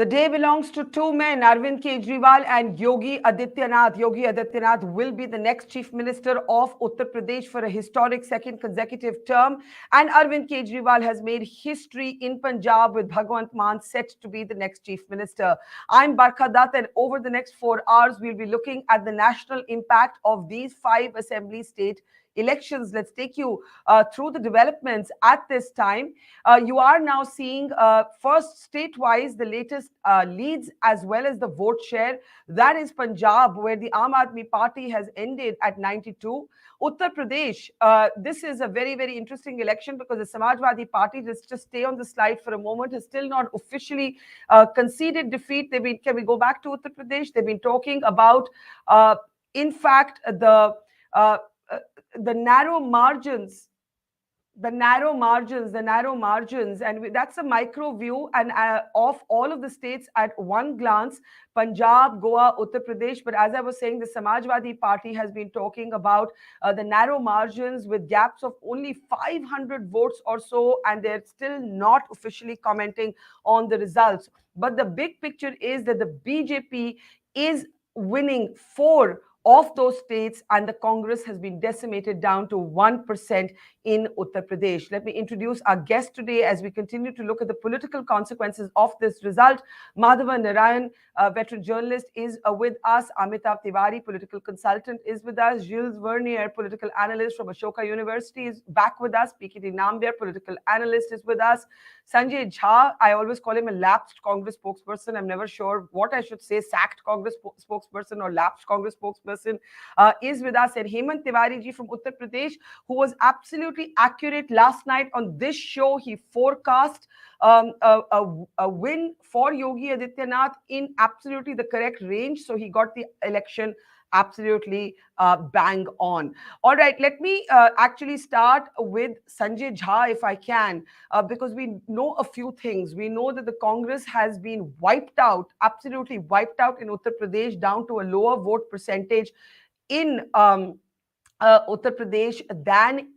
The day belongs to two men, Arvind Kejriwal and Yogi Adityanath. Yogi Adityanath will be the next Chief Minister of Uttar Pradesh for a historic second consecutive term. And Arvind Kejriwal has made history in Punjab with Bhagwant Mann set to be the next Chief Minister. I'm Barkha Dutt, and over the next 4 hours, we'll be looking at the national impact of these five assembly state elections. Let's take you through the developments at this time. You are now seeing first state-wise the latest leads as well as the vote share. That is Punjab, where the Aam Aadmi Party has ended at 92. Uttar Pradesh, this is a very, very interesting election because the Samajwadi Party, just stay on the slide for a moment, has still not officially conceded defeat. Can we go back to Uttar Pradesh? They've been talking about, in fact, uh, the narrow margins, and that's a micro view and of all of the states at one glance: Punjab, Goa, Uttar Pradesh. But as I was saying, the Samajwadi Party has been talking about the narrow margins with gaps of only 500 votes or so, and they're still not officially commenting on the results. But the big picture is that the BJP is winning four of those states, and the Congress has been decimated down to 1% in Uttar Pradesh. Let me introduce our guest today as we continue to look at the political consequences of this result. Madhava Narayan, a veteran journalist, is with us. Amitav Tiwari, political consultant, is with us. Gilles Vernier, political analyst from Ashoka University, is back with us. PKT Nambiar, political analyst, is with us. Sanjay Jha, I always call him a lapsed Congress spokesperson. I'm never sure what I should say, sacked Congress spokesperson or lapsed Congress spokesperson, is with us. And Hemant Tiwari ji from Uttar Pradesh, who was absolutely accurate last night on this show. He forecast a win for Yogi Adityanath in absolutely the correct range. So he got the election absolutely bang on. All right, let me actually start with Sanjay Jha, if I can, because we know a few things. We know that the Congress has been wiped out, absolutely wiped out in Uttar Pradesh, down to a lower vote percentage in Uttar Pradesh than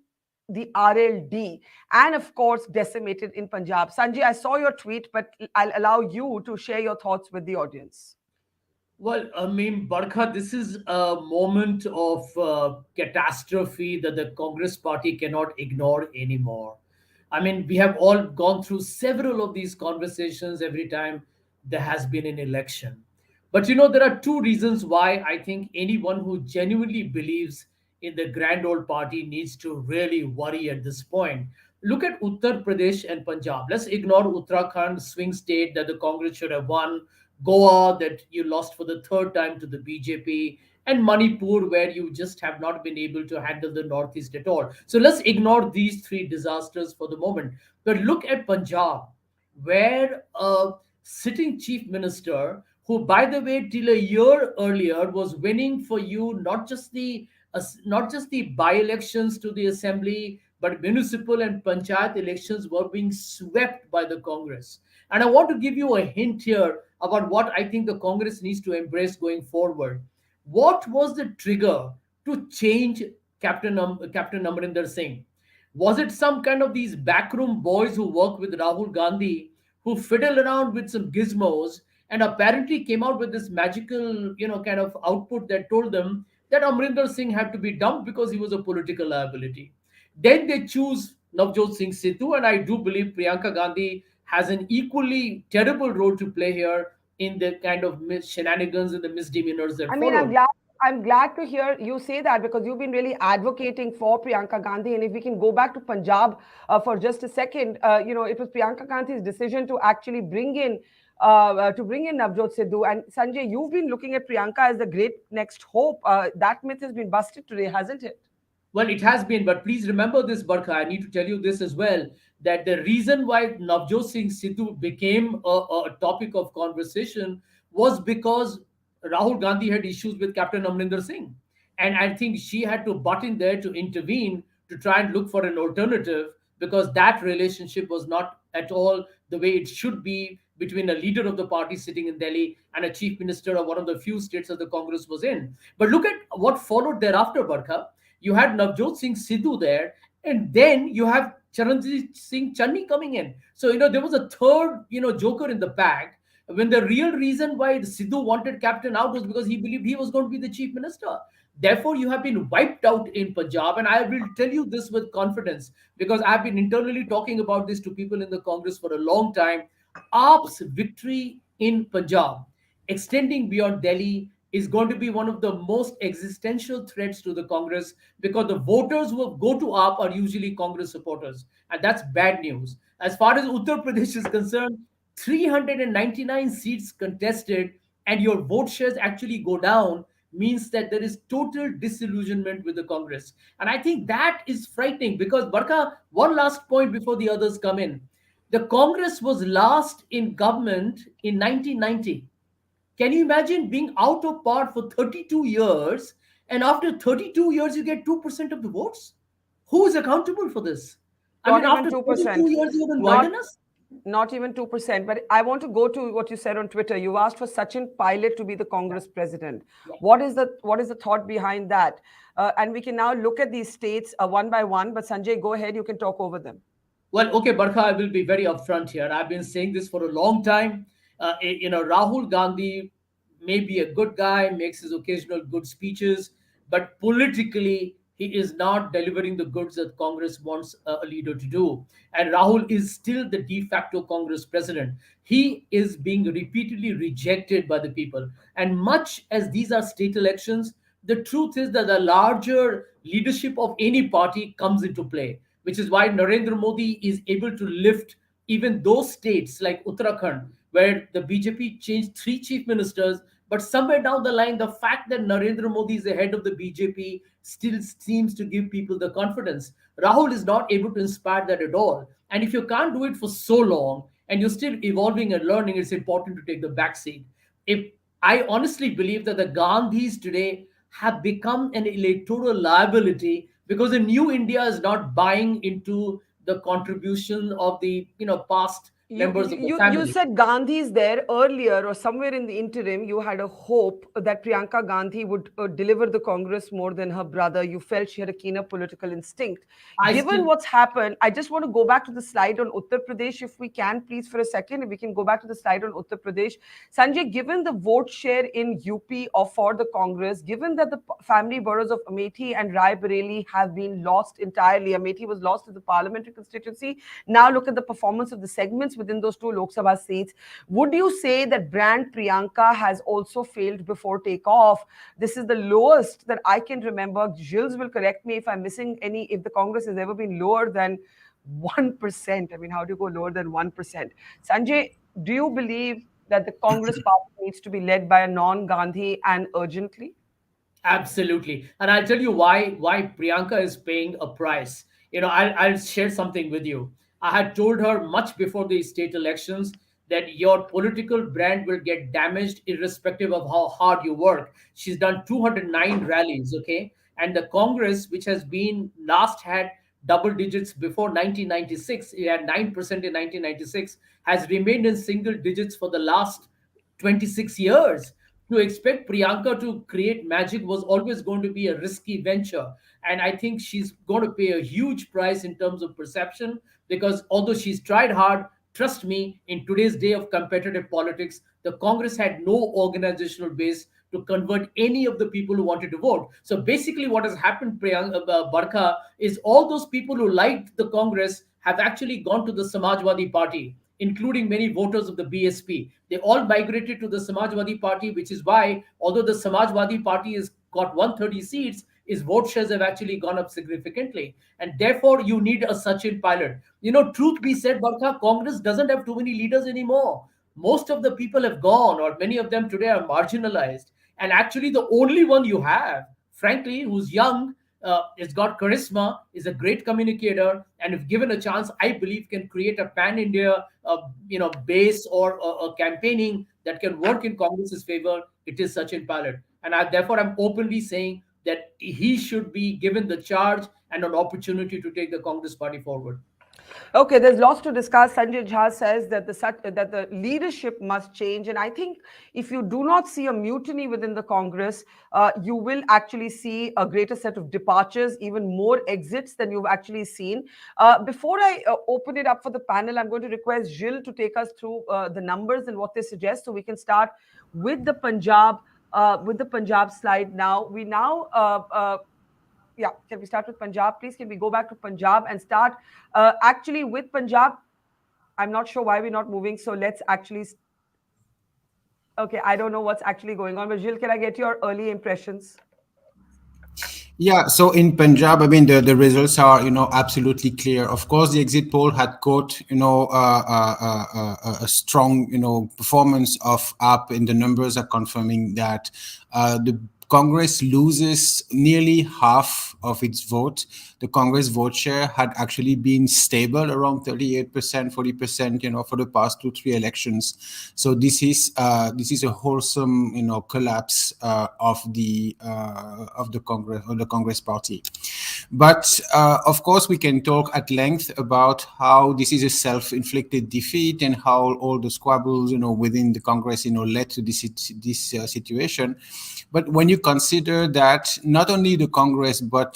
the RLD, and of course decimated in Punjab. Sanjay, I saw your tweet, but I'll allow you to share your thoughts with the audience. Well, I mean, Barkha, this is a moment of catastrophe that the Congress party cannot ignore anymore. I mean, we have all gone through several of these conversations every time there has been an election. But there are two reasons why I think anyone who genuinely believes in the grand old party needs to really worry at this point. Look at Uttar Pradesh and Punjab. Let's ignore Uttarakhand, swing state that the Congress should have won, Goa that you lost for the third time to the BJP, and Manipur where you just have not been able to handle the Northeast at all. So let's ignore these three disasters for the moment. But look at Punjab, where a sitting chief minister, who, by the way, till a year earlier was winning for you not just the by-elections to the assembly, but municipal and panchayat elections were being swept by the Congress. And I want to give you a hint here about what I think the Congress needs to embrace going forward. What was the trigger to change Captain Amarinder Singh? Was it some kind of these backroom boys who work with Rahul Gandhi, who fiddle around with some gizmos and apparently came out with this magical, kind of output that told them that Amrinder Singh had to be dumped because he was a political liability? Then they choose Navjot Singh Sidhu, and I do believe Priyanka Gandhi has an equally terrible role to play here in the kind of shenanigans and the misdemeanors that I mean, I'm followed. glad. I'm glad to hear you say that because you've been really advocating for Priyanka Gandhi. And if we can go back to Punjab for just a second, it was Priyanka Gandhi's decision to actually bring in Navjot Sidhu. And Sanjay, you've been looking at Priyanka as the great next hope. That myth has been busted today, hasn't it? Well, it has been, but please remember this, Barkha. I need to tell you this as well, that the reason why Navjot Singh Sidhu became a topic of conversation was because Rahul Gandhi had issues with Captain Amrinder Singh. And I think she had to butt in there to intervene to try and look for an alternative, because that relationship was not at all the way it should be between a leader of the party sitting in Delhi and a chief minister of one of the few states that the Congress was in. But look at what followed thereafter, Barkha. You had Navjot Singh Sidhu there, and then you have Charanjit Singh Channi coming in. So, there was a third, joker in the pack. when the real reason why Sidhu wanted Captain out was because he believed he was going to be the chief minister. Therefore, you have been wiped out in Punjab. And I will tell you this with confidence because I've been internally talking about this to people in the Congress for a long time. AAP's victory in Punjab, extending beyond Delhi, is going to be one of the most existential threats to the Congress because the voters who go to AAP are usually Congress supporters. And that's bad news. As far as Uttar Pradesh is concerned, 399 seats contested, and your vote shares actually go down means that there is total disillusionment with the Congress. And I think that is frightening because, Barkha, one last point before the others come in. The Congress was last in government in 1990. Can you imagine being out of power for 32 years and after 32 years you get 2% of the votes? Who is accountable for this? I Not mean, even after 2%. 32 years, you even Not widen us? not even 2%. But I want to go to what you said on Twitter. You asked for Sachin Pilot to be the Congress president. Yeah. What is the thought behind that? And we can now look at these states one by one. But Sanjay, go ahead. You can talk over them. Well, okay, Barkha, I will be very upfront here. I've been saying this for a long time. Rahul Gandhi may be a good guy, makes his occasional good speeches, but politically, he is not delivering the goods that Congress wants a leader to do. And Rahul is still the de facto Congress president. He is being repeatedly rejected by the people. And much as these are state elections, the truth is that the larger leadership of any party comes into play, which is why Narendra Modi is able to lift even those states like Uttarakhand, where the BJP changed three chief ministers. But somewhere down the line, the fact that Narendra Modi is the head of the BJP still seems to give people the confidence. Rahul is not able to inspire that at all. And if you can't do it for so long and you're still evolving and learning, it's important to take the back seat. If I honestly believe that the Gandhis today have become an electoral liability because the new India is not buying into the contribution of the past You, members of the you you family. said Gandhi is there earlier or somewhere in the interim. You had a hope that Priyanka Gandhi would deliver the Congress more than her brother. You felt she had a keener political instinct. I Given still what's happened, I just want to go back to the slide on Uttar Pradesh, if we can, please, for a second. If we can go back to the slide on Uttar Pradesh, Sanjay. Given the vote share in UP or for the Congress, given that the family boroughs of Amethi and Rai Bareli have been lost entirely, Amethi was lost to the parliamentary constituency. Now look at the performance of the segments within those two Lok Sabha seats. Would you say that brand Priyanka has also failed before takeoff? This is the lowest that I can remember. Gilles will correct me if I'm missing any, if the Congress has ever been lower than 1%. I mean, how do you go lower than 1%? Sanjay, do you believe that the Congress party needs to be led by a non-Gandhi and urgently? absolutely, and I'll tell you why Priyanka is paying a price. I'll share something with you. I had told her much before the state elections that your political brand will get damaged irrespective of how hard you work. She's done 209 rallies, okay? And the Congress, which has been last had double digits before 1996, it had 9% in 1996, has remained in single digits for the last 26 years. To expect Priyanka to create magic was always going to be a risky venture. And I think she's going to pay a huge price in terms of perception because although she's tried hard, trust me, in today's day of competitive politics, the Congress had no organizational base to convert any of the people who wanted to vote. So basically, what has happened, Priyanka, Barkha, is all those people who liked the Congress have actually gone to the Samajwadi Party, including many voters of the BSP. They all migrated to the Samajwadi Party, which is why, although the Samajwadi Party has got 130 seats, its vote shares have actually gone up significantly. And therefore, you need a Sachin pilot. Truth be said, Barkha, Congress doesn't have too many leaders anymore. Most of the people have gone, or many of them today are marginalized. And actually, the only one you have, frankly, who's young, has got charisma, is a great communicator, and if given a chance, I believe can create a pan-India, base or a campaigning that can work in Congress's favor. It is Sachin Pilot, and therefore I'm openly saying that he should be given the charge and an opportunity to take the Congress party forward. Okay, there's lots to discuss. Sanjay Jha says that the leadership must change, and I think if you do not see a mutiny within the Congress, you will actually see a greater set of departures, even more exits than you've actually seen. Before I open it up for the panel, I'm going to request Gilles to take us through the numbers and what they suggest, so we can start with the Punjab. With the Punjab slide now, yeah, can we start with Punjab, please? Can we go back to Punjab and start actually with Punjab? I'm not sure why we're not moving, so let's actually. Okay, I don't know what's actually going on, but Gilles, can I get your early impressions? Yeah, so in Punjab, I mean, the results are, absolutely clear. Of course, the exit poll had caught, a strong, performance of AAP, and the numbers are confirming that the Congress loses nearly half of its vote. The Congress vote share had actually been stable around 38%, 40%, for the past 2-3 elections. So this is a wholesome, collapse of the Congress party. But of course, we can talk at length about how this is a self-inflicted defeat and how all the squabbles, within the Congress, led to this situation. But when you consider that not only the Congress, but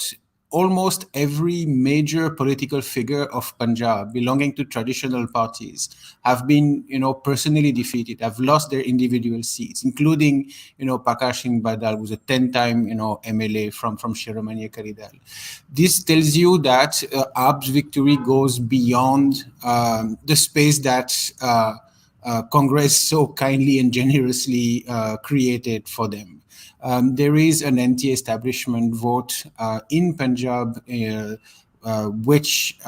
almost every major political figure of Punjab belonging to traditional parties have been, personally defeated, have lost their individual seats, including, Prakash Singh Badal, who's a 10-time, MLA from Shiromani Akali Dal. This tells you that AAP's victory goes beyond the space that Congress so kindly and generously created for them. There is an anti-establishment vote in Punjab, which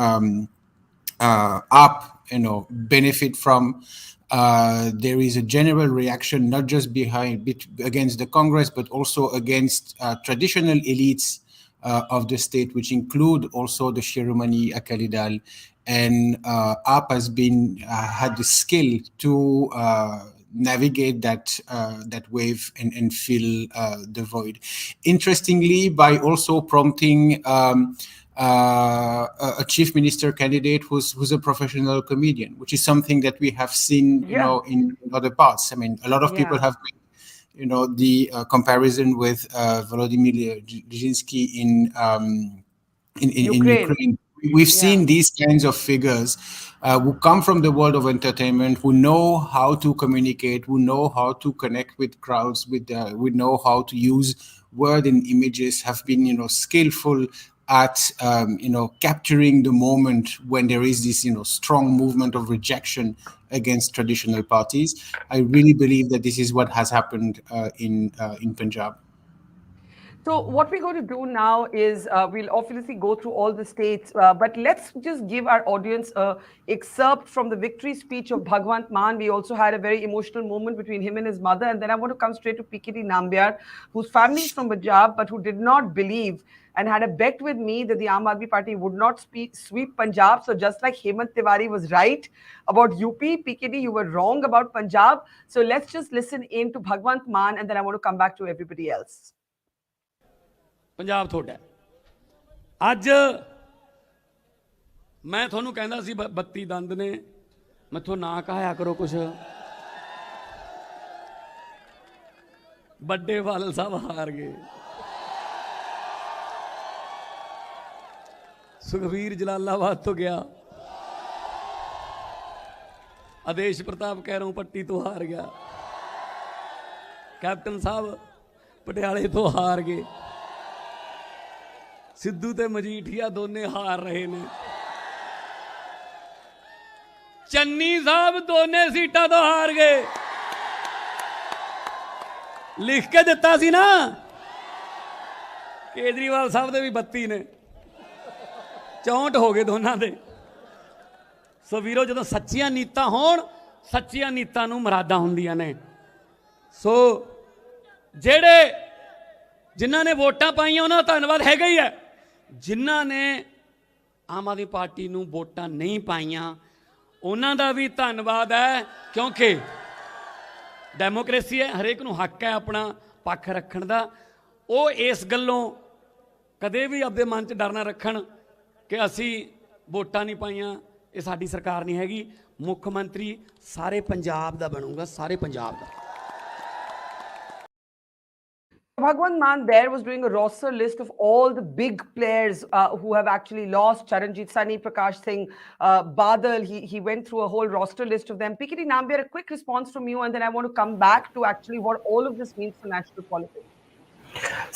AAP, benefit from. There is a general reaction, not just against the Congress, but also against traditional elites of the state, which include also the Shiromani Akali Dal. And AAP has had the skill to navigate that wave and fill the void. Interestingly, by also prompting a chief minister candidate who's a professional comedian, which is something that we have seen, in other parts. I mean, a lot of people have made, the comparison with Volodymyr Zelensky in Ukraine. We've seen these kinds of figures who come from the world of entertainment, who know how to communicate, who know how to connect with crowds, who know how to use word and images, have been, skillful at, capturing the moment when there is this, strong movement of rejection against traditional parties. I really believe that this is what has happened in Punjab. So what we're going to do now is we'll obviously go through all the states, but let's just give our audience a excerpt from the victory speech of Bhagwant Mann. We also had a very emotional moment between him and his mother, and then I want to come straight to PKD Nambiar, whose family is from Punjab, but who did not believe and had a bet with me that the Aam Aadmi Party would not sweep Punjab. So just like Hemant Tiwari was right about UP, PKD, you were wrong about Punjab. So let's just listen in to Bhagwant Mann, and then I want to come back to everybody else. Punjab ਤੁਹਾਡਾ ਅੱਜ ਮੈਂ ਤੁਹਾਨੂੰ ਕਹਿੰਦਾ ਸੀ 32 ਦੰਦ ਨੇ ਮੈਥੋਂ ਨਾ ਕਹਾਇਆ ਕਰੋ ਕੁਛ ਵੱਡੇ ਬਾਦਲ ਸਾਹਿਬ ਹਾਰ ਗਏ ਸੁਖਬੀਰ ਜਲਾਲਾਬਾਦ ਤੋਂ ਗਿਆ ਆਦੇਸ਼ ਪ੍ਰਤਾਪ ਕੈਰੋਂ ਪੱਟੀ ਤੋਂ ਹਾਰ ਗਿਆ ਕੈਪਟਨ ਸਾਹਿਬ ਪਟਿਆਲੇ ਤੋਂ ਹਾਰ ਗਏ ਸਿੱਧੂ ਤੇ ਮਜੀਠੀਆ ਦੋਨੇ ਹਾਰ ਰਹੇ ਨੇ ਚੰਨੀ ਸਾਹਿਬ ਦੋਨੇ ਸੀਟਾਂ ਤੋਂ ਹਾਰ ਗਏ ਲਿਖ ਕੇ ਦਿੱਤਾ ਸੀ ਨਾ ਕੇਜਰੀਵਾਲ ਸਾਹਿਬ ਦੇ ਵੀ 32 ਨੇ 64 ਹੋ ਗਏ ਦੋਨਾਂ ਦੇ ਸੋ ਵੀਰੋ ਜਦੋਂ ਸੱਚੀਆਂ ਨੀਤਾਂ ਹੋਣ ਸੱਚੀਆਂ ਨੀਤਾਂ ਨੂੰ ਮੁਰਾਦਾਂ ਹੁੰਦੀਆਂ ਨੇ ਸੋ ਜਿਹੜੇ ਜਿਨ੍ਹਾਂ ਨੇ ਵੋਟਾਂ ਪਾਈਆਂ ਉਹਨਾਂ ਦਾ ਧੰਨਵਾਦ ਹੈਗਾ ਹੀ ਹੈ ਜਿਨ੍ਹਾਂ ਨੇ ਆਮ ਆਦਮੀ ਪਾਰਟੀ ਨੂੰ ਵੋਟਾਂ ਨਹੀਂ ਪਾਈਆਂ ਉਹਨਾਂ ਦਾ ਵੀ ਧੰਨਵਾਦ ਹੈ ਕਿਉਂਕਿ ਡੈਮੋਕ੍ਰੇਸੀ ਹੈ ਹਰੇਕ ਨੂੰ ਹੱਕ ਹੈ ਆਪਣਾ ਪੱਖ ਰੱਖਣ ਦਾ ਉਹ ਇਸ ਗੱਲੋਂ ਕਦੇ ਵੀ ਆਪਦੇ ਮਨ 'ਚ ਡਰ ਨਾ ਰੱਖਣ ਕਿ ਅਸੀਂ ਵੋਟਾਂ ਨਹੀਂ ਪਾਈਆਂ ਇਹ ਸਾਡੀ ਸਰਕਾਰ ਨਹੀਂ ਹੈਗੀ। ਮੁੱਖ ਮੰਤਰੀ ਸਾਰੇ ਪੰਜਾਬ ਦਾ ਬਣੂਗਾ, ਸਾਰੇ ਪੰਜਾਬ ਦਾ। Bhagwan Maan there was doing a roster list of all the big players who have actually lost. Charanjit Sani, Prakash Singh, Badal. He went through a whole roster list of them. PKT Nambiar, a quick response from you, and then I want to come back to actually what all of this means for national politics.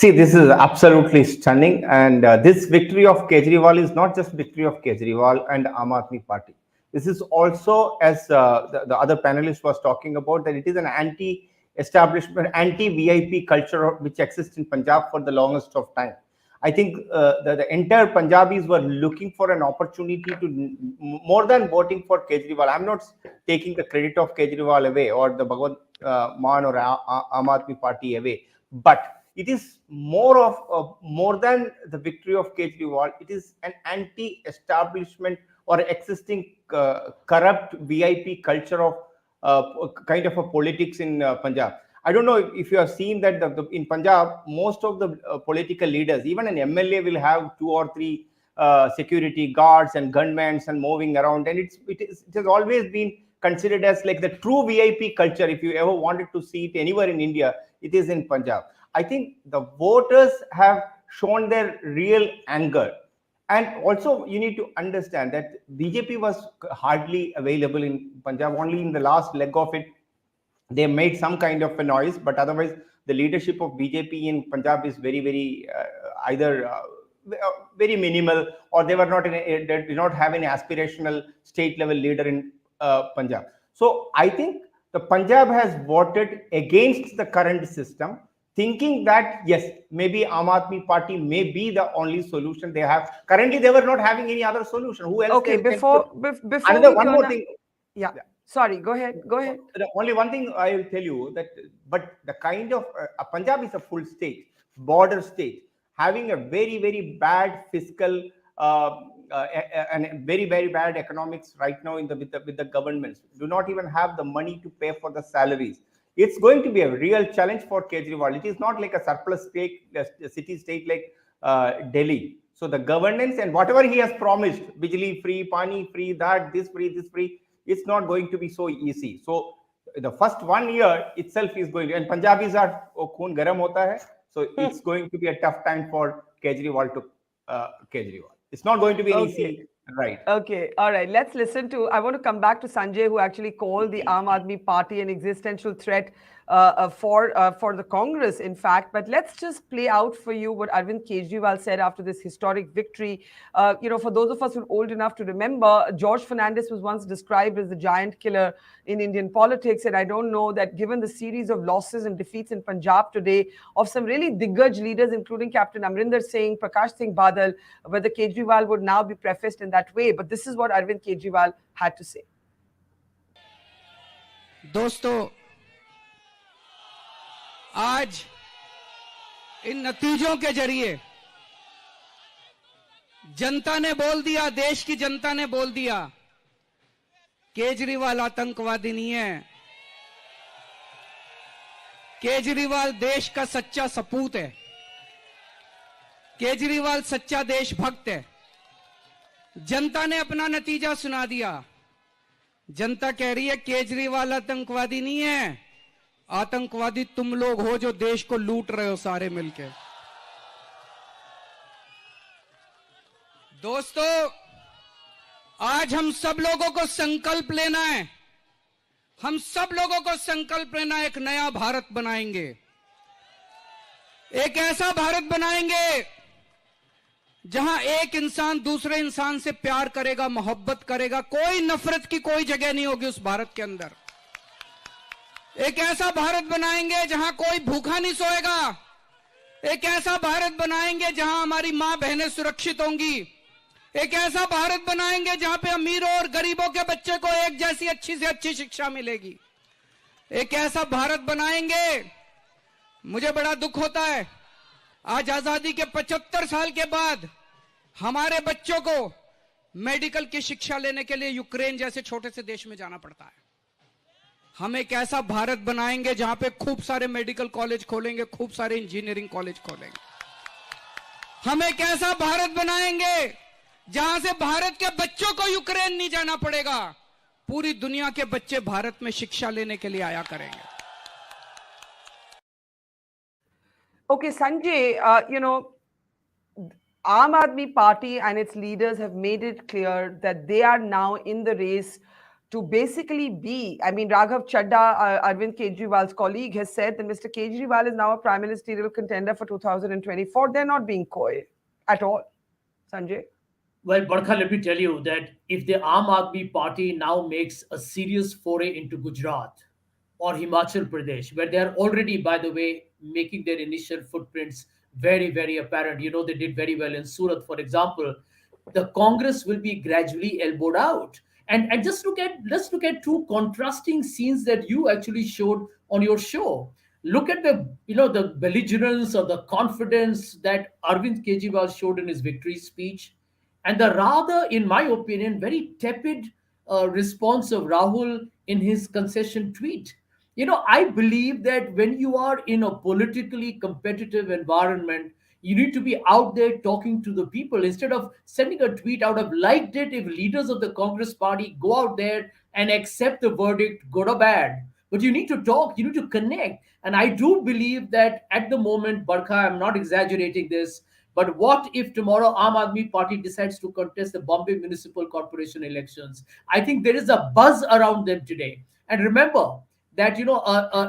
See, this is absolutely stunning, and this victory of Kejriwal is not just victory of Kejriwal and Aam Aadmi Party. This is also, as the other panelist was talking about, that it is an anti-establishment, anti-VIP culture which exists in Punjab for the longest of time. I think the entire Punjabis were looking for an opportunity to, more than voting for Kejriwal. I'm not taking the credit of Kejriwal away or the Bhagwan Maan or Aam Aadmi Party away, but it is more than the victory of Kejriwal. It is an anti-establishment or existing corrupt VIP culture of kind of a politics in Punjab. I don't know if you have seen that in Punjab, most of the political leaders, even an MLA, will have 2 or 3 security guards and gunmen and moving around, and it has always been considered as like the true VIP culture. If you ever wanted to see it anywhere in India, it is in Punjab. I think the voters have shown their real anger. And also, you need to understand that BJP was hardly available in Punjab. Only in the last leg of it, they made some kind of a noise. But otherwise, the leadership of BJP in Punjab is very, very either very minimal, or they did not have any aspirational state level leader in Punjab. So I think the Punjab has voted against the current system, thinking that, yes, maybe Aam Aadmi Party may be the only solution they have. Currently, they were not having any other solution. Who else? Okay, before one more thing. Yeah. Sorry, go ahead. The only one thing I will tell you that, but the kind of, Punjab is a full state, border state, having a very, very bad fiscal and very, very bad economics right now with the governments. Do not even have the money to pay for the salaries. It's going to be a real challenge for Kejriwal. It is not like a surplus state, a city state like Delhi. So the governance and whatever he has promised, Bijli free, Pani free, this free, it's not going to be so easy. So the first 1 year itself is going to, and Punjabis are khoon garam hota hai. So it's going to be a tough time for Kejriwal to Kejriwal. It's not going to be easy. Right. Okay. All right. Let's listen to. I want to come back to Sanjay, who actually called the Aam Aadmi Party an existential threat for the Congress, in fact. But let's just play out for you what Arvind Kejriwal said after this historic victory. For those of us who are old enough to remember, George Fernandez was once described as the giant killer in Indian politics. And I don't know that given the series of losses and defeats in Punjab today of some really diggaj leaders, including Captain Amrinder Singh, Prakash Singh Badal, whether Kejriwal would now be prefaced in that way. But this is what Arvind Kejriwal had to say. दोस्तों, आज इन नतीजों के जरिए जनता ने बोल दिया, देश की जनता ने बोल दिया, केजरीवाल आतंकवादी नहीं है। केजरीवाल देश का सच्चा सपूत है। केजरीवाल सच्चा देशभक्त है। जनता ने अपना नतीजा सुना दिया। जनता कह रही है केजरीवाल आतंकवादी नहीं है, आतंकवादी तुम लोग हो जो देश को लूट रहे हो सारे मिलके। दोस्तों, आज हम सब लोगों को संकल्प लेना है। हम सब लोगों को संकल्प लेना है, एक नया भारत बनाएंगे। एक ऐसा भारत बनाएंगे जहां एक इंसान दूसरे इंसान से प्यार करेगा, मोहब्बत करेगा, कोई नफरत की कोई जगह नहीं होगी उस भारत के अंदर। एक ऐसा भारत बनाएंगे जहां कोई भूखा नहीं सोएगा। एक ऐसा भारत बनाएंगे जहां हमारी मां बहनें सुरक्षित होंगी। एक ऐसा भारत बनाएंगे जहां पे अमीरों और गरीबों के बच्चे को एक जैसी अच्छी से अच्छी शिक्षा मिलेगी। एक ऐसा भारत बनाएंगे। मुझे बड़ा दुख होता है, आज आजादी के 75 साल के बाद हमारे बच्चों को मेडिकल की शिक्षा लेने के लिए यूक्रेन जैसे छोटे से देश में जाना पड़ता है। हम एक ऐसा भारत बनाएंगे जहां पे खूब सारे मेडिकल कॉलेज खोलेंगे, खूब सारे इंजीनियरिंग कॉलेज खोलेंगे। हम एक ऐसा भारत बनाएंगे जहां से भारत के बच्चों को यूक्रेन नहीं जाना पड़ेगा, पूरी दुनिया के बच्चे भारत में शिक्षा लेने के लिए आया करेंगे। Okay, Sanjay, Aam Aadmi Party and its leaders have made it clear that they are now in the race to basically be, I mean, Raghav Chadda, Arvind Kejriwal's colleague, has said that Mr. Kejriwal is now a prime ministerial contender for 2024. They're not being coy at all. Sanjay? Well, Barkha, let me tell you that if the Aam Aadmi Party now makes a serious foray into Gujarat or Himachal Pradesh, where they are already, by the way, making their initial footprints very, very apparent. You know, they did very well in Surat, for example. The Congress will be gradually elbowed out. And just let's look at two contrasting scenes that you actually showed on your show. Look at the belligerence or the confidence that Arvind Kejriwal showed in his victory speech, and the rather, in my opinion, very tepid response of Rahul in his concession tweet. I believe that when you are in a politically competitive environment, you need to be out there talking to the people instead of sending a tweet. I would have liked it if leaders of the Congress party go out there and accept the verdict, good or bad. But you need to talk, you need to connect. And I do believe that at the moment, Barkha, I'm not exaggerating this, but what if tomorrow Aam Aadmi Party decides to contest the Bombay Municipal Corporation elections? I think there is a buzz around them today. And remember that,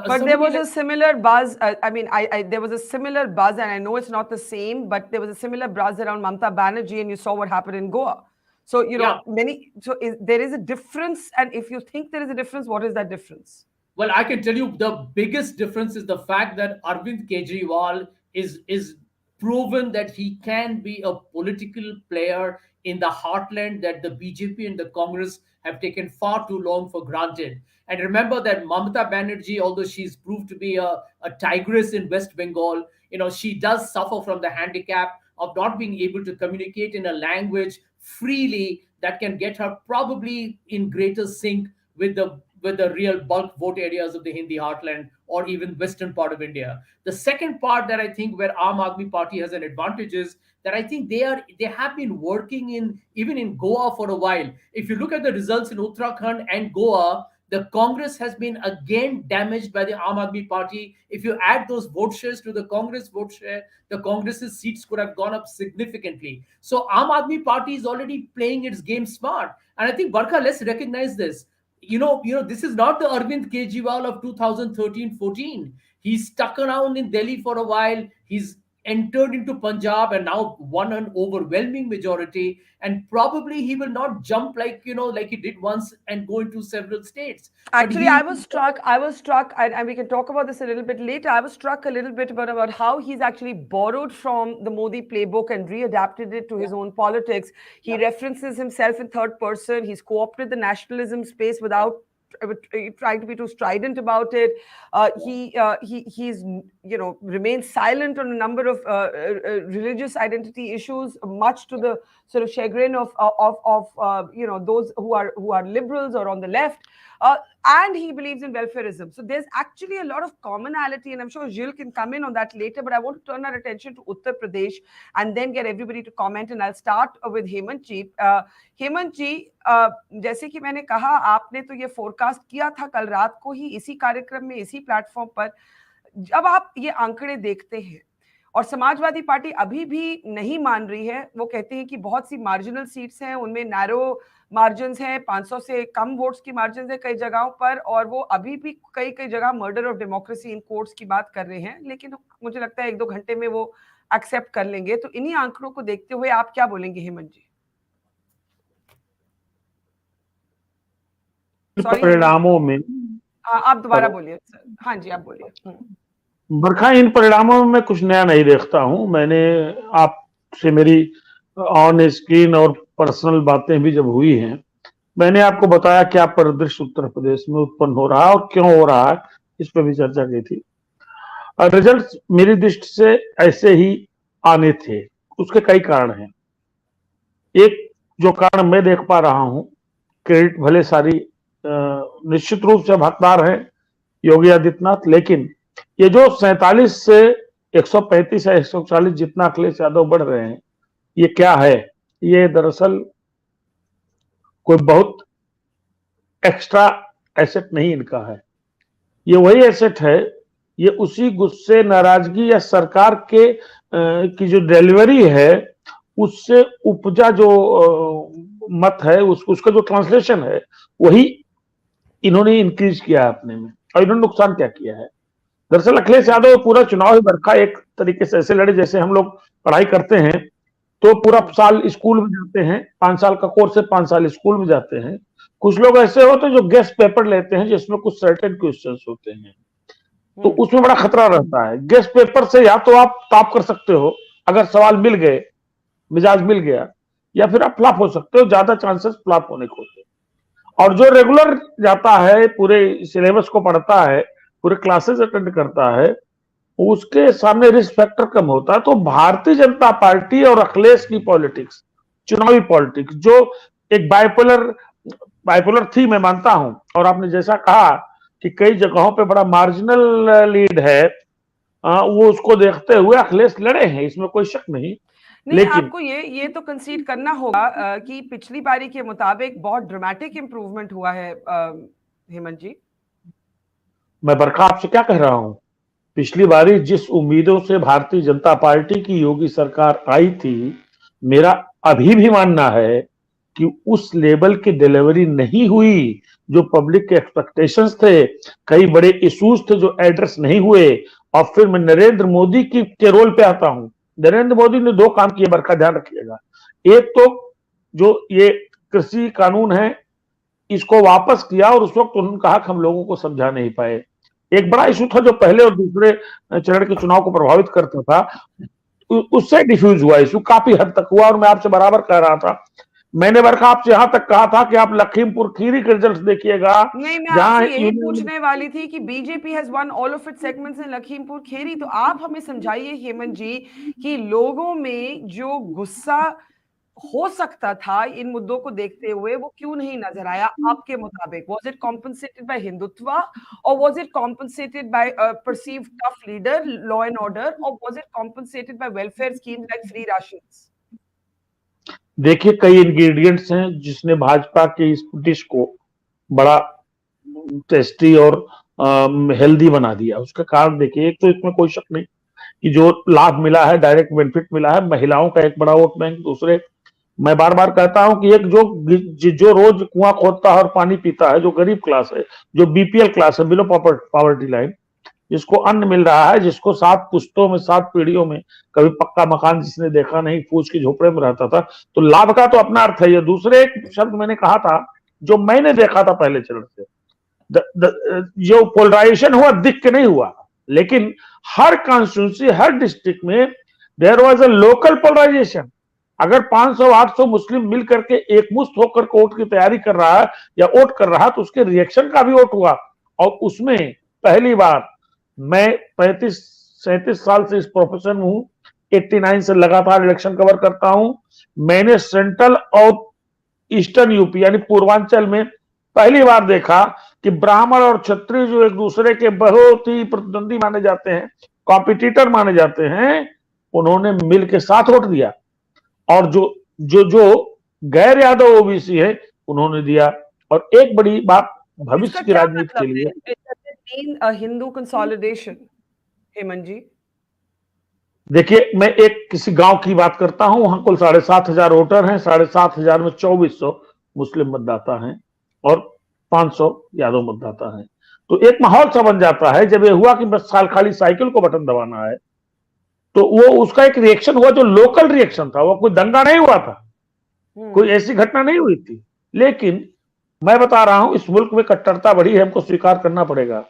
but there was a similar buzz. There was a similar buzz, and I know it's not the same, but there was a similar buzz around Mamata Banerjee, and you saw what happened in Goa. So, there is a difference. And if you think there is a difference, what is that difference? Well, I can tell you the biggest difference is the fact that Arvind Kejriwal is proven that he can be a political player in the heartland that the BJP and the Congress have taken far too long for granted. And remember that Mamata Banerjee, although she's proved to be a tigress in West Bengal, she does suffer from the handicap of not being able to communicate in a language freely that can get her probably in greater sync with the real bulk vote areas of the Hindi heartland or even western part of India. The second part that I think where Aam Aadmi Party has an advantage is that I think they have been working even in Goa for a while. If you look at the results in Uttarakhand and Goa, the Congress has been again damaged by the Aam Aadmi Party. If you add those vote shares to the Congress vote share, the Congress's seats could have gone up significantly. So Aam Aadmi Party is already playing its game smart. And I think, Barkha, let's recognize this. This is not the Arvind Kejriwal of 2013-14. He's stuck around in Delhi for a while. He's entered into Punjab and now won an overwhelming majority. And probably he will not jump like he did once and go into several states. Actually, I was struck, and we can talk about this a little bit later. I was struck a little bit about how he's actually borrowed from the Modi playbook and readapted it to his own politics. He references himself in third person. He's co-opted the nationalism space without trying to be too strident about it. He's remained silent on a number of religious identity issues, much to the sort of chagrin of those who are liberals or on the left. And he believes in welfareism. So there's actually a lot of commonality, and I'm sure Gilles can come in on that later, but I want to turn our attention to Uttar Pradesh and then get everybody to comment. And I'll start with Hemant ji. Hemant ji, जैसे कि मैंने कहा, आपने तो ये forecast किया था कल रात को ही इसी कार्यक्रम में, इसी प्लेटफॉर्म पर। जब आप ये आंकड़े देखते हैं और समाजवादी पार्टी अभी भी नहीं मान रही है, वो कहते हैं कि बहुत सी मार्जिनल सीट्स हैं, उनमें नैरो मार्जिन्स हैं, 500 से कम वोट्स की मार्जिन्स है कई जगहों पर, और वो अभी भी कई जगह murder of democracy in courts की बात कर रहे हैं, लेकिन मुझे लगता है 1-2 घंटे में वो एक्सेप्ट कर लेंगे। तो इन्हीं आंकड़ों को देखते हुए आप क्या बोलेंगे हेमंत जी? परिणामों में आप दोबारा बोलिए। हाँ जी, आप बोलिए। बरखा, इन परिणामों में कुछ नया नहीं देखता हूं। मैंने आपसे मेरी ऑन स्क्रीन और पर्सनल बातें भी जब हुई हैं, मैंने आपको बताया क्या परिदृश्य उत्तर प्रदेश में उत्पन्न हो रहा है और क्यों हो रहा है, इस पर भी चर्चा की थी। रिजल्ट मेरी दृष्टि से ऐसे ही आने थे, उसके कई कारण हैं। एक जो कारण मैं देख पा रहा हूं, क्रेडिट भले सारी निश्चित रूप से हकदार है योगी आदित्यनाथ, लेकिन ये जो 47 से 135 या 140 जितना अखिलेश यादव बढ़ रहे हैं, ये क्या है? ये दरअसल कोई बहुत एक्स्ट्रा एसेट नहीं इनका है, ये वही एसेट है, ये उसी गुस्से, नाराजगी या सरकार के की जो डिलीवरी है उससे उपजा जो मत है, उसका जो ट्रांसलेशन है, वही इन्होंने इंक्रीज किया है अपने में। और इन्होंने नुकसान क्या किया है? दरअसल अखिलेश यादव पूरा चुनाव ही बरखा एक तरीके से ऐसे लड़े जैसे हम लोग पढ़ाई करते हैं तो पूरा साल स्कूल में जाते हैं, 5 साल का कोर्स है, 5 साल स्कूल में जाते हैं। कुछ लोग ऐसे होते हैं जो गेस्ट पेपर लेते हैं जिसमें कुछ सर्टेन क्वेश्चंस होते हैं, तो उसमें बड़ा खतरा रहता है। गेस्ट पेपर से या तो आप टॉप कर सकते हो अगर सवाल मिल गए, मिजाज मिल गया, या फिर आप फ्लॉप हो सकते हो, ज्यादा चांसेस फ्लॉप होने के होते हैं। और जो रेगुलर जाता है, पूरे सिलेबस को पढ़ता है, पूरे क्लासेस अटेंड करता है, उसके सामने रिस्क फैक्टर कम होता है। तो भारतीय जनता पार्टी और अखिलेश की पॉलिटिक्स, चुनावी पॉलिटिक्स, जो एक बाइपोलर थी, मैं मानता हूं, और आपने जैसा कहा कि कई जगहों पे बड़ा मार्जिनल लीड है, वो उसको देखते हुए अखिलेश लड़े हैं, इसमें कोई शक नहीं। नहीं, लेकिन आपको ये तो कंसीड करना होगा कि पिछली बारी के मुताबिक बहुत ड्रामेटिक इंप्रूवमेंट हुआ है हेमंत जी। मैं बरखा आपसे क्या कह रहा हूं, पिछली बारी जिस उम्मीदों से भारतीय जनता पार्टी की योगी सरकार आई थी, मेरा अभी भी मानना है कि उस लेवल की डिलीवरी नहीं हुई जो पब्लिक के एक्सपेक्टेशंस थे। कई बड़े इश्यूज थे जो एड्रेस नहीं हुए। और फिर मैं नरेंद्र मोदी के रोल पे आता हूं। नरेंद्र मोदी ने 2 काम किए, बरखा ध्यान रखिएगा। एक तो जो ये कृषि कानून है इसको वापस किया, और उस वक्त उन्होंने कहा कि हम लोगों को समझा नहीं पाए। एक बड़ा इशू था जो पहले और दूसरे चरण के चुनाव को प्रभावित करता था, उससे डिफ्यूज हुआ, इशू काफी हद तक हुआ। और मैं आपसे बराबर कह रहा था, मैंने बरखा आपसे यहां तक कहा था कि आप लखीमपुर खीरी के रिजल्ट देखिएगा। नहीं, मैं आपसे यही पूछने वाली थी कि BJP has one all of it segments इन लखीमपुर खीरी। तो आप हमें समझाइए हेमंत जी कि लोगों में जो गुस्सा हो सकता था इन मुद्दों को देखते हुए वो क्यों नहीं नजर आया आपके मुताबिक? Was it compensated by Hindutva, और was it compensated by perceived tough leader, law and order, और was it compensated by welfare schemes like free rations? देखिए, कई इंग्रेडिएंट्स हैं जिसने भाजपा के इस डिश को बड़ा टेस्टी और हेल्दी बना दिया। उसका कारण देखिए, एक तो इसमें कोई शक नहीं कि जो लाभ मिला है, डायरेक्ट बेनिफिट मिला है, महिलाओं का एक बड़ा वोट बैंक। दूसरे, मैं बार बार कहता हूं कि एक जो रोज कुआं खोदता है और पानी पीता है, जो गरीब क्लास है, जो बीपीएल क्लास है, बिलो पॉवर्टी लाइन, जिसको अन्न मिल रहा है, जिसको 7 पुश्तों में, 7 पीढ़ियों में कभी पक्का मकान जिसने देखा नहीं, फूस की झोपड़े में रहता था, तो लाभ का तो अपना अर्थ है। ये दूसरे एक शब्द मैंने कहा था जो मैंने देखा था पहले चरण से, जो पोलराइजेशन हुआ दिख के नहीं हुआ, लेकिन हर कॉन्स्टिट्यूंसी, हर डिस्ट्रिक्ट में there was a local polarisation. अगर 500-800 मुस्लिम मिल करके एक मुश्त होकर वोट की तैयारी कर रहा है या वोट कर रहा है, तो उसके रिएक्शन का भी वोट हुआ। और उसमें पहली बार, मैं 35-37 साल से इस प्रोफेशन में हूं, 89 से लगातार इलेक्शन कवर करता हूं, मैंने सेंट्रल और ईस्टर्न यूपी यानी पूर्वांचल में पहली बार देखा कि ब्राह्मण और क्षत्रिय जो एक दूसरे के बहुत ही प्रतिद्वंदी माने जाते हैं, कॉम्पिटिटर माने जाते हैं, उन्होंने मिल के साथ वोट दिया। और जो जो जो गैर यादव ओबीसी है उन्होंने दिया। और एक बड़ी बात भविष्य की राजनीति के लिए, हिंदू कंसोलिडेशन, हेमंत जी। देखिए, मैं एक किसी गांव की बात करता हूं, वहां कुल 7,500 वोटर हैं, 7,500 में 2400 मुस्लिम मतदाता हैं और 500 यादव मतदाता हैं। तो एक माहौल सा बन जाता है। जब ये हुआ कि बस साल खाली साइकिल को बटन दबाना है, तो वो उसका एक रिएक्शन हुआ जो लोकल रिएक्शन था, वो कोई दंगा नहीं हुआ था, कोई ऐसी घटना नहीं हुई थी। लेकिन मैं बता रहा हूं, इस मुल्क में कट्टरता बढ़ी है, हमको स्वीकार करना पड़ेगा।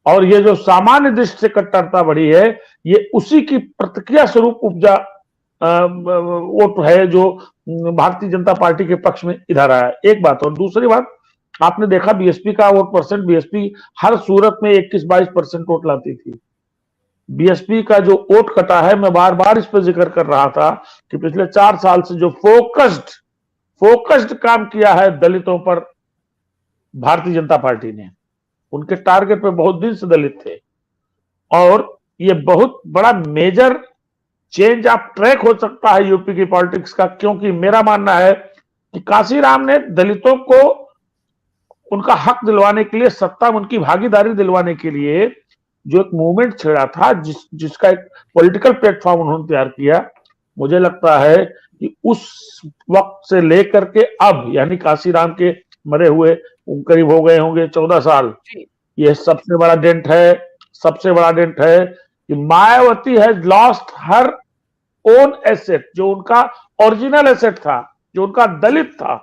और ये जो सामान्य दृष्टि से कट्टरता बढ़ी है, ये उसी की प्रतिक्रिया स्वरूप उपजा वोट है जो भारतीय जनता पार्टी के पक्ष में इधर आया। एक बात। और दूसरी बात, आपने देखा बीएसपी का वोट परसेंट, बीएसपी हर सूरत में 21-22% वोट लाती थी। बीएसपी का जो वोट कटा है, मैं बार बार इस पर जिक्र कर रहा था कि पिछले 4 साल से जो फोकस्ड काम किया है दलितों पर भारतीय जनता पार्टी ने, उनके टारगेट पे बहुत दिन से दलित थे। और ये बहुत बड़ा मेजर चेंज ऑफ ट्रैक हो सकता है यूपी की पॉलिटिक्स का, क्योंकि मेरा मानना है कि काशीराम ने दलितों को उनका हक दिलवाने के लिए, सत्ता में उनकी भागीदारी दिलवाने के लिए जो एक मूवमेंट छेड़ा था, जिसका एक पॉलिटिकल प्लेटफॉर्म उन्होंने तैयार किया, मुझे लगता है कि उस वक्त से लेकर के अब, यानी काशीराम के मरे हुए करीब हो गए होंगे 14 साल, ये सबसे बड़ा डेंट है, सबसे बड़ा डेंट है कि Mayawati has lost her own asset, जो उनका ओरिजिनल एसेट था, जो उनका दलित था।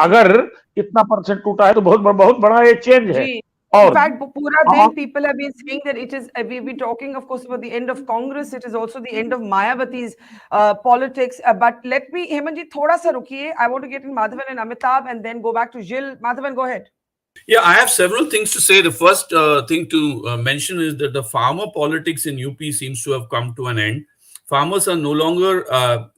अगर इतना परसेंट टूटा है तो बहुत बड़ा ये चेंज है। In fact, pura din people have been saying that it is, we've been talking, of course, about the end of Congress. It is also the end of Mayawati's politics. But let me, Hemanji, thoda sa rukiye. I want to get in Madhavan and Amitabh and then go back to Jill. Madhavan, go ahead. Yeah, I have several things to say. The first thing to mention is that the farmer politics in UP seems to have come to an end. Farmers are no longer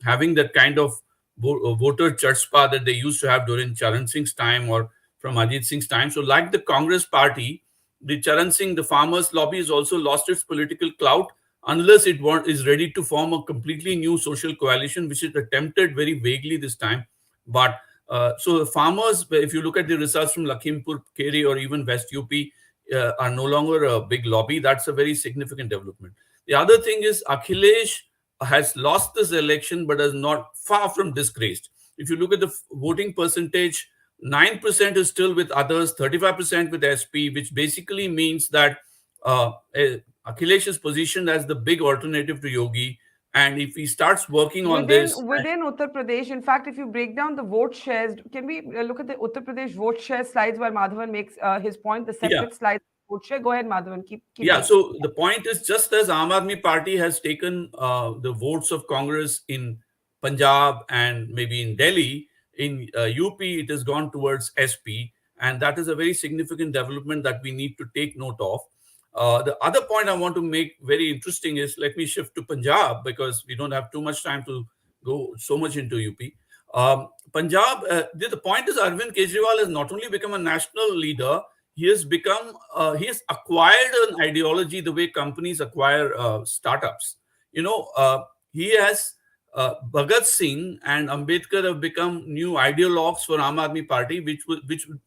having that kind of voter chutzpah that they used to have during Charan Singh's time or from Ajit Singh's time. So like the Congress party, the Charan Singh, the farmers lobby has also lost its political clout unless it is ready to form a completely new social coalition, which it attempted very vaguely this time. But so farmers, if you look at the results from Lakhimpur, Kheri, or even West UP, are no longer a big lobby. That's a very significant development. The other thing is Akhilesh has lost this election, but is not far from disgraced. If you look at the voting percentage, 9% is still with others, 35% with SP, which basically means that Akhilesh is positioned as the big alternative to Yogi. And if he starts working on within Uttar Pradesh, in fact, if you break down the vote shares, can we look at the Uttar Pradesh vote share slides while Madhavan makes his point, the separate slides vote share? Go ahead, Madhavan. Keep going. So the point is, just as Aam Aadmi Party has taken the votes of Congress in Punjab and maybe in Delhi, in UP, it has gone towards SP. And that is a very significant development that we need to take note of. The other point I want to make very interesting is, let me shift to Punjab because we don't have too much time to go so much into UP. Punjab, the point is Arvind Kejriwal has not only become a national leader, he has acquired an ideology the way companies acquire startups. He has Bhagat Singh and Ambedkar have become new ideologues for Aam Aadmi Party, which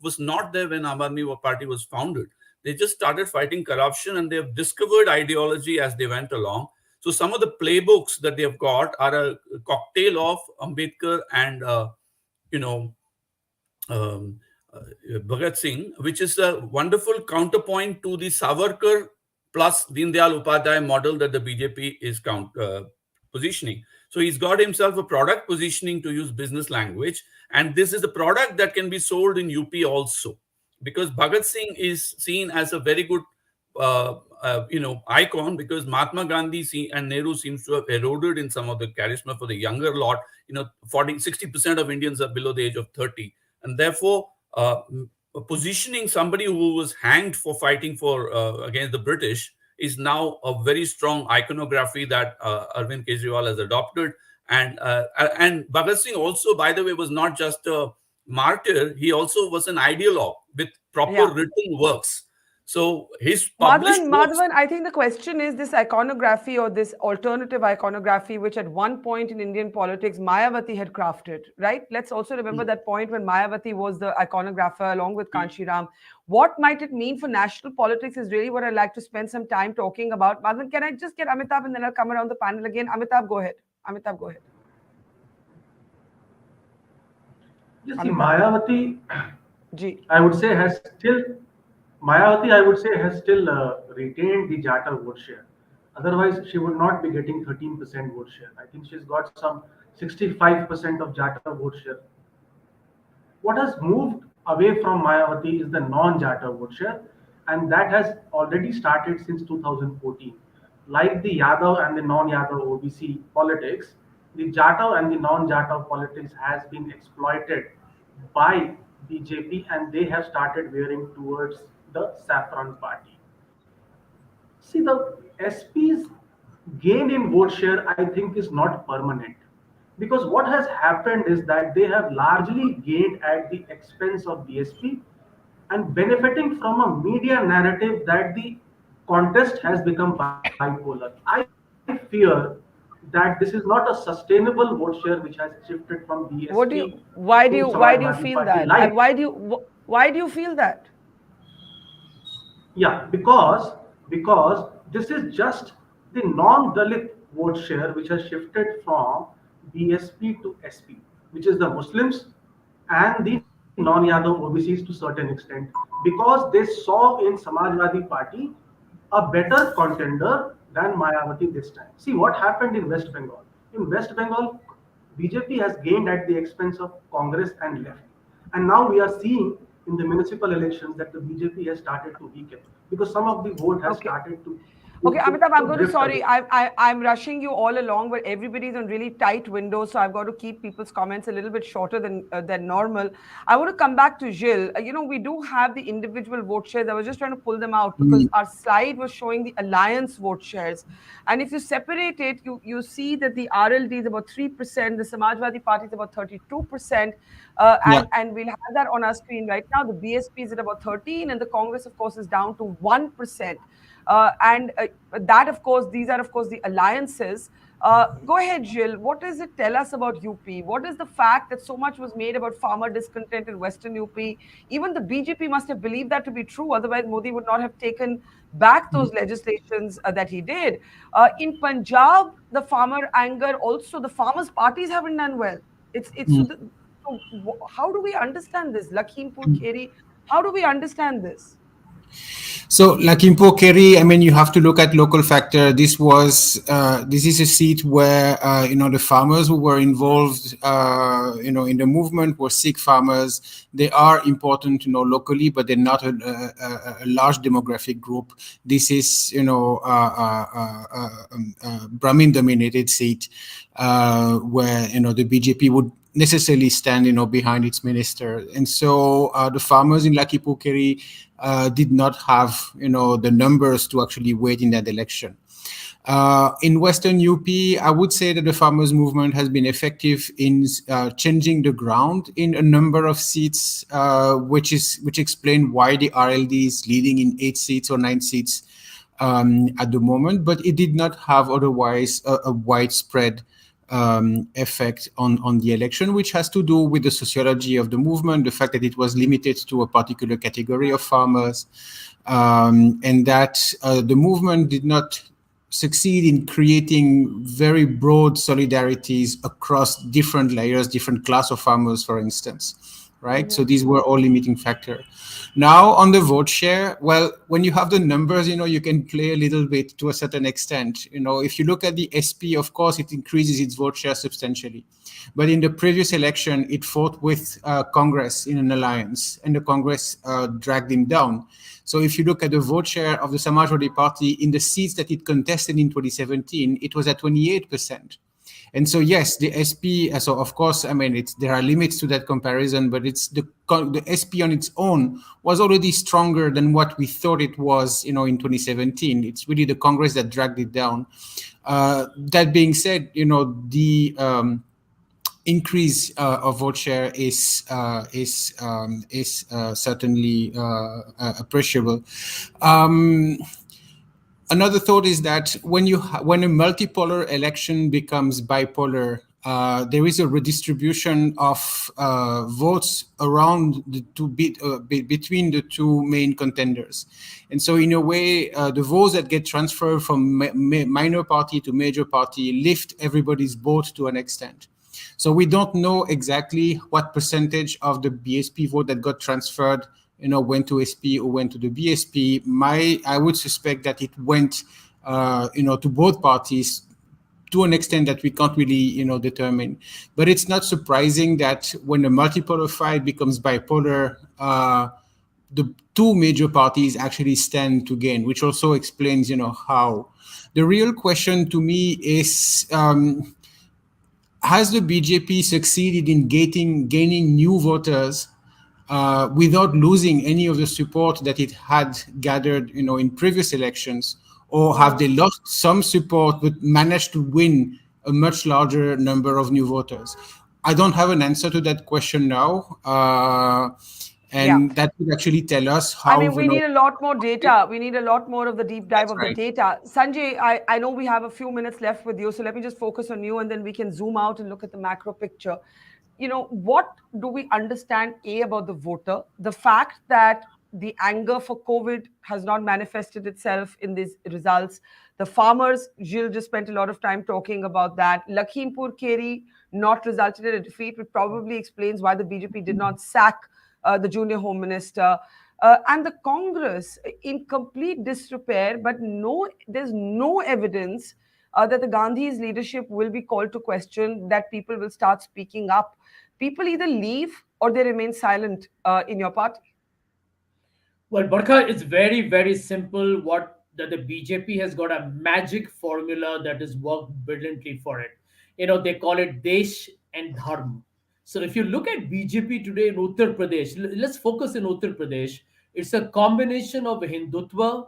was not there when Aam Aadmi Party was founded. They just started fighting corruption and they have discovered ideology as they went along. So some of the playbooks that they have got are a cocktail of Ambedkar and, Bhagat Singh, which is a wonderful counterpoint to the Savarkar plus Deen Dayal Upadhyay model that the BJP is positioning. So he's got himself a product positioning, to use business language. And this is a product that can be sold in UP also. Because Bhagat Singh is seen as a very good, icon, because Mahatma Gandhi and Nehru seems to have eroded in some of the charisma for the younger lot. 60% of Indians are below the age of 30. And therefore, positioning somebody who was hanged for fighting against the British is now a very strong iconography that Arvind Kejriwal has adopted. And Bhagat Singh also, by the way, was not just a martyr, he also was an ideologue with proper written works. So his published Madhavan, I think the question is this iconography or this alternative iconography, which at one point in Indian politics, Mayawati had crafted, right? Let's also remember that point when Mayawati was the iconographer along with Kanshiram. What might it mean for national politics is really what I'd like to spend some time talking about. Madhavan, can I just get Amitabh and then I'll come around the panel again? Amitabh, go ahead. Yes, Mayawati, I would say, has still retained the Jata vote share. Otherwise, she would not be getting 13% vote share. I think she's got some 65% of Jata vote share. What has moved away from Mayawati is the non-Jata vote share, and that has already started since 2014. Like the Yadav and the non-Yadav OBC politics, the Jata and the non-Jata politics has been exploited by BJP, and they have started veering towards the Saffron party. See, the SP's gain in vote share, I think, is not permanent. Because what has happened is that they have largely gained at the expense of BSP and benefiting from a media narrative that the contest has become bipolar. I fear that this is not a sustainable vote share which has shifted from BSP why do to you Samajwadi feel Party that? light. And why do you feel that? Yeah, because this is just the non-Dalit vote share which has shifted from BSP to SP, which is the Muslims and the non-Yadav OBCs to certain extent, because they saw in Samajwadi Party a better contender than Mayawati this time. See what happened in West Bengal. In West Bengal, BJP has gained at the expense of Congress and left. And now we are seeing in the municipal elections that the BJP has started to weaken because some of the vote has started to Okay, Amitabh, I'm going to, drift sorry, away. I'm rushing you all along, but everybody's on really tight windows, so I've got to keep people's comments a little bit shorter than normal. I want to come back to Gilles. We do have the individual vote shares. I was just trying to pull them out because our slide was showing the alliance vote shares. And if you separate it, you see that the RLD is about 3%, the Samajwadi Party is about 32%, and we'll have that on our screen right now. The BSP is at about 13%, and the Congress, of course, is down to 1%. That, of course, these are, of course, the alliances. Go ahead, Gilles. What does it tell us about UP? What is the fact that so much was made about farmer discontent in Western UP? Even the BJP must have believed that to be true. Otherwise, Modi would not have taken back those legislations that he did. In Punjab, the farmer anger also, the farmers' parties haven't done well. So how do we understand this? Lakhimpur Kheri, how do we understand this? So Lakhimpur Kheri, I mean, you have to look at local factor. This is a seat where, the farmers who were involved, in the movement were Sikh farmers. They are important, locally, but they're not a large demographic group. This is, a Brahmin-dominated seat, where, the BJP would necessarily stand, behind its minister. And so the farmers in Lakhimpur Kheri did not have, the numbers to actually wait in that election. In Western UP, I would say that the farmers' movement has been effective in changing the ground in a number of seats, which explain why the RLD is leading in 8 seats or 9 seats at the moment. But it did not have otherwise a widespread effect on the election, which has to do with the sociology of the movement, the fact that it was limited to a particular category of farmers, and that the movement did not succeed in creating very broad solidarities across different layers, different class of farmers, for instance, right? Mm-hmm. So these were all limiting factors. Now on the vote share, well, when you have the numbers, you can play a little bit to a certain extent. If you look at the SP, of course, it increases its vote share substantially. But in the previous election, it fought with Congress in an alliance, and the Congress dragged him down. So if you look at the vote share of the Samajwadi Party in the seats that it contested in 2017, it was at 28%. And so, yes, the SP, so of course, I mean, there are limits to that comparison, but it's the SP on its own was already stronger than what we thought it was, in 2017. It's really the Congress that dragged it down. That being said, the increase of vote share is certainly appreciable. Another thought is that when a multipolar election becomes bipolar, there is a redistribution of votes around the between the two main contenders, and so in a way, the votes that get transferred from minor party to major party lift everybody's boat to an extent. So we don't know exactly what percentage of the BSP vote that got transferred went to SP or went to the BSP. I would suspect that it went, to both parties to an extent that we can't really, determine. But it's not surprising that when a multipolar fight becomes bipolar, the two major parties actually stand to gain, which also explains, how. The real question to me is, has the BJP succeeded in gaining new voters without losing any of the support that it had gathered, in previous elections, or have they lost some support but managed to win a much larger number of new voters? I don't have an answer to that question now, And that would actually tell us how. I mean, we need a lot more data. We need a lot more of the deep dive That's of right. the data. Sanjay, I know we have a few minutes left with you, so let me just focus on you and then we can zoom out and look at the macro picture. What do we understand, about the voter? The fact that the anger for COVID has not manifested itself in these results. The farmers, Gilles just spent a lot of time talking about that. Lakhimpur Kheri not resulted in a defeat, which probably explains why the BJP did not sack the junior home minister. And the Congress in complete disrepair, but there's no evidence that the Gandhi's leadership will be called to question, that people will start speaking up. People either leave or they remain silent in your party. Well, Barkha, it's very, very simple. The BJP has got a magic formula that has worked brilliantly for it. They call it Desh and Dharm. So if you look at BJP today in Uttar Pradesh, let's focus in Uttar Pradesh. It's a combination of Hindutva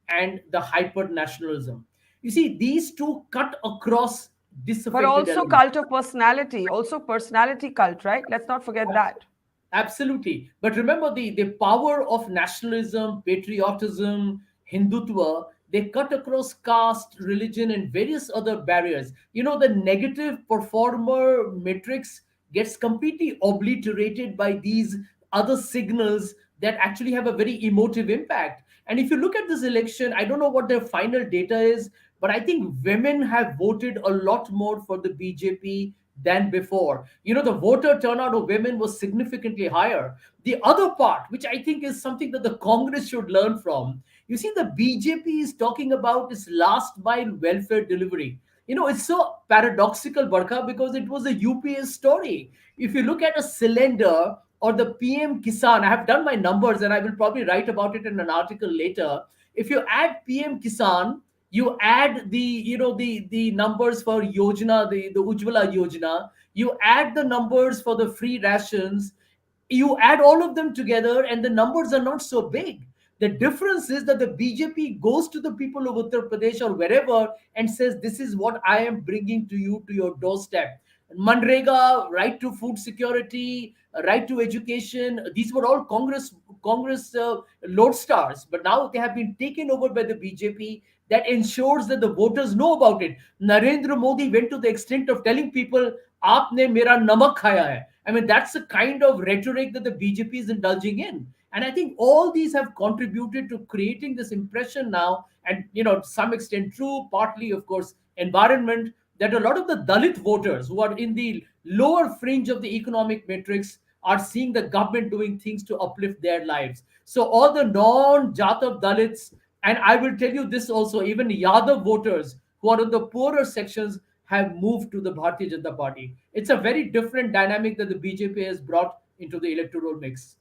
and the hyper nationalism. You see, these two cut across disaffected But also elements. cult of personality, also personality cult, right? Let's not forget that. Absolutely. But remember, the power of nationalism, patriotism, Hindutva, they cut across caste, religion, and various other barriers. The negative performer matrix gets completely obliterated by these other signals that actually have a very emotive impact. And if you look at this election, I don't know what their final data is, but I think women have voted a lot more for the BJP than before. The voter turnout of women was significantly higher. The other part, which I think is something that the Congress should learn from, you see, the BJP is talking about its last mile welfare delivery. It's so paradoxical, Barkha, because it was a UPS story. If you look at a cylinder or the PM Kisan, I have done my numbers and I will probably write about it in an article later. If you add PM Kisan, you add the numbers for Yojana, the Ujjwala Yojana, you add the numbers for the free rations, you add all of them together, and the numbers are not so big. The difference is that the BJP goes to the people of Uttar Pradesh or wherever and says, this is what I am bringing to you to your doorstep. Manrega, right to food security, right to education, these were all Congress lodestars, but now they have been taken over by the BJP. That ensures that the voters know about it. Narendra Modi went to the extent of telling people, "Aapne mera namak khaya hai." I mean, that's the kind of rhetoric that the BJP is indulging in. And I think all these have contributed to creating this impression now, and to some extent true, partly, of course, environment, that a lot of the Dalit voters who are in the lower fringe of the economic matrix are seeing the government doing things to uplift their lives. So all the non-Jatav Dalits, and I will tell you this also, even Yadav voters who are in the poorer sections have moved to the Bharatiya Janata Party. It's a very different dynamic that the BJP has brought into the electoral mix.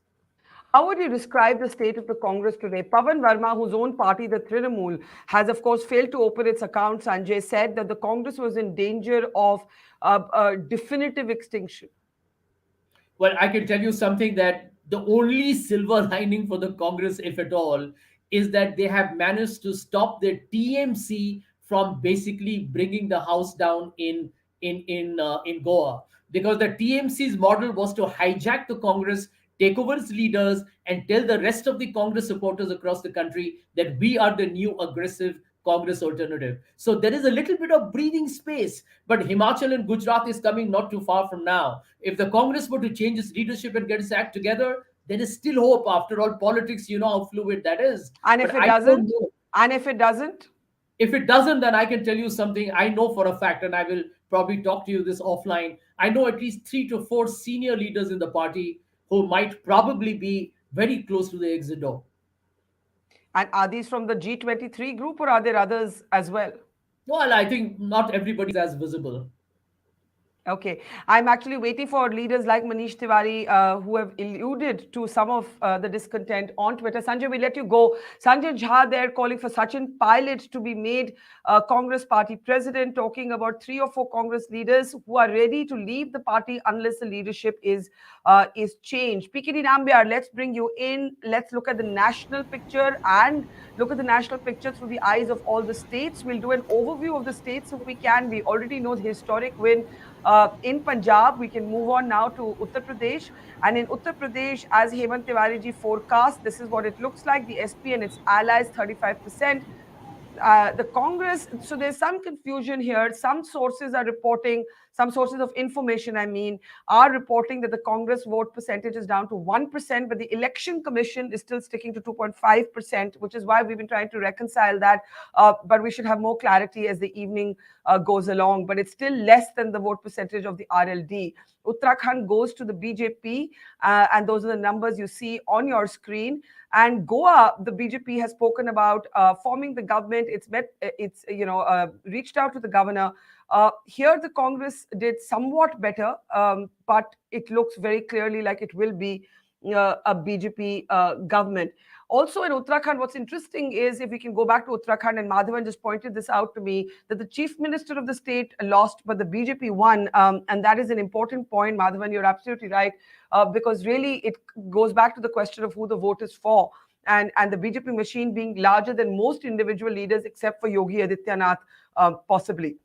How would you describe the state of the Congress today? Pawan Verma, whose own party, the Trinamool, has of course failed to open its account. Sanjay said that the Congress was in danger of definitive extinction. Well, I can tell you something, that the only silver lining for the Congress, if at all, is that they have managed to stop the TMC from basically bringing the house down in Goa, because the TMC's model was to hijack the Congress, take over its leaders, and tell the rest of the Congress supporters across the country that we are the new aggressive Congress alternative. So there is a little bit of breathing space, but Himachal and Gujarat is coming not too far from now. If the Congress were to change its leadership and get its act together, there is still hope. After all, politics, you know how fluid that is. And if it doesn't, if it doesn't, then I can tell you something I know for a fact, and I will probably talk to you this offline. I know at least 3 to 4 senior leaders in the party who might probably be very close to the exit door. And are these from the G23 group, or are there others as well? Well, I think not everybody is as visible. Okay. I'm actually waiting for leaders like Manish Tiwari who have alluded to some of the discontent on Twitter. Sanjay, we let you go. Sanjay Jha there calling for Sachin Pilot to be made Congress party president, talking about 3 or 4 Congress leaders who are ready to leave the party unless the leadership is changed. PKD Nambiar, let's bring you in. Let's look at the national picture and look at the national picture through the eyes of all the states. We'll do an overview of the states if we can. We already know the historic win In Punjab, we can move on now to Uttar Pradesh. And in Uttar Pradesh, as Hemant Tiwari ji forecast, this is what it looks like. The SP and its allies, 35%. The Congress, so there's some confusion here. Some sources are reporting, some sources of information, are reporting that the Congress vote percentage is down to 1%, but the Election Commission is still sticking to 2.5%, which is why we've been trying to reconcile that. But we should have more clarity as the evening goes along. But it's still less than the vote percentage of the RLD. Uttarakhand goes to the BJP, and those are the numbers you see on your screen. And Goa, the BJP has spoken about forming the government. It's reached out to the governor. Here, the Congress did somewhat better, but it looks very clearly like it will be a BJP government. Also in Uttarakhand, what's interesting is, if we can go back to Uttarakhand, and Madhavan just pointed this out to me, that the chief minister of the state lost, but the BJP won. And that is an important point, Madhavan, you're absolutely right, because really it goes back to the question of who the vote is for. And the BJP machine being larger than most individual leaders, except for Yogi Adityanath, possibly.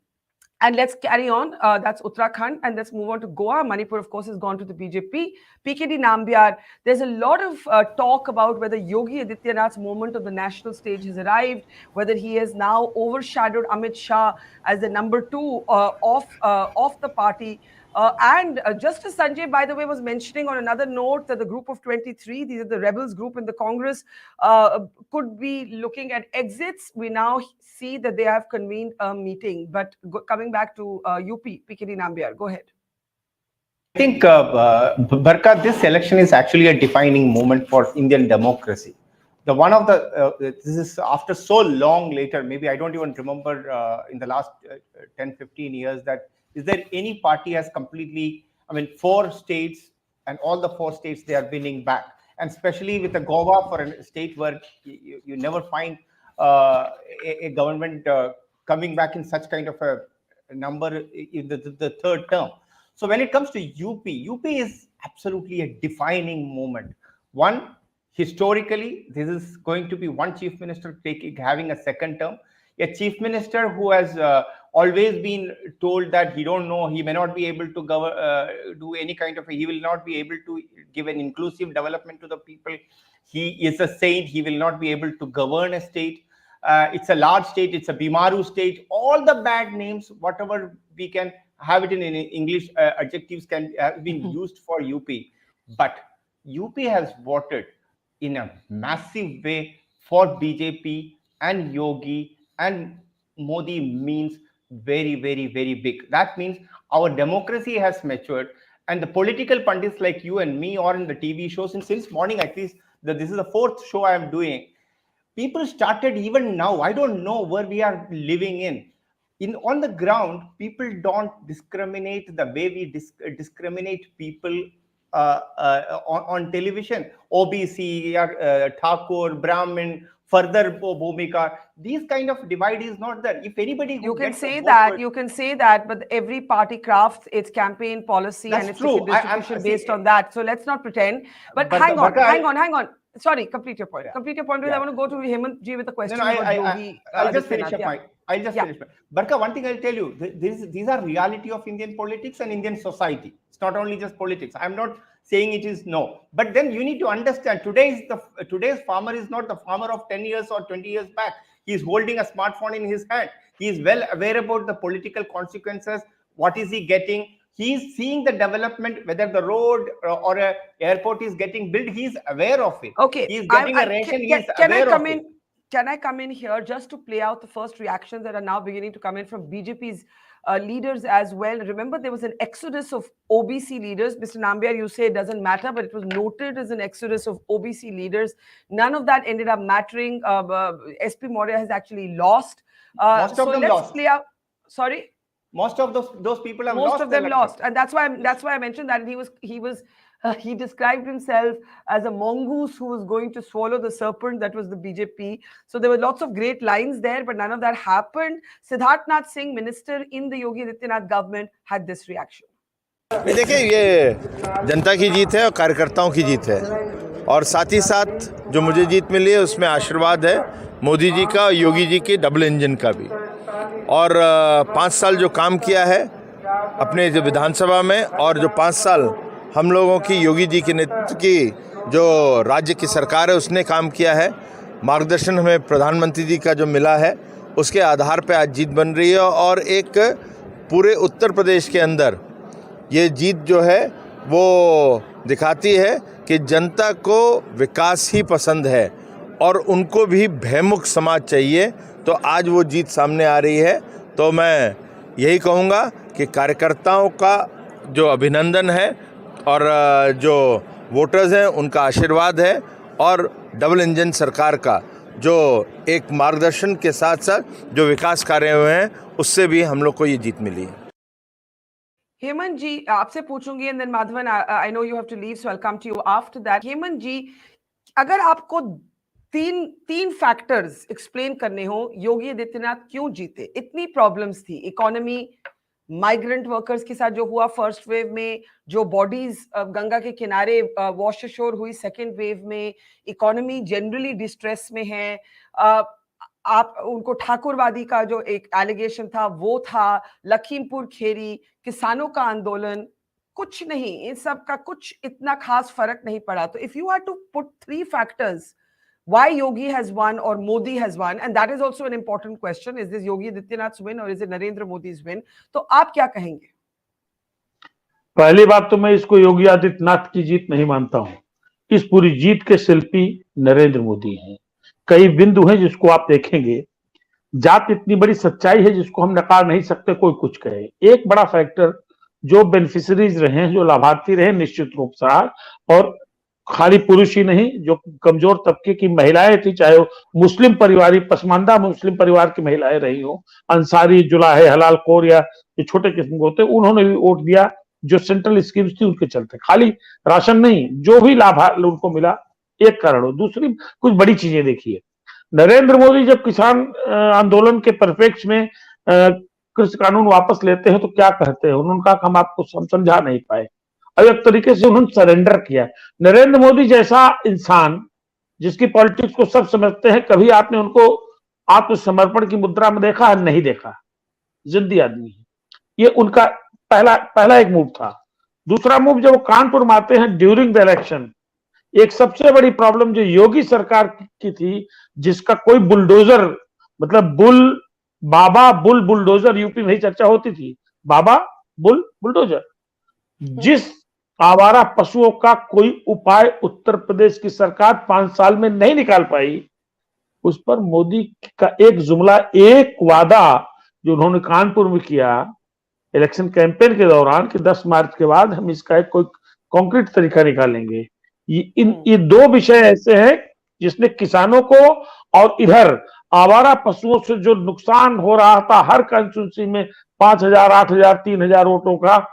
And let's carry on. That's Uttarakhand. And let's move on to Goa. Manipur, of course, has gone to the BJP. PKD Nambiar. There's a lot of talk about whether Yogi Adityanath's moment on the national stage has arrived, whether he has now overshadowed Amit Shah as the number 2 of the party. And Justice Sanjay, by the way, was mentioning on another note that the group of 23, these are the rebels group in the Congress, could be looking at exits. We now see that they have convened a meeting. But coming back to UP, PKD Nambiar, go ahead. I think, Barkha, this election is actually a defining moment for Indian democracy. This is after so long later, maybe I don't even remember in the last 10, 15 years, that is there any party has completely, 4 states, and all the 4 states they are winning back. And especially with the Goa, for a state where you never find a government coming back in such kind of a number in the third term. So when it comes to UP is absolutely a defining moment. One, historically, this is going to be one chief minister having a second term. A chief minister who has always been told that he don't know, he may not be able to do any kind of, he will not be able to give an inclusive development to the people. He is a saint, he will not be able to govern a state. It's a large state, it's a Bimaru state. All the bad names, whatever we can have it in English adjectives can have been used for UP. But UP has voted in a massive way for BJP and Yogi, and Modi means very, very, very big. That means our democracy has matured, and the political pundits like you and me, or in the TV shows, and since morning at least, this is the 4th show I am doing, people started even now, I don't know where we are living in. On the ground, people don't discriminate the way we discriminate people on television. OBC, Thakur, Brahmin, further Bhumika, these kind of divide is not there. If anybody you can say that, but every party crafts its campaign policy and its distribution based on that. So let's not pretend. But hang on. Sorry, complete your point. Complete your point. Because I want to go to Hemant ji with a question about Yogi. I'll just finish up my. Barkha, one thing I'll tell you, these are reality of Indian politics and Indian society. It's not only just politics. I'm not saying it is no. But then you need to understand, today's farmer is not the farmer of 10 years or 20 years back. He is holding a smartphone in his hand. He is well aware about the political consequences. What is he getting? He is seeing the development, whether the road or a airport is getting built. He is aware of it. Okay. He is getting a ration. He is aware of it. Can I come in here just to play out the first reactions that are now beginning to come in from BJP's leaders as well? Remember, there was an exodus of OBC leaders. Mr. Nambiar, you say it doesn't matter, but it was noted as an exodus of OBC leaders. None of that ended up mattering. SP Maurya has actually lost. Most of them lost. Play out. Sorry? Most of those people have lost. Most of them lost, and that's why I mentioned that he described himself as a mongoose who was going to swallow the serpent. That was the BJP. So there were lots of great lines there, but none of that happened. Siddharthnath Singh, minister in the Yogi Adityanath government, had this reaction. देखिए, ये जनता की जीत है और कार्यकर्ताओं की जीत है, और साथ ही साथ जो मुझे जीत मिली है उसमें आशीर्वाद है मोदी जी का, योगी जी के डबल इंजन का भी। और 5 साल जो काम किया है अपने जो विधानसभा में, और जो 5 साल हम लोगों की योगी जी के नेतृत्व की जो राज्य की सरकार है उसने काम किया है, मार्गदर्शन हमें प्रधानमंत्री जी का जो मिला है उसके आधार पे आज जीत बन रही है। और एक पूरे उत्तर प्रदेश के अंदर ये जीत जो है वो दिखाती है कि जनता को विकास ही पसंद है और उनको भी भयमुक्त समाज चाहिए। तो आज वो जीत सामने आ रही है। तो मैं यही कहूँगा कि कार्यकर्ताओं का जो अभिनंदन है और जो वोटर्स हैं उनका आशीर्वाद है, और डबल इंजन सरकार का जो एक मार्गदर्शन के साथ साथ जो विकास कार्य हुए हैं उससे भी हम लोग को ये जीत मिली है। हेमंत जी, आपसे पूछूंगी and then Madhavan, I know you have to leave so I will come to you after that. Hemant ji, अगर आपको तीन फैक्टर्स एक्सप्लेन करने हो योगी आदित्यनाथ क्यों जीते, इतनी प्रॉब्लम्स थी, इकोनॉमी, माइग्रेंट वर्कर्स के साथ जो हुआ फर्स्ट वेव में, जो बॉडीज गंगा के किनारे वॉश अशोर हुई सेकेंड वेव में, इकोनॉमी जनरली डिस्ट्रेस में है, आप उनको ठाकुरवादी का जो एक एलिगेशन था वो था, लखीमपुर खेरी, किसानों का आंदोलन, कुछ नहीं, इन सब का कुछ इतना खास फर्क नहीं पड़ा। तो if you had to put 3 factors why Yogi has won or Modi has won, and that is also an important question, is this Yogi Adityanath's win or is it Narendra Modi's win? तो आप क्या कहेंगे? पहली बात तो मैं इसको योगी आदित्यनाथ की जीत नहीं मानता हूं। इस पूरी जीत के शिल्पी नरेंद्र मोदी हैं। कई बिंदु हैं जिसको आप देखेंगे, जात इतनी बड़ी सच्चाई है जिसको हम नकार नहीं सकते, कोई कुछ कहे। एक बड़ा फैक्टर जो बेनिफिशरीज रहे हैं, जो लाभार्थी रहे निश्चित रूप से, और खाली पुरुष ही नहीं, जो कमजोर तबके की महिलाएं थी, चाहे वो मुस्लिम परिवार, पसमानदा मुस्लिम परिवार की महिलाएं रही हो, अंसारी, जुलाहे, हलाल कोर या जो छोटे किस्म के होते, उन्होंने भी वोट दिया जो सेंट्रल स्कीम्स थी उनके चलते। खाली राशन नहीं, जो भी लाभ उनको मिला, एक कारण हो। दूसरी कुछ बड़ी चीजें देखिए, नरेंद्र मोदी जब किसान आंदोलन के परिप्रेक्ष्य में कृषि कानून वापस लेते हैं तो क्या कहते हैं, उन्होंने कहा हम आपको समझा नहीं पाए, और एक तरीके से उन्होंने सरेंडर किया। नरेंद्र मोदी जैसा इंसान जिसकी पॉलिटिक्स को सब समझते हैं, कभी आपने उनको आत्मसमर्पण की मुद्रा में देखा? नहीं देखा। जिद्दी आदमी है। ये उनका पहला एक मूव था। दूसरा मूव, जब वो कानपुर में आते हैं ड्यूरिंग द इलेक्शन, एक सबसे बड़ी प्रॉब्लम जो योगी सरकार की थी, जिसका कोई बुलडोजर, मतलब बाबा बुल बुलडोजर, यूपी में ही चर्चा होती थी, बाबा बुल बुलडोजर, जिस आवारा पशुओं का कोई उपाय उत्तर प्रदेश की सरकार 5 साल में नहीं निकाल पाई, उस पर मोदी का एक जुमला, एक वादा जो उन्होंने कानपुर में किया इलेक्शन कैंपेन के दौरान कि 10 मार्च के बाद हम इसका एक कोई कॉन्क्रीट तरीका निकालेंगे। ये 2 विषय ऐसे हैं जिसने किसानों को और इधर आवारा पशुओं से जो नुकसान हो रहा था हर कंस्टिट्यूंसी में 5,000, 8,000, 3,000 वोटों का,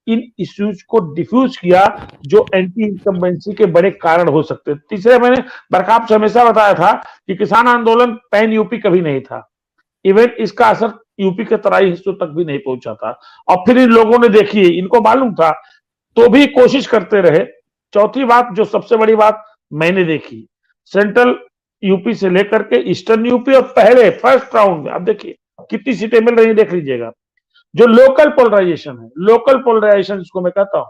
इन इश्यूज को डिफ्यूज किया जो एंटी इनकम्बेंसी के बड़े कारण हो सकते। तीसरे, मैंने बरखा से हमेशा बताया था कि किसान आंदोलन पैन यूपी कभी नहीं था, इवन इसका असर यूपी के तराई हिस्सों तक भी नहीं पहुंचा था, और फिर इन लोगों ने देखी, इनको मालूम था तो भी कोशिश करते रहे। चौथी बात, जो सबसे बड़ी बात मैंने देखी, सेंट्रल यूपी से लेकर के ईस्टर्न यूपी, और पहले फर्स्ट राउंड में आप देखिए कितनी सीटें मिल रही है, देख लीजिएगा। जो लोकल पोलराइजेशन है, लोकल पोलराइजेशन जिसको मैं कहता हूं,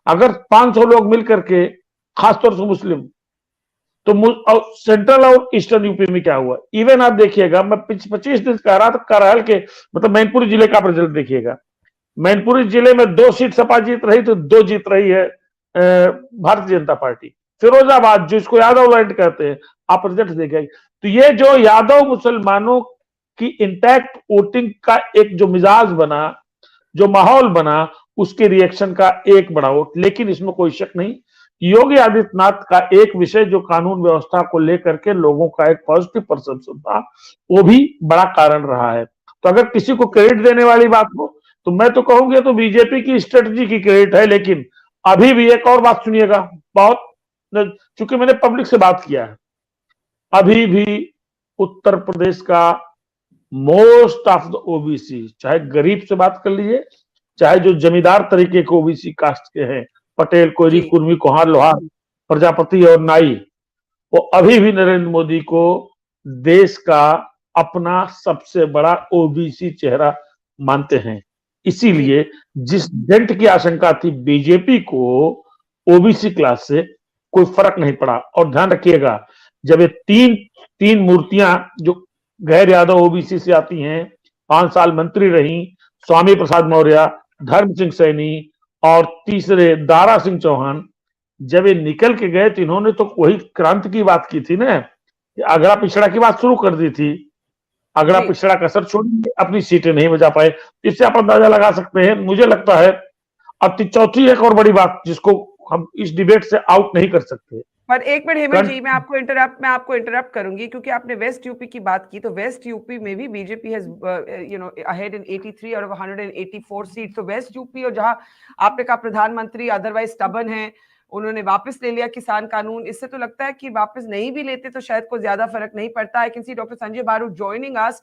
अगर 500 लोग मिलकर के, खासतौर से मुस्लिम, तो सेंट्रल और ईस्टर्न यूपी में क्या हुआ, इवन आप देखिएगा, मैं 25 दिन कह रहा था, करहल के मतलब मैनपुरी जिले का रिजल्ट देखिएगा। मैनपुरी जिले में 2 सीट सपा जीत रही तो 2 जीत रही है भारतीय जनता पार्टी। फिरोजाबाद, जो इसको यादव लैंड कहते हैं, आप रिजल्ट देखिएगा। तो ये जो यादव मुसलमानों की इंटैक्ट वोटिंग का एक जो मिजाज बना, जो माहौल बना, उसके रिएक्शन का एक बड़ा वोट। लेकिन इसमें कोई शक नहीं, योगी आदित्यनाथ का एक विषय जो कानून व्यवस्था को लेकर के लोगों का एक पॉजिटिव परसेप्शन था, वो भी बड़ा कारण रहा है। तो अगर किसी को क्रेडिट देने वाली बात हो तो मैं तो कहूंगी तो बीजेपी की स्ट्रेटजी की क्रेडिट है। लेकिन अभी भी एक और बात सुनिएगा, बहुत, चूंकि मैंने पब्लिक से बात किया है, अभी भी उत्तर प्रदेश का मोस्ट ऑफ द ओबीसी, चाहे गरीब से बात कर लीजिए, चाहे जो जमींदार तरीके के ओबीसी कास्ट के हैं, पटेल, कोयरी, कुर्मी, कोहार, लोहार, प्रजापति और नाई, वो अभी भी नरेंद्र मोदी को देश का अपना सबसे बड़ा ओबीसी चेहरा मानते हैं। इसीलिए जिस डेंट की आशंका थी बीजेपी को ओबीसी क्लास से, कोई फर्क नहीं पड़ा। और ध्यान रखिएगा, जब ये तीन मूर्तियां जो गैर यादव ओबीसी से आती हैं, 5 साल मंत्री रही, स्वामी प्रसाद मौर्य, धर्म सिंह सैनी और तीसरे दारा सिंह चौहान, जब ये निकल के गए तो इन्होंने तो वही क्रांति की बात की थी ना, अगड़ा पिछड़ा की बात शुरू कर दी थी। अगड़ा पिछड़ा कसर छोड़िए, अपनी सीटें नहीं बचा पाए। इससे आप अंदाजा लगा सकते हैं। मुझे लगता है अब चौथी एक और बड़ी बात जिसको हम इस डिबेट से आउट नहीं कर सकते। पर एक मिनट हेमंत जी, मैं आपको इंटरप्ट करूंगी क्योंकि आपने वेस्ट यूपी की बात की। तो वेस्ट यूपी में भी BJP has ahead in 83 out of 184 seat. तो वेस्ट यूपी, और जहां आपने कहा प्रधानमंत्री अदरवाइज स्टबन है, उन्होंने वापस ले लिया किसान कानून। इससे तो लगता है कि वापस नहीं भी लेते तो शायद कोई ज्यादा फर्क नहीं पड़ता। I can see doctor Sanjay बारू joining us.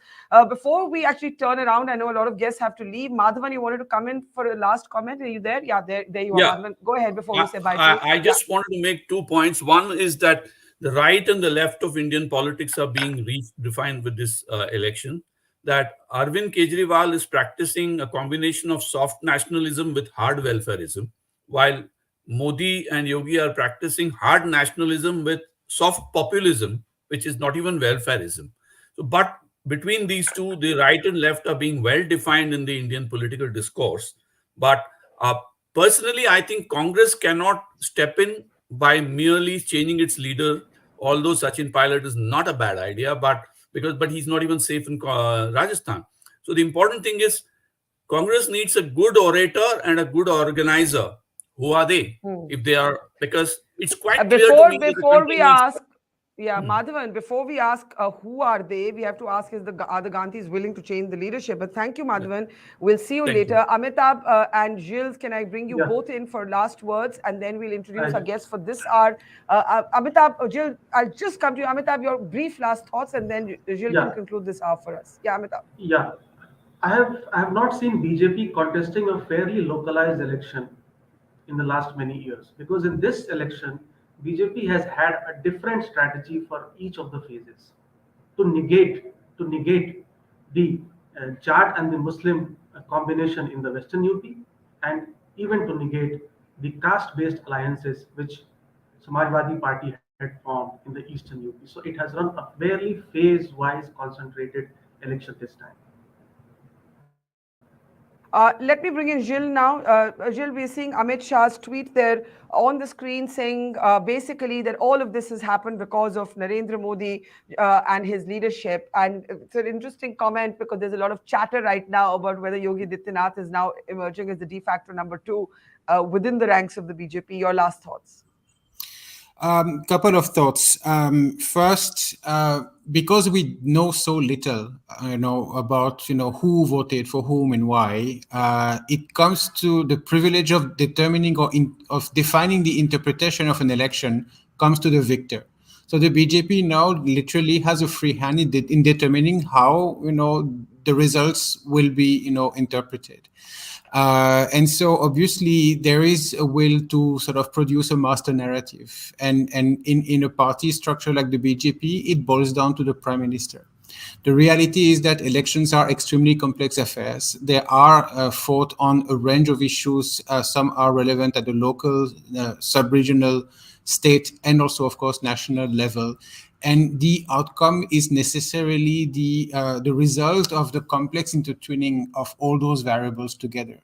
Before we actually turn around, I know a lot of guests have to leave. Madhavan, you wanted to come in for a last comment? Are you there? Yeah, there you are, Madhavan. Go ahead before we say bye to you. I just wanted to make 2 points. One is that the right and the left of Indian politics are being redefined with this election. That Arvind Kejriwal is practicing a combination of soft nationalism with hard welfareism, while Modi and Yogi are practicing hard nationalism with soft populism, which is not even welfareism. So, but between these two, the right and left are being well defined in the Indian political discourse. But personally, I think Congress cannot step in by merely changing its leader, although Sachin Pilot is not a bad idea, but he's not even safe in Rajasthan. So the important thing is Congress needs a good orator and a good organizer. Who are they? If they are, because it's quite clear to me before we ask, Madhavan, before we ask who are they, we have to ask are the Gandhis willing to change the leadership? But thank you, Madhavan. We'll see you later. Amitabh and Gilles, can I bring you both in for last words, and then we'll introduce our guests for this hour. Amitabh, Gilles, I'll just come to you. Amitabh, your brief last thoughts, and then Gilles can conclude this hour for us. Yeah, Amitabh. Yeah, I have not seen BJP contesting a fairly localized election in the last many years, because in this election BJP has had a different strategy for each of the phases to negate the Jat and the Muslim combination in the Western UP, and even to negate the caste-based alliances which Samajwadi Party had formed in the Eastern UP. So it has run a fairly phase-wise concentrated election this time. Let me bring in Gilles now. Gilles, we're seeing Amit Shah's tweet there on the screen saying basically that all of this has happened because of Narendra Modi and his leadership. And it's an interesting comment because there's a lot of chatter right now about whether Yogi Adityanath is now emerging as the de facto number 2 within the ranks of the BJP. Your last thoughts? Couple of thoughts. First, because we know so little, about who voted for whom and why, it comes to the privilege of determining of defining the interpretation of an election comes to the victor. So the BJP now literally has a free hand in determining how the results will be interpreted. And so obviously there is a will to sort of produce a master narrative. And in a party structure like the BJP, it boils down to the prime minister. The reality is that elections are extremely complex affairs. They are fought on a range of issues. Some are relevant at the local, sub-regional, state, and also, of course, national level. And the outcome is necessarily the result of the complex intertwining of all those variables together.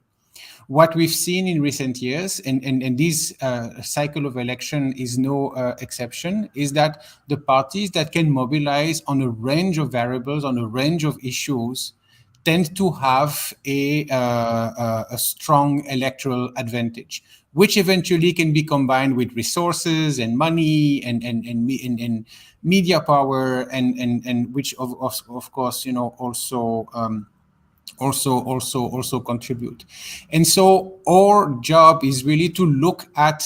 What we've seen in recent years, and this cycle of election is no exception, is that the parties that can mobilize on a range of variables, on a range of issues, tend to have a strong electoral advantage, which eventually can be combined with resources and money and media power, and which of course also contribute. And so our job is really to look at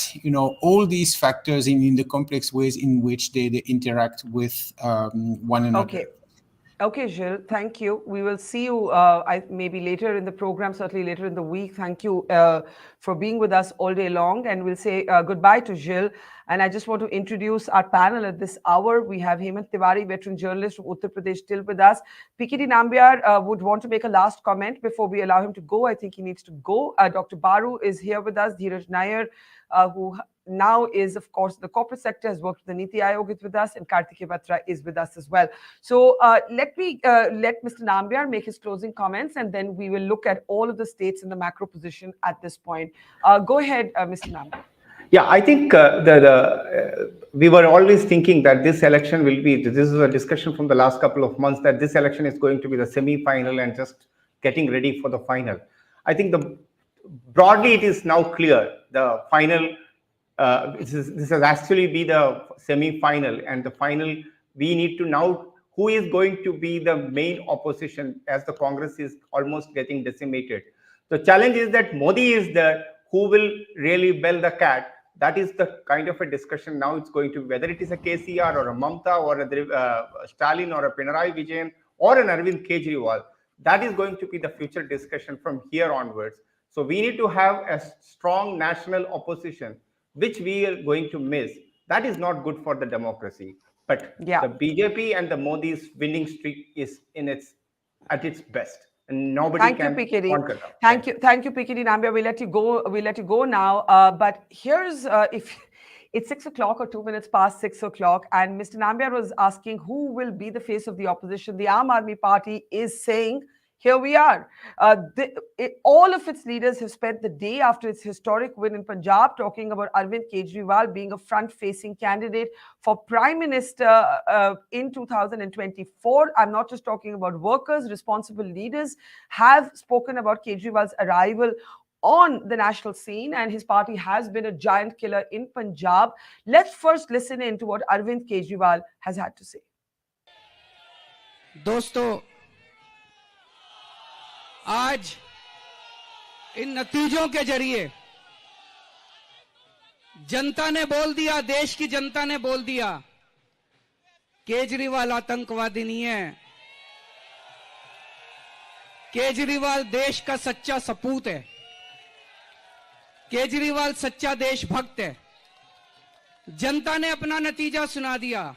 all these factors in the complex ways in which they interact with one another. Okay. Okay, Jill, thank you. We will see you maybe later in the program, certainly later in the week. Thank you for being with us all day long. And we'll say goodbye to Jill. And I just want to introduce our panel at this hour. We have Hemant Tiwari, veteran journalist from Uttar Pradesh, still with us. PKD Nambiar would want to make a last comment before we allow him to go. I think he needs to go. Dr. Baru is here with us. Dheeraj Nair, who now is, of course, the corporate sector, has worked with the Niti Aayog, is with us, and Kartikeya Batra is with us as well. So let Mr. Nambiar make his closing comments, and then we will look at all of the states in the macro position at this point. Go ahead, Mr. Nambiar. Yeah, I think we were always thinking that this election will be, this is a discussion from the last couple of months, that this election is going to be the semi-final and just getting ready for the final. I think broadly it is now clear the final, this has actually be the semi-final, and the final, we need to now, who is going to be the main opposition, as the Congress is almost getting decimated. The challenge is that Modi is there, who will really bell the cat. That is the kind of a discussion now it's going to be, whether it is a KCR or a Mamta or a Stalin or a Pinarayi Vijayan or an Arvind Kejriwal. That is going to be the future discussion from here onwards. So we need to have a strong national opposition, which we are going to miss. That is not good for the democracy. But the BJP and the Modi's winning streak is at its best. And nobody can conquer that. Thank you, PKD Nambiar. We'll let you go now. But here's if it's 6 o'clock or 2 minutes past 6 o'clock, and Mr. Nambiar was asking who will be the face of the opposition. The Aam Aadmi Party is saying, here we are. All of its leaders have spent the day after its historic win in Punjab talking about Arvind Kejriwal being a front-facing candidate for Prime Minister in 2024. I'm not just talking about workers. Responsible leaders have spoken about Kejriwal's arrival on the national scene, and his party has been a giant killer in Punjab. Let's first listen in to what Arvind Kejriwal has had to say. दोस्तों, आज इन नतीजों के जरिए जनता ने बोल दिया, देश की जनता ने बोल दिया, केजरीवाल आतंकवादी नहीं है, केजरीवाल देश का सच्चा सपूत है, केजरीवाल सच्चा देशभक्त है। जनता ने अपना नतीजा सुना दिया।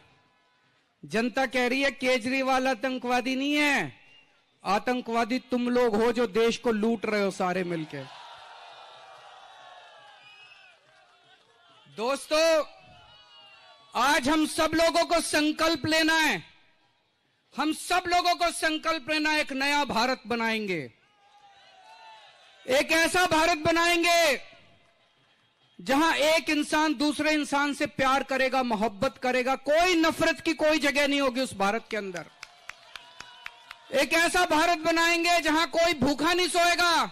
जनता कह रही है केजरीवाल आतंकवादी नहीं है, आतंकवादी तुम लोग हो जो देश को लूट रहे हो सारे मिलके। दोस्तों, आज हम सब लोगों को संकल्प लेना है, हम सब लोगों को संकल्प लेना है, एक नया भारत बनाएंगे, एक ऐसा भारत बनाएंगे जहां एक इंसान दूसरे इंसान से प्यार करेगा, मोहब्बत करेगा, कोई नफरत की कोई जगह नहीं होगी उस भारत के अंदर। एक ऐसा भारत बनाएंगे जहां कोई भूखा नहीं सोएगा,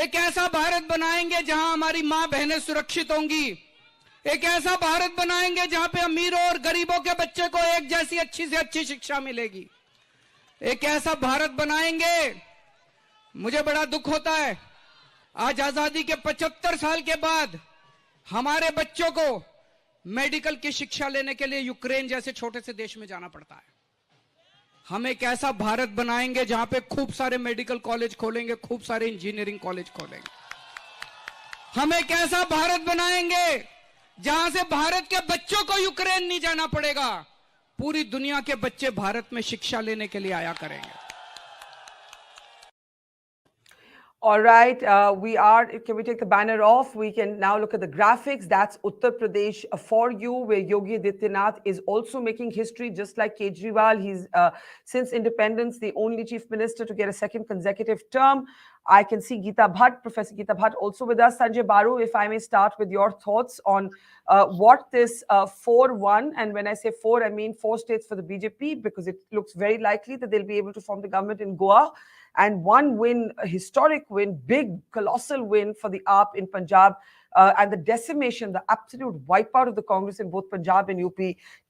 एक ऐसा भारत बनाएंगे जहां हमारी मां बहनें सुरक्षित होंगी, एक ऐसा भारत बनाएंगे जहां पे अमीरों और गरीबों के बच्चे को एक जैसी अच्छी से अच्छी शिक्षा मिलेगी, एक ऐसा भारत बनाएंगे। मुझे बड़ा दुख होता है, आज आजादी के 75 साल के बाद हमारे बच्चों को मेडिकल की शिक्षा लेने के लिए यूक्रेन जैसे छोटे से देश में जाना पड़ता है। हम एक ऐसा भारत बनाएंगे जहां पे खूब सारे मेडिकल कॉलेज खोलेंगे, खूब सारे इंजीनियरिंग कॉलेज खोलेंगे। हम एक ऐसा भारत बनाएंगे जहां से भारत के बच्चों को यूक्रेन नहीं जाना पड़ेगा, पूरी दुनिया के बच्चे भारत में शिक्षा लेने के लिए आया करेंगे। All right, can we take the banner off? We can now look at the graphics. That's Uttar Pradesh for you, where Yogi Adityanath is also making history, just like Kejriwal. He's, since independence, the only chief minister to get a second consecutive term. I can see Geeta Bhatt, Professor Geeta Bhatt, also with us. Sanjay Baru, if I may start with your thoughts on what this 4-1, and when I say 4, I mean 4 states for the BJP, because it looks very likely that they'll be able to form the government in Goa. And one win, a historic win, big, colossal win for the AAP in Punjab. And the decimation, the absolute wipeout of the Congress in both Punjab and UP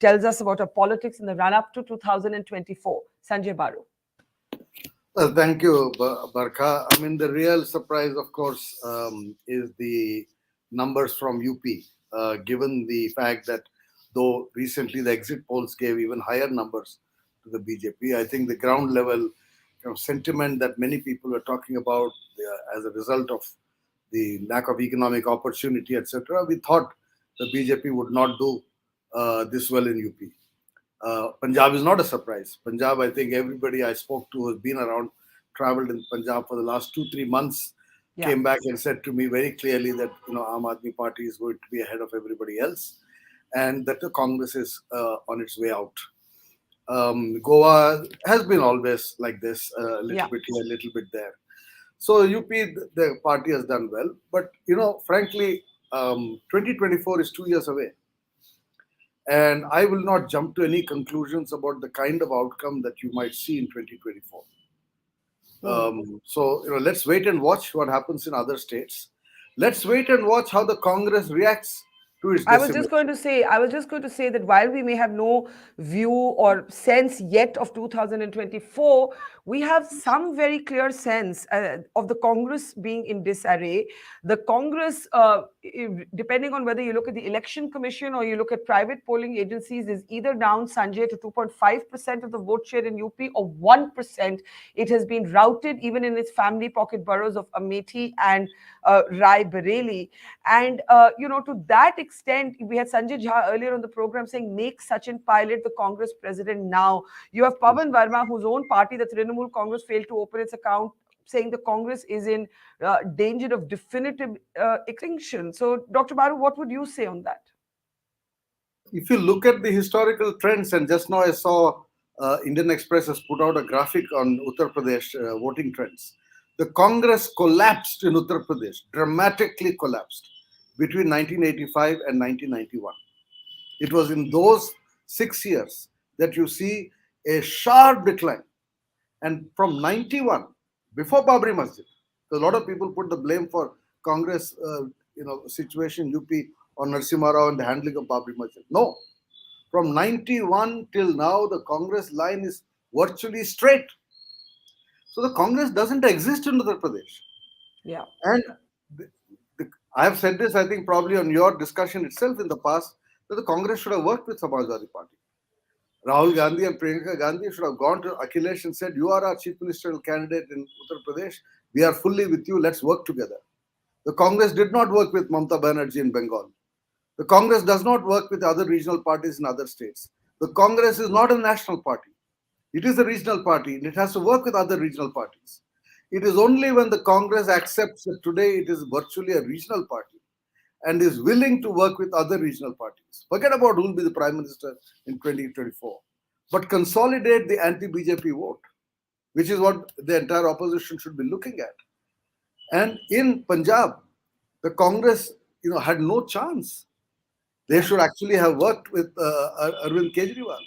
tells us about our politics in the run-up to 2024. Sanjay Baru. Thank you, Barkha. I mean, the real surprise, of course, is the numbers from UP, given the fact that though recently the exit polls gave even higher numbers, to the BJP. I think the ground level sentiment that many people were talking about as a result of the lack of economic opportunity, etc., we thought the BJP would not do this well in UP. Punjab is not a surprise. Punjab, I think everybody I spoke to has been around, traveled in Punjab for the last 2-3 months, came back and said to me very clearly that Aam Aadmi Party is going to be ahead of everybody else, and that the Congress is on its way out. Goa has been always like this, a little bit here, a little bit there. So UP, the party has done well, but frankly, 2024 is 2 years away. And I will not jump to any conclusions about the kind of outcome that you might see in 2024. So let's wait and watch what happens in other states. Let's wait and watch how the Congress reacts to its I was just going to say that while we may have no view or sense yet of 2024, we have some very clear sense of the Congress being in disarray. The Congress, depending on whether you look at the Election Commission or you look at private polling agencies, is either down, Sanjay, to 2.5% of the vote share in UP or 1%. It has been routed even in its family pocket boroughs of Amethi and Rai Bareli. And, to that extent, we had Sanjay Jha earlier on the program saying, make Sachin Pilot the Congress president now. You have Pawan Verma, whose own party, the Trinamool Congress, failed to open its account, saying the Congress is in danger of definitive extinction. So, Dr. Baru, what would you say on that? If you look at the historical trends, and just now I saw Indian Express has put out a graphic on Uttar Pradesh voting trends. The Congress collapsed in Uttar Pradesh, dramatically collapsed between 1985 and 1991. It was in those 6 years that you see a sharp decline. And from 91, before Babri Masjid, a lot of people put the blame for Congress, situation in UP on Narasimha Rao and the handling of Babri Masjid. No, from 91 till now, the Congress line is virtually straight. So the Congress doesn't exist in Uttar Pradesh. Yeah. And I have said this, I think, probably on your discussion itself in the past, that the Congress should have worked with Samajwadi Party. Rahul Gandhi and Priyanka Gandhi should have gone to Akhilesh and said, you are our chief ministerial candidate in Uttar Pradesh. We are fully with you. Let's work together. The Congress did not work with Mamata Banerjee in Bengal. The Congress does not work with other regional parties in other states. The Congress is not a national party. It is a regional party, and it has to work with other regional parties. It is only when the Congress accepts that today it is virtually a regional party and is willing to work with other regional parties. Forget about who will be the Prime Minister in 2024, but consolidate the anti-BJP vote, which is what the entire opposition should be looking at. And in Punjab, the Congress, had no chance. They should actually have worked with Arvind Kejriwal.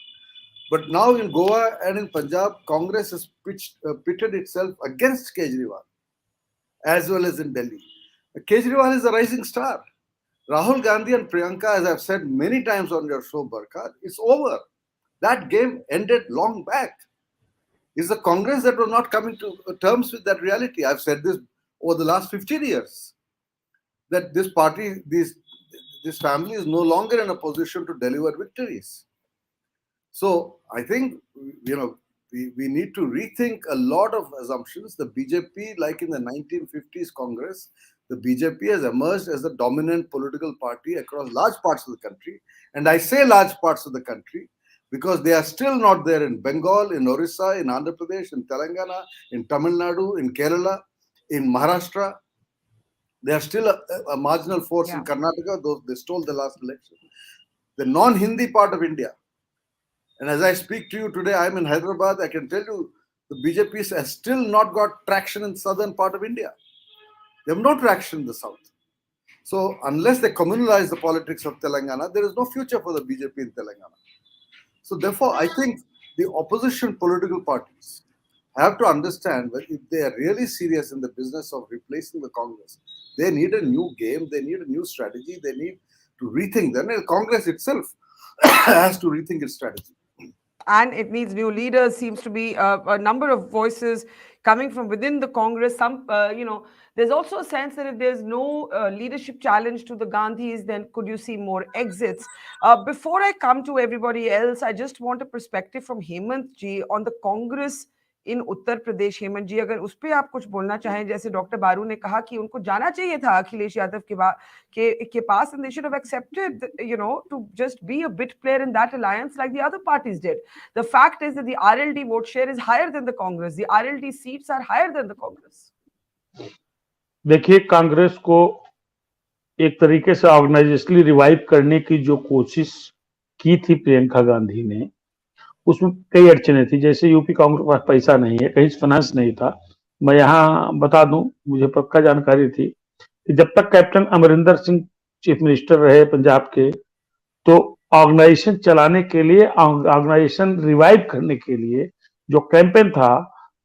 But now in Goa and in Punjab, Congress has pitted itself against Kejriwal, as well as in Delhi. Kejriwal is a rising star. Rahul Gandhi and Priyanka, as I've said many times on your show, Barkha, it's over. That game ended long back. It's the Congress that was not coming to terms with that reality. I've said this over the last 15 years, that this party, this family is no longer in a position to deliver victories. So I think, we need to rethink a lot of assumptions. The BJP, like in the 1950s Congress, the BJP has emerged as the dominant political party across large parts of the country. And I say large parts of the country because they are still not there in Bengal, in Orissa, in Andhra Pradesh, in Telangana, in Tamil Nadu, in Kerala, in Maharashtra. They are still a marginal force in Karnataka, though they stole the last election. The non-Hindi part of India. And as I speak to you today, I'm in Hyderabad. I can tell you the BJP has still not got traction in southern part of India. They have no traction in the south. So unless they communalize the politics of Telangana, there is no future for the BJP in Telangana. So therefore, I think the opposition political parties have to understand that if they are really serious in the business of replacing the Congress, they need a new game, they need a new strategy, they need to rethink them. And Congress itself has to rethink its strategy. And it needs new leaders. Seems to be a number of voices coming from within the Congress. Some, there's also a sense that if there's no leadership challenge to the Gandhis, then could you see more exits? Before I come to everybody else, I just want a perspective from Hemant ji on the Congress इन उत्तर प्रदेश. हेमंत जी, अगर उस पर आप कुछ बोलना चाहें, जैसे doctor बारू ने कहा कि उनको जाना चाहिए था अखिलेश यादव के पास, and they should have accepted, to just be a bit player in that alliance like the other parties did. The fact is that the RLD vote share is higher than the Congress. The RLD seats are higher than the Congress. देखिए, कांग्रेस को एक तरीके से organisationally revive करने की जो कोशिश की थी प्रियंका गांधी ने, उसमें कई अड़चने थी. जैसे यूपी कांग्रेस के पास पैसा नहीं है, कहीं फाइनेंस नहीं था. मैं यहाँ बता दूं, मुझे पक्का जानकारी थी कि जब तक captain Amarinder Singh chief minister रहे पंजाब के, तो ऑर्गेनाइजेशन चलाने के लिए, ऑर्गेनाइजेशन रिवाइव करने के लिए जो कैंपेन था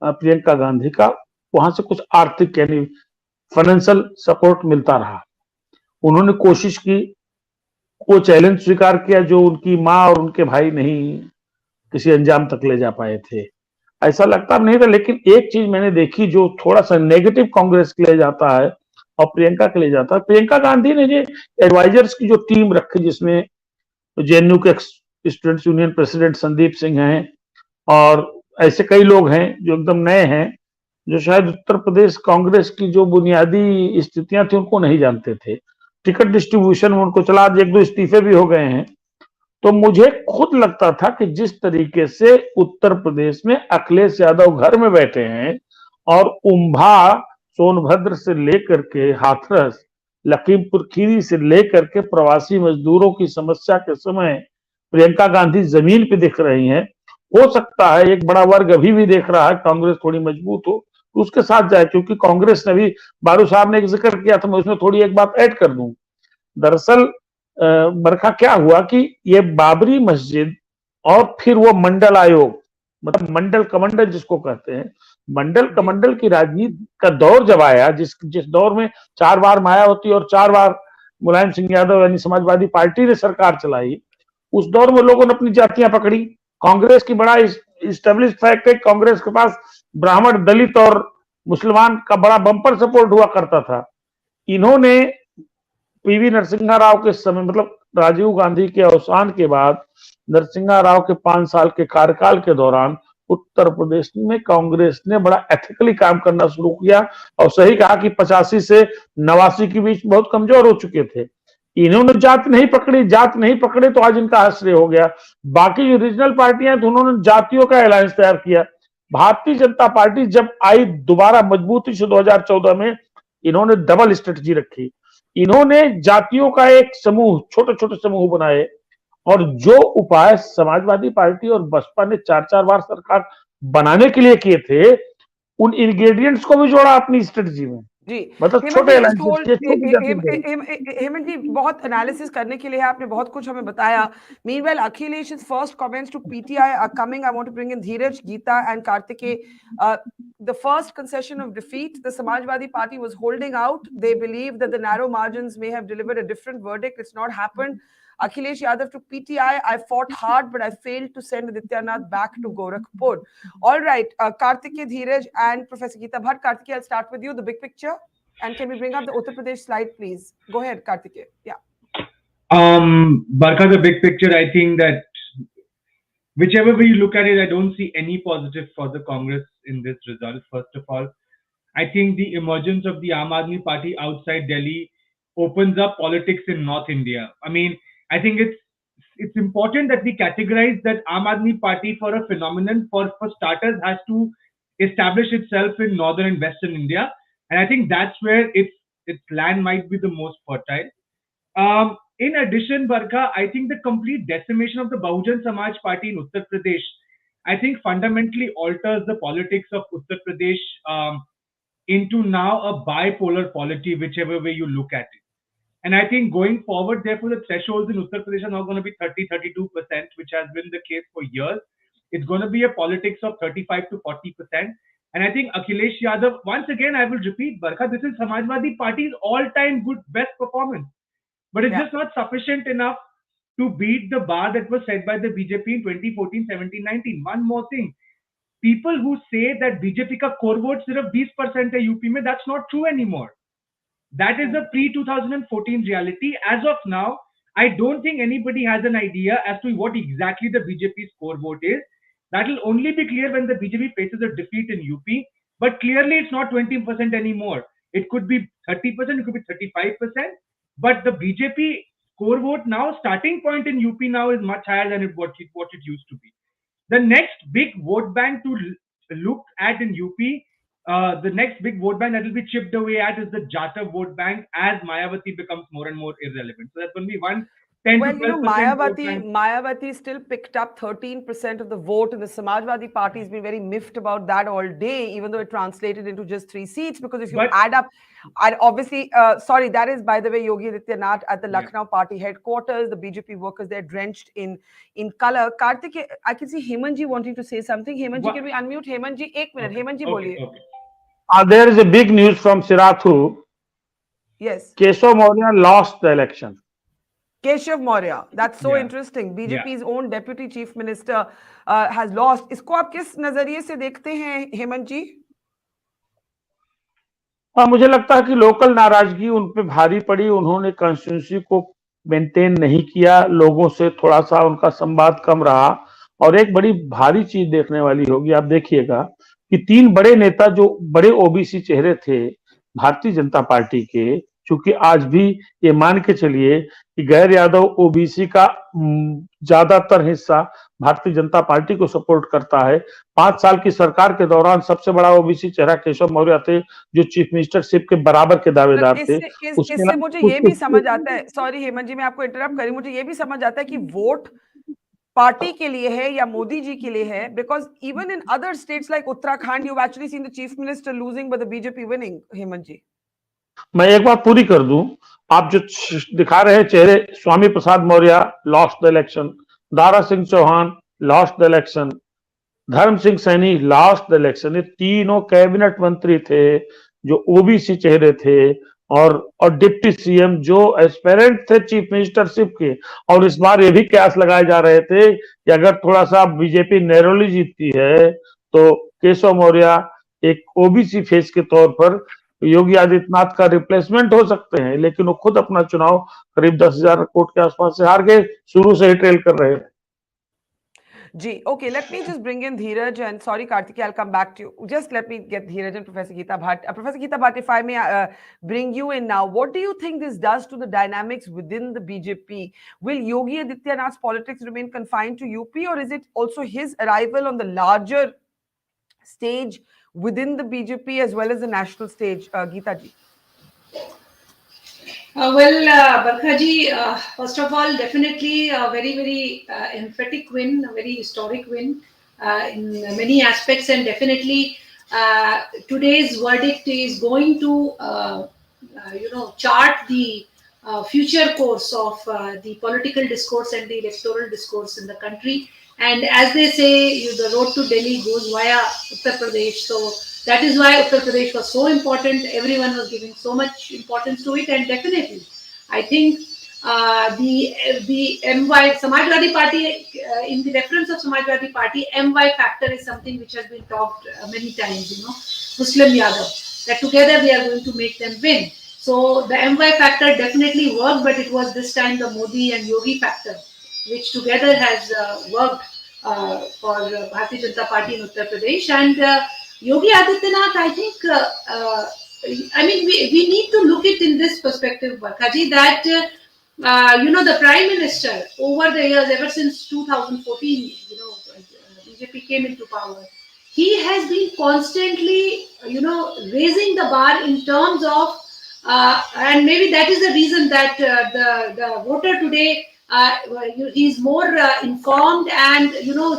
प्रियंका गांधी का, वहां से कुछ आर्थिक यानी फाइनेंशियल सपोर्ट मिलता रहा. उन्होंने कोशिश की, वो चैलेंज स्वीकार किया जो उनकी माँ और उनके भाई नहीं किसी अंजाम तक ले जा पाए थे. ऐसा लगता नहीं था. लेकिन एक चीज मैंने देखी जो थोड़ा सा नेगेटिव कांग्रेस के लिए जाता है और प्रियंका के लिए जाता है. प्रियंका गांधी ने जो एडवाइजर्स की जो टीम रखी, जिसमें जेएनयू के students union president Sandeep Singh हैं और ऐसे कई लोग हैं जो एकदम नए हैं, जो शायद उत्तर प्रदेश कांग्रेस की जो बुनियादी स्थितियां थी उनको नहीं जानते थे. टिकट डिस्ट्रीब्यूशन में उनको चला, एक दो इस्तीफे भी हो गए हैं. तो मुझे खुद लगता था कि जिस तरीके से उत्तर प्रदेश में अखिलेश यादव घर में बैठे हैं और उम्भा, सोनभद्र से लेकर के हाथरस, लखीमपुर खीरी से लेकर के प्रवासी मजदूरों की समस्या के समय प्रियंका गांधी जमीन पे दिख रही हैं. हो सकता है एक बड़ा वर्ग अभी भी देख रहा है कांग्रेस थोड़ी मजबूत हो तो उसके साथ जाए, क्योंकि कांग्रेस ने भी, बारू साहब ने एक जिक्र किया था, मैं उसमें थोड़ी एक बात ऐड कर दूं. दरअसल बरखा क्या हुआ कि ये बाबरी मस्जिद और फिर वो मंडल आयोग, मतलब मंडल कमंडल जिसको कहते हैं, मंडल कमंडल की राजनीति का दौर जब आया, जिस दौर में 4 बार मायावती और 4 बार मुलायम सिंह यादव यानी समाजवादी पार्टी ने सरकार चलाई, उस दौर में लोगों ने अपनी जातियां पकड़ी. कांग्रेस की बड़ा इस्टेब्लिश फैक्ट है, कांग्रेस के पास ब्राह्मण, दलित और मुसलमान का बड़ा बम्पर सपोर्ट हुआ करता था. इन्होंने पीवी नरसिम्हा राव के समय, मतलब राजीव गांधी के अवसान के बाद नरसिम्हा राव के 5 साल के कार्यकाल के दौरान उत्तर प्रदेश में कांग्रेस ने बड़ा एथिकली काम करना शुरू किया. और सही कहा कि 85 से 89 के बीच बहुत कमजोर हो चुके थे. इन्होंने जात नहीं पकड़े तो आज इनका आश्रय हो गया. बाकी जो रीजनल पार्टियां थी उन्होंने जातियों का अलायंस तैयार किया. भारतीय जनता पार्टी जब आई दोबारा मजबूती से 2014 में, इन्होंने डबल स्ट्रेटजी रखी. इन्होंने जातियों का एक समूह, छोटे छोटे समूह बनाए, और जो उपाय समाजवादी पार्टी और बसपा ने 4-4 बार सरकार बनाने के लिए किए थे, उन इंग्रेडिएंट्स को भी जोड़ा अपनी स्ट्रेटजी में. जी, मतलब छोटे हेमंत जी, बहुत एनालिसिस करने के लिए आपने बहुत कुछ हमें बताया. Meanwhile, Akhilesh's first comments to PTI are coming. I want to bring in Dheeraj, Geeta and Kartike. The first concession of defeat, the Samajwadi Party was holding out. They believe that the narrow margins may have delivered a different verdict. It's not happened. Akhilesh Yadav to PTI, I fought hard, but I failed to send Adityanath back to Gorakhpur. All right, Kartike, Dheeraj, and Professor Geeta Bhatt. Kartike, I'll start with you, the big picture. And can we bring up the Uttar Pradesh slide, please? Go ahead, Kartike. Yeah. Barkha, the big picture, I think that whichever way you look at it, I don't see any positive for the Congress in this result. First of all, I think the emergence of the Aam Aadmi Party outside Delhi opens up politics in North India. I mean, I think it's important that we categorize that Aam Aadmi Party for a phenomenon. For starters, has to establish itself in northern and western India, and I think that's where its land might be the most fertile. In addition, Barkha, I think the complete decimation of the Bahujan Samaj Party in Uttar Pradesh, I think fundamentally alters the politics of Uttar Pradesh into now a bipolar polity, whichever way you look at it. And I think going forward, therefore, the thresholds in Uttar Pradesh are now going to be 30-32%, which has been the case for years. It's going to be a politics of 35 to 40%. And I think Akhilesh Yadav, once again, I will repeat, Barkha, this is Samajwadi Party's all-time good best performance. But it's just not sufficient enough to beat the bar that was set by the BJP in 2014, 17, 19. One more thing. people who say that BJP का core vote सिर्फ 20% है UP में, that's not true anymore. That is the pre-2014 reality. As of now, I don't think anybody has an idea as to what exactly the BJP's core vote is. That will only be clear when the BJP faces a defeat in UP. But clearly, it's not 20% anymore. It could be 30%, it could be 35%. But the BJP core vote now, starting point in UP now is much higher than what it used to be. The next big vote bank to look at in UP, the next big vote bank that will be chipped away at is the Jata vote bank as Mayawati becomes more and more irrelevant. So that's going to be 10 Well, to 12% Mayawati still picked up 13% of the vote, and the Samajwadi Party has been very miffed about that all day, even though it translated into just 3 seats. Because if you add up, and obviously, sorry, that is, by the way, Yogi Adityanath at the Lucknow party headquarters. The BJP workers, they're drenched in color. Karthik, I can see Hemanji wanting to say something. Hemanji, can we unmute Hemanji? 1 minute. Hemanji, boliye. There is a big news from Sirathu. Yes. Keshav Maurya lost the election. Keshav Maurya, that's so interesting. BJP's own deputy chief minister has lost. इसको आप किस नजरिए से देखते हैं, हेमंत जी? मुझे लगता है कि लोकल नाराजगी उन पे भारी पड़ी. उन्होंने कॉन्स्टिट्यूंसी को मेंटेन नहीं किया, लोगों से थोड़ा सा उनका संवाद कम रहा. और एक बड़ी भारी चीज देखने वाली होगी, आप देखिएगा कि 3 बड़े नेता जो बड़े ओबीसी चेहरे थे भारतीय जनता पार्टी के, चूंकि आज भी ये मान के चलिए कि गैर यादव ओबीसी का ज्यादातर हिस्सा भारतीय जनता पार्टी को सपोर्ट करता है. 5 साल की सरकार के दौरान सबसे बड़ा ओबीसी चेहरा केशव मौर्य थे, जो चीफ मिनिस्टरशिप के बराबर के दावेदार थे. इससे मुझे ये भी समझ आता है, सॉरी हेमंत जी, मैं आपको इंटरप्ट करी, मुझे ये भी समझ आता है कि वोट पार्टी के लिए है या मोदी जी के लिए है, because even in other states like Uttarakhand you have actually seen the chief minister losing but the BJP winning. Hemant ji, मैं एक बात पूरी कर दूं. आप जो दिखा रहे हैं चेहरे, Swami Prasad Maurya lost the election, Dara Singh Chauhan lost the election, Dharam Singh Saini lost the election. ये तीनों कैबिनेट मंत्री थे जो ओबीसी चेहरे थे और डिप्टी सीएम जो एस्पिरेंट थे चीफ मिनिस्टरशिप के. और इस बार ये भी कयास लगाए जा रहे थे कि अगर थोड़ा सा बीजेपी नैरोली जीतती है तो केशव मौर्य एक ओबीसी फेस के तौर पर योगी आदित्यनाथ का रिप्लेसमेंट हो सकते हैं. लेकिन वो खुद अपना चुनाव करीब 10,000 वोट के आसपास से हार गए, शुरू से ही ट्रेल कर रहे हैं. जी, okay, let me just bring in Dheeraj, and sorry Karthikeya, I'll come back to you. Just let me get Dheeraj and Professor Geeta Bhatt. Professor Geeta Bhatt, if I may bring you in now, what do you think this does to the dynamics within the BJP? Will Yogi Adityanath's politics remain confined to UP, or is it also his arrival on the larger stage within the BJP as well as the national stage? Geeta ji. Barkha ji, first of all, definitely a very, very emphatic win, a very historic win in many aspects, and definitely today's verdict is going to, chart the future course of the political discourse and the electoral discourse in the country. And as they say, the road to Delhi goes via Uttar Pradesh. So that is why Uttar Pradesh was so important. Everyone was giving so much importance to it, and definitely, I think the MY Samajwadi Party, in the reference of Samajwadi Party, MY factor is something which has been talked many times. Muslim Yadav, that together they are going to make them win. So the MY factor definitely worked, but it was this time the Modi and Yogi factor, which together has worked for Bharatiya Janata Party in Uttar Pradesh. And Yogi Adityanath, I think, we need to look it in this perspective, Barkha ji, that, the Prime Minister over the years, ever since 2014, BJP came into power, he has been constantly, raising the bar in terms of, and maybe that is the reason that the voter today, he's more informed, and,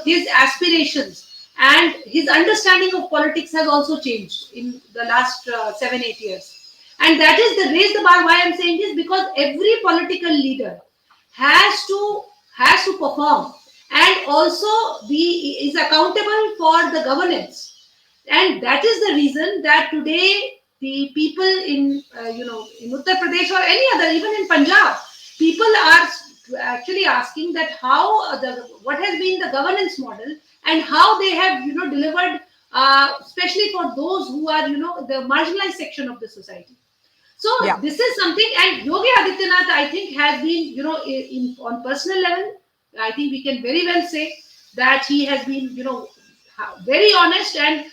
his aspirations and his understanding of politics has also changed in the last 7-8 years. And that is the raise the bar. Why I'm saying this, because every political leader has to perform and also is accountable for the governance. And that is the reason that today the people in in Uttar Pradesh or any other, even in Punjab, people are actually asking that how what has been the governance model and how they have, delivered, especially for those who are, the marginalized section of the society. So Yeah. this is something, and Yogi Adityanath, I think, has been, on personal level, I think we can very well say that he has been, very honest, and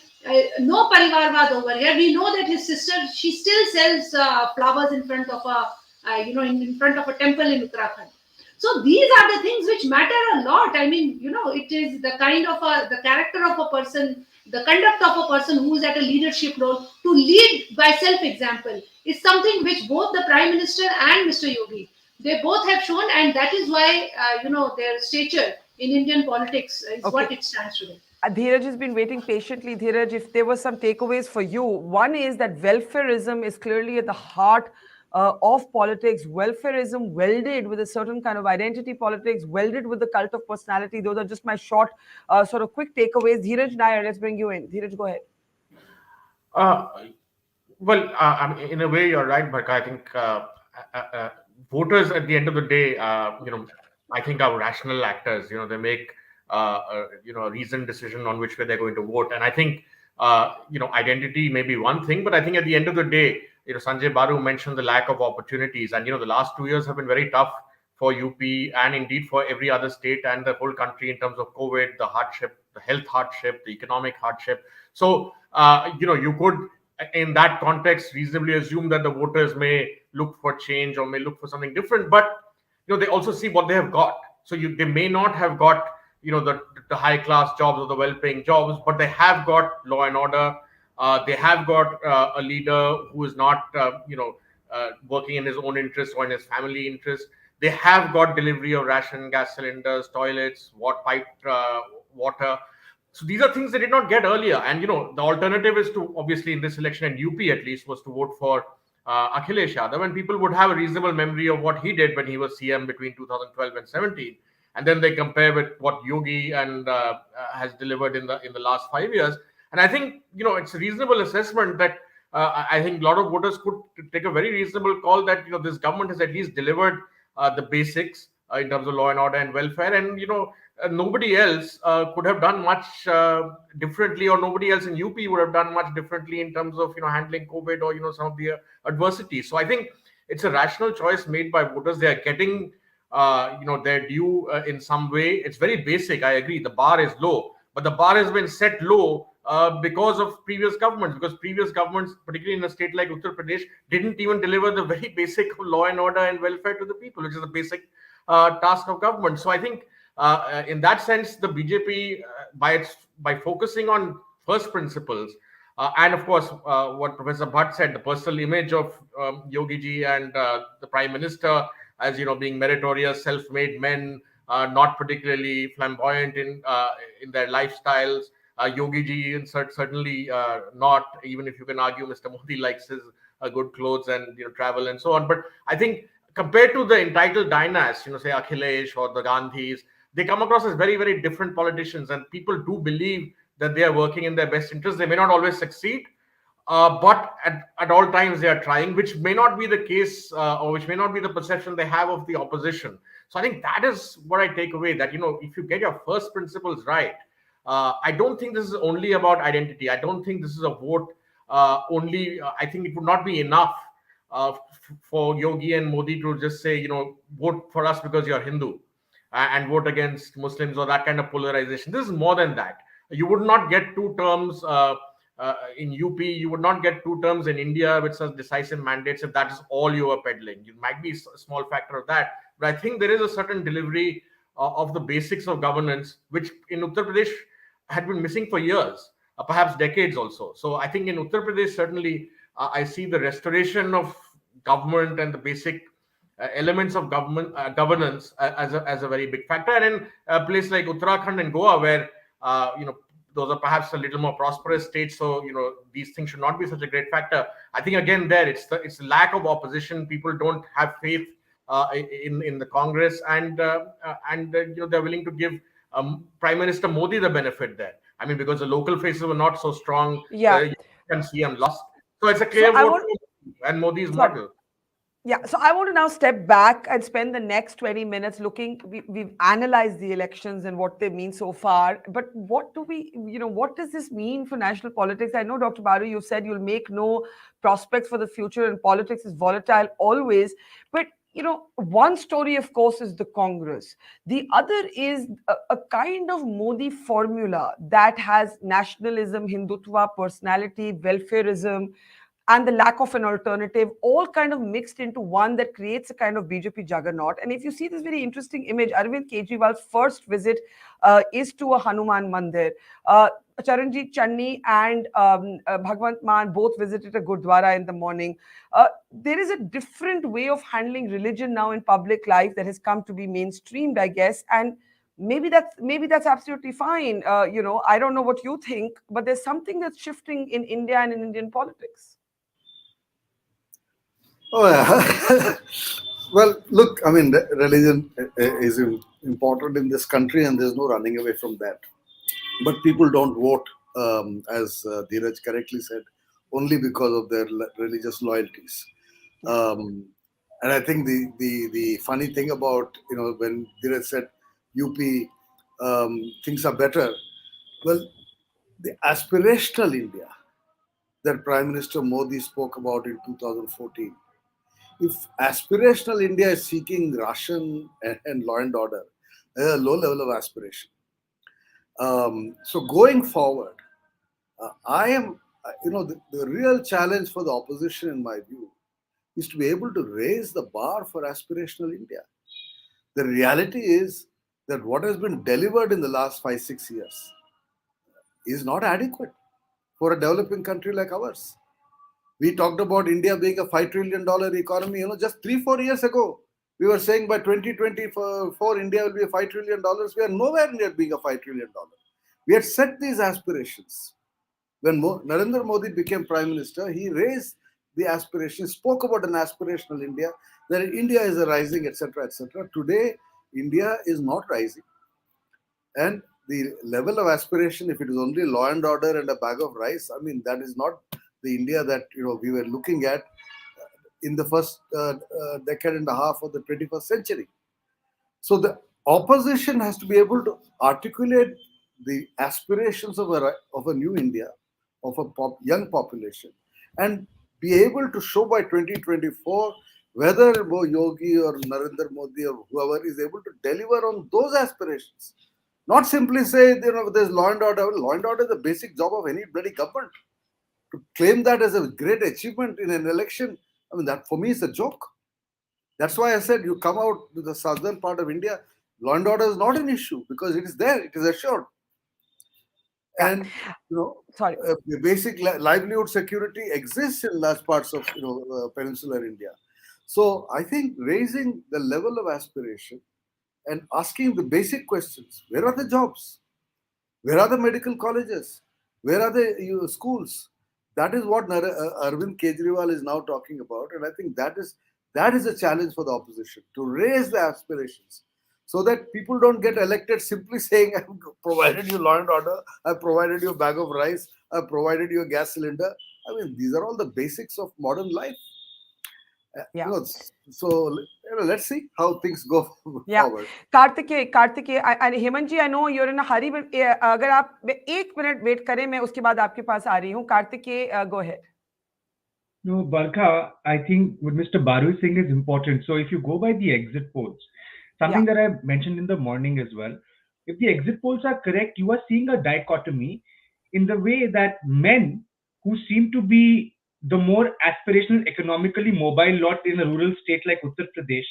no parivarvad over here. We know that his sister, she still sells flowers in front of a, in front of a temple in Uttarakhand. So these are the things which matter a lot. I mean, it is the kind of the character of a person, the conduct of a person who is at a leadership role, to lead by self-example is something which both the Prime Minister and Mr. Yogi, they both have shown, and that is why, their stature in Indian politics is what it stands today. Dheeraj has been waiting patiently. Dheeraj, if there were some takeaways for you, one is that welfareism is clearly at the heart of politics. Welfareism welded with a certain kind of identity politics, welded with the cult of personality. Those are just my short, sort of quick takeaways. Dheeraj Nair, let's bring you in. Dheeraj, go ahead. Well, I mean, in a way, you're right, Barkha. I think voters, at the end of the day, I think are rational actors. They make a reasoned decision on which way they're going to vote. And I think identity may be one thing, but I think at the end of the day, Sanjay Baru mentioned the lack of opportunities, and the last 2 years have been very tough for UP and indeed for every other state and the whole country in terms of COVID, the hardship, the health hardship, the economic hardship. So you could, in that context, reasonably assume that the voters may look for change or may look for something different, but they also see what they have got. So they may not have got the high class jobs or the well-paying jobs, but they have got law and order. They have got a leader who is not working in his own interest or in his family interest. They have got delivery of ration, gas cylinders, toilets, piped water. So these are things they did not get earlier. And, the alternative is to, obviously, in this election, in UP at least, was to vote for Akhilesh Yadav. And people would have a reasonable memory of what he did when he was CM between 2012 and 17. And then they compare with what Yogi and has delivered in the last 5 years. And I think, it's a reasonable assessment that I think a lot of voters could take a very reasonable call that, this government has at least delivered the basics in terms of law and order and welfare. And, nobody else could have done much differently, or nobody else in UP would have done much differently in terms of, handling COVID or, some of the adversities. So I think it's a rational choice made by voters. They are getting, their due in some way. It's very basic. I agree. The bar is low, but the bar has been set low because of previous governments, because previous governments, particularly in a state like Uttar Pradesh, didn't even deliver the very basic law and order and welfare to the people, which is a basic task of government. So I think in that sense, the BJP, by focusing on first principles, and of course, what Professor Bhatt said, the personal image of Yogi ji and the Prime Minister as being meritorious, self-made men, not particularly flamboyant in their lifestyles. Yogi ji, and certainly not, even if you can argue Mr. Modi likes his good clothes and travel and so on. But I think compared to the entitled dynasts, say Akhilesh or the Gandhis, they come across as very, very different politicians, and people do believe that they are working in their best interest. They may not always succeed, but at all times they are trying, which may not be the case, or which may not be the perception they have of the opposition. So I think that is what I take away, that if you get your first principles right, I don't think this is only about identity. I don't think this is a vote only. I think it would not be enough for Yogi and Modi to just say, vote for us because you're Hindu and vote against Muslims, or that kind of polarization. This is more than that. You would not get two terms in UP. You would not get two terms in India with such decisive mandates if that is all you are peddling. You might be a small factor of that, but I think there is a certain delivery of the basics of governance, which in Uttar Pradesh had been missing for years, perhaps decades also. So I think in Uttar Pradesh, certainly, I see the restoration of government and the basic elements of governance as a very big factor. And in a place like Uttarakhand and Goa, where those are perhaps a little more prosperous states, so these things should not be such a great factor. I think again there it's the lack of opposition. People don't have faith in the Congress, and they're willing to give Prime Minister Modi the benefit there. I mean, because the local faces were not so strong. Yeah. You can see him lost. So it's a clear vote and Modi's model. Yeah, so I want to now step back and spend the next 20 minutes looking. We've analyzed the elections and what they mean so far, but what do we, what does this mean for national politics? I know, Dr. Baru, you said you'll make no prospects for the future, and politics is volatile always. But, one story, of course, is the Congress. The other is a kind of Modi formula that has nationalism, Hindutva, personality, welfareism, and the lack of an alternative, all kind of mixed into one that creates a kind of BJP juggernaut. And if you see this very interesting image, Arvind Kejriwal's first visit is to a Hanuman Mandir. Charanjit Channi and Bhagwant Maan both visited a Gurdwara in the morning. There is a different way of handling religion now in public life that has come to be mainstreamed, I guess, and maybe that's absolutely fine. I don't know what you think, but there's something that's shifting in India and in Indian politics. Oh, yeah. Well, look, I mean, religion is important in this country, and there's no running away from that. But people don't vote, as Dheeraj correctly said, only because of their religious loyalties. And I think the funny thing about, when Dheeraj said UP, things are better, well, the aspirational India that Prime Minister Modi spoke about in 2014, if aspirational India is seeking Russian and law and order, there's a low level of aspiration. So going forward, I am, the real challenge for the opposition, in my view, is to be able to raise the bar for aspirational India. The reality is that what has been delivered in the last 5-6 years is not adequate for a developing country like ours. We talked about India being a $5 trillion economy. Just 3-4 years ago, we were saying by 2024, India will be a $5 trillion. We are nowhere near being a $5 trillion. We had set these aspirations. When Narendra Modi became Prime Minister, he raised the aspirations, spoke about an aspirational India, that India is a rising, etc., etc. Today, India is not rising. And the level of aspiration, if it is only law and order and a bag of rice, I mean, that is not the India that we were looking at in the first decade and a half of the 21st century. So the opposition has to be able to articulate the aspirations of a new India, of a young population, and be able to show by 2024 whether Yogi or Narendra Modi or whoever is able to deliver on those aspirations. Not simply say, there's law and order. Law and order is the basic job of any bloody government. To claim that as a great achievement in an election, I mean, that for me is a joke. That's why I said you come out to the southern part of India, law and order is not an issue because it is there, it is assured. And basic livelihood security exists in large parts of peninsular India. So I think raising the level of aspiration and asking the basic questions: where are the jobs? Where are the medical colleges? Where are the schools? That is what Arvind Kejriwal is now talking about, and I think that is a challenge for the opposition, to raise the aspirations so that people don't get elected simply saying, I've provided you law and order, I've provided you a bag of rice, I've provided you a gas cylinder. I mean, these are all the basics of modern life. Yeah. So let's see how things go forward. Kartikeya, and Hemant ji, I know you're in a hurry, but अगर आप 1 minute wait करें, मैं उसके बाद आपके पास आ रही हूँ. Kartikeya, go ahead. No, Barkha, I think what Mr. Baru is saying is important. So if you go by the exit polls, something that I mentioned in the morning as well, if the exit polls are correct, you are seeing a dichotomy in the way that men who seem to be the more aspirational, economically mobile lot in a rural state like Uttar Pradesh,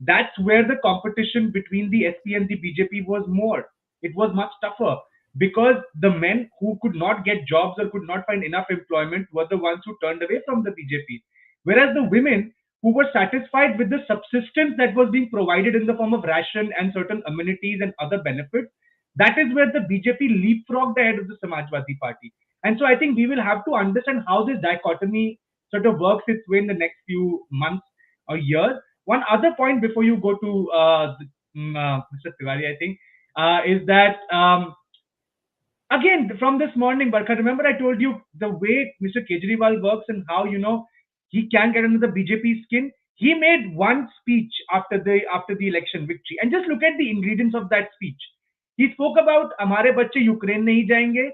that's where the competition between the SP and the BJP was more. It was much tougher because the men who could not get jobs or could not find enough employment were the ones who turned away from the BJP. Whereas the women who were satisfied with the subsistence that was being provided in the form of ration and certain amenities and other benefits, that is where the BJP leapfrogged ahead of the Samajwadi Party. And so I think we will have to understand how this dichotomy sort of works its way in the next few months or years. One other point before you go to Mr. Tiwari, I think, is that again, from this morning, Barkha, remember I told you the way Mr. Kejriwal works and how, he can get under the BJP skin. he made one speech after the election victory, and just look at the ingredients of that speech. He spoke about हमारे बच्चे Ukraine नहीं जाएंगे.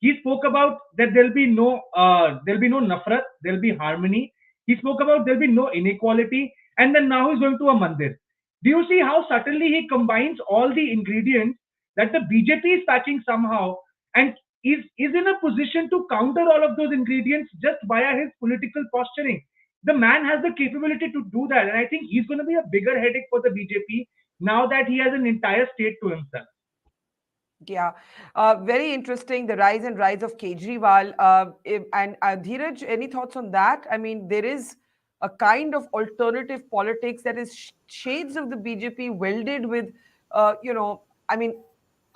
He spoke about that there'll be no nafrat, there'll be harmony. He spoke about there'll be no inequality, and then now he's going to a mandir. Do you see how subtly he combines all the ingredients that the BJP is touching somehow, and is in a position to counter all of those ingredients just via his political posturing? The man has the capability to do that, and I think he's going to be a bigger headache for the BJP now that he has an entire state to himself. Yeah, very interesting. The rise and rise of Kejriwal. And Dheeraj, any thoughts on that? I mean, there is a kind of alternative politics that is shades of the BJP welded with, I mean,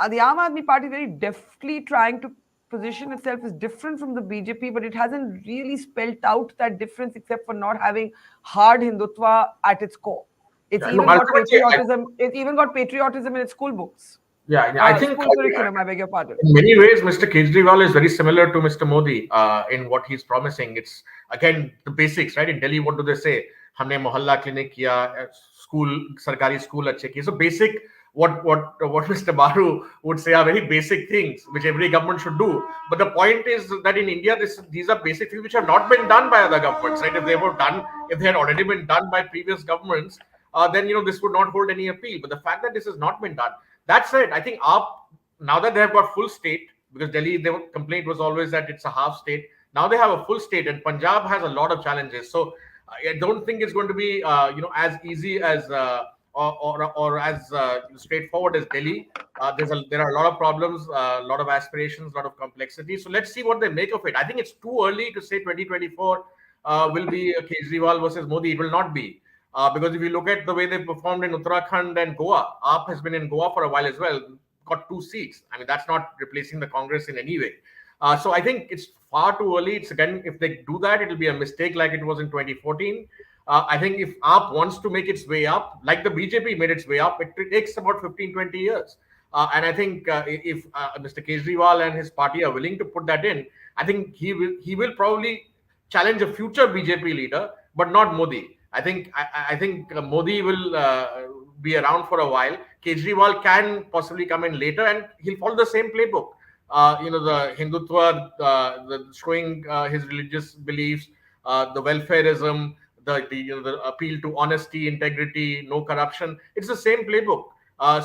the Aam Aadmi Party very deftly trying to position itself as different from the BJP, but it hasn't really spelled out that difference except for not having hard Hindutva at its core. It's even got patriotism. It's even got patriotism in its school books. Yeah, I think I beg your pardon. In many ways, Mr. Kejriwal is very similar to Mr. Modi in what he's promising. It's again the basics, right? In Delhi, what do they say? हमने मोहल्ला clinic किया, school, सरकारी school अच्छे किए. So basic, what Mr. Baru would say are very basic things which every government should do. But the point is that in India, these are basic things which have not been done by other governments, right? If they had already been done by previous governments, then this would not hold any appeal. But the fact that this has not been done. That said, I think now that they have got full state, because Delhi, their complaint was always that it's a half state. Now they have a full state, and Punjab has a lot of challenges. So I don't think it's going to be as easy as or as straightforward as Delhi. There are a lot of problems, a lot of aspirations, a lot of complexity. So let's see what they make of it. I think it's too early to say 2024 will be Kejriwal versus Modi. It will not be. Because if you look at the way they performed in Uttarakhand and Goa, AAP has been in Goa for a while as well, got 2 seats. I mean, that's not replacing the Congress in any way. So I think it's far too early. It's again, if they do that, it'll be a mistake like it was in 2014. I think if AAP wants to make its way up, like the BJP made its way up, it takes about 15-20 years. And I think if Mr. Kejriwal and his party are willing to put that in, I think he will probably challenge a future BJP leader, but not Modi. I think Modi will be around for a while. Kejriwal can possibly come in later, and he'll follow the same playbook. The Hindutva, the showing his religious beliefs, the welfareism, the appeal to honesty, integrity, no corruption. It's the same playbook.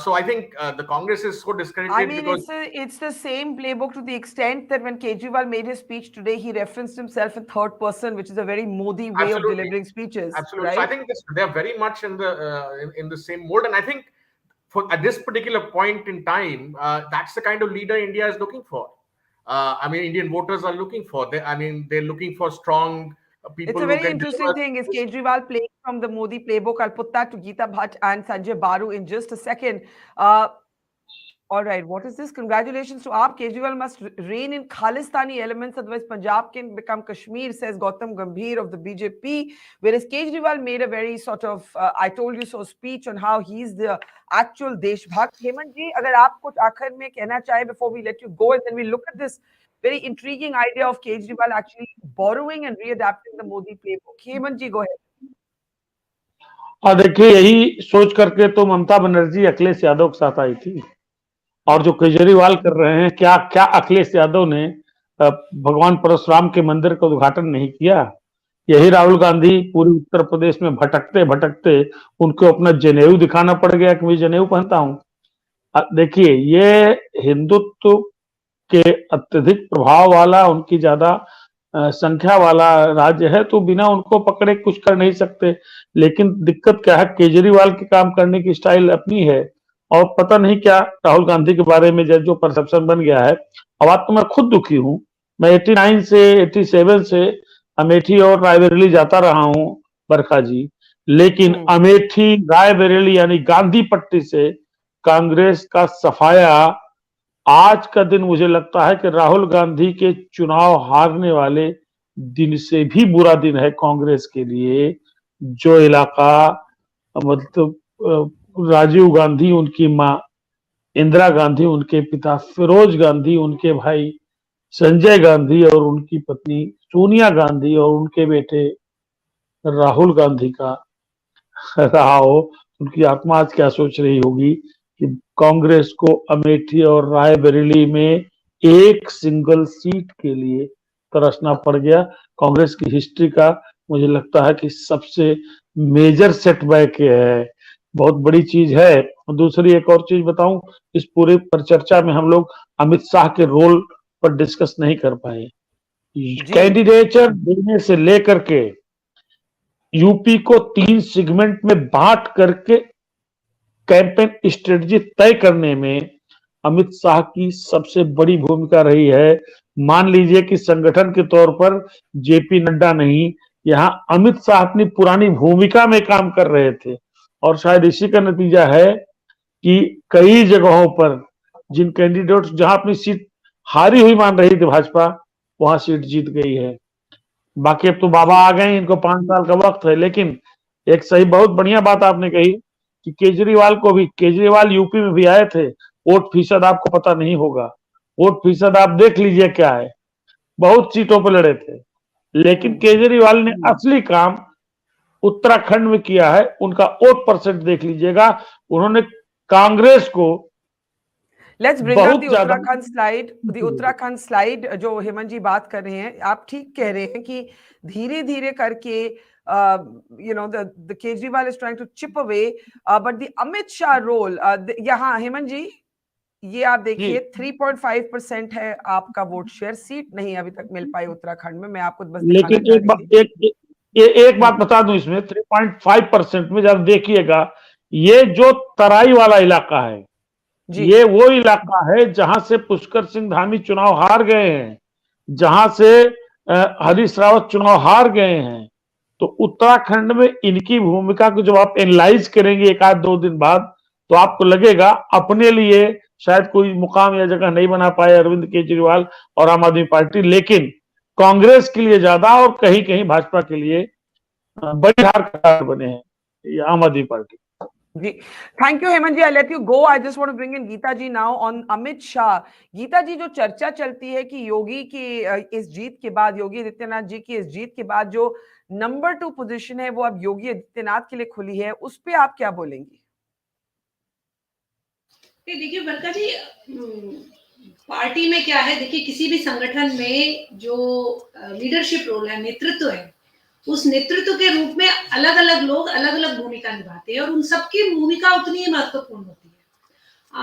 So I think the Congress is so discredited. I mean, it's the same playbook to the extent that when Kejriwal made his speech today, he referenced himself in third person, which is a very Modi way of delivering speeches. Absolutely. Right? So I think they're very much in the same mold, and I think at this particular point in time, that's the kind of leader India is looking for. I mean, Indian voters are looking for. They're looking for strong people. It's a very interesting thing. Is Kejriwal playing from the Modi playbook? I'll put that to Geeta Bhatt and Sanjay Baru in just a second. All right, what is this? Congratulations to AAP. Kejriwal must rein in Khalistani elements, otherwise Punjab can become Kashmir, says Gautam Gambhir of the BJP. Whereas Kejriwal made a very sort of I told you so speech on how he's the actual Deshbhakt. Hemant ji, agar aap kuch aakhir mein kehna chahe before we let you go, and then we look at this very intriguing idea of Kejriwal actually borrowing and readapting the Modi playbook. Hemant ji, go ahead. देखिए, यही सोच करके तो ममता बनर्जी अखिलेश यादव के साथ आई थी, और जो केजरीवाल कर रहे हैं, क्या क्या अखिलेश यादव ने भगवान परशुराम के मंदिर का उद्घाटन नहीं किया? यही राहुल गांधी पूरी उत्तर प्रदेश में भटकते भटकते उनको अपना जनेऊ दिखाना पड़ गया कि मैं जनेऊ पहनता हूं। देखिए, ये हिंदुत्व के अत्यधिक प्रभाव वाला, उनकी ज्यादा संख्या वाला राज्य है, तो बिना उनको पकड़े कुछ कर नहीं सकते। लेकिन दिक्कत क्या है, केजरीवाल के काम करने की स्टाइल अपनी है, और पता नहीं क्या राहुल गांधी के बारे में जो परसेप्शन बन गया है। अब बात तो मैं खुद दुखी हूं। मैं 89 से 87 से अमेठी और रायबरेली जाता रहा हूं बरखा जी, लेकिन अमेठी रायबरेली यानी गांधी पट्टी से कांग्रेस का सफाया आज का दिन मुझे लगता है कि राहुल गांधी के चुनाव हारने वाले दिन से भी बुरा दिन है कांग्रेस के लिए। जो इलाका मतलब राजीव गांधी, उनकी मां इंदिरा गांधी, उनके पिता फिरोज गांधी, उनके भाई संजय गांधी और उनकी पत्नी सोनिया गांधी और उनके बेटे राहुल गांधी का रहा हो, उनकी आत्मा आज क्या सोच रही होगी कि कांग्रेस को अमेठी और रायबरेली में एक सिंगल सीट के लिए तरसना पड़ गया। कांग्रेस की हिस्ट्री का मुझे लगता है कि सबसे मेजर सेटबैक है, बहुत बड़ी चीज है। दूसरी एक और चीज बताऊं, इस पूरे पर चर्चा में हम लोग अमित शाह के रोल पर डिस्कस नहीं कर पाए। कैंडिडेचर देने से लेकर के यूपी को 3 सेगमेंट में बांट करके कैंपेन स्ट्रेटजी तय करने में अमित शाह की सबसे बड़ी भूमिका रही है। मान लीजिए कि संगठन के तौर पर जेपी नड्डा नहीं, यहां अमित शाह अपनी पुरानी भूमिका में काम कर रहे थे, और शायद इसी का नतीजा है कि कई जगहों पर जिन कैंडिडेट्स जहां अपनी सीट हारी हुई मान रही थी भाजपा, वहां सीट जीत गई है। बाकी अब तो बाबा आ गए, इनको 5 साल का वक्त है। लेकिन एक सही बहुत बढ़िया बात आपने कही कि केजरीवाल यूपी में भी आए थे, वोट फीसद आपको पता नहीं होगा, वोट फीसद आप देख लीजिए क्या है, बहुत सीटों पर लड़े थे। लेकिन केजरीवाल ने असली काम उत्तराखंड में किया है, उनका वोट परसेंट देख लीजिएगा, उन्होंने कांग्रेस को लेट्स ब्रिंग अप द ज्यादा उत्तराखंड स्लाइड जो हेमंत जी बात कर रहे हैं। आप ठीक कह रहे हैं कि धीरे धीरे करके the Kejriwal is trying to chip away, but the Amit Shah role, यहाँ हेमंत जी ये आप देखिए 3.5% है आपका वोट शेयर, सीट नहीं अभी तक मिल पाई उत्तराखंड में। मैं आपको बस लेकिन एक बात बता दूं, इसमें 3.5% में जब देखिएगा, ये जो तराई वाला इलाका है, ये वो इलाका है जहां से पुष्कर सिंह धामी चुनाव हार गए हैं, जहां से हरीश रावत चुनाव हार गए हैं। तो उत्तराखंड में इनकी भूमिका को जब आप एनालाइज करेंगे 1-2 दिन बाद, तो आपको लगेगा अपने लिए शायद कोई मुकाम या जगह नहीं बना पाए अरविंद केजरीवाल और आम आदमी पार्टी, लेकिन कांग्रेस के लिए ज्यादा और कहीं कहीं भाजपा के लिए बड़ी हार का बने हैं आम आदमी पार्टी। जी, thank you Hemant ji. I let you go. I just want to bring in Geeta ji now on Amit Shah. Geeta ji, जो चर्चा चलती है कि योगी की इस जीत के बाद, योगी आदित्यनाथ जी की इस जीत के बाद जो नंबर 2 पोजीशन है वो अब योगी आदित्यनाथ के लिए खुली है, उस पे आप क्या बोलेंगी? देखिए बरका जी, पार्टी में क्या है, देखिए किसी भी संगठन में जो लीडरशिप रोल है, नेतृत्व है, उस नेतृत्व के रूप में अलग अलग लोग अलग अलग भूमिका निभाते हैं और उन सबकी भूमिका उतनी ही महत्वपूर्ण होती है।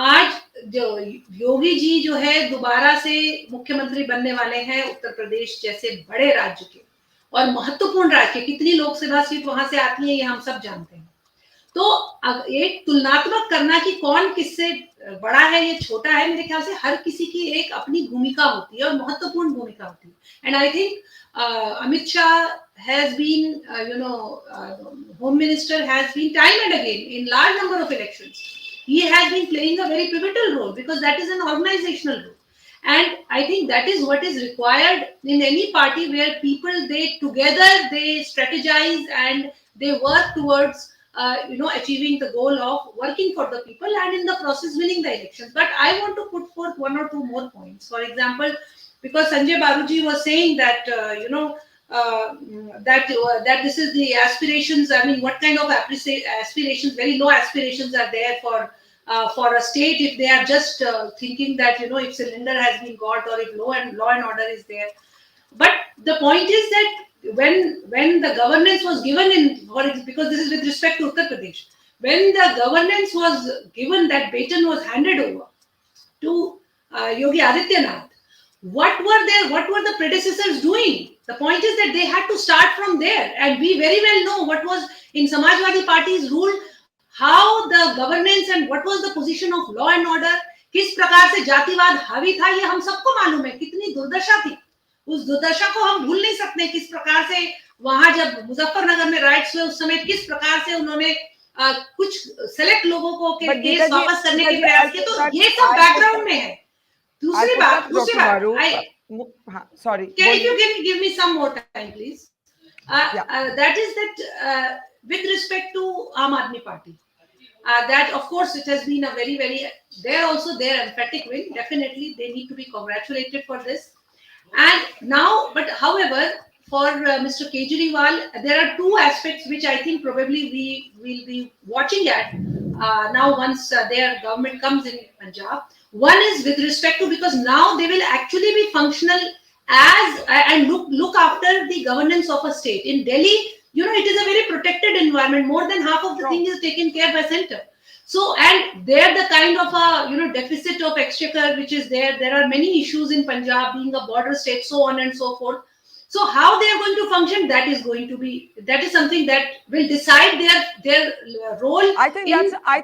आज जो योगी जी जो है दोबारा से मुख्यमंत्री बनने वाले हैं उत्तर प्रदेश जैसे बड़े राज्य के और महत्वपूर्ण राज्य के, कितनी लोकसभा सीट वहां से आती है ये हम सब जानते हैं। तो एक तुलनात्मक करना कि कौन किससे बड़ा है ये छोटा है, मेरे ख्याल से हर किसी की एक अपनी भूमिका होती है और महत्वपूर्ण भूमिका होती है। And I think Amit Shah has been, Home Minister has been time and again in large number of elections. He has been playing a very pivotal role because that is an organizational role. And I think that is what is required in any party where people, they together, they strategize and they work towards, achieving the goal of working for the people and in the process winning the elections. But I want to put forth 1 or 2 more points. For example, because Sanjay Baruji was saying that that this is the aspirations. I mean, what kind of aspirations? Very low aspirations are there for a state if they are just thinking that if cylinder has been got or if law and order is there. But the point is that when the governance was given because this is with respect to Uttar Pradesh, when the governance was given, that baton was handed over to Yogi Adityanath. What were the predecessors doing? The point is that they had to start from there, and we very well know what was in Samajwadi Party's rule, how the governance and what was the position of law and order, किस प्रकार से जातिवाद हावी था, ये हम सबको मालूम है। कितनी दुर्दशा थी, उस दुर्दशा को हम भूल नहीं सकते। किस प्रकार से वहां जब मुजफ्फरनगर में राइट्स हुए उस समय किस प्रकार से उन्होंने कुछ सेलेक्ट लोगों को केस वापस करने के प्रयास किए, तो ये सब बैकग्राउंड में है। दूसरी बात, sorry, can you give me some more time please? That is that with respect to Aam Aadmi Party, that of course it has been a very they're also their emphatic win. Definitely they need to be congratulated for this. And now, but however, for Mr. Kejriwal, there are two aspects which I think probably we will be watching at now once their government comes in Punjab. One is with respect to, because now they will actually be functional as and look after the governance of a state. In Delhi, you know, it is a very protected environment. More than half of the thing is taken care by center. So, and there the kind of a deficit of exchequer which is there. There are many issues in Punjab being a border state, so on and so forth. So how they are going to function, that is something that will decide their role. I think that's a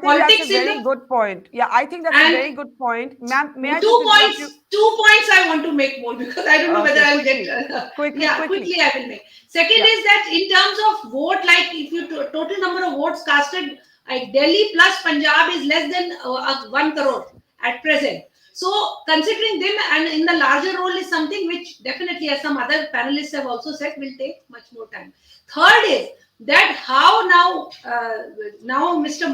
very good point. Yeah, I think that's a very good point. Ma'am, may I two points I want to make more, because I don't know whether I'll get quickly I will make. Second is that in terms of vote, like if you total number of votes casted, Delhi plus Punjab is less than 1 crore at present. So considering them and in the larger role is something which definitely, as some other panelists have also said, will take much more time. Third is that how now Mr.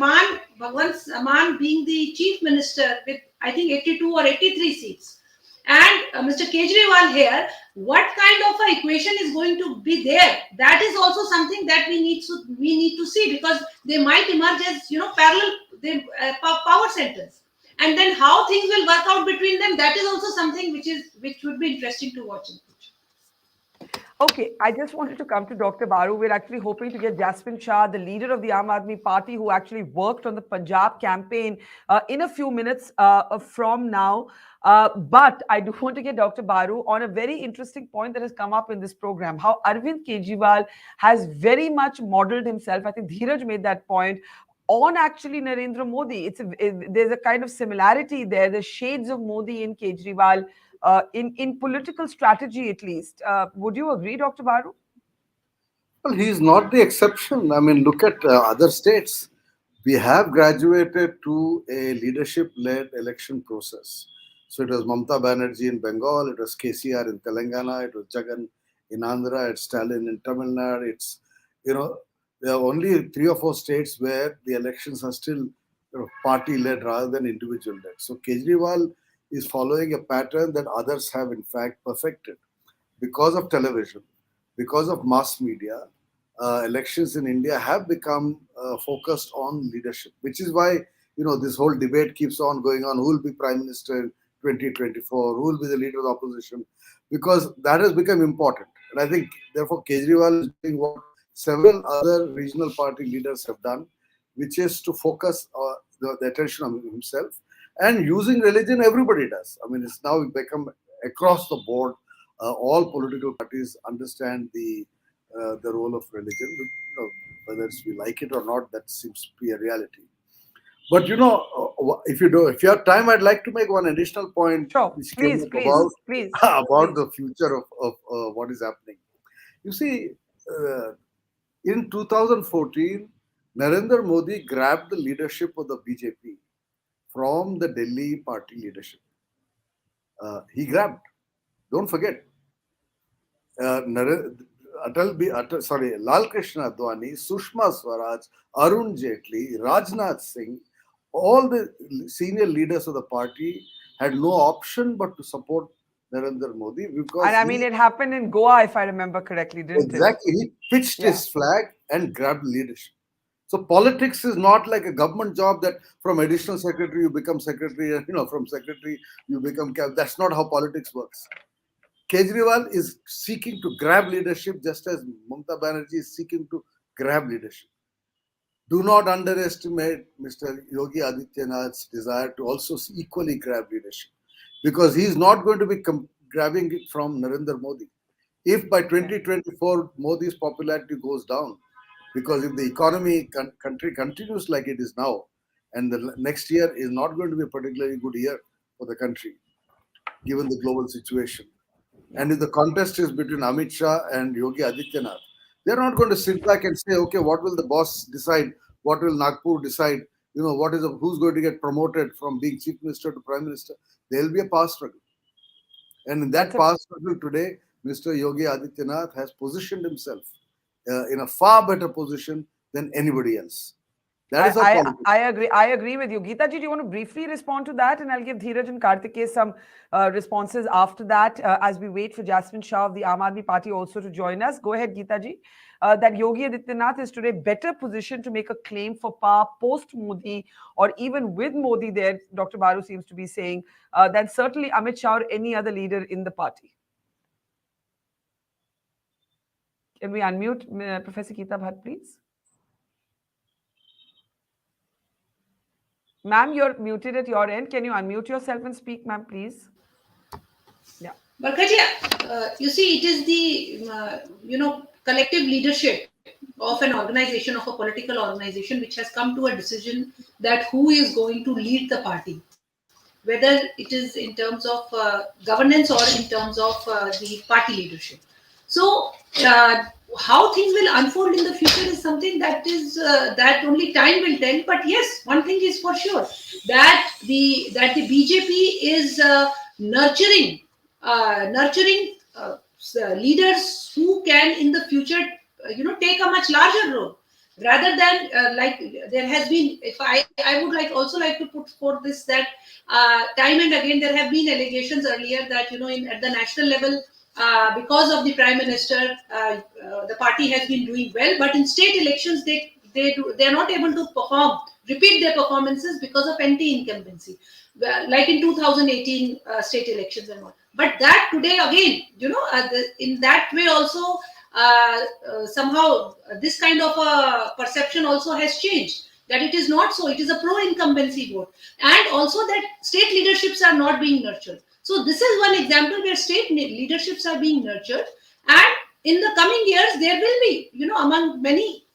Bhagwant Mann being the chief minister with I think 82 or 83 seats, and Mr. Kejriwal here, what kind of a equation is going to be there? That is also something that we need to see, because they might emerge as parallel power centers. And then how things will work out between them, that is also something which would be interesting to watch in future. Okay, I just wanted to come to Dr. Baru. We're actually hoping to get Jasmine Shah, the leader of the Aam Aadmi Party, who actually worked on the Punjab campaign, in a few minutes from now. But I do want to get Dr. Baru on a very interesting point that has come up in this program, how Arvind Kejriwal has very much modeled himself. I think Dheeraj made that point on actually Narendra Modi. There's a kind of similarity there. There's shades of Modi in Kejriwal, in political strategy at least. Would you agree, Dr. Baru? Well, he's not the exception. I mean, look at other states. We have graduated to a leadership-led election process. So it was Mamata Banerjee in Bengal, it was KCR in Telangana, it was Jagan in Andhra, it's Stalin in Tamil Nadu. It's, there are only 3 or 4 states where the elections are still party-led rather than individual-led. So Kejriwal is following a pattern that others have in fact perfected. Because of television, because of mass media, elections in India have become focused on leadership, which is why this whole debate keeps on going on. Who will be Prime Minister in 2024? Who will be the leader of the opposition? Because that has become important. And I think, therefore, Kejriwal is doing what several other regional party leaders have done, which is to focus the attention on himself. And using religion, everybody does. I mean, it's now become across the board. All political parties understand the role of religion. Whether we like it or not, that seems to be a reality. But if you have time, I'd like to make one additional point. Sure. Which please. About the future of what is happening. You see, in 2014, Narendra Modi grabbed the leadership of the BJP from the Delhi party leadership. He grabbed. Don't forget. Lal Krishna Advani, Sushma Swaraj, Arun Jaitley, Rajnath Singh, all the senior leaders of the party had no option but to support Narendra Modi, because it happened in Goa, if I remember correctly, didn't it? Exactly. He pitched his flag and grabbed leadership. So politics is not like a government job that from additional secretary you become secretary, and from secretary you become cabinet. That's not how politics works. Kejriwal is seeking to grab leadership just as Mamata Banerjee is seeking to grab leadership. Do not underestimate Mr. Yogi Adityanath's desire to also equally grab leadership, because he is not going to be grabbing it from Narendra Modi. If by 2024 Modi's popularity goes down, because if the country continues like it is now, and the next year is not going to be a particularly good year for the country, given the global situation, and if the contest is between Amit Shah and Yogi Adityanath, they're not going to sit back and say, okay, what will the boss decide? What will Nagpur decide? Who's going to get promoted from being chief minister to prime minister? There will be a power struggle. And in that power struggle today, Mr. Yogi Adityanath has positioned himself in a far better position than anybody else. That is our politics. I agree. I agree with you. Geeta ji, do you want to briefly respond to that? And I'll give Dheeraj and Kartikeya some responses after that as we wait for Jasmine Shah of the Aam Aadmi Party also to join us. Go ahead, Geeta ji. That Yogi Adityanath is today better positioned to make a claim for power post-Modi or even with Modi there, Dr. Baru seems to be saying, than certainly Amit Shah or any other leader in the party. Can we unmute Professor Geeta Bhatt, please? Ma'am, you're muted at your end. Can you unmute yourself and speak, ma'am, please? Yeah. Barkha, you see, it is the, collective leadership of an organization, of a political organization, which has come to a decision that who is going to lead the party, whether it is in terms of governance or in terms of the party leadership. So, how things will unfold in the future is something that is that only time will tell. But yes, one thing is for sure, that the BJP is nurturing leaders who can in the future take a much larger role, rather than like there has been. If I would also like to put forth this, that time and again there have been allegations earlier that at the national level, because of the Prime Minister, the party has been doing well, but in state elections they are not able to repeat their performances because of anti-incumbency, like in 2018 state elections and all. But that today again, in that way also, somehow this kind of a perception also has changed, that it is not so. It is a pro-incumbency vote, and also that state leaderships are not being nurtured. So this is one example where state leaderships are being nurtured, and in the coming years there will be, among many,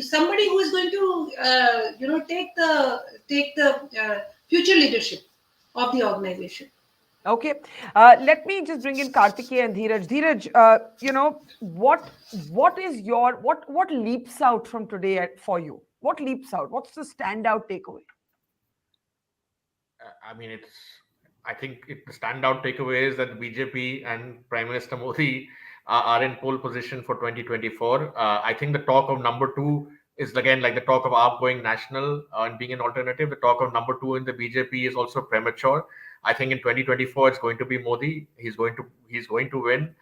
somebody who is going to, take the future leadership of the organization. Okay, let me just bring in Kartikeya and Dheeraj. Dheeraj, what leaps out from today for you? What leaps out? What's the standout takeaway? I think the standout takeaway is that BJP and Prime Minister Modi are in pole position for 2024. I think the talk of number two is again like the talk of AAP going national and being an alternative. The talk of number two in the BJP is also premature. I think in 2024 it's going to be Modi. He's going to win.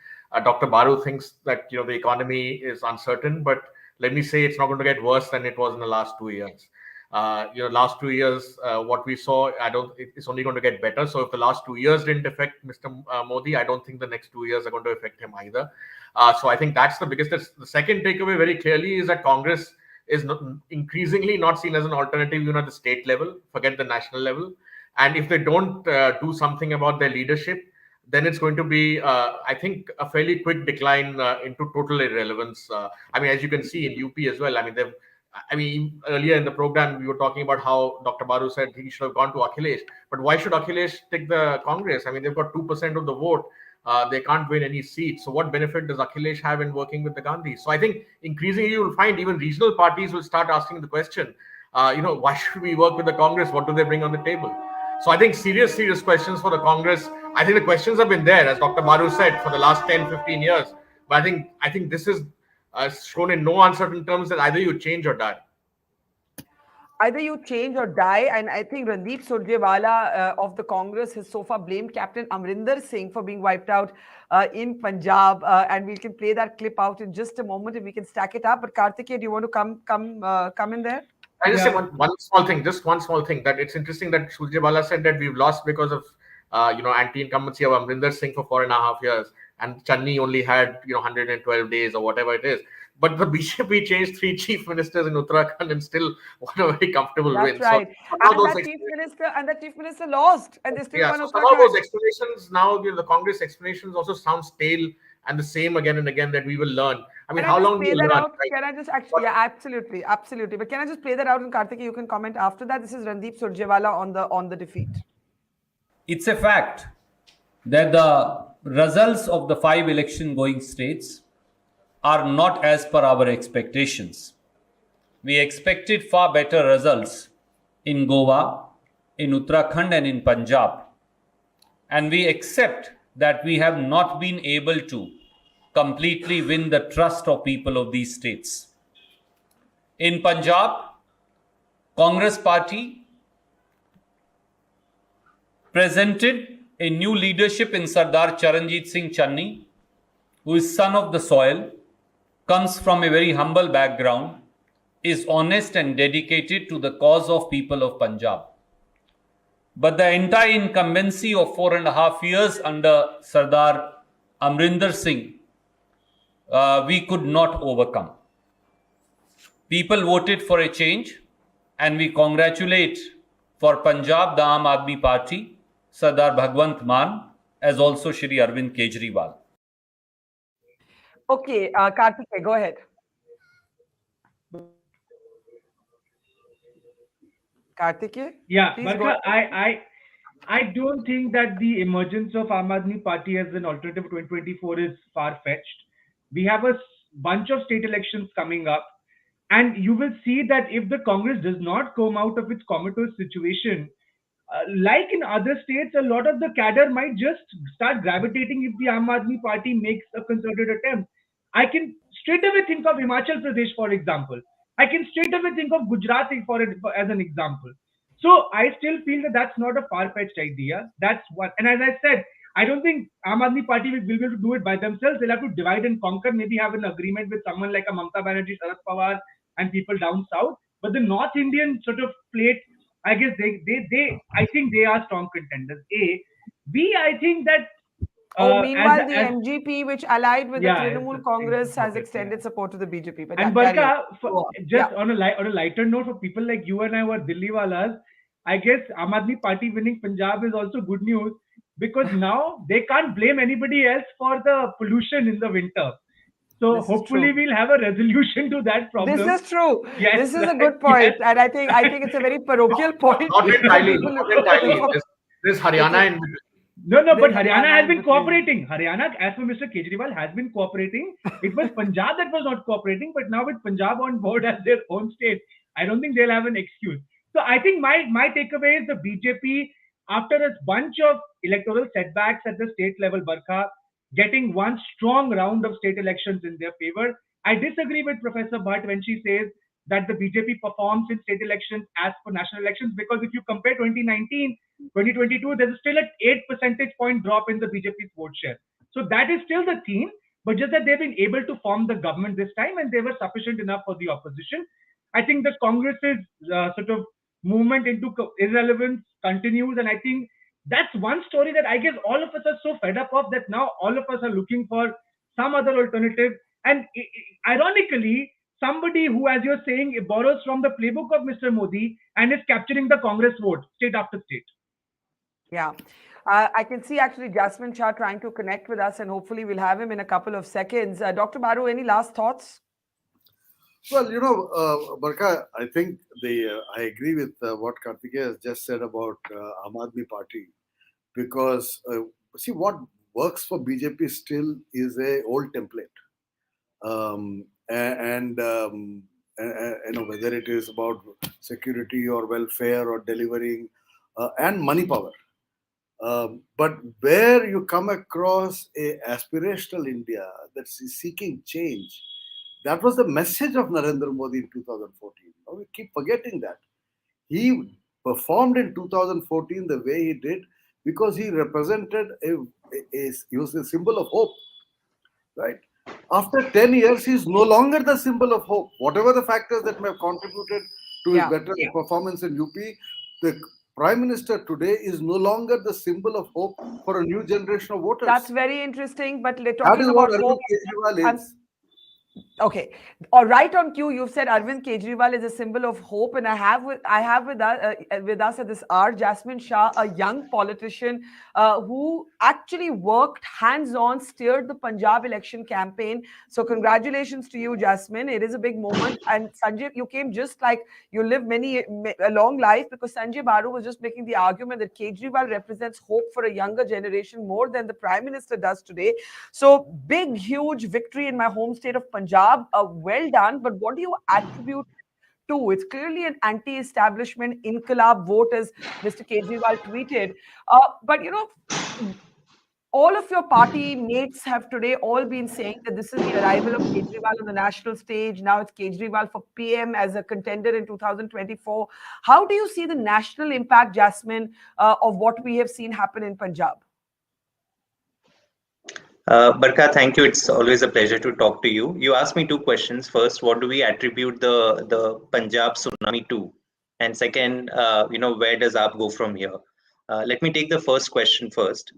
Dr. Baru thinks that the economy is uncertain, but let me say it's not going to get worse than it was in the last 2 years. Last 2 years, what we saw, it's only going to get better. So if the last 2 years didn't affect Mr. Modi, I don't think the next 2 years are going to affect him either. So I think that's the biggest. The second takeaway very clearly is that Congress is increasingly not seen as an alternative, even at the state level, forget the national level. And if they don't do something about their leadership, then it's going to be, I think, a fairly quick decline into total irrelevance. As you can see in UP as well, earlier in the program, we were talking about how Dr. Baru said he should have gone to Akhilesh. But why should Akhilesh take the Congress? They've got 2% of the vote. They can't win any seats. So what benefit does Akhilesh have in working with the Gandhis? So I think increasingly you will find even regional parties will start asking the question, why should we work with the Congress? What do they bring on the table? So I think serious questions for the Congress. I think the questions have been there, as Dr. Baru said, for the last 10, 15 years. But I think this is shown in no uncertain terms that either you change or die. Either you change or die. And I think Randeep Surjewala of the Congress has so far blamed Captain Amrinder Singh for being wiped out in Punjab. And we can play that clip out in just a moment if we can stack it up. But Kartikeya, do you want to come in there? I just say one small thing, that it's interesting that Surjewala said that we've lost because of anti-incumbency of Amrinder Singh for 4.5 years, and Channi only had 112 days or whatever it is. But the BJP changed 3 chief ministers in Uttarakhand and still won a very comfortable win. That's right. So and that chief minister lost, and they still won. So some of those explanations now, the Congress explanations also sound stale and the same again and again that we will learn. How long will we learn? Right? Can I just actually, absolutely. But can I just play that out, and Kartikeya, you can comment after that. This is Randeep Surjewala on the defeat. It's a fact that the results of the 5 election-going states are not as per our expectations. We expected far better results in Goa, in Uttarakhand and in Punjab. And we accept that we have not been able to completely win the trust of people of these states. In Punjab, Congress party presented a new leadership in Sardar Charanjit Singh Channi, who is son of the soil, comes from a very humble background, is honest and dedicated to the cause of people of Punjab. But the entire incumbency of 4.5 years under Sardar Amrinder Singh, we could not overcome. People voted for a change, and we congratulate for Punjab the Aam Aadmi Party, Sardar Bhagwant Mann, as also Shri Arvind Kejriwal. Okay, Karthik, go ahead. Karthik? Yeah, Barkha, I don't think that the emergence of Aam Aadmi Party as an alternative to 2024 is far-fetched. We have a bunch of state elections coming up, and you will see that if the Congress does not come out of its comatose situation, like in other states, a lot of the cadre might just start gravitating if the Aam Aadmi Party makes a concerted attempt. I can straight away think of Himachal Pradesh, for example. I can straight away think of Gujarat as an example. So I still feel that that's not a far-fetched idea. That's what, and as I said, I don't think Aam Aadmi Party will be able to do it by themselves. They'll have to divide and conquer, maybe have an agreement with someone like a Mamata Banerjee, Sharad Pawar, and people down south. But the North Indian sort of plate, I guess I think they are strong contenders. A. B, I think that. Meanwhile, the MGP, which allied with the Trinamool Congress, has extended support to the BJP. But and Barkha, just on a lighter note, for people like you and I who are Dilliwalas, I guess Aam Aadmi Party winning Punjab is also good news, because now they can't blame anybody else for the pollution in the winter. So hopefully we'll have a resolution to that problem. This is true. Yes, this is a good point, and I think it's a very parochial point. Not entirely. There's Haryana in between. No, but Haryana has been cooperating. Haryana, as per Mr. Kejriwal, has been cooperating. It was Punjab that was not cooperating, but now with Punjab on board as their own state, I don't think they'll have an excuse. So I think my takeaway is the BJP, after a bunch of electoral setbacks at the state level, Barkha, getting one strong round of state elections in their favor. I disagree with Professor Bhatt when she says that the BJP performs in state elections as per national elections, because if you compare 2019, 2022, there's still an 8 percentage point drop in the BJP's vote share. So that is still the theme, but just that they've been able to form the government this time, and they were sufficient enough for the opposition. I think the Congress's sort of movement into irrelevance continues, and I think that's one story that I guess all of us are so fed up of, that now all of us are looking for some other alternative. And ironically, somebody who, as you're saying, borrows from the playbook of Mr. Modi and is capturing the Congress vote state after state. Yeah. I can see actually Jasmine Shah trying to connect with us, and hopefully we'll have him in a couple of seconds. Dr. Baru, any last thoughts? Well, Barkha, I think I agree with what Karthikeya has just said about Aam Aadmi Party, because see, what works for BJP still is a old template, whether it is about security or welfare or delivering and money power. But where you come across a aspirational India that's seeking change, that was the message of Narendra Modi in 2014. We keep forgetting that. He performed in 2014 the way he did because he represented he was a symbol of hope, right? After 10 years, he's no longer the symbol of hope. Whatever the factors that may have contributed to his better performance in UP, the Prime Minister today is no longer the symbol of hope for a new generation of voters. That's very interesting, but talking that is about what hope, Arvind Kejriwal is. Okay, all right. On cue, you've said Arvind Kejriwal is a symbol of hope, and I have with us at this hour Jasmine Shah, a young politician who actually worked hands-on, steered the Punjab election campaign. So congratulations to you, Jasmine. It is a big moment. And Sanjay, you came just like you lived a long life, because Sanjay Baru was just making the argument that Kejriwal represents hope for a younger generation more than the Prime Minister does today. So big, huge victory in my home state of Punjab. Well done, but what do you attribute to? It's clearly an anti-establishment inqilab vote, as Mr. Kejriwal tweeted. But all of your party mates have today all been saying that this is the arrival of Kejriwal on the national stage. Now it's Kejriwal for PM as a contender in 2024. How do you see the national impact, Jasmine, of what we have seen happen in Punjab? Barkha, thank you. It's always a pleasure to talk to you. You asked me two questions. First, what do we attribute the Punjab tsunami to? And second, where does AAP go from here? Let me take the first question first.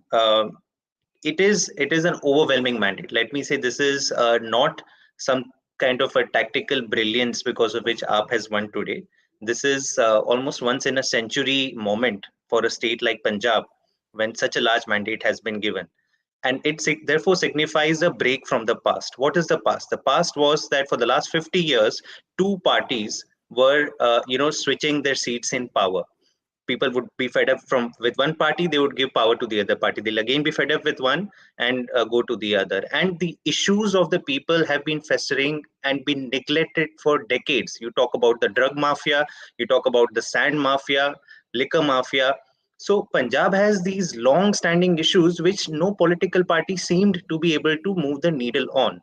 It is an overwhelming mandate. Let me say this is not some kind of a tactical brilliance because of which AAP has won today. This is almost once in a century moment for a state like Punjab when such a large mandate has been given. And it therefore signifies a break from the past. What is the past? The past was that for the last 50 years, two parties were, switching their seats in power. People would be fed up with one party, they would give power to the other party. They'll again be fed up with one and go to the other. And the issues of the people have been festering and been neglected for decades. You talk about the drug mafia, you talk about the sand mafia, liquor mafia. So Punjab has these long-standing issues which no political party seemed to be able to move the needle on.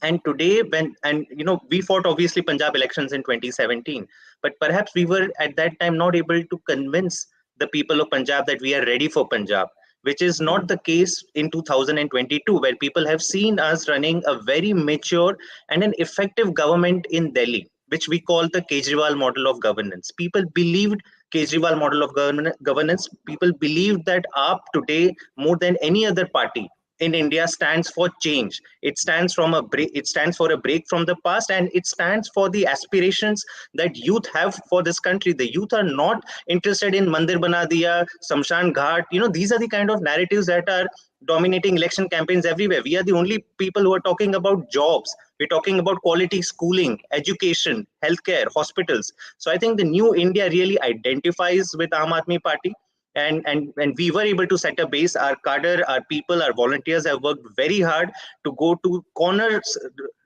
And today, we fought obviously Punjab elections in 2017, but perhaps we were at that time not able to convince the people of Punjab that we are ready for Punjab, which is not the case in 2022, where people have seen us running a very mature and an effective government in Delhi, which we call the Kejriwal model of governance. People believed Kejriwal model of governance. People believed that AAP today, more than any other party in India, stands for change. It stands for a break from the past, and it stands for the aspirations that youth have for this country. The youth are not interested in Mandir Bana Diya, Samshan Ghat. These are the kind of narratives that are dominating election campaigns everywhere. We are the only people who are talking about jobs. We're talking about quality schooling, education, healthcare, hospitals. So I think the new India really identifies with Aam Aadmi Party. And we were able to set a base. Our cadre, our people, our volunteers have worked very hard to go to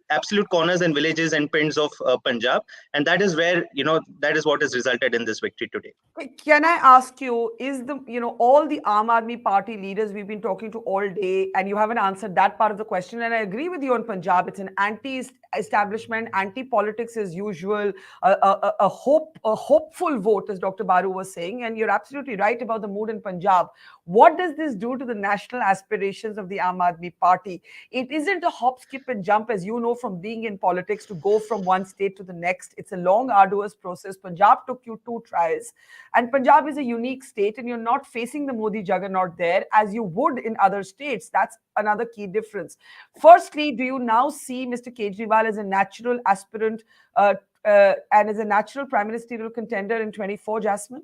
absolute corners and villages and pins of Punjab. And that is where, that is what has resulted in this victory today. Can I ask you, is all the Aam Aadmi Party leaders we've been talking to all day, and you haven't answered that part of the question, and I agree with you on Punjab, it's an anti-establishment, anti-politics as usual, a hopeful vote, as Dr. Baru was saying, and you're absolutely right about the mood in Punjab. What does this do to the national aspirations of the Aam Aadmi Party? It isn't a hop, skip and jump, as you know from being in politics, to go from one state to the next. It's a long, arduous process. Punjab took you 2 tries. And Punjab is a unique state, and you're not facing the Modi juggernaut there as you would in other states. That's another key difference. Firstly, do you now see Mr. Kejriwal as a natural aspirant and as a natural prime ministerial contender in 24, Jasmine?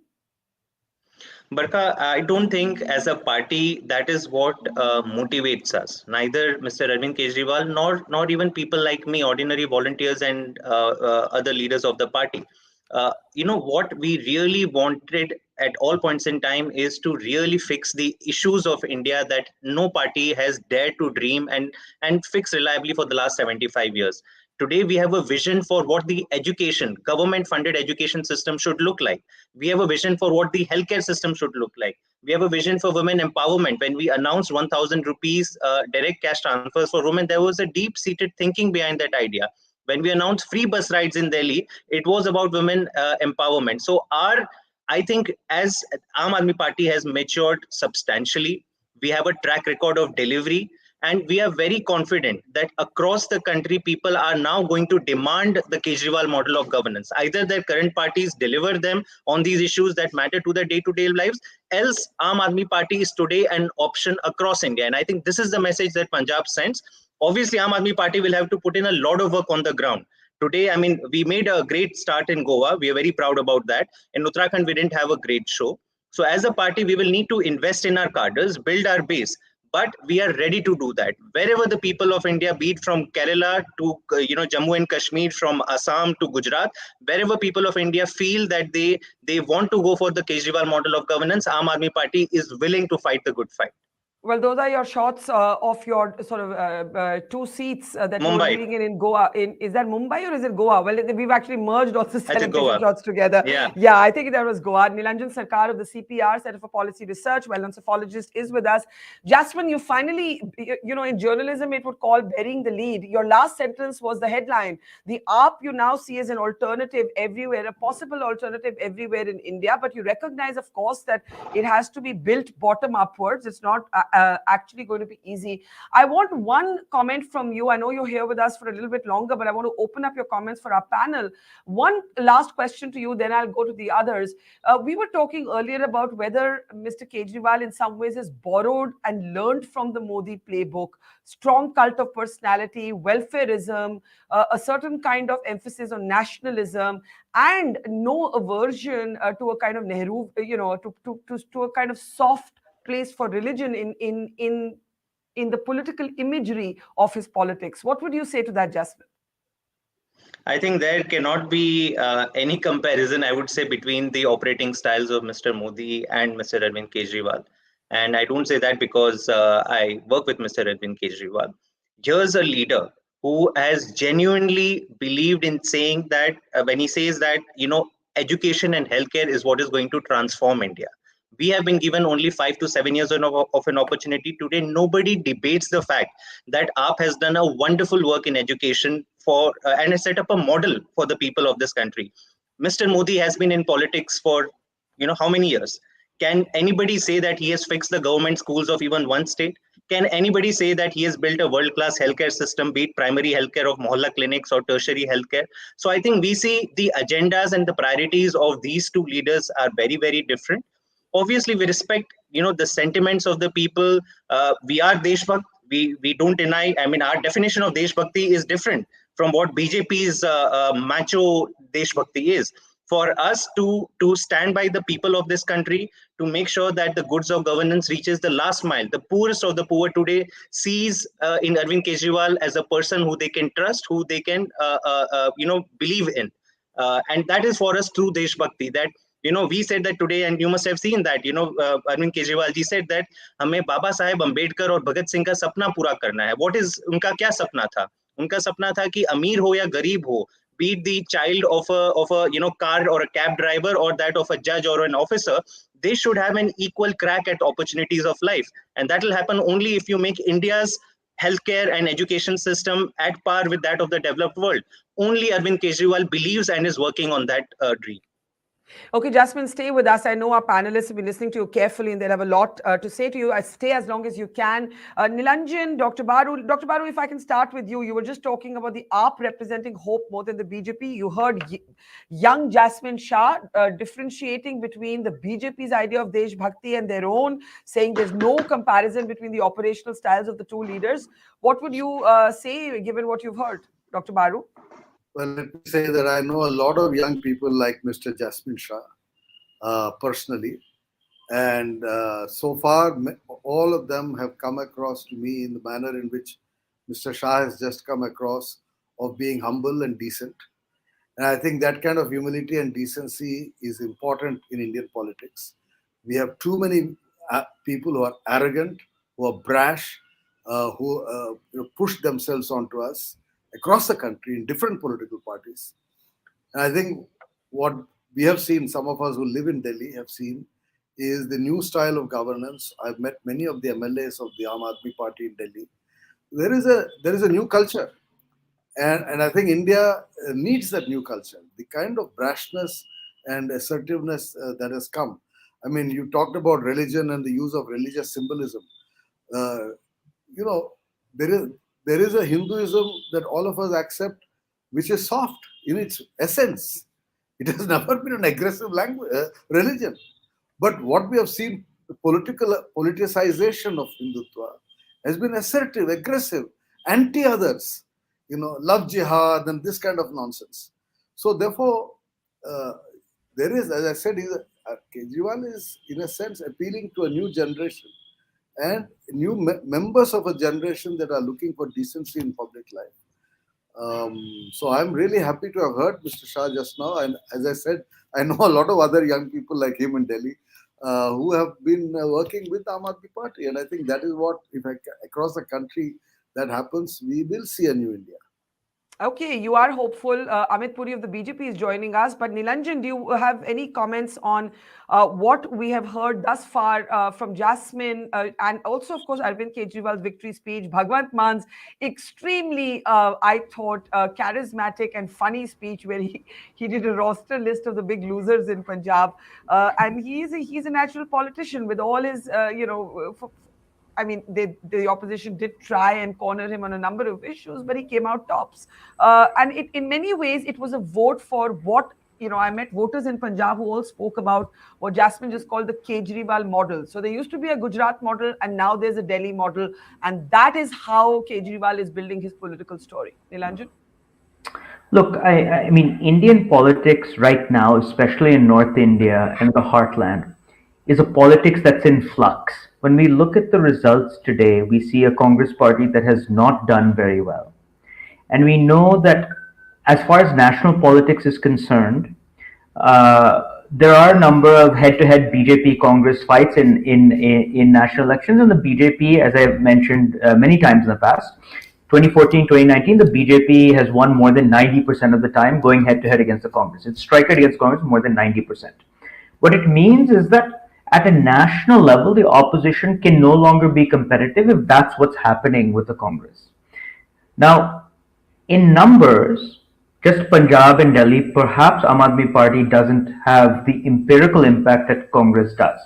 Barkha, I don't think as a party that is what motivates us. Neither Mr. Arvind Kejriwal nor even people like me, ordinary volunteers and other leaders of the party. What we really wanted at all points in time is to really fix the issues of India that no party has dared to dream and fix reliably for the last 75 years. Today, we have a vision for what the government-funded education system should look like. We have a vision for what the healthcare system should look like. We have a vision for women empowerment. When we announced 1,000 rupees direct cash transfers for women, there was a deep-seated thinking behind that idea. When we announced free bus rides in Delhi, it was about women empowerment. So I think as Aam Aadmi Party has matured substantially, we have a track record of delivery, and we are very confident that across the country, people are now going to demand the Kejriwal model of governance. Either their current parties deliver them on these issues that matter to their day-to-day lives, else Aam Aadmi Party is today an option across India. And I think this is the message that Punjab sends. Obviously, Aam Aadmi Party will have to put in a lot of work on the ground. Today, we made a great start in Goa. We are very proud about that. In Uttarakhand, we didn't have a great show. So as a party, we will need to invest in our cadres, build our base. But we are ready to do that. Wherever the people of India, be it from Kerala to Jammu and Kashmir, from Assam to Gujarat, wherever people of India feel that they want to go for the Kejriwal model of governance, Aam Aadmi Party is willing to fight the good fight. Well, those are your shots of your sort of two seats that you were Mumbai. living in Goa. Is that Mumbai or is it Goa? Well, we've actually merged all the I think celebration Goa. shots together. Yeah. Yeah, I think that was Goa. Nilanjan Sarkar of the CPR, Center for Policy Research, well-known psephologist, is with us. Jasmine, you finally, in journalism, it would call burying the lead. Your last sentence was the headline. The AAP you now see as an alternative everywhere, a possible alternative everywhere in India, but you recognize, of course, that it has to be built bottom upwards. It's not actually going to be easy. I want one comment from you. I know you're here with us for a little bit longer, but I want to open up your comments for our panel. One last question to you, then I'll go to the others. We were talking earlier about whether Mr. Kejriwal in some ways has borrowed and learned from the Modi playbook. Strong cult of personality, welfareism, a certain kind of emphasis on nationalism, and no aversion to a kind of Nehru, to a kind of soft place for religion in the political imagery of his politics. What would you say to that, Jasmine? I think there cannot be any comparison, I would say, between the operating styles of Mr. Modi and Mr. Arvind Kejriwal. And I don't say that because I work with Mr. Arvind Kejriwal. Here's a leader who has genuinely believed in saying that when he says that, education and healthcare is what is going to transform India. We have been given only 5 to 7 years of an opportunity. Today, nobody debates the fact that AAP has done a wonderful work in education and has set up a model for the people of this country. Mr. Modi has been in politics for, how many years? Can anybody say that he has fixed the government schools of even one state? Can anybody say that he has built a world-class healthcare system, be it primary healthcare of mohalla clinics or tertiary healthcare? So I think we see the agendas and the priorities of these two leaders are very, very different. Obviously, we respect, the sentiments of the people. We are Deshbhakt. We don't deny. I mean, our definition of Deshbhakti is different from what BJP's macho Deshbhakti is. For us to stand by the people of this country, to make sure that the goods of governance reaches the last mile. The poorest of the poor today sees in Arvind Kejriwal as a person who they can trust, who they can, believe in. And that is for us true Deshbhakti. That we said that today, and you must have seen that, Arvind Kejriwal ji said that हमें बाबा साहेब अम्बेडकर और भगत सिंह का सपना पूरा करना है. What is उनका क्या सपना था? उनका सपना था कि अमीर हो या गरीब हो, be it the child of a car or a cab driver or that of a judge or an officer, they should have an equal crack at opportunities of life. And that will happen only if you make India's healthcare and education system at par with that of the developed world. Only Arvind Kejriwal believes and is working on that dream. Okay, Jasmine, stay with us. I know our panelists will be listening to you carefully and they'll have a lot to say to you. Stay as long as you can. Nilanjan, Dr. Baru. Dr. Baru, if I can start with you. You were just talking about the AAP representing hope more than the BJP. You heard young Jasmine Shah differentiating between the BJP's idea of Desh Bhakti and their own, saying there's no comparison between the operational styles of the two leaders. What would you say, given what you've heard, Dr. Baru? Well, let me say that I know a lot of young people like Mr. Jasmine Shah personally. And so far, all of them have come across to me in the manner in which Mr. Shah has just come across, of being humble and decent. And I think that kind of humility and decency is important in Indian politics. We have too many people who are arrogant, who are brash, who push themselves onto us across the country in different political parties. And I think what we have seen, some of us who live in Delhi have seen, is the new style of governance. I've met many of the MLAs of the Aam Aadmi Party in Delhi. There is a new culture. And I think India needs that new culture. The kind of brashness and assertiveness that has come. I mean, you talked about religion and the use of religious symbolism. There is a Hinduism that all of us accept, which is soft in its essence. It has never been an aggressive religion. But what we have seen, the politicization of Hindutva has been assertive, aggressive, anti-others, love jihad and this kind of nonsense. So therefore, there is, as I said, Kejriwal is in a sense appealing to a new generation and new members of a generation that are looking for decency in public life. So I'm really happy to have heard Mr. Shah just now. And as I said, I know a lot of other young people like him in Delhi who have been working with Aam Aadmi Party. And I think that is what, across the country that happens, we will see a new India. Okay, you are hopeful. Amit Puri of the BJP is joining us. But Nilanjan, do you have any comments on what we have heard thus far from Jasmine and also, of course, Arvind Kejriwal's victory speech, Bhagwant Man's extremely, I thought, charismatic and funny speech where he did a roster list of the big losers in Punjab. And he's a natural politician with all his, I mean, the opposition did try and corner him on a number of issues, but he came out tops. And in many ways, it was a vote for what, I met voters in Punjab who all spoke about what Jasmine just called the Kejriwal model. So there used to be a Gujarat model, and now there's a Delhi model. And that is how Kejriwal is building his political story. Nilanjan? Look, I mean, Indian politics right now, especially in North India and the heartland, is a politics that's in flux. When we look at the results today, we see a Congress party that has not done very well. And we know that as far as national politics is concerned, there are a number of head-to-head BJP-Congress fights in national elections. And the BJP, as I've mentioned many times in the past, 2014, 2019, the BJP has won more than 90% of the time going head-to-head against the Congress. It's striker against Congress more than 90%. What it means is that at a national level, the opposition can no longer be competitive if that's what's happening with the Congress. Now, in numbers, just Punjab and Delhi, perhaps Aam Aadmi Party doesn't have the empirical impact that Congress does.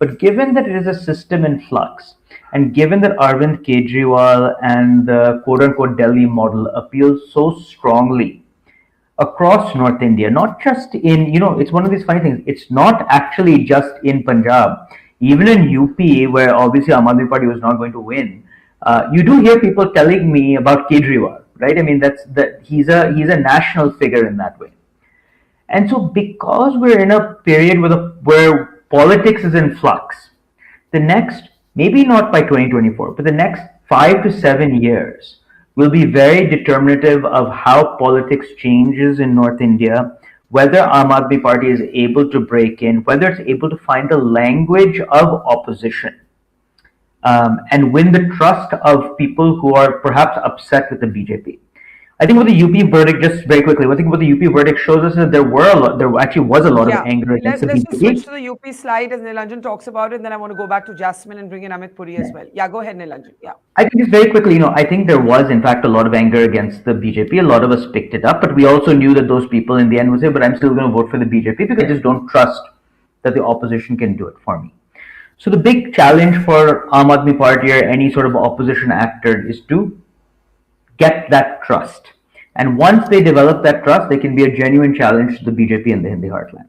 But given that it is a system in flux, and given that Arvind Kejriwal and the quote-unquote Delhi model appeals so strongly across North India, not just in, it's one of these funny things. It's not actually just in Punjab. Even in UP, where obviously Aam Aadmi Party was not going to win, you do hear people telling me about Kejriwal, right? I mean, he's a national figure in that way. And so because we're in a period where politics is in flux, the next, maybe not by 2024, but the next 5 to 7 years, will be very determinative of how politics changes in North India, whether Aam Aadmi Party is able to break in, whether it's able to find a language of opposition, and win the trust of people who are perhaps upset with the BJP. I think what the UP verdict, just very quickly, I think what the UP verdict shows us is there actually was a lot of anger against the BJP. Let's just switch to the UP slide as Nilanjan talks about it, and then I want to go back to Jasmine and bring in Amit Puri as well. Yeah, go ahead, Nilanjan. Yeah. I think just very quickly, I think there was, in fact, a lot of anger against the BJP. A lot of us picked it up, but we also knew that those people in the end would say, but I'm still going to vote for the BJP because I just don't trust that the opposition can do it for me. So the big challenge for Aam Aadmi Party or any sort of opposition actor is to get that trust. And once they develop that trust, they can be a genuine challenge to the BJP in the Hindi heartland.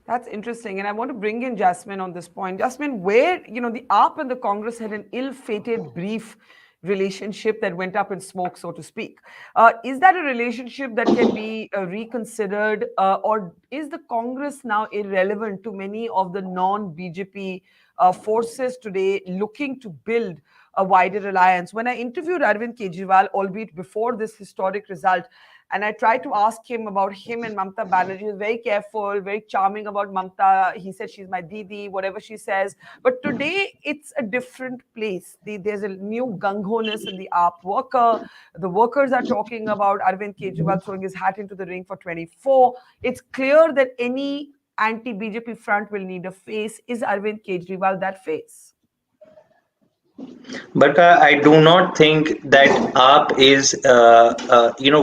That's interesting. And I want to bring in Jasmine on this point. Jasmine, where, the AAP and the Congress had an ill-fated brief relationship that went up in smoke, so to speak. Is that a relationship that can be reconsidered, or is the Congress now irrelevant to many of the non-BJP forces today looking to build a wider alliance? When I interviewed Arvind Kejriwal, albeit before this historic result, and I tried to ask him about him and Mamta Banerjee, he was very careful, very charming about Mamta. He said she's my Didi, whatever she says. But today, it's a different place. There's a new gung-ho-ness in the AAP worker. The workers are talking about Arvind Kejriwal throwing his hat into the ring for 24. It's clear that any anti-BJP front will need a face. Is Arvind Kejriwal that face? But I do not think that AAP is,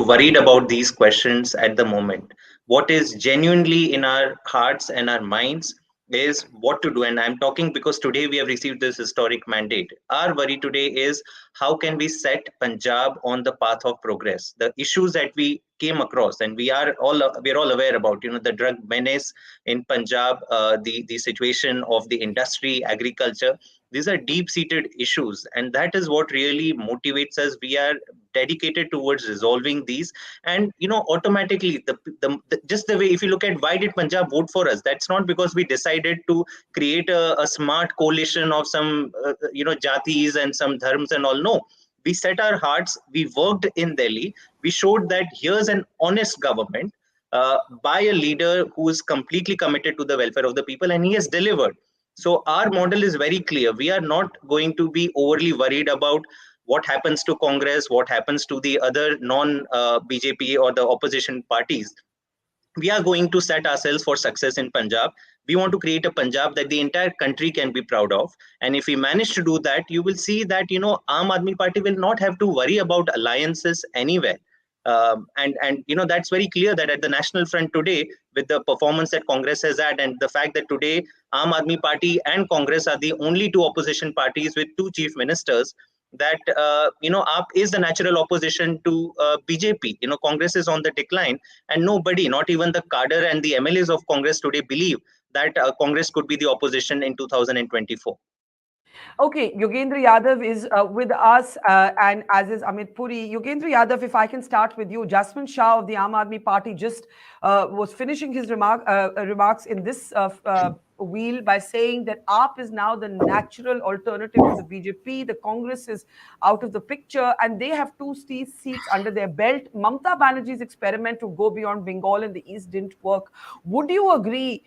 worried about these questions at the moment. What is genuinely in our hearts and our minds is what to do. And I'm talking because today we have received this historic mandate. Our worry today is how can we set Punjab on the path of progress? The issues that we came across, and we're all aware about, the drug menace in Punjab, the situation of the industry, agriculture. These are deep-seated issues, and that is what really motivates us. We are dedicated towards resolving these, and automatically, just the way, if you look at why did Punjab vote for us, that's not because we decided to create a smart coalition of some jatis and some dharms and all. No, we set our hearts. We worked in Delhi. We showed that here's an honest government. by a leader who is completely committed to the welfare of the people, and he has delivered. So our model is very clear. We are not going to be overly worried about what happens to Congress, what happens to the other non-BJP or the opposition parties. We are going to set ourselves for success in Punjab. We want to create a Punjab that the entire country can be proud of. And if we manage to do that, you will see that, Aam Aadmi Party will not have to worry about alliances anywhere. And that's very clear that at the national front today, with the performance that Congress has had, and the fact that today Aam Aadmi Party and Congress are the only two opposition parties with two chief ministers, that AAP is the natural opposition to BJP. Congress is on the decline, and nobody, not even the cadre and the MLAs of Congress today, believe that Congress could be the opposition in 2024. Okay, Yogendra Yadav is with us, and as is Amit Puri. Yogendra Yadav, if I can start with you. Jasmine Shah of the Aam Aadmi Party just was finishing his remarks in this wheel by saying that AAP is now the natural alternative to the BJP. The Congress is out of the picture, and they have two seats under their belt. Mamata Banerjee's experiment to go beyond Bengal in the East didn't work. Would you agree,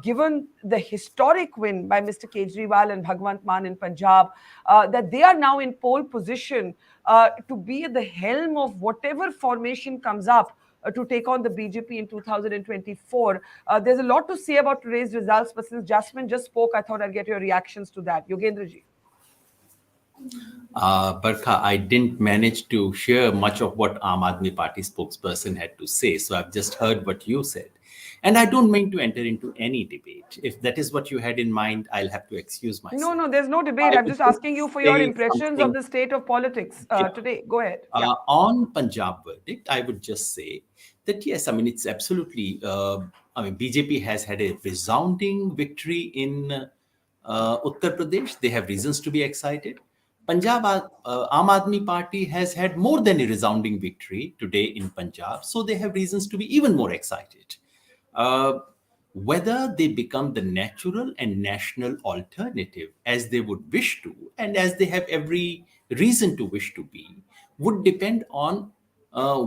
given the historic win by Mr. Kejriwal and Bhagwant Mann in Punjab, that they are now in pole position to be at the helm of whatever formation comes up to take on the BJP in 2024. There's a lot to say about today's results, but since Jasmine just spoke, I thought I'd get your reactions to that. Yogendra ji. Barkha, I didn't manage to hear much of what Aam Aadmi Party spokesperson had to say, so I've just heard what you said. And I don't mean to enter into any debate. If that is what you had in mind, I'll have to excuse myself. No, there's no debate. I'm just asking you for your impressions of the state of politics today. Go ahead. On Punjab verdict, I would just say that, yes, it's absolutely, BJP has had a resounding victory in Uttar Pradesh. They have reasons to be excited. Punjab, Aam Aadmi Party has had more than a resounding victory today in Punjab, so they have reasons to be even more excited. Whether they become the natural and national alternative as they would wish to, and as they have every reason to wish to be, would depend on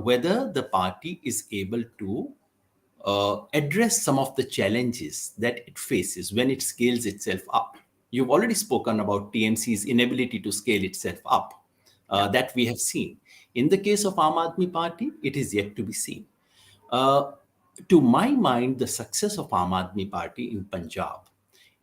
whether the party is able to address some of the challenges that it faces when it scales itself up. You've already spoken about TMC's inability to scale itself up. That we have seen. In the case of Aam Aadmi Party, it is yet to be seen. To my mind, the success of Aam Aadmi Party in Punjab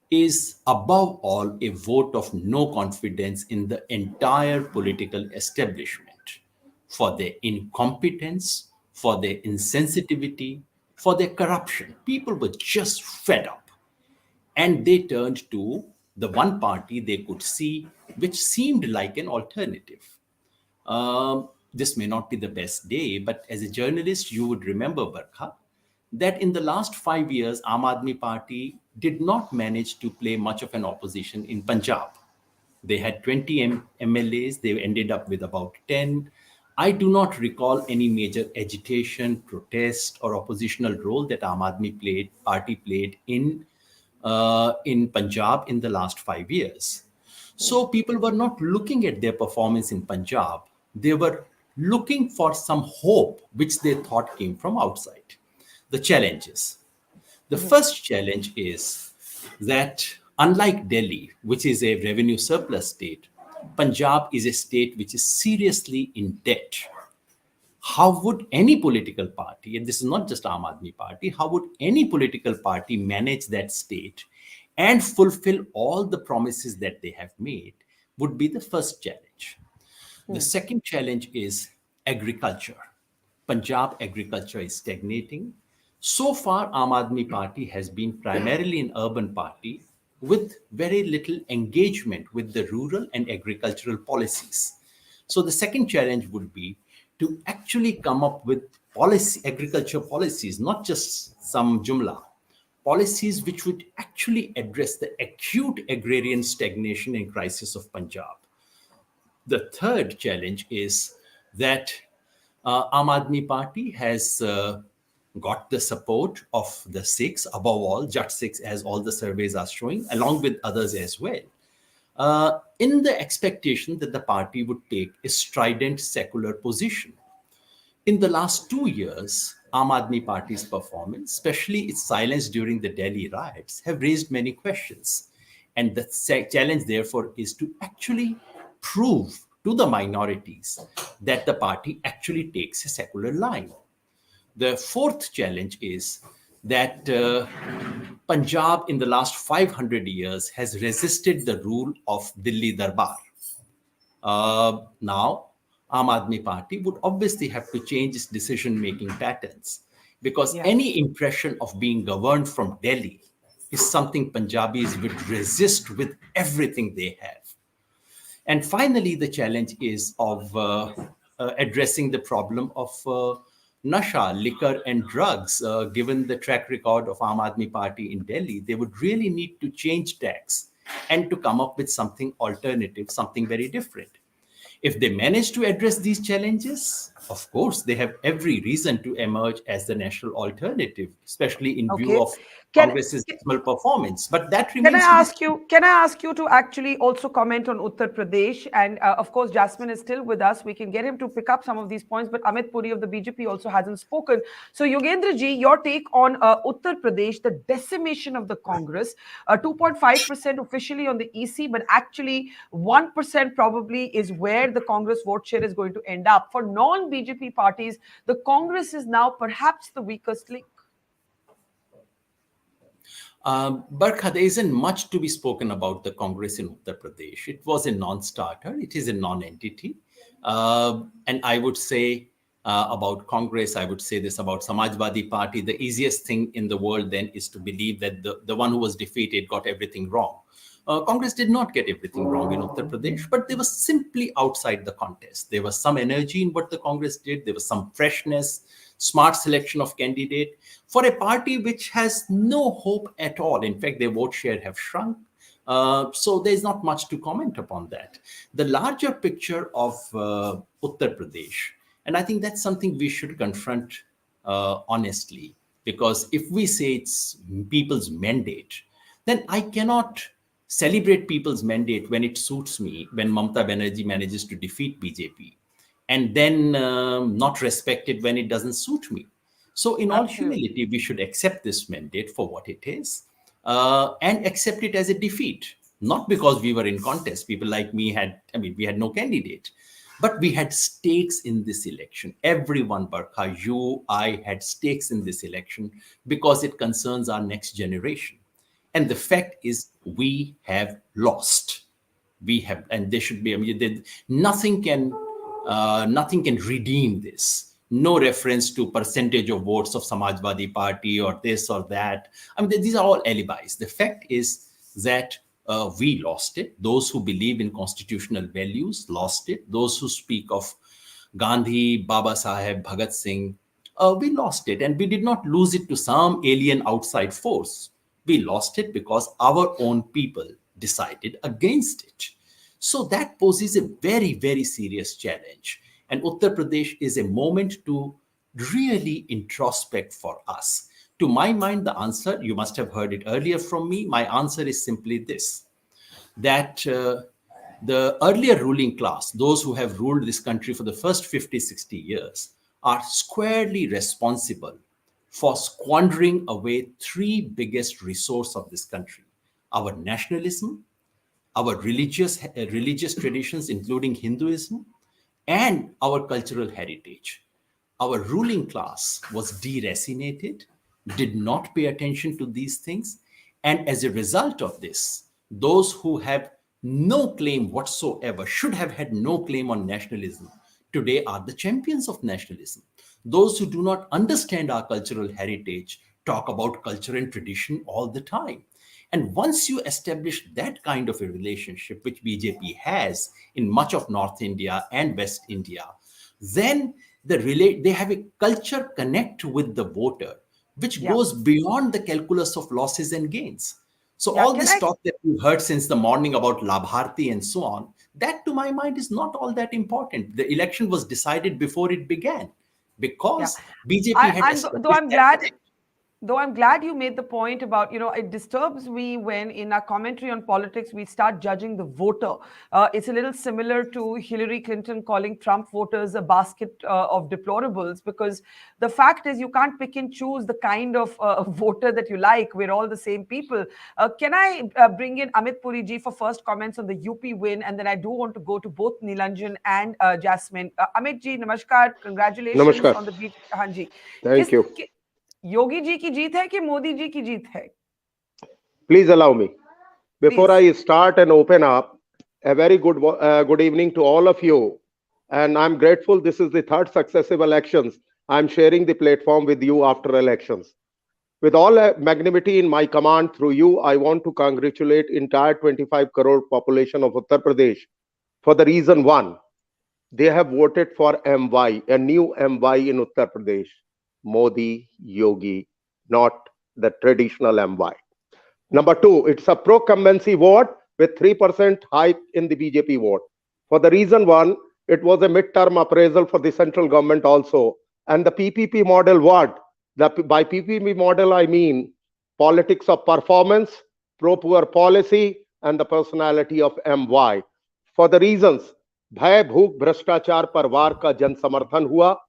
is above all a vote of no confidence in the entire political establishment for their incompetence, for their insensitivity, for their corruption. People were just fed up, and they turned to the one party they could see, which seemed like an alternative. This may not be the best day, but as a journalist, you would remember, Barkha, that in the last 5 years, Aam Aadmi Party did not manage to play much of an opposition in Punjab. They had 20 MLAs, they ended up with about 10. I do not recall any major agitation, protest, or oppositional role that Aam Aadmi Party played in Punjab in the last 5 years. So people were not looking at their performance in Punjab. They were looking for some hope, which they thought came from outside. The challenges. The first challenge is that unlike Delhi, which is a revenue surplus state, Punjab is a state which is seriously in debt. How would any political party, and this is not just Aam Aadmi Party, how would any political party manage that state and fulfill all the promises that they have made would be the first challenge. The second challenge is agriculture. Punjab agriculture is stagnating. So far, Aam Aadmi Party has been primarily an urban party with very little engagement with the rural and agricultural policies. So the second challenge would be to actually come up with agriculture policies, not just some jumla, policies which would actually address the acute agrarian stagnation and crisis of Punjab. The third challenge is that Aam Aadmi Party has got the support of the Sikhs, above all, Jat Sikhs, as all the surveys are showing, along with others as well, in the expectation that the party would take a strident secular position. In the last 2 years, Aam Aadmi Party's performance, especially its silence during the Delhi riots, have raised many questions. And the challenge, therefore, is to actually prove to the minorities that the party actually takes a secular line. The fourth challenge is that Punjab in the last 500 years has resisted the rule of Delhi Darbar. Now, Aam Aadmi Party would obviously have to change its decision-making patterns, because any impression of being governed from Delhi is something Punjabis would resist with everything they have. And finally, the challenge is of addressing the problem of nasha, liquor and drugs. Given the track record of Aam Aadmi Party in Delhi, they would really need to change tax and to come up with something alternative, something very different. If they manage to address these challenges, of course, they have every reason to emerge as the national alternative, especially in view of Congress's dismal performance. But that remains. Can I ask you to actually also comment on Uttar Pradesh? And of course, Jasmine is still with us. We can get him to pick up some of these points. But Amit Puri of the BJP also hasn't spoken. So Yogendra ji, your take on Uttar Pradesh, the decimation of the Congress, 2.5% officially on the EC, but actually 1% probably is where the Congress vote share is going to end up. For non-BJP parties, the Congress is now perhaps the weakest link. Barkha, there isn't much to be spoken about the Congress in Uttar Pradesh. It was a non-starter. It is a non-entity. And I would say about Congress, I would say this about Samajwadi Party. The easiest thing in the world then is to believe that the one who was defeated got everything wrong. Congress did not get everything wrong in Uttar Pradesh, but they were simply outside the contest. There was some energy in what the Congress did. There was some freshness, smart selection of candidate for a party which has no hope at all. In fact, their vote share have shrunk. So there's not much to comment upon that. The larger picture of Uttar Pradesh, and I think that's something we should confront honestly, because if we say it's people's mandate, then I cannot celebrate people's mandate when it suits me, when Mamata Banerjee manages to defeat BJP, and then not respect it when it doesn't suit me. So in all humility, we should accept this mandate for what it is and accept it as a defeat, not because we were in contest. People like me we had no candidate, but we had stakes in this election. Everyone, Barkha, you, I had stakes in this election because it concerns our next generation. And the fact is, we have lost. We have, and there should be, nothing can redeem this. No reference to percentage of votes of Samajwadi Party or this or that. These are all alibis. The fact is that we lost it. Those who believe in constitutional values lost it. Those who speak of Gandhi, Baba Saheb, Bhagat Singh, we lost it. And we did not lose it to some alien outside force. We lost it because our own people decided against it. So that poses a very, very serious challenge. And Uttar Pradesh is a moment to really introspect for us. To my mind, the answer, you must have heard it earlier from me, my answer is simply this, that the earlier ruling class, those who have ruled this country for the first 50, 60 years, are squarely responsible for squandering away three biggest resources of this country: our nationalism, our religious traditions, including Hinduism, and our cultural heritage. Our ruling class was deracinated, did not pay attention to these things, and as a result of this, those who have no claim whatsoever, should have had no claim on nationalism, today are the champions of nationalism. Those who do not understand our cultural heritage talk about culture and tradition all the time. And once you establish that kind of a relationship, which BJP has in much of North India and West India, then they have a culture connect with the voter, which goes beyond the calculus of losses and gains. So all this talk that we heard since the morning about Labharti and so on, that to my mind is not all that important. The election was decided before it began, because BJP had... Though I'm glad... Though I'm glad you made the point about, it disturbs me when in our commentary on politics, we start judging the voter. It's a little similar to Hillary Clinton calling Trump voters a basket of deplorables, because the fact is you can't pick and choose the kind of voter that you like. We're all the same people. Can I bring in Amit Puri ji for first comments on the UP win? And then I do want to go to both Nilanjan and Jasmine. Amit ji, namaskar. Congratulations Namaskar. on the beat. Haan ji. Thank you. Yogi ji की जीत है कि मोदी जी की जीत है? Please allow me. Before I start and open up, a very good evening to all of you. And I'm grateful this is the third successive elections. I'm sharing the platform with you after elections. With all magnanimity in my command through you, I want to congratulate entire 25 crore population of Uttar Pradesh for the reason one, they have voted for MY, a new MY in Uttar Pradesh. Modi, Yogi, not the traditional MY. Number two, it's a pro-cumbency vote with 3% hike in the BJP vote. For the reason one, it was a midterm appraisal for the central government also. And the PPP model what? By PPP model, I mean politics of performance, pro-poor policy, and the personality of MY. For the reasons, भय भूख भ्रष्टाचार पर वार का जन समर्थन हुआ,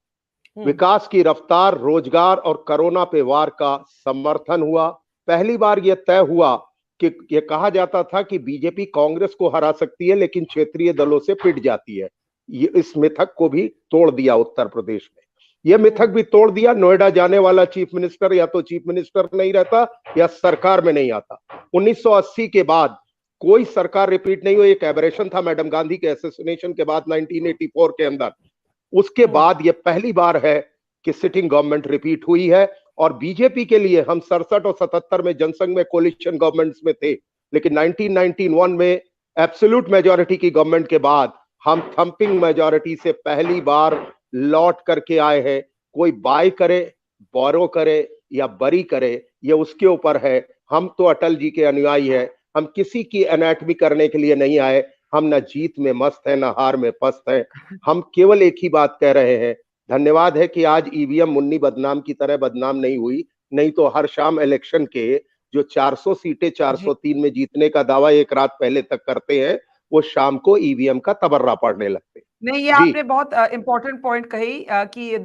विकास की रफ्तार, रोजगार और कोरोना पे वार का समर्थन हुआ। पहली बार यह तय हुआ कि यह कहा जाता था कि बीजेपी कांग्रेस को हरा सकती है लेकिन क्षेत्रीय दलों से पिट जाती है। ये इस मिथक को भी तोड़ दिया उत्तर प्रदेश में। यह मिथक भी तोड़ दिया। नोएडा जाने वाला चीफ मिनिस्टर या तो चीफ मिनिस्टर नहीं रहता या सरकार में नहीं आता। 1980 के बाद कोई सरकार रिपीट नहीं हुई। एक एबरेशन था मैडम गांधी के असैसिनेशन के बाद 1984 के अंदर। उसके बाद ये पहली बार है कि सिटिंग गवर्नमेंट रिपीट हुई है। और बीजेपी के लिए हम 67 और 77 में जनसंघ में कोलिशन गवर्नमेंट्स में थे, लेकिन 1991 में एब्सोल्यूट मेजॉरिटी की गवर्नमेंट के बाद हम थंपिंग मेजॉरिटी से पहली बार लौट करके आए हैं। कोई बाय करे, बोरो करे या बरी करे, ये उसके ऊपर है। हम तो अटल जी के अनुयायी है। हम किसी की एनाटमी करने के लिए नहीं आए। हम न जीत में मस्त है, न हार में पस्त है। हम केवल एक ही बात कह रहे हैं, धन्यवाद है कि आज ईवीएम मुन्नी बदनाम की तरह बदनाम नहीं हुई, नहीं तो हर शाम इलेक्शन के जो 400 सीटें 403 में जीतने का दावा एक रात पहले तक करते हैं, वो शाम को ईवीएम का तबर्रा पड़ने लगते हैं। नहीं, ये आपने बहुत इंपॉर्टेंट पॉइंट कही कि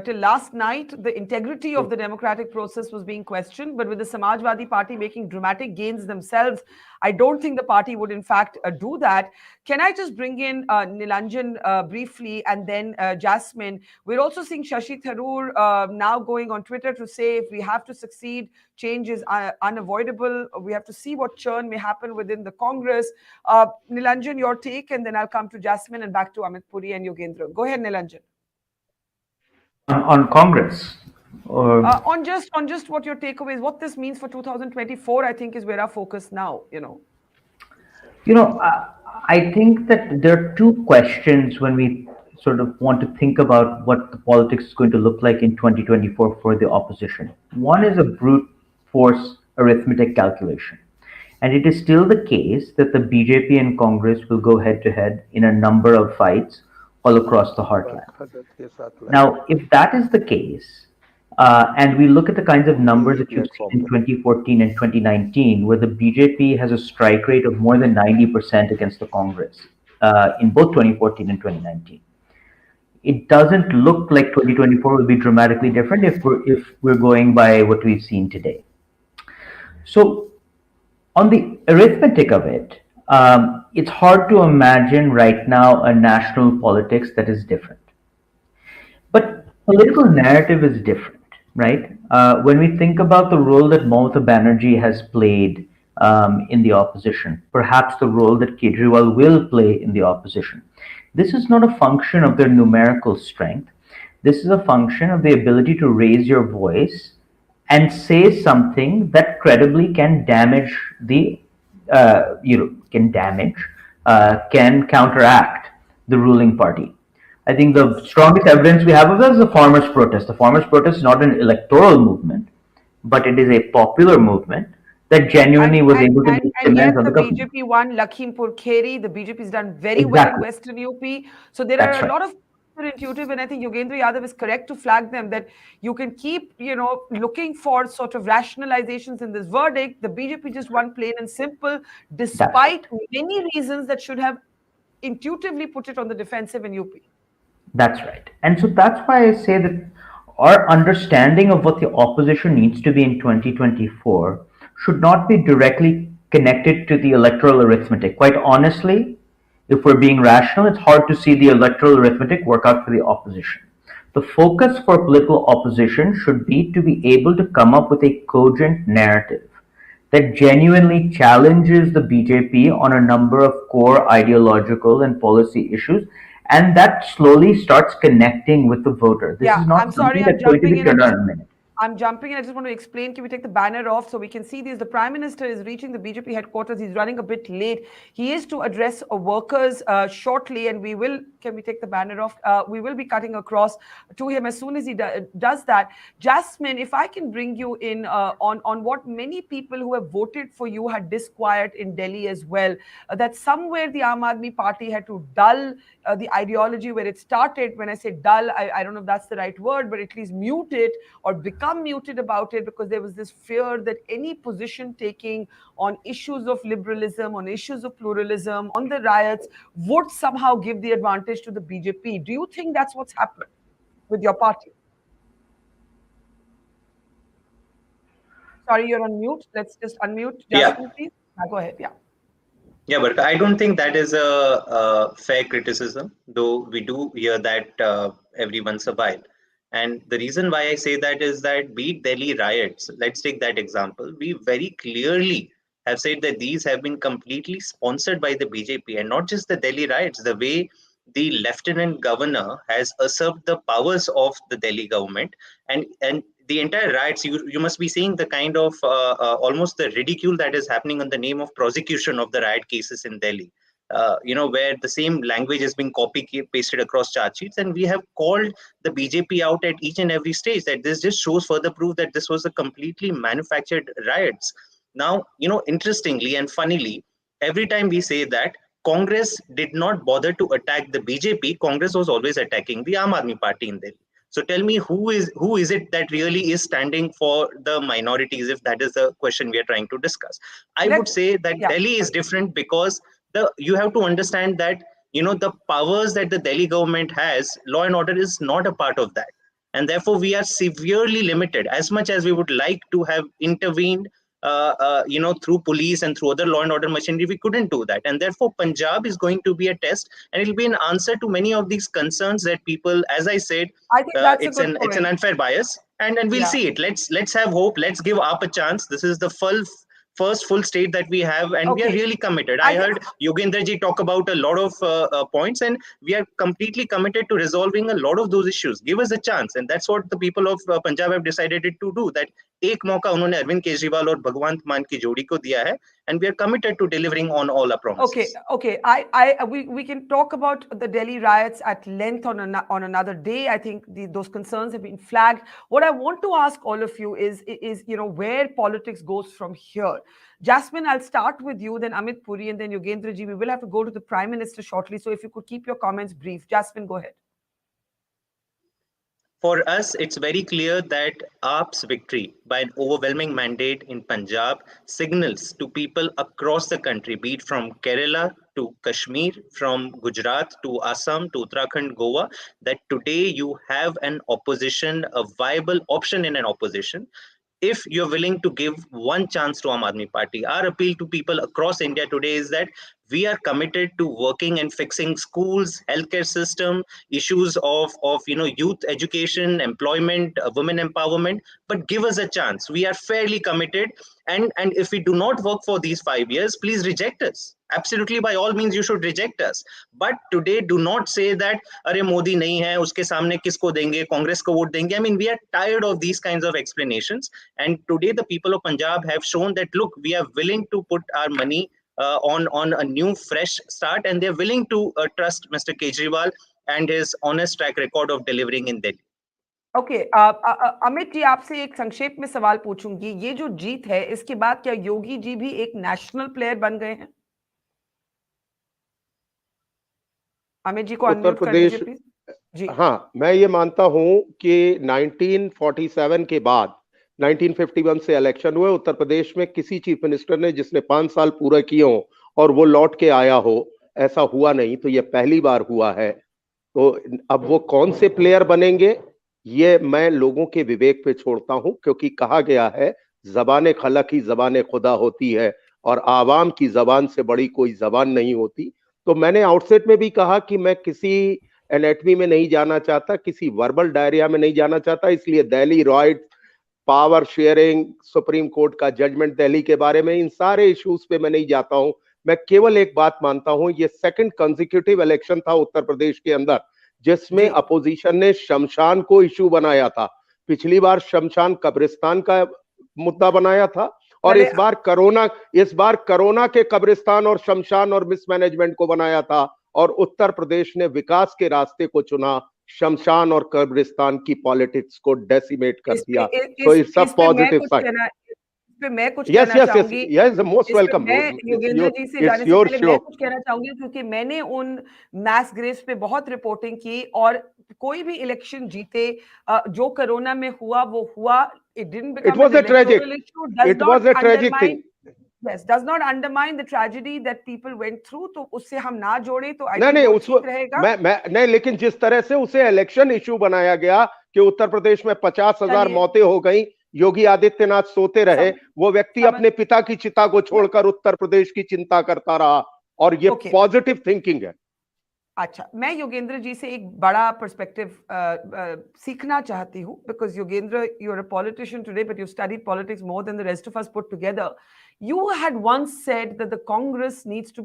till last night the integrity of the democratic process was being questioned, but with the Samajwadi Party making dramatic gains themselves, I don't think the party would in fact do that. Can I just bring in Nilanjan briefly and then Jasmine? We're also seeing Shashi Tharoor now going on Twitter to say if we have to succeed, change is unavoidable. We have to see what churn may happen within the Congress. Nilanjan, your take, and then I'll come to Jasmine and back to Amit Puri and Yogendra. Go ahead, Nilanjan. On Congress? Or... on just what your takeaway is, what this means for 2024, I think is where our focus now, I think that there are two questions when we sort of want to think about what the politics is going to look like in 2024 for the opposition. One is a brute force arithmetic calculation. And it is still the case that the BJP and Congress will go head to head in a number of fights all across the heartland. Now, if that is the case, and we look at the kinds of numbers that you've seen in 2014 and 2019, where the BJP has a strike rate of more than 90% against the Congress in both 2014 and 2019, it doesn't look like 2024 will be dramatically different if we're going by what we've seen today. So, on the arithmetic of it, it's hard to imagine right now a national politics that is different. But political narrative is different, right? When we think about the role that Mamata Banerjee has played in the opposition, perhaps the role that Kejriwal will play in the opposition, this is not a function of their numerical strength. This is a function of the ability to raise your voice and say something that credibly can damage can counteract the ruling party. I think the strongest evidence we have of that is the farmers' protest. The farmers' protest is not an electoral movement, but it is a popular movement that genuinely was able to make demands on the government. The BJP won Lakhimpur Kheri. The BJP has done very well in Western UP. So there are a lot of counterintuitive, and I think Yogendra Yadav is correct to flag them that you can keep, looking for sort of rationalizations in this verdict. The BJP just won plain and simple, despite many reasons that should have intuitively put it on the defensive in UP. That's right. And so that's why I say that our understanding of what the opposition needs to be in 2024 should not be directly connected to the electoral arithmetic. Quite honestly, if we're being rational, it's hard to see the electoral arithmetic work out for the opposition. The focus for political opposition should be to be able to come up with a cogent narrative that genuinely challenges the BJP on a number of core ideological and policy issues, and that slowly starts connecting with the voter. This is not something that's going to be turned on in a minute. I'm jumping in. I just want to explain. Can we take the banner off so we can see these? The Prime Minister is reaching the BJP headquarters. He's running a bit late. He is to address workers shortly, and we will. Can we take the banner off? We will be cutting across to him as soon as he does that. Jasmine, if I can bring you in on what many people who have voted for you had disquiet in Delhi as well, that somewhere the Aam Aadmi Party had to dull the ideology where it started. When I say dull, I don't know if that's the right word, but at least mute it or become muted about it, because there was this fear that any position taking on issues of liberalism, on issues of pluralism, on the riots would somehow give the advantage to the BJP. Do you think that's what's happened with your party? Sorry, you're on mute. Let's just unmute. Justin, please. Go ahead. Yeah, but I don't think that is a fair criticism, though we do hear that every once in a while. And the reason why I say that is that, be it Delhi riots, let's take that example, we very clearly have said that these have been completely sponsored by the BJP, and not just the Delhi riots, the way the Lieutenant Governor has usurped the powers of the Delhi government, and the entire riots, you must be seeing the kind of almost the ridicule that is happening on the name of prosecution of the riot cases in Delhi. Where the same language has been copy-pasted across charge sheets, and we have called the BJP out at each and every stage that this just shows further proof that this was a completely manufactured riots. Now, interestingly and funnily, every time we say that, Congress did not bother to attack the BJP, Congress was always attacking the Aam Aadmi Party in Delhi. So tell me, who is it that really is standing for the minorities, if that is the question we are trying to discuss? I would say that Delhi is different because you have to understand that the powers that the Delhi government has, law and order is not a part of that, and therefore we are severely limited. As much as we would like to have intervened through police and through other law and order machinery, we couldn't do that, and therefore Punjab is going to be a test, and it will be an answer to many of these concerns that people, as I said, I think that's it's an unfair bias, and we'll see it. Let's have hope. Let's give AAP a chance. This is the first full state that we have, and we are really committed. I heard Yogendra ji talk about a lot of points, and we are completely committed to resolving a lot of those issues. Give us a chance, and that's what the people of Punjab have decided to do. That एक मौका उन्होंने अरविंद केजरीवाल और भगवंत मान की जोड़ी को दिया है, and we are committed to delivering on all our promises. Okay. We can talk about the Delhi riots at length on another day. I think those concerns have been flagged. What I want to ask all of you is where politics goes from here. Jasmine, I'll start with you, then Amit Puri, and then Yogendra ji. We will have to go to the Prime Minister shortly, so if you could keep your comments brief. Jasmine, go ahead. For us, it's very clear that AAP's victory by an overwhelming mandate in Punjab signals to people across the country, be it from Kerala to Kashmir, from Gujarat to Assam to Uttarakhand, Goa, that today you have an opposition, a viable option in an opposition. If you're willing to give one chance to Aam Aadmi Party, our appeal to people across India today is that we are committed to working and fixing schools, healthcare system, issues of youth education, employment, women empowerment. But give us a chance. We are fairly committed, and if we do not work for these 5 years, please reject us. Absolutely, by all means, you should reject us. But today, do not say that अरे मोदी नहीं है, उसके सामने किसको देंगे, कांग्रेस को vote देंगे. I mean, we are tired of these kinds of explanations. And today, the people of Punjab have shown that, look, we are willing to put our money on a new, fresh start, and they're willing to trust Mr. Kejriwal and his honest track record of delivering in Delhi. Okay, Amit ji, आपसे एक संक्षेप में सवाल पूछूंगी. ये जो जीत है, इसके बाद क्या योगी जी भी एक नेशनल प्लेयर बन गए हैं? अमित जी को अनम्यूट कर दीजिए प्लीज. हाँ, मैं ये मानता हूं कि 1947 के बाद 1951 से इलेक्शन हुए उत्तर प्रदेश में, किसी चीफ मिनिस्टर ने जिसने 5 साल पूरा किए हो और वो लौट के आया हो, ऐसा हुआ नहीं। तो ये पहली बार हुआ है। तो अब वो कौन से प्लेयर बनेंगे, ये मैं लोगों के विवेक पे छोड़ता हूं, क्योंकि कहा गया है जबान खलक ही जबान खुदा होती है और आवाम की जबान से बड़ी कोई जबान नहीं होती। तो मैंने आउटसेट में भी कहा कि मैं किसी एनेटमी में नहीं जाना चाहता, किसी वर्बल डायरिया में नहीं जाना चाहता, इसलिए Delhi right, power sharing, supreme court का जजमेंट दिल्ली के बारे में, इन सारे इश्यूज पे मैं नहीं जाता हूं। मैं केवल एक बात मानता हूं, ये सेकंड कंसेक्यूटिव इलेक्शन था उत्तर प्रदेश के अंदर जिसमें अपोजिशन ने शमशान को इशू बनाया था। पिछली बार शमशान कब्रिस्तान का मुद्दा बनाया था और इस बार कोरोना के कब्रिस्तान और शमशान और मिसमैनेजमेंट को बनाया था, और उत्तर प्रदेश ने विकास के रास्ते को चुना, शमशान और कब्रिस्तान की पॉलिटिक्स को डेसिमेट कर दिया। तो इट्स अ पॉजिटिव साइड। मैं कुछ कहना चाहूंगी। yes, most welcome. मैं योगेंद्र जी से जाने से पहले मैं कुछ कहना चाहूंगी, क्योंकि मैंने उन मैस ग्रेव्स पे बहुत रिपोर्टिंग की, और कोई भी इलेक्शन जीते, जो कोरोना में हुआ वो हुआ, it didn't become an electoral issue, does not undermine, yes, does not undermine the tragedy that people went through, तो उससे हम ना जोड़े तो नहीं उसको मैं नहीं, लेकिन जिस तरह से उसे इलेक्शन इशू बनाया गया कि उत्तर प्रदेश में 50,000 मौतें हो गई, योगी आदित्यनाथ सोते रहे, वो व्यक्ति अपने पिता की चिता को छोड़कर उत्तर प्रदेश की चिंता करता रहा, और ये पॉजिटिव थिंकिंग है। अच्छा, मैं योगेंद्र जी से एक बड़ा पर्सपेक्टिव सीखना चाहती हूँ, because Yogendra, you are a politician today, but you studied politics more than the rest of us put together. You had once said that the Congress needs to,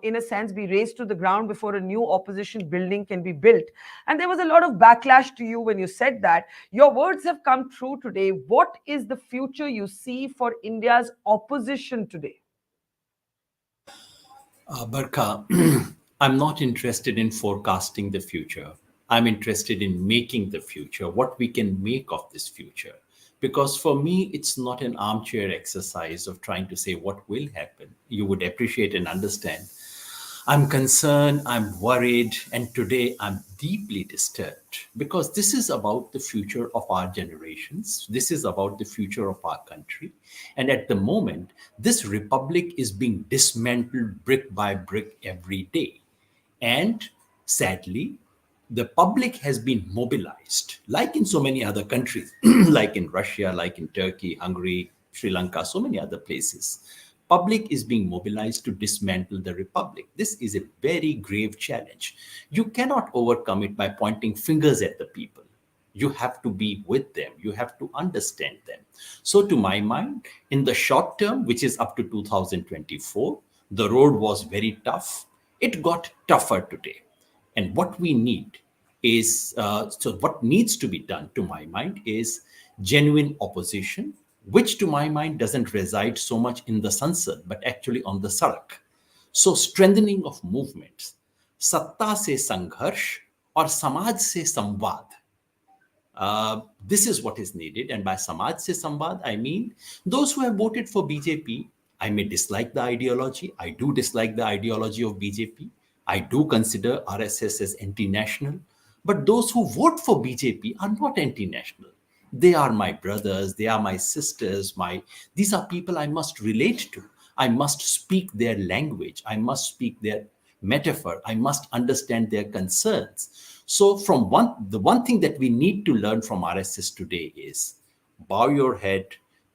in a sense, be razed to the ground before a new opposition building can be built. And there was a lot of backlash to you when you said that. Your words have come true today. What is the future you see for India's opposition today? Barkha, I'm not interested in forecasting the future. I'm interested in making the future, what we can make of this future. Because for me, it's not an armchair exercise of trying to say what will happen. You would appreciate and understand. I'm concerned, I'm worried, and today I'm deeply disturbed because this is about the future of our generations. This is about the future of our country. And at the moment, this republic is being dismantled brick by brick every day. And sadly, the public has been mobilized, like in so many other countries, like in Russia, like in Turkey, Hungary, Sri Lanka, so many other places. Public is being mobilized to dismantle the republic. This is a very grave challenge. You cannot overcome it by pointing fingers at the people. You have to be with them. You have to understand them. So to my mind, in the short term, which is up to 2024, the road was very tough. It got tougher today. And what we need is, what needs to be done, to my mind, is genuine opposition, which to my mind doesn't reside so much in the Sansad, but actually on the Sarak. So strengthening of movements, Satta se Sangharsh or Samaj se Samvad. This is what is needed. And by Samaj se Samvad, I mean those who have voted for BJP. I may dislike the ideology. I do dislike the ideology of BJP. I do consider RSS as anti-national, but those who vote for BJP are not anti-national. They are my brothers, they are my sisters, these are people I must relate to. I must speak their language. I must speak their metaphor. I must understand their concerns. So the one thing that we need to learn from RSS today is bow your head,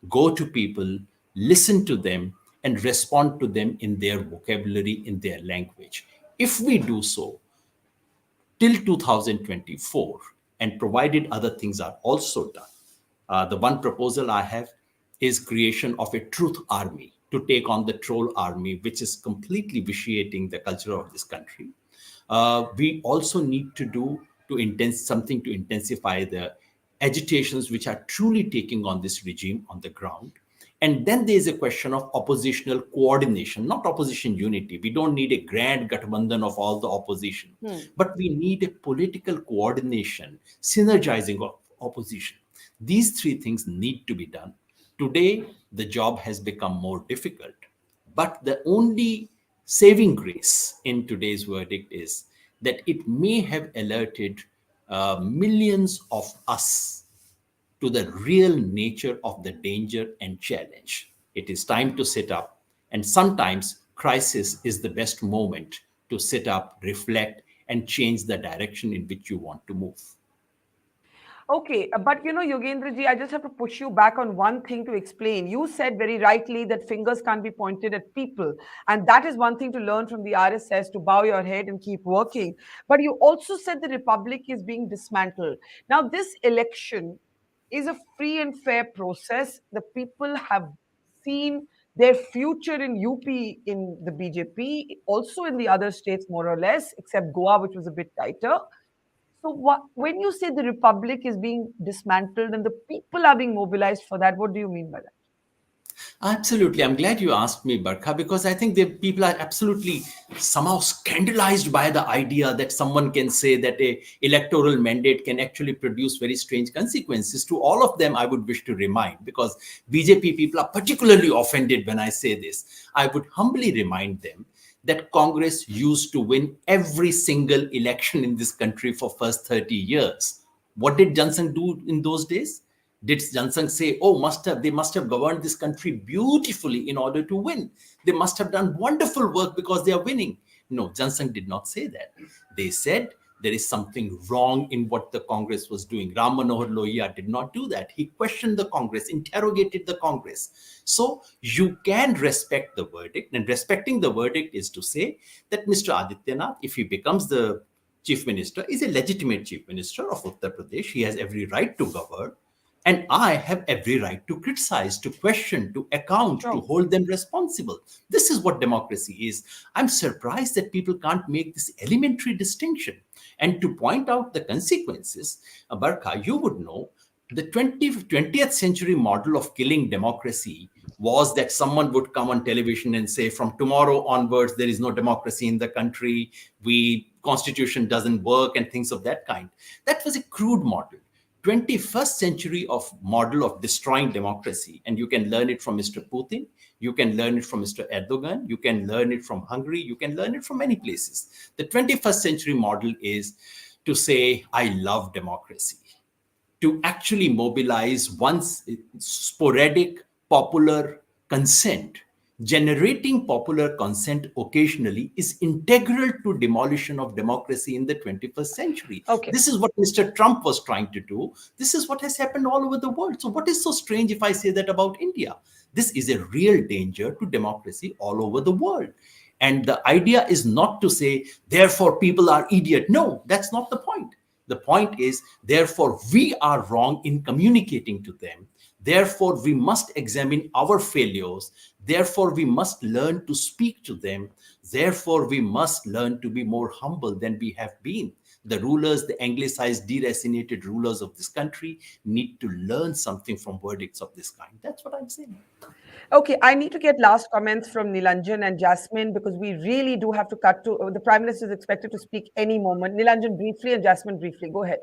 go to people, listen to them, and respond to them in their vocabulary, in their language. If we do so till 2024, and provided other things are also done, the one proposal I have is creation of a truth army to take on the troll army, which is completely vitiating the culture of this country. We also need to do something to intensify the agitations which are truly taking on this regime on the ground. And then there is a question of oppositional coordination, not opposition unity. We don't need a grand Gathbandhan of all the opposition, but we need a political coordination, synergizing of opposition. These three things need to be done. Today, the job has become more difficult, but the only saving grace in today's verdict is that it may have alerted millions of us to the real nature of the danger and challenge. It is time to sit up, and sometimes crisis is the best moment to sit up, reflect, and change the direction in which you want to move. Okay, but Yogendraji, I just have to push you back on one thing to explain. You said very rightly that fingers can't be pointed at people. And that is one thing to learn from the RSS, to bow your head and keep working. But you also said the republic is being dismantled. Now, this election is a free and fair process. The people have seen their future in UP, in the BJP, also in the other states, more or less, except Goa, which was a bit tighter. So when you say the republic is being dismantled and the people are being mobilized for that, what do you mean by that? Absolutely. I'm glad you asked me, Barkha, because I think the people are absolutely somehow scandalized by the idea that someone can say that a electoral mandate can actually produce very strange consequences. To all of them, I would wish to remind, because BJP people are particularly offended when I say this, I would humbly remind them that Congress used to win every single election in this country for first 30 years. What did Johnson do in those days? Did Johnson say, oh, they must have governed this country beautifully in order to win? They must have done wonderful work because they are winning. No, Johnson did not say that. They said there is something wrong in what the Congress was doing. Ram Manohar Lohia did not do that. He questioned the Congress, interrogated the Congress. So you can respect the verdict, and respecting the verdict is to say that Mr. Adityanath, if he becomes the chief minister, is a legitimate chief minister of Uttar Pradesh. He has every right to govern. And I have every right to criticize, to question, to account, to hold them responsible. This is what democracy is. I'm surprised that people can't make this elementary distinction. And to point out the consequences, Barkha, you would know, the 20th century model of killing democracy was that someone would come on television and say, from tomorrow onwards, there is no democracy in the country, constitution doesn't work, and things of that kind. That was a crude model. 21st century of model of destroying democracy, and you can learn it from Mr. Putin, you can learn it from Mr. Erdogan, you can learn it from Hungary, you can learn it from many places. The 21st century model is to say, I love democracy, to actually mobilize once sporadic popular consent. Generating popular consent occasionally is integral to demolition of democracy in the 21st century. Okay. This is what Mr. Trump was trying to do. This is what has happened all over the world. So what is so strange if I say that about India? This is a real danger to democracy all over the world. And the idea is not to say, therefore people are idiot. No, that's not the point. The point is, therefore we are wrong in communicating to them. Therefore, we must examine our failures. Therefore, we must learn to speak to them. Therefore, we must learn to be more humble than we have been. The rulers, the anglicized, deracinated rulers of this country need to learn something from verdicts of this kind. That's what I'm saying. Okay, I need to get last comments from Nilanjan and Jasmine, because we really do have to cut to, the Prime Minister is expected to speak any moment. Nilanjan briefly and Jasmine briefly. Go ahead.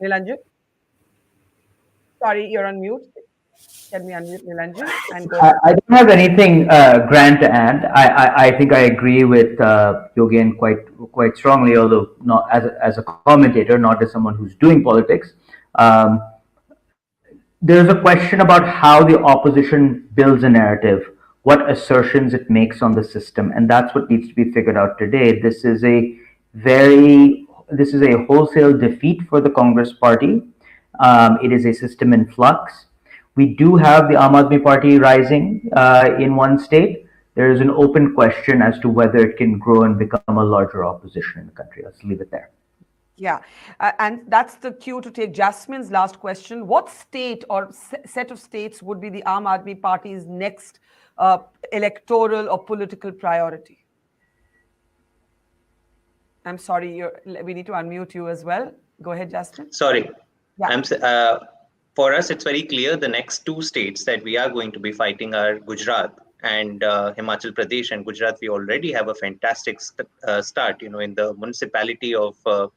Nilanjan? Sorry, you're on mute. Can we unmute Nilanjan? And go ahead. I don't have anything grand to add. I think I agree with Yogen quite strongly, although not as a commentator, not as someone who's doing politics. There's a question about how the opposition builds a narrative, what assertions it makes on the system, and that's what needs to be figured out today. This is a wholesale defeat for the Congress party. It is a system in flux. We do have the Aam Aadmi Party rising in one state. There is an open question as to whether it can grow and become a larger opposition in the country. Let's leave it there. Yeah, and that's the cue to take Jasmine's last question. What state or set of states would be the Aam Aadmi Party's next electoral or political priority? I'm sorry, we need to unmute you as well. Go ahead, Jasmine. Sorry. Yeah. For us, it's very clear the next two states that we are going to be fighting are Gujarat and Himachal Pradesh. And Gujarat, we already have a fantastic start. In the municipality of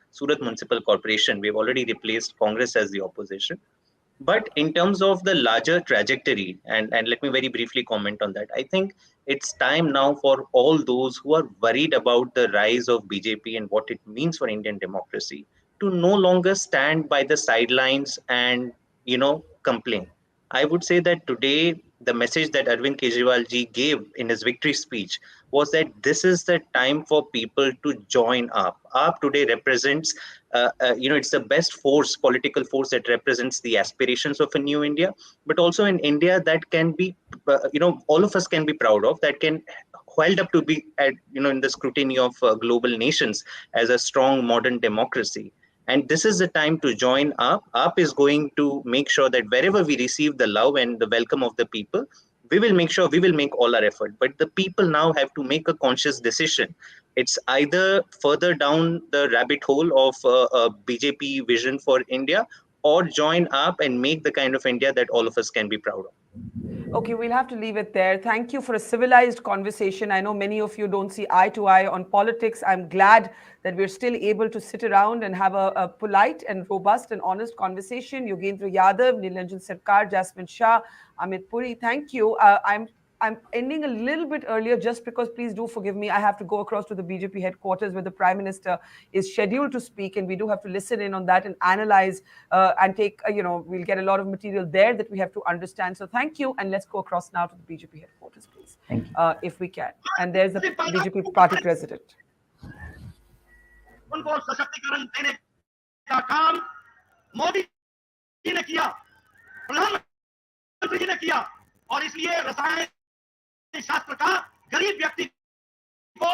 Surat Municipal Corporation, we've already replaced Congress as the opposition. But in terms of the larger trajectory, and let me very briefly comment on that, I think It's time now for all those who are worried about the rise of BJP and what it means for Indian democracy to no longer stand by the sidelines and, complain. I would say that today, the message that Arvind Kejriwal ji gave in his victory speech was that this is the time for people to join up. AAP today represents, it's the best force, political force that represents the aspirations of a new India, but also an India that can be, all of us can be proud of, that can held up to be at, in the scrutiny of global nations as a strong modern democracy. And this is the time to join up. Up is going to make sure that wherever we receive the love and the welcome of the people, we will make sure we will make all our effort. But the people now have to make a conscious decision. It's either further down the rabbit hole of a BJP vision for India, or join up and make the kind of India that all of us can be proud of. Okay, we'll have to leave it there. Thank you for a civilized conversation. I know many of you don't see eye to eye on politics. I'm glad that we're still able to sit around and have a polite and robust and honest conversation. Yogendra Yadav, Nilanjan Sarkar, Jasmine Shah, Amit Puri, thank you. I'm ending a little bit earlier just because, please do forgive me, I have to go across to the BJP headquarters where the Prime Minister is scheduled to speak, and we do have to listen in on that and analyze and take, we'll get a lot of material there that we have to understand. So thank you, and let's go across now to the BJP headquarters, please, if we can. And there's the BJP party president. उनको सशक्तिकरण देने का काम मोदी जी ने किया, प्रधानमंत्री जी ने किया, और इसलिए रसायन शास्त्र का गरीब व्यक्ति को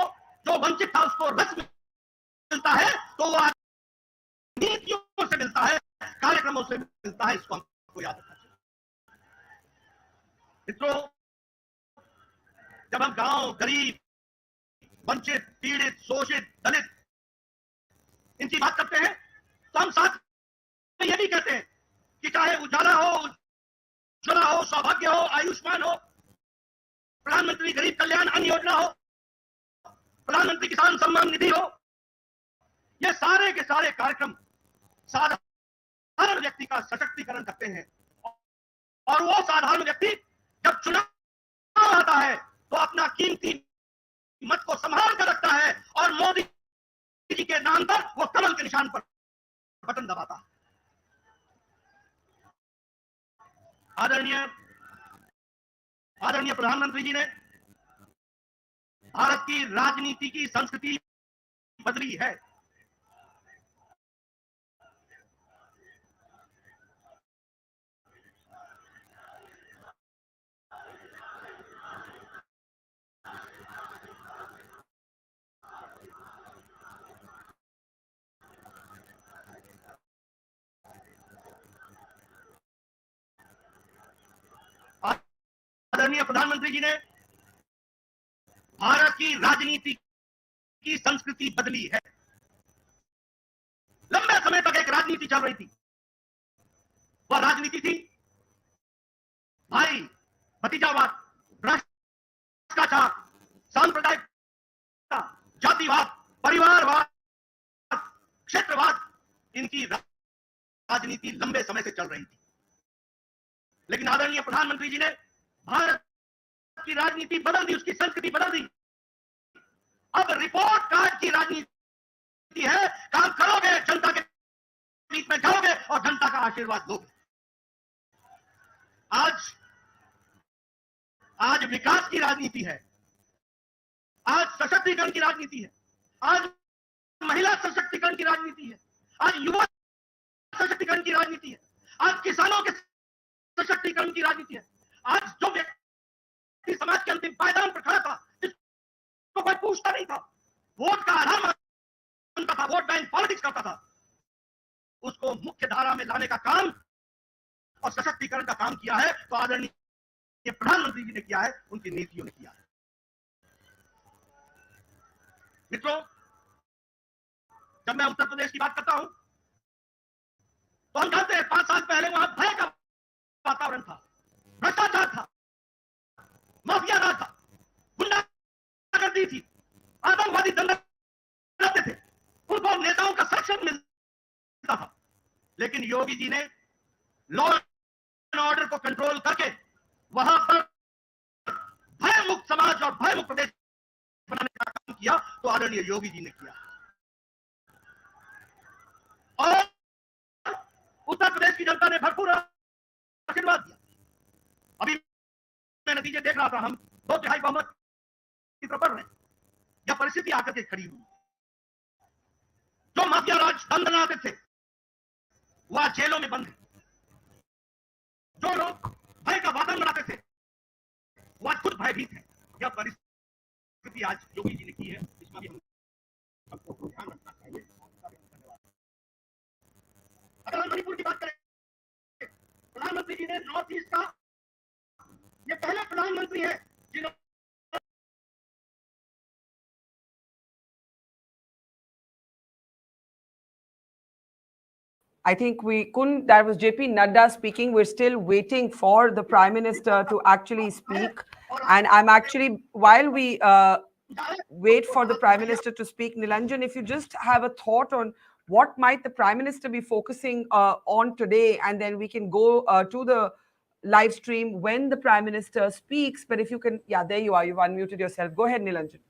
जो वंचित था उसको रस मिलता है, तो वो नीतियों से मिलता है, कार्यक्रमों से मिलता है। इसको हमको याद रखना चाहिए। मित्रों, जब हम गांव, गरीब, वंचित, पीड़ित, शोषित, दलित इनकी बात करते हैं, तो हम साथ में ये भी कहते हैं कि चाहे उजाला हो, उज्ज्वला हो, सौभाग्य हो, आयुष्मान हो, प्रधानमंत्री गरीब कल्याण अन्न योजना हो, प्रधानमंत्री किसान सम्मान निधि हो, ये सारे के सारे कार्यक्रम साधारण व्यक्ति का सशक्तिकरण करते हैं। और वो साधारण व्यक्ति जब चुनाव आता है तो अपना कीमती मत को संभाल कर रखता है और मोदी जी के नाम पर वो कमल के निशान पर बटन दबाता है। आदरणीय प्रधानमंत्री जी ने भारत की राजनीति की संस्कृति बदली है। आदरणीय प्रधानमंत्री जी ने भारत की राजनीति की संस्कृति बदली है। लंबे समय तक एक राजनीति चल रही थी, वह राजनीति थी भाई भतीजावाद, भ्रष्टाचार, सांप्रदायिकता, जातिवाद, परिवारवाद, क्षेत्रवाद, इनकी राजनीति लंबे समय से चल रही थी। लेकिन आदरणीय प्रधानमंत्री जी ने भारत की राजनीति बदल दी, उसकी संस्कृति बदल दी। अब रिपोर्ट कार्ड की राजनीति है, काम करोगे, जनता के बीच में जाओगे और जनता का आशीर्वाद लोगे। आज विकास की राजनीति है, आज सशक्तिकरण की राजनीति है, आज महिला सशक्तिकरण की राजनीति है, आज युवा सशक्तिकरण की राजनीति है, आज किसानों के सशक्तिकरण की राजनीति है। आज जो व्यक्ति समाज के अंतिम पायदान पर खड़ा था, जिसको कोई पूछता नहीं था, वोट का आधार मानता था, वोट बैंक पॉलिटिक्स करता था, उसको मुख्य धारा में लाने का काम और सशक्तिकरण का काम किया है तो आदरणीय प्रधानमंत्री जी ने किया है, उनकी नीतियों ने किया है। मित्रों, जब मैं उत्तर प्रदेश की बात करता हूं तो हम जानते हैं 5 साल पहले वहां भय का वातावरण था, भ्रष्टाचार था, माफिया राज था, गुंडागर्दी थी, आतंकवादी दंगे करते थे, उनको नेताओं का संरक्षण मिलता था। लेकिन योगी जी ने लॉ एंड ऑर्डर को कंट्रोल करके वहां पर भय मुक्त समाज और लिए योगी जी ने किया और उत्तर प्रदेश की जनता ने भरपूर आशीर्वाद दिया। अभी मैं नतीजे देख रहा था, हम 2/3 बहुमत की तरफ बढ़ रहे हैं। यह परिस्थिति आकर के खड़ी हुई। जो माफिया राज बंद बनाते थे वह जेलों में बंद है। जो लोग भय का वातावरण बनाते थे वह खुद भयभीत है। यह परिस्थिति आज योगी जी ने की है, इसका भी हम सबको ध्यान रखना चाहिए। अगर हम मणिपुर की बात करें, प्रधानमंत्री जी ने नॉर्थ ईस्ट का ये पहले प्रधानमंत्री है जिन्होंने I think we couldn't. That was JP Nadda speaking. We're still waiting for the Prime Minister to actually speak. And I'm actually, while we wait for the Prime Minister to speak, Nilanjan, if you just have a thought on what might the Prime Minister be focusing on today, and then we can go to the live stream when the Prime Minister speaks. But if you can, yeah, there you are. You've unmuted yourself. Go ahead, Nilanjan.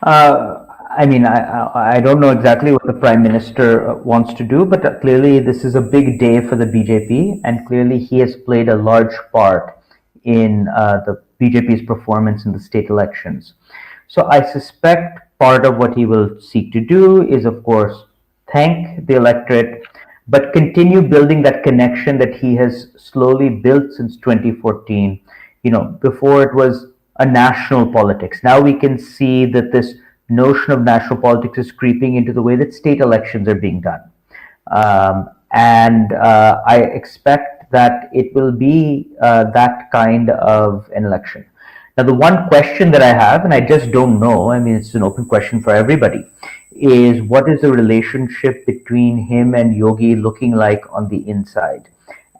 I mean, I don't know exactly what the Prime Minister wants to do, but clearly this is a big day for the BJP, and clearly he has played a large part in the BJP's performance in the state elections. So I suspect part of what he will seek to do is, of course, thank the electorate, but continue building that connection that he has slowly built since 2014. You know, before it was a national politics. Now we can see that this notion of national politics is creeping into the way that state elections are being done. And I expect that it will be that kind of an election. Now, the one question that I have, and I just don't know, I mean, it's an open question for everybody, is what is the relationship between him and Yogi looking like on the inside?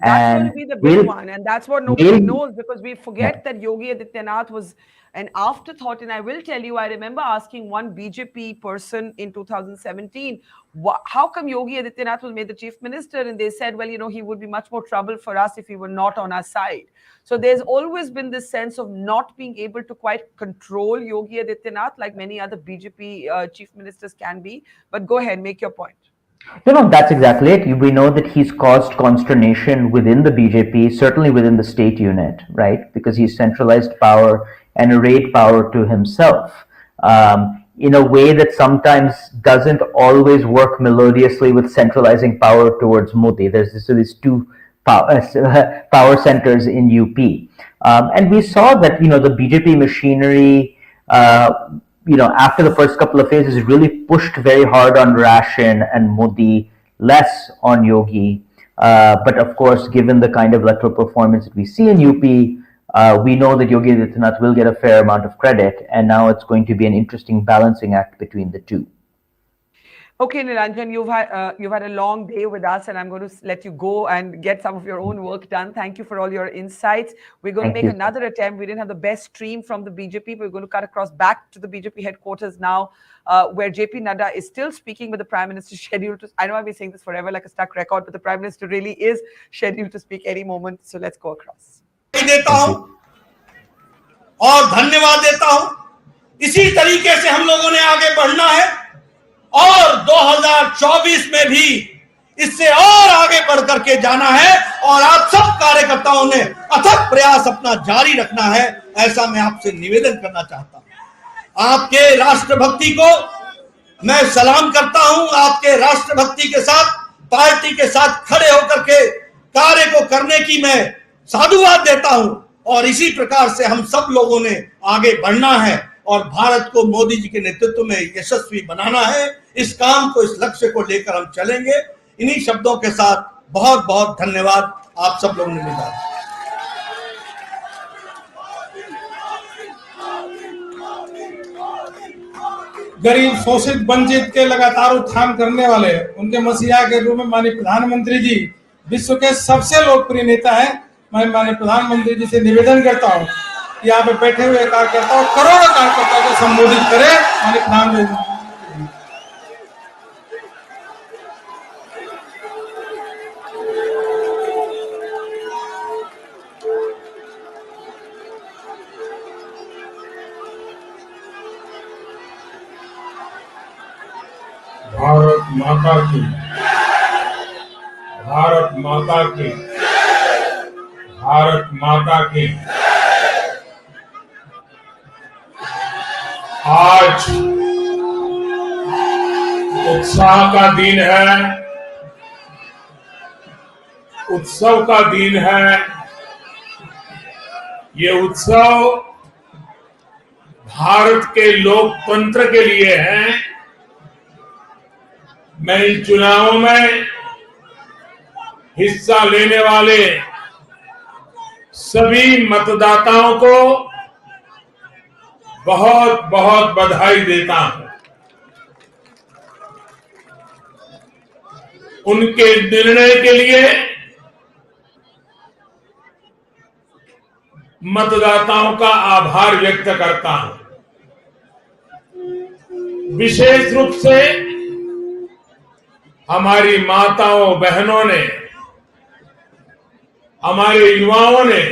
That's going to be the big one, and that's what nobody knows, because we forget that Yogi Adityanath was an afterthought. And I will tell you, I remember asking one BJP person in 2017, how come Yogi Adityanath was made the chief minister? And they said, well, you know, he would be much more trouble for us if he were not on our side. So there's always been this sense of not being able to quite control Yogi Adityanath like many other BJP chief ministers can be. But go ahead, make your point. No, that's exactly it. We know that he's caused consternation within the BJP, certainly within the state unit, right? Because he's centralized power and arrayed power to himself in a way that sometimes doesn't always work melodiously with centralizing power towards Modi. There's these two power centers in UP. And we saw that, you know, the BJP machinery, you know, after the first couple of phases, really pushed very hard on Ration and Modi, less on Yogi. But of course, given the kind of electoral performance that we see in UP, we know that Yogi Adityanath will get a fair amount of credit, and now it's going to be an interesting balancing act between the two. Okay, Nilanjan, you've had a long day with us, and I'm going to let you go and get some of your own work done. Thank you for all your insights. We're going to make another attempt. We didn't have the best stream from the BJP, but we're going to cut across back to the BJP headquarters now, where JP Nadda is still speaking with the Prime Minister scheduled to. I know I've been saying this forever like a stuck record, but the Prime Minister really is scheduled to speak any moment. So let's go across. देता हूं और धन्यवाद देता हूं। इसी तरीके से हम लोगों ने आगे बढ़ना है और 2024 में भी इससे और आगे बढ़ करके जाना है, और आप सब कार्यकर्ताओं ने अथक प्रयास अपना जारी रखना है, ऐसा मैं आपसे निवेदन करना चाहता हूं। आपके राष्ट्रभक्ति को मैं सलाम करता हूं। आपके राष्ट्रभक्ति के साथ, पार्टी के साथ खड़े होकर के कार्य को करने की मैं साधुवाद देता हूं, और इसी प्रकार से हम सब लोगों ने आगे बढ़ना है और भारत को मोदी जी के नेतृत्व में यशस्वी बनाना है। इस काम को, इस लक्ष्य को लेकर हम चलेंगे। इन्हीं शब्दों के साथ बहुत बहुत धन्यवाद आप सब लोगों ने मिला। गरीब, शोषित, वंचित के लगातार उत्थान करने वाले उनके मसीहा के रूप में माननीय प्रधानमंत्री जी विश्व के सबसे लोकप्रिय नेता है। मैं माननीय प्रधानमंत्री जी से निवेदन करता हूं कि यहाँ पे बैठे हुए कार्यकर्ताओं, करोड़ों कार्यकर्ताओं को संबोधित करें। माननीय प्रधानमंत्री माता की, भारत माता की, भारत माता की। आज उत्साह का दिन है, उत्सव का दिन है। ये उत्सव भारत के लोकतंत्र के लिए है। मैं इन चुनावों में हिस्सा लेने वाले सभी मतदाताओं को बहुत बहुत बधाई देता हूं। उनके निर्णय के लिए मतदाताओं का आभार व्यक्त करता हूं। विशेष रूप से हमारी माताओं बहनों ने, हमारे युवाओं ने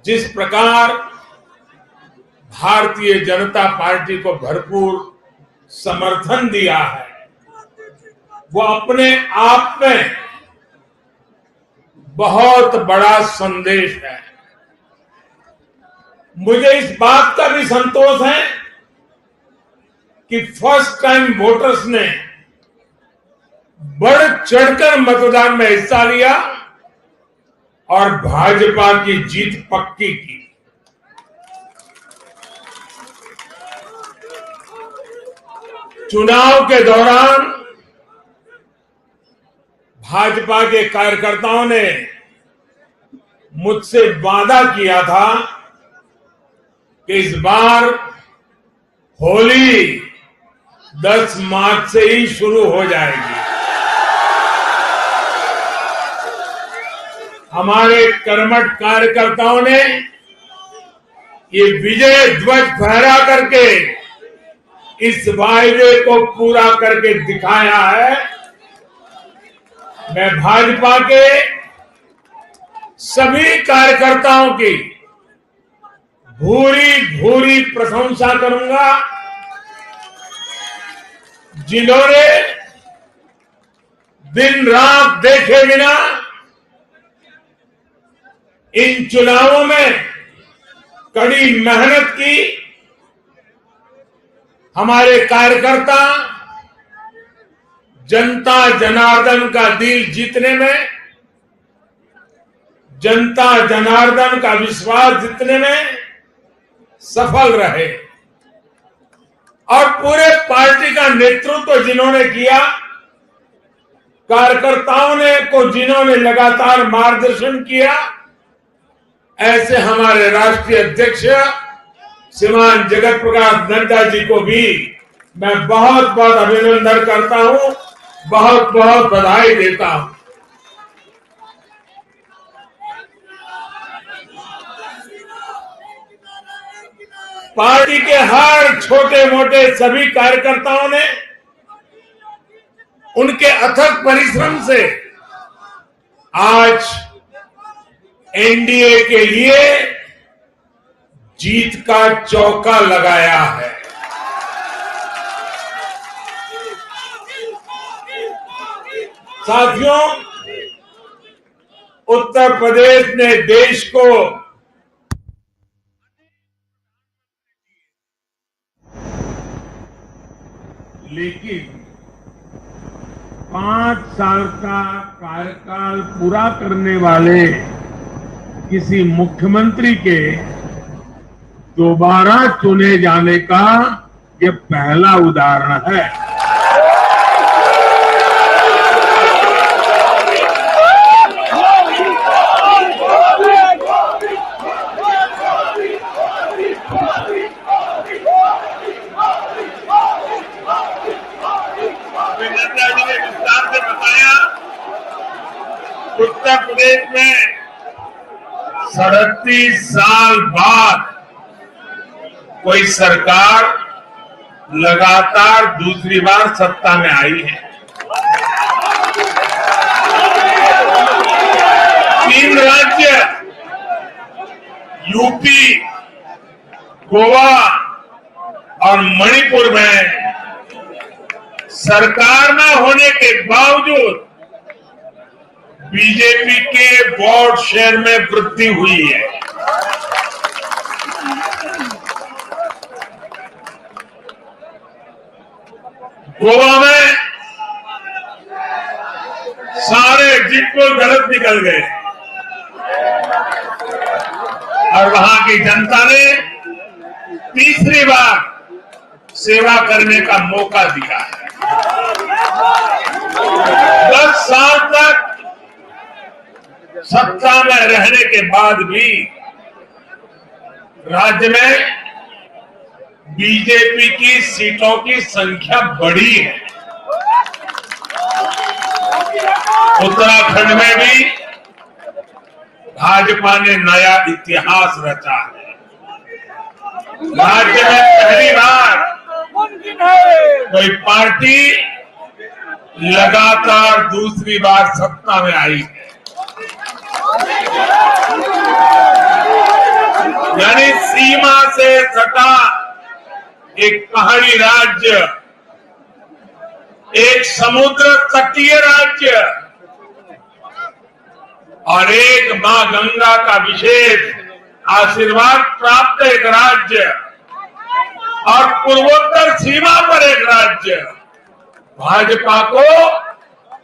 जिस प्रकार भारतीय जनता पार्टी को भरपूर समर्थन दिया है, वो अपने आप में बहुत बड़ा संदेश है। मुझे इस बात का भी संतोष है कि फर्स्ट टाइम वोटर्स ने बढ़ चढ़कर मतदान में हिस्सा लिया और भाजपा की जीत पक्की की। चुनाव के दौरान भाजपा के कार्यकर्ताओं ने मुझसे वादा किया था कि इस बार होली 10 मार्च से ही शुरू हो जाएगी। हमारे कर्मठ कार्यकर्ताओं ने ये विजय ध्वज फहरा करके इस वायदे को पूरा करके दिखाया है। मैं भाजपा के सभी कार्यकर्ताओं की भूरी भूरी प्रशंसा करूंगा, जिन्होंने दिन रात देखे बिना इन चुनावों में कड़ी मेहनत की। हमारे कार्यकर्ता जनता जनार्दन का दिल जीतने में, जनता जनार्दन का विश्वास जीतने में सफल रहे और पूरे पार्टी का नेतृत्व जिन्होंने किया, कार्यकर्ताओं ने को जिन्होंने लगातार मार्गदर्शन किया, ऐसे हमारे राष्ट्रीय अध्यक्ष श्रीमान जगत प्रकाश नड्डा जी को भी मैं बहुत बहुत अभिनंदन करता हूं, बहुत बहुत बधाई देता हूं। पार्टी के हर छोटे मोटे सभी कार्यकर्ताओं ने उनके अथक परिश्रम से आज एनडीए के लिए जीत का चौका लगाया है। साथियों, उत्तर प्रदेश ने देश को लेकिन 5 साल का कार्यकाल पूरा करने वाले किसी मुख्यमंत्री के दोबारा चुने जाने का ये पहला उदाहरण है। उत्तर प्रदेश में 37 साल बाद कोई सरकार लगातार दूसरी बार सत्ता में आई है। 3 राज्य यूपी, गोवा और मणिपुर में सरकार न होने के बावजूद बीजेपी के वोट शेयर में वृद्धि हुई है। गोवा में सारे एग्जिट पोल गलत निकल गए और वहां की जनता ने तीसरी बार सेवा करने का मौका दिया है। 10 साल तक सत्ता में रहने के बाद भी राज्य में बीजेपी की सीटों की संख्या बढ़ी है। उत्तराखंड में भी भाजपा ने नया इतिहास रचा है। राज्य में पहली बार कोई पार्टी लगातार दूसरी बार सत्ता में आई है। यानी सीमा से सटा एक पहाड़ी राज्य, एक समुद्र तटीय राज्य और एक मां गंगा का विशेष आशीर्वाद प्राप्त एक राज्य और पूर्वोत्तर सीमा पर एक राज्य, भाजपा को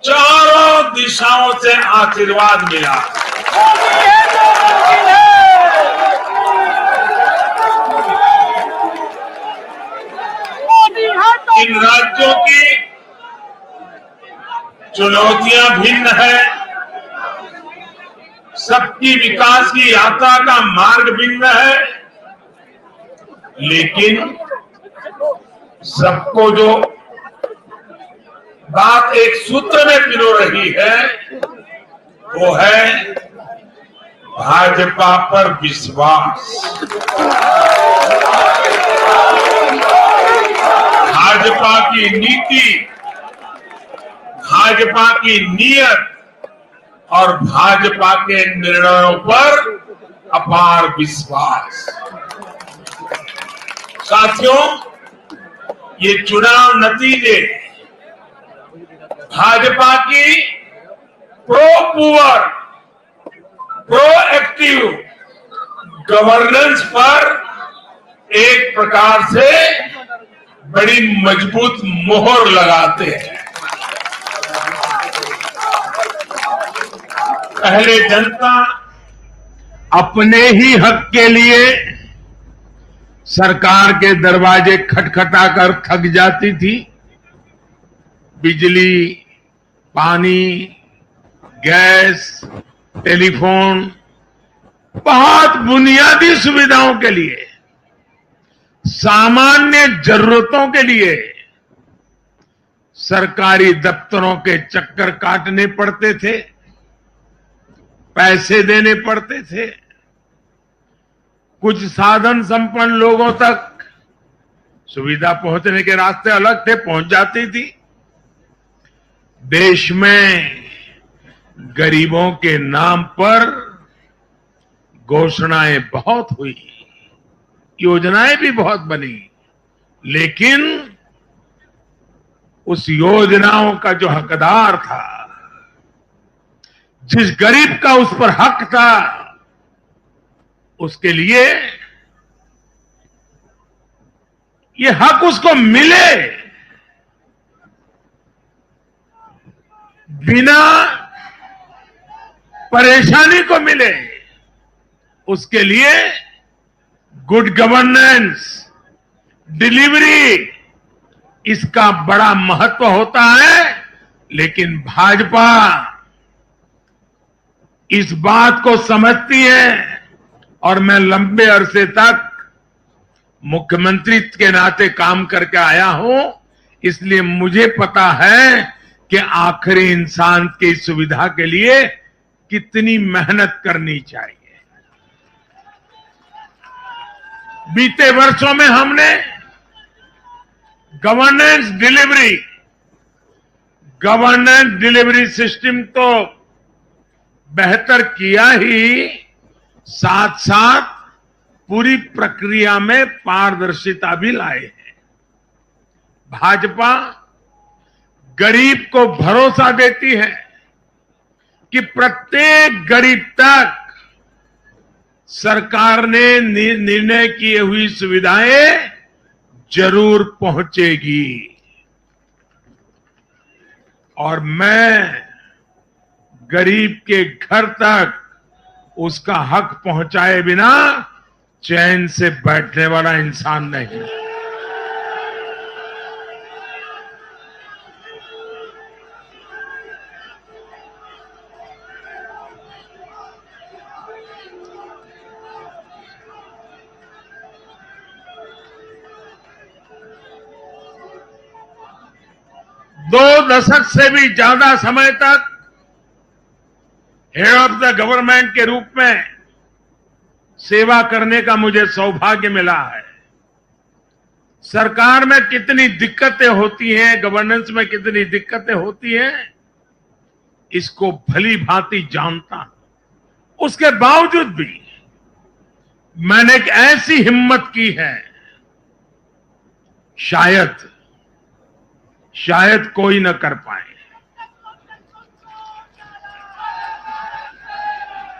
चारों दिशाओं से आशीर्वाद मिला। इन राज्यों की चुनौतियां भिन्न है, सबकी विकास की यात्रा का मार्ग भिन्न है, लेकिन सबको जो बात एक सूत्र में पिरो रही है वो है भाजपा पर विश्वास। भाजपा की नीति, भाजपा की नीयत और भाजपा के निर्णयों पर अपार विश्वास। साथियों, ये चुनाव नतीजे भाजपा की pro poor, pro active governance पर एक प्रकार से बड़ी मजबूत मोहर लगाते हैं। पहले जनता अपने ही हक के लिए सरकार के दरवाजे खटखटाकर थक जाती थी। बिजली, पानी, गैस, टेलीफोन, बहुत बुनियादी सुविधाओं के लिए, सामान्य जरूरतों के लिए सरकारी दफ्तरों के चक्कर काटने पड़ते थे, पैसे देने पड़ते थे। कुछ साधन संपन्न लोगों तक सुविधा पहुंचने के रास्ते अलग थे, पहुंच जाती थी। देश में गरीबों के नाम पर घोषणाएं बहुत हुई, योजनाएं भी बहुत बनी, लेकिन उस योजनाओं का जो हकदार था, जिस गरीब का उस पर हक था, उसके लिए ये हक उसको मिले बिना परेशानी को मिले, उसके लिए गुड गवर्नेंस, डिलीवरी, इसका बड़ा महत्व होता है। लेकिन भाजपा इस बात को समझती है और मैं लंबे अरसे तक मुख्यमंत्री के नाते काम करके आया हूं, इसलिए मुझे पता है कि आखिरी इंसान की सुविधा के लिए कितनी मेहनत करनी चाहिए। बीते वर्षों में हमने गवर्नेंस डिलीवरी सिस्टम तो बेहतर किया ही, साथ साथ पूरी प्रक्रिया में पारदर्शिता भी लाए हैं। भाजपा गरीब को भरोसा देती है कि प्रत्येक गरीब तक सरकार ने निर्णय किए हुई सुविधाएं जरूर पहुंचेगी। और मैं गरीब के घर तक उसका हक पहुंचाए बिना चैन से बैठने वाला इंसान नहीं। दो दशक से भी ज्यादा समय तक हेड ऑफ द गवर्नमेंट के रूप में सेवा करने का मुझे सौभाग्य मिला है। सरकार में कितनी दिक्कतें होती हैं, गवर्नेंस में कितनी दिक्कतें होती हैं, इसको भली भांति जानता हूं। उसके बावजूद भी मैंने एक ऐसी हिम्मत की है, शायद कोई न कर पाए।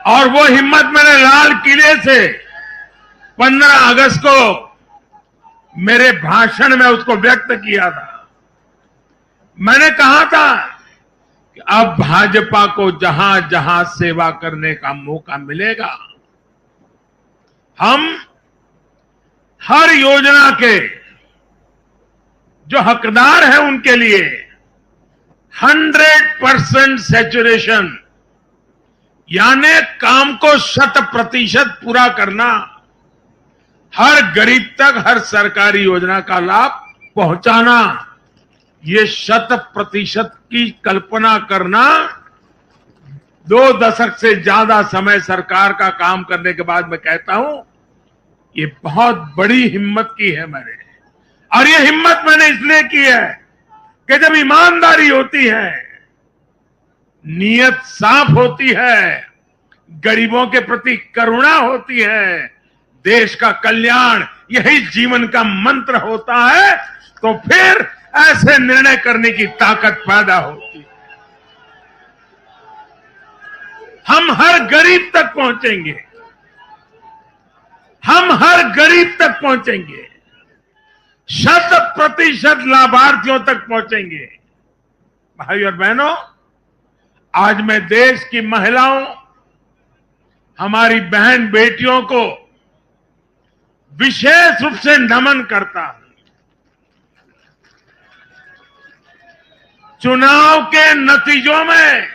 और वो हिम्मत मैंने लाल किले से 15 अगस्त को मेरे भाषण में उसको व्यक्त किया था। मैंने कहा था कि अब भाजपा को जहां जहां सेवा करने का मौका मिलेगा, हम हर योजना के जो हकदार हैं उनके लिए 100% सैचुरेशन, यानी काम को 100% पूरा करना, हर गरीब तक हर सरकारी योजना का लाभ पहुंचाना, ये 100% की कल्पना करना 2 दशक से ज्यादा समय सरकार का काम करने के बाद मैं कहता हूं, ये बहुत बड़ी हिम्मत की है मैंने। और ये हिम्मत मैंने इसलिए की है कि जब ईमानदारी होती है, नीयत साफ होती है, गरीबों के प्रति करुणा होती है, देश का कल्याण यही जीवन का मंत्र होता है, तो फिर ऐसे निर्णय करने की ताकत पैदा होती है। हम हर गरीब तक पहुंचेंगे, हम हर गरीब तक पहुंचेंगे, 100% लाभार्थियों तक पहुंचेंगे। भाई और बहनों, आज मैं देश की महिलाओं, हमारी बहन बेटियों को विशेष रूप से नमन करता हूं। चुनाव के नतीजों में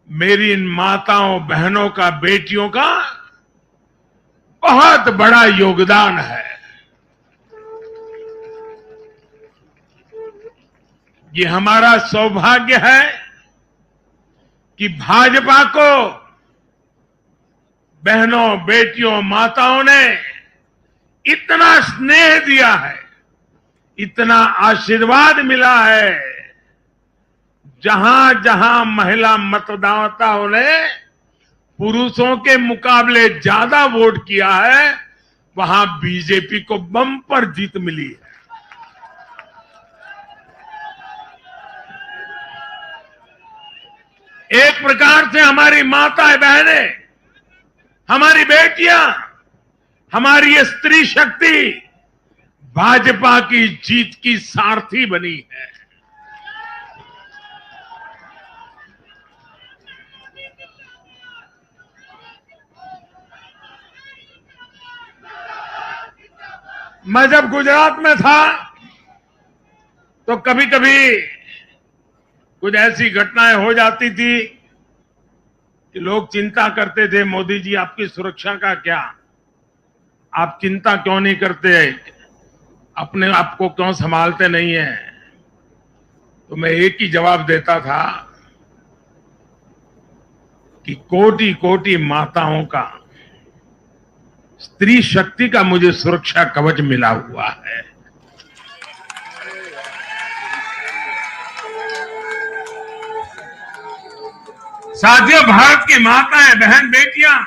मेरी इन माताओं, बहनों का, बेटियों का बहुत बड़ा योगदान है। ये हमारा सौभाग्य है कि भाजपा को बहनों, बेटियों, माताओं ने इतना स्नेह दिया है, इतना आशीर्वाद मिला है। जहां जहां महिला मतदाताओं ने पुरुषों के मुकाबले ज्यादा वोट किया है, वहां बीजेपी को बम्पर जीत मिली है। एक प्रकार से हमारी माताएं, बहनें, हमारी बेटियां, हमारी ये स्त्री शक्ति भाजपा की जीत की सारथी बनी है। मैं जब गुजरात में था तो कभी कभी कुछ ऐसी घटनाएं हो जाती थी कि लोग चिंता करते थे, मोदी जी आपकी सुरक्षा का क्या, आप चिंता क्यों नहीं करते, अपने आप को क्यों संभालते नहीं है। तो मैं एक ही जवाब देता था कि कोटि कोटि माताओं का, स्त्री शक्ति का मुझे सुरक्षा कवच मिला हुआ है। साथियों, भारत की माताएं, बहन, बेटियां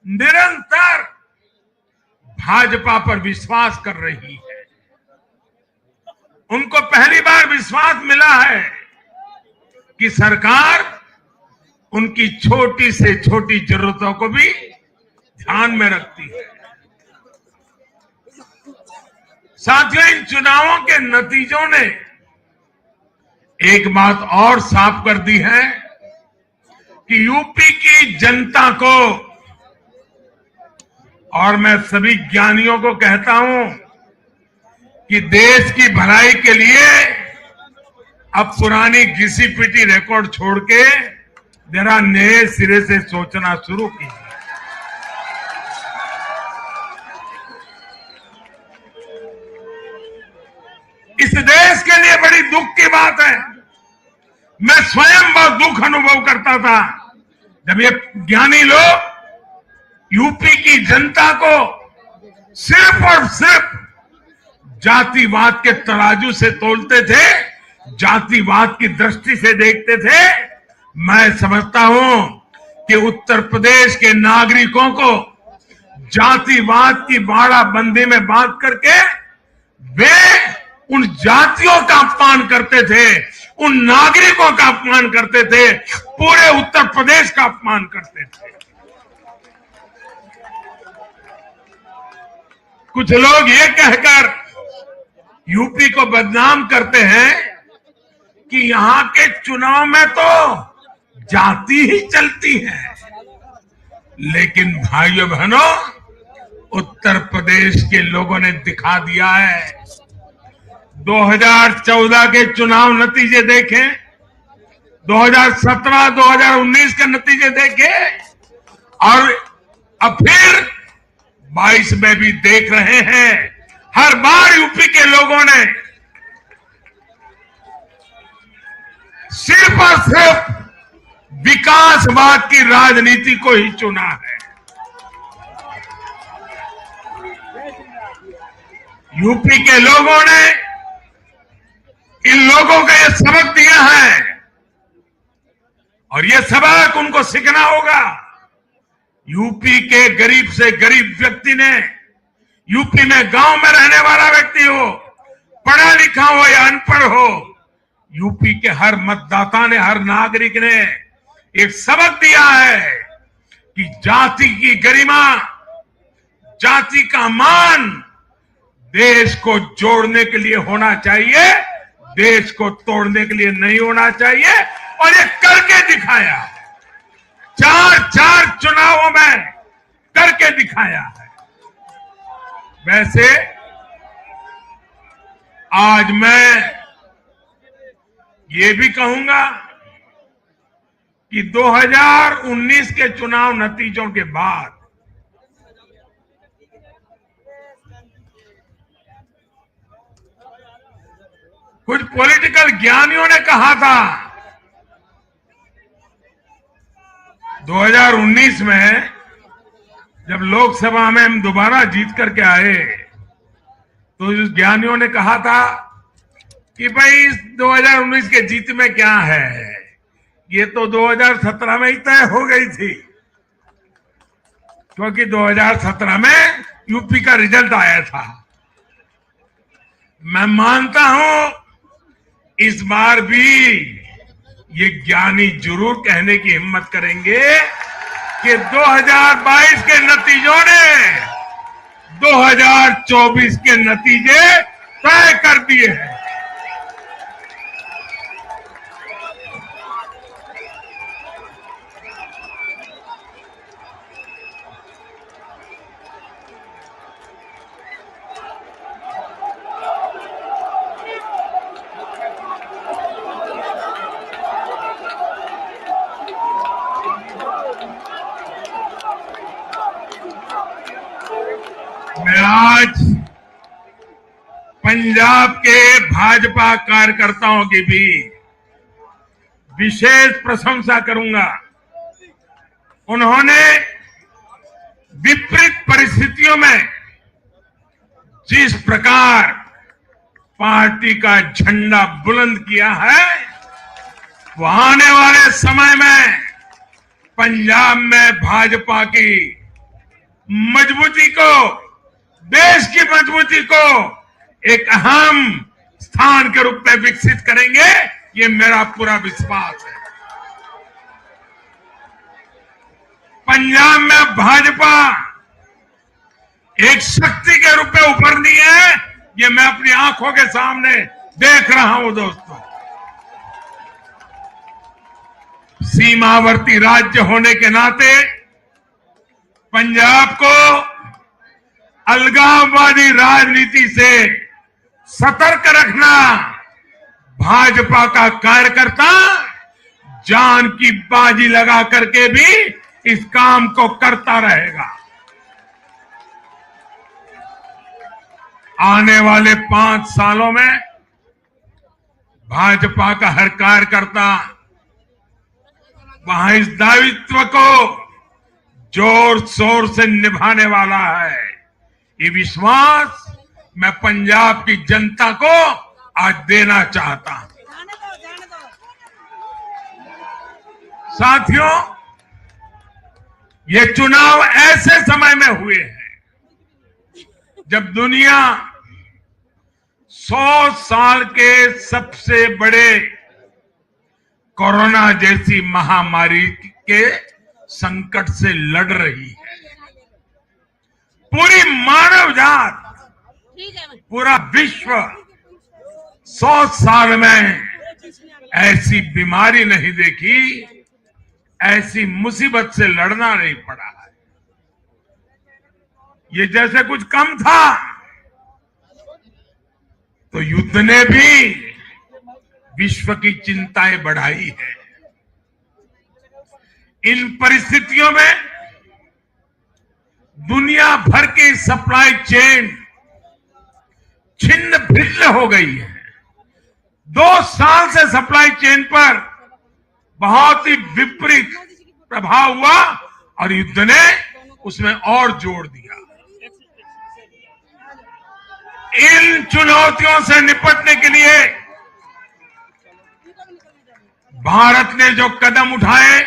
निरंतर भाजपा पर विश्वास कर रही है। उनको पहली बार विश्वास मिला है कि सरकार उनकी छोटी से छोटी जरूरतों को भी ध्यान में रखती है। साथियों, इन चुनावों के नतीजों ने एक बात और साफ कर दी है कि यूपी की जनता को, और मैं सभी ज्ञानियों को कहता हूं कि देश की भलाई के लिए अब पुरानी घिसी पिटी रिकॉर्ड छोड़ के जरा नए सिरे से सोचना शुरू कीजिए। इस देश के लिए बड़ी दुख की बात है। मैं स्वयं बहुत दुख अनुभव करता था जब ये ज्ञानी लोग यूपी की जनता को सिर्फ और सिर्फ जातिवाद के तराजू से तोलते थे, जातिवाद की दृष्टि से देखते थे। मैं समझता हूं कि उत्तर प्रदेश के नागरिकों को जातिवाद की बाड़ाबंदी में बांध करके वे उन जातियों का अपमान करते थे, उन नागरिकों का अपमान करते थे, पूरे उत्तर प्रदेश का अपमान करते थे। कुछ लोग ये कहकर यूपी को बदनाम करते हैं कि यहां के चुनाव में तो जाति ही चलती है, लेकिन भाइयों बहनों, उत्तर प्रदेश के लोगों ने दिखा दिया है। 2014 के चुनाव नतीजे देखें, 2017, 2019 के नतीजे देखें, और अब फिर 22 में भी देख रहे हैं। हर बार यूपी के लोगों ने सिर्फ और सिर्फ विकासवाद की राजनीति को ही चुना है। यूपी के लोगों ने इन लोगों को यह सबक दिया है और यह सबक उनको सीखना होगा। यूपी के गरीब से गरीब व्यक्ति ने, यूपी में गांव में रहने वाला व्यक्ति हो, पढ़ा लिखा हो या अनपढ़ हो, यूपी के हर मतदाता ने, हर नागरिक ने एक सबक दिया है कि जाति की गरिमा, जाति का मान देश को जोड़ने के लिए होना चाहिए, देश को तोड़ने के लिए नहीं होना चाहिए। और ये करके दिखाया है, 4 चुनावों में करके दिखाया है। वैसे आज मैं ये भी कहूंगा कि 2019 के चुनाव नतीजों के बाद कुछ पॉलिटिकल ज्ञानियों ने कहा था 2019 में जब लोकसभा में हम दोबारा जीत करके आए तो उस ज्ञानियों ने कहा था कि भाई इस 2019 के जीत में क्या है, ये तो 2017 में ही तय हो गई थी, क्योंकि 2017 में यूपी का रिजल्ट आया था। मैं मानता हूं इस बार भी ये ज्ञानी जरूर कहने की हिम्मत करेंगे कि 2022 के नतीजों ने 2024 के नतीजे तय कर दिए हैं। मैं आज पंजाब के भाजपा कार्यकर्ताओं की भी विशेष प्रशंसा करूंगा। उन्होंने विपरीत परिस्थितियों में जिस प्रकार पार्टी का झंडा बुलंद किया है, वो आने वाले समय में पंजाब में भाजपा की मजबूती को, देश की मजबूती को एक अहम स्थान के रूप में विकसित करेंगे, ये मेरा पूरा विश्वास है। पंजाब में भाजपा एक शक्ति के रूप में उभरनी है, ये मैं अपनी आंखों के सामने देख रहा हूं दोस्तों। सीमावर्ती राज्य होने के नाते पंजाब को अलगाववादी राजनीति से सतर्क रखना भाजपा का कार्यकर्ता जान की बाजी लगा करके भी इस काम को करता रहेगा। आने वाले 5 सालों में भाजपा का हर कार्यकर्ता वहां इस दायित्व को जोर शोर से निभाने वाला है। ये विश्वास मैं पंजाब की जनता को आज देना चाहता हूं। साथियों, ये चुनाव ऐसे समय में हुए हैं जब दुनिया 100 साल के सबसे बड़े कोरोना जैसी महामारी के संकट से लड़ रही है। पूरी मानव जात, पूरा विश्व 100 साल में ऐसी बीमारी नहीं देखी, ऐसी मुसीबत से लड़ना नहीं पड़ा है। ये जैसे कुछ कम था तो युद्ध ने भी विश्व की चिंताएं बढ़ाई है। इन परिस्थितियों में दुनिया भर की सप्लाई चेन छिन्न भिन्न हो गई है। 2 साल से सप्लाई चेन पर बहुत ही विपरीत प्रभाव हुआ और युद्ध ने उसमें और जोड़ दिया। इन चुनौतियों से निपटने के लिए भारत ने जो कदम उठाए,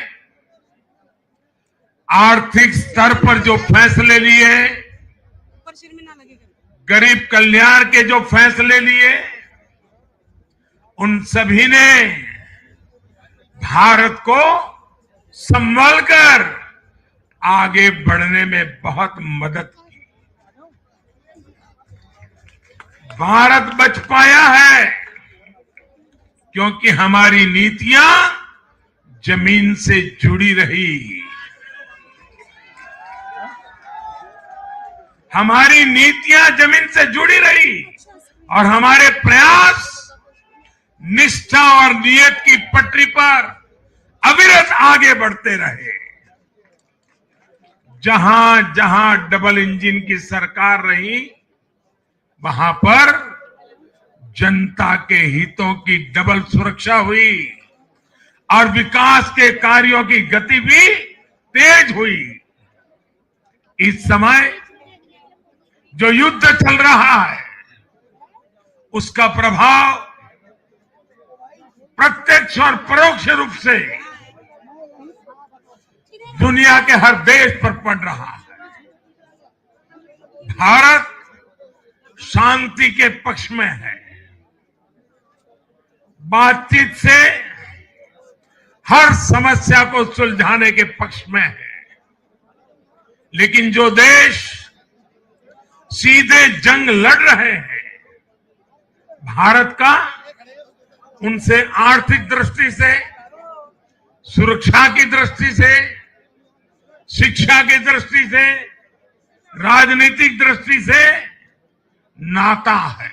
आर्थिक स्तर पर जो फैसले लिए, गरीब कल्याण के जो फैसले लिए, उन सभी ने भारत को संभल कर आगे बढ़ने में बहुत मदद की। भारत बच पाया है क्योंकि हमारी नीतियां जमीन से जुड़ी रही। हमारी नीतियां जमीन से जुड़ी रही और हमारे प्रयास निष्ठा और नियत की पटरी पर अविरत आगे बढ़ते रहे। जहां जहां डबल इंजन की सरकार रही, वहां पर जनता के हितों की डबल सुरक्षा हुई और विकास के कार्यों की गति भी तेज हुई। इस समय जो युद्ध चल रहा है, उसका प्रभाव प्रत्यक्ष और परोक्ष रूप से दुनिया के हर देश पर पड़ रहा है। भारत शांति के पक्ष में है, बातचीत से हर समस्या को सुलझाने के पक्ष में है। लेकिन जो देश सीधे जंग लड़ रहे हैं, भारत का उनसे आर्थिक दृष्टि से, सुरक्षा की दृष्टि से, शिक्षा की दृष्टि से, राजनीतिक दृष्टि से नाता है।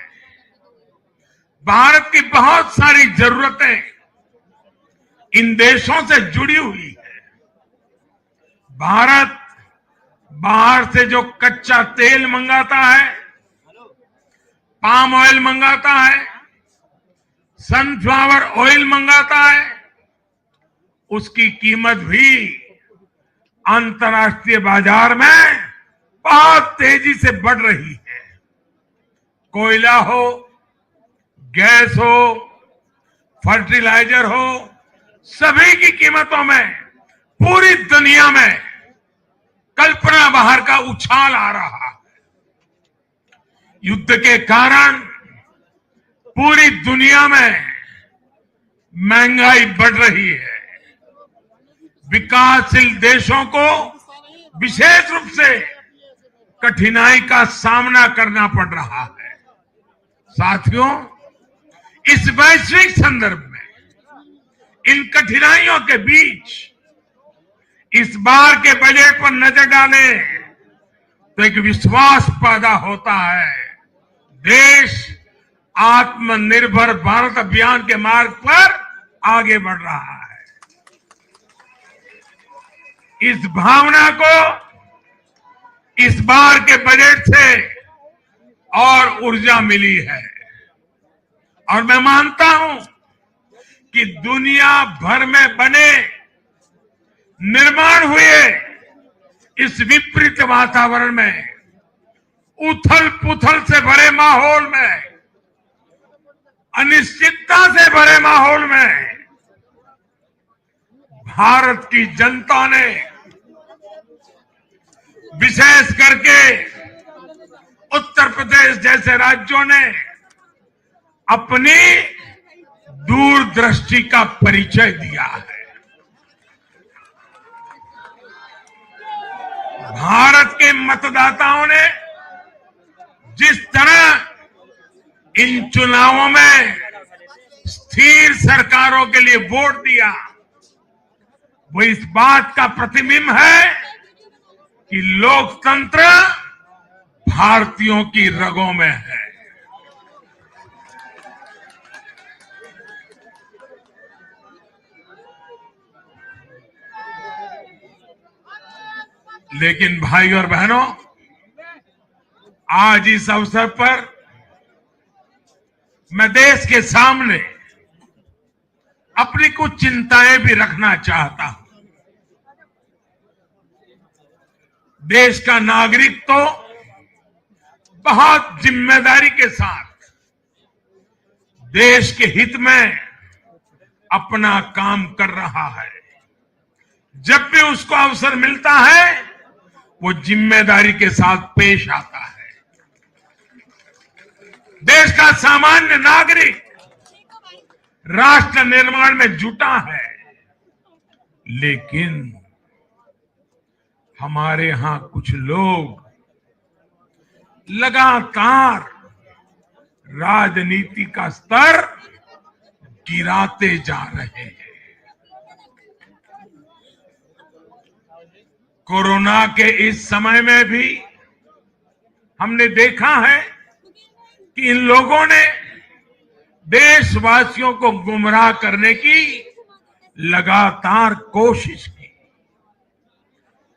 भारत की बहुत सारी जरूरतें इन देशों से जुड़ी हुई है। भारत बाहर से जो कच्चा तेल मंगाता है, पाम ऑयल मंगाता है, सनफ्लावर ऑयल मंगाता है, उसकी कीमत भी अंतर्राष्ट्रीय बाजार में बहुत तेजी से बढ़ रही है। कोयला हो, गैस हो, फर्टिलाइजर हो, सभी की कीमतों में पूरी दुनिया में कल्पना बाहर का उछाल आ रहा है। युद्ध के कारण पूरी दुनिया में महंगाई बढ़ रही है। विकासशील देशों को विशेष रूप से कठिनाई का सामना करना पड़ रहा है। साथियों, इस वैश्विक संदर्भ में इन कठिनाइयों के बीच इस बार के बजट पर नजर डालें तो एक विश्वास पैदा होता है। देश आत्मनिर्भर भारत अभियान के मार्ग पर आगे बढ़ रहा है। इस भावना को इस बार के बजट से और ऊर्जा मिली है और मैं मानता हूं कि दुनिया भर में बने निर्माण हुए इस विपरीत वातावरण में, उथल पुथल से भरे माहौल में, अनिश्चितता से भरे माहौल में भारत की जनता ने, विशेष करके उत्तर प्रदेश जैसे राज्यों ने अपनी दूरदृष्टि का परिचय दिया है। भारत के मतदाताओं ने जिस तरह इन चुनावों में स्थिर सरकारों के लिए वोट दिया, वो इस बात का प्रतिबिंब है कि लोकतंत्र भारतीयों की रगों में है। लेकिन भाई और बहनों, आज इस अवसर पर मैं देश के सामने अपनी कुछ चिंताएं भी रखना चाहता हूं। देश का नागरिक तो बहुत जिम्मेदारी के साथ देश के हित में अपना काम कर रहा है। जब भी उसको अवसर मिलता है वो जिम्मेदारी के साथ पेश आता है। देश का सामान्य नागरिक राष्ट्र निर्माण में जुटा है, लेकिन हमारे यहां कुछ लोग लगातार राजनीति का स्तर गिराते जा रहे हैं। कोरोना के इस समय में भी हमने देखा है कि इन लोगों ने देशवासियों को गुमराह करने की लगातार कोशिश की।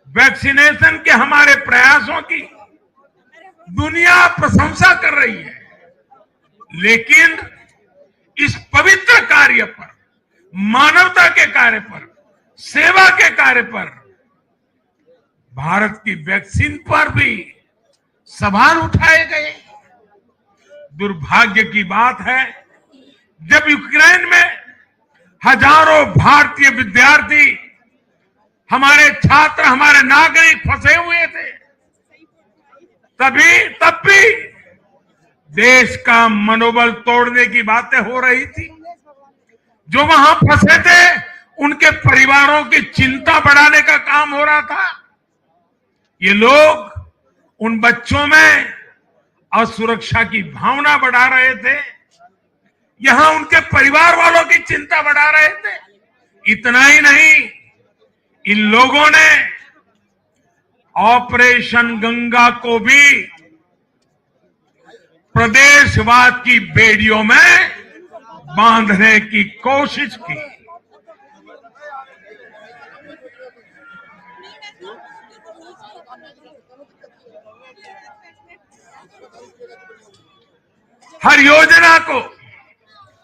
वैक्सीनेशन के हमारे प्रयासों की दुनिया प्रशंसा कर रही है, लेकिन इस पवित्र कार्य पर, मानवता के कार्य पर, सेवा के कार्य पर, भारत की वैक्सीन पर भी सवाल उठाए गए। दुर्भाग्य की बात है, जब यूक्रेन में हजारों भारतीय विद्यार्थी, हमारे छात्र, हमारे नागरिक फंसे हुए थे, तब भी देश का मनोबल तोड़ने की बातें हो रही थी। जो वहां फंसे थे उनके परिवारों की चिंता बढ़ाने का काम हो रहा था। ये लोग उन बच्चों में असुरक्षा की भावना बढ़ा रहे थे, यहां उनके परिवार वालों की चिंता बढ़ा रहे थे। इतना ही नहीं, इन लोगों ने ऑपरेशन गंगा को भी प्रदेशवाद की बेड़ियों में बांधने की कोशिश की। हर योजना को,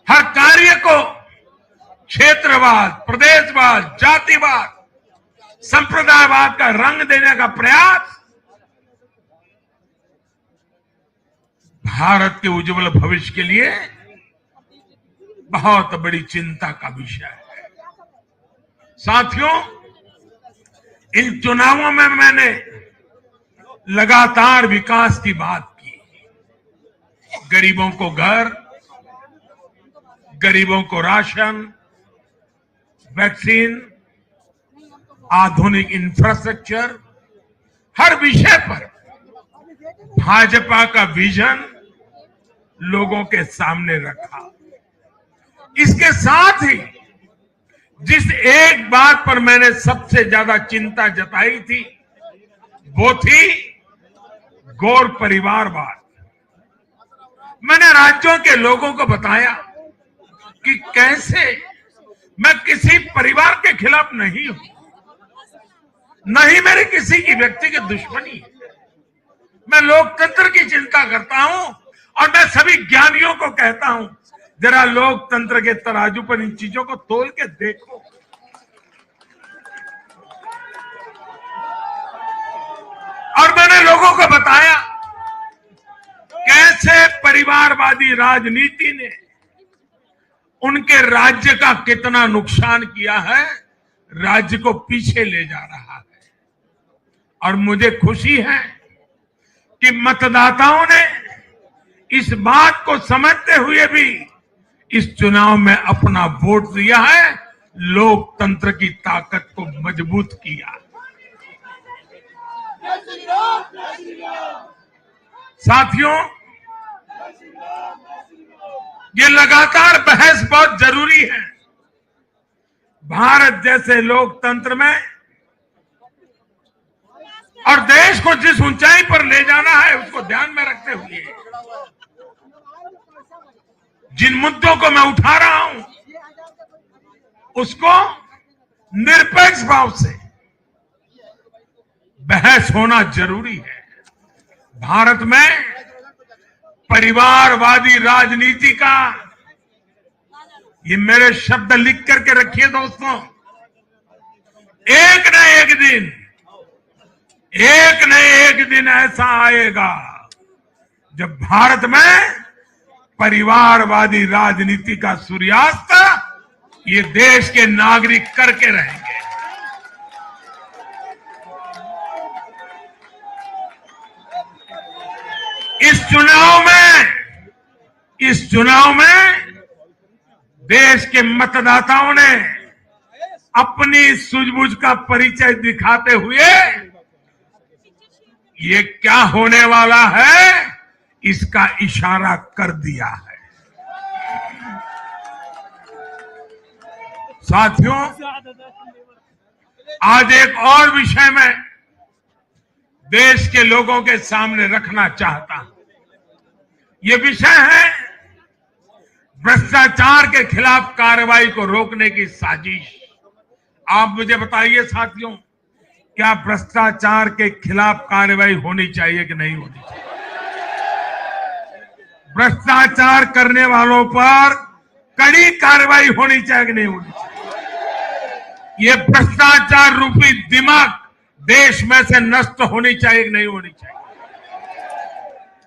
हर कार्य को क्षेत्रवाद, प्रदेशवाद, जातिवाद, संप्रदायवाद का रंग देने का प्रयास भारत के उज्जवल भविष्य के लिए बहुत बड़ी चिंता का विषय है। साथियों, इन चुनावों में मैंने लगातार विकास की बात की। गरीबों को घर, गरीबों को राशन, वैक्सीन, आधुनिक इंफ्रास्ट्रक्चर, हर विषय पर भाजपा का विजन लोगों के सामने रखा। इसके साथ ही जिस एक बात पर मैंने सबसे ज्यादा चिंता जताई थी वो थी गौर परिवारवाद। मैंने राज्यों के लोगों को बताया कि कैसे मैं किसी परिवार के खिलाफ नहीं हूं, नहीं मेरी किसी की व्यक्तिगत दुश्मनी है। मैं लोकतंत्र की चिंता करता हूं और मैं सभी ज्ञानियों को कहता हूं जरा लोकतंत्र के तराजू पर इन चीजों को तोल के देखो। और मैंने लोगों को बताया कैसे परिवारवादी राजनीति ने उनके राज्य का कितना नुकसान किया है, राज्य को पीछे ले जा रहा है। और मुझे खुशी है कि मतदाताओं ने इस बात को समझते हुए भी इस चुनाव में अपना वोट दिया है, लोकतंत्र की ताकत को मजबूत किया। साथियों, ये लगातार बहस बहुत जरूरी है। भारत जैसे लोकतंत्र में और देश को जिस ऊंचाई पर ले जाना है उसको ध्यान में रखते हुए जिन मुद्दों को मैं उठा रहा हूं उसको निरपेक्ष भाव से बहस होना जरूरी है। भारत में परिवारवादी राजनीति का, ये मेरे शब्द लिख करके रखिए दोस्तों, एक न एक दिन ऐसा आएगा जब भारत में परिवारवादी राजनीति का सूर्यास्त ये देश के नागरिक करके रहेंगे। इस चुनाव में देश के मतदाताओं ने अपनी सूझबूझ का परिचय दिखाते हुए ये क्या होने वाला है इसका इशारा कर दिया है। साथियों, आज एक और विषय में देश के लोगों के सामने रखना चाहता हूं। ये विषय है भ्रष्टाचार के खिलाफ कार्रवाई को रोकने की साजिश। आप मुझे बताइए साथियों, क्या भ्रष्टाचार के खिलाफ कार्रवाई होनी चाहिए कि नहीं होनी चाहिए? भ्रष्टाचार करने वालों पर कड़ी कार्रवाई होनी चाहिए कि नहीं होनी चाहिए? ये भ्रष्टाचार रूपी दिमाग देश में से नष्ट होनी चाहिए कि नहीं होनी चाहिए?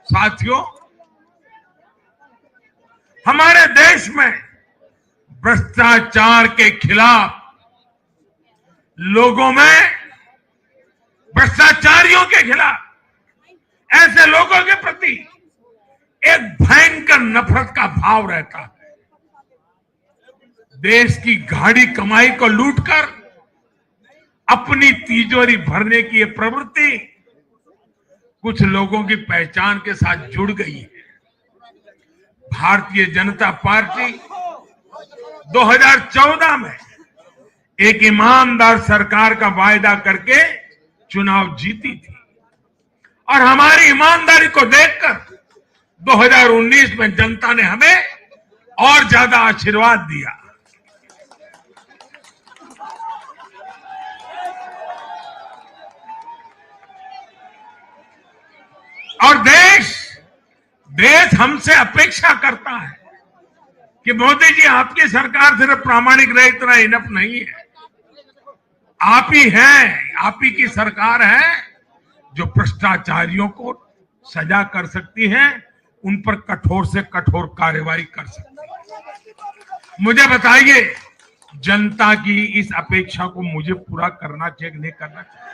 साथियों, हमारे देश में भ्रष्टाचार के खिलाफ लोगों में, भ्रष्टाचारियों के खिलाफ ऐसे लोगों के प्रति एक भयंकर नफरत का भाव रहता है। देश की गाढ़ी कमाई को लूटकर अपनी तिजोरी भरने की ये प्रवृत्ति कुछ लोगों की पहचान के साथ जुड़ गई है। भारतीय जनता पार्टी 2014 में एक ईमानदार सरकार का वायदा करके चुनाव जीती थी और हमारी ईमानदारी को देखकर 2019 में जनता ने हमें और ज्यादा आशीर्वाद दिया। और देश हमसे अपेक्षा करता है कि मोदी जी, आपकी सरकार सिर्फ प्रामाणिक रहे इतना इनफ नहीं है। आप ही हैं, आप ही की सरकार है जो भ्रष्टाचारियों को सजा कर सकती है, उन पर कठोर से कठोर कार्रवाई कर सकती है। मुझे बताइए, जनता की इस अपेक्षा को मुझे पूरा करना चाहिए कि नहीं करना चाहिए?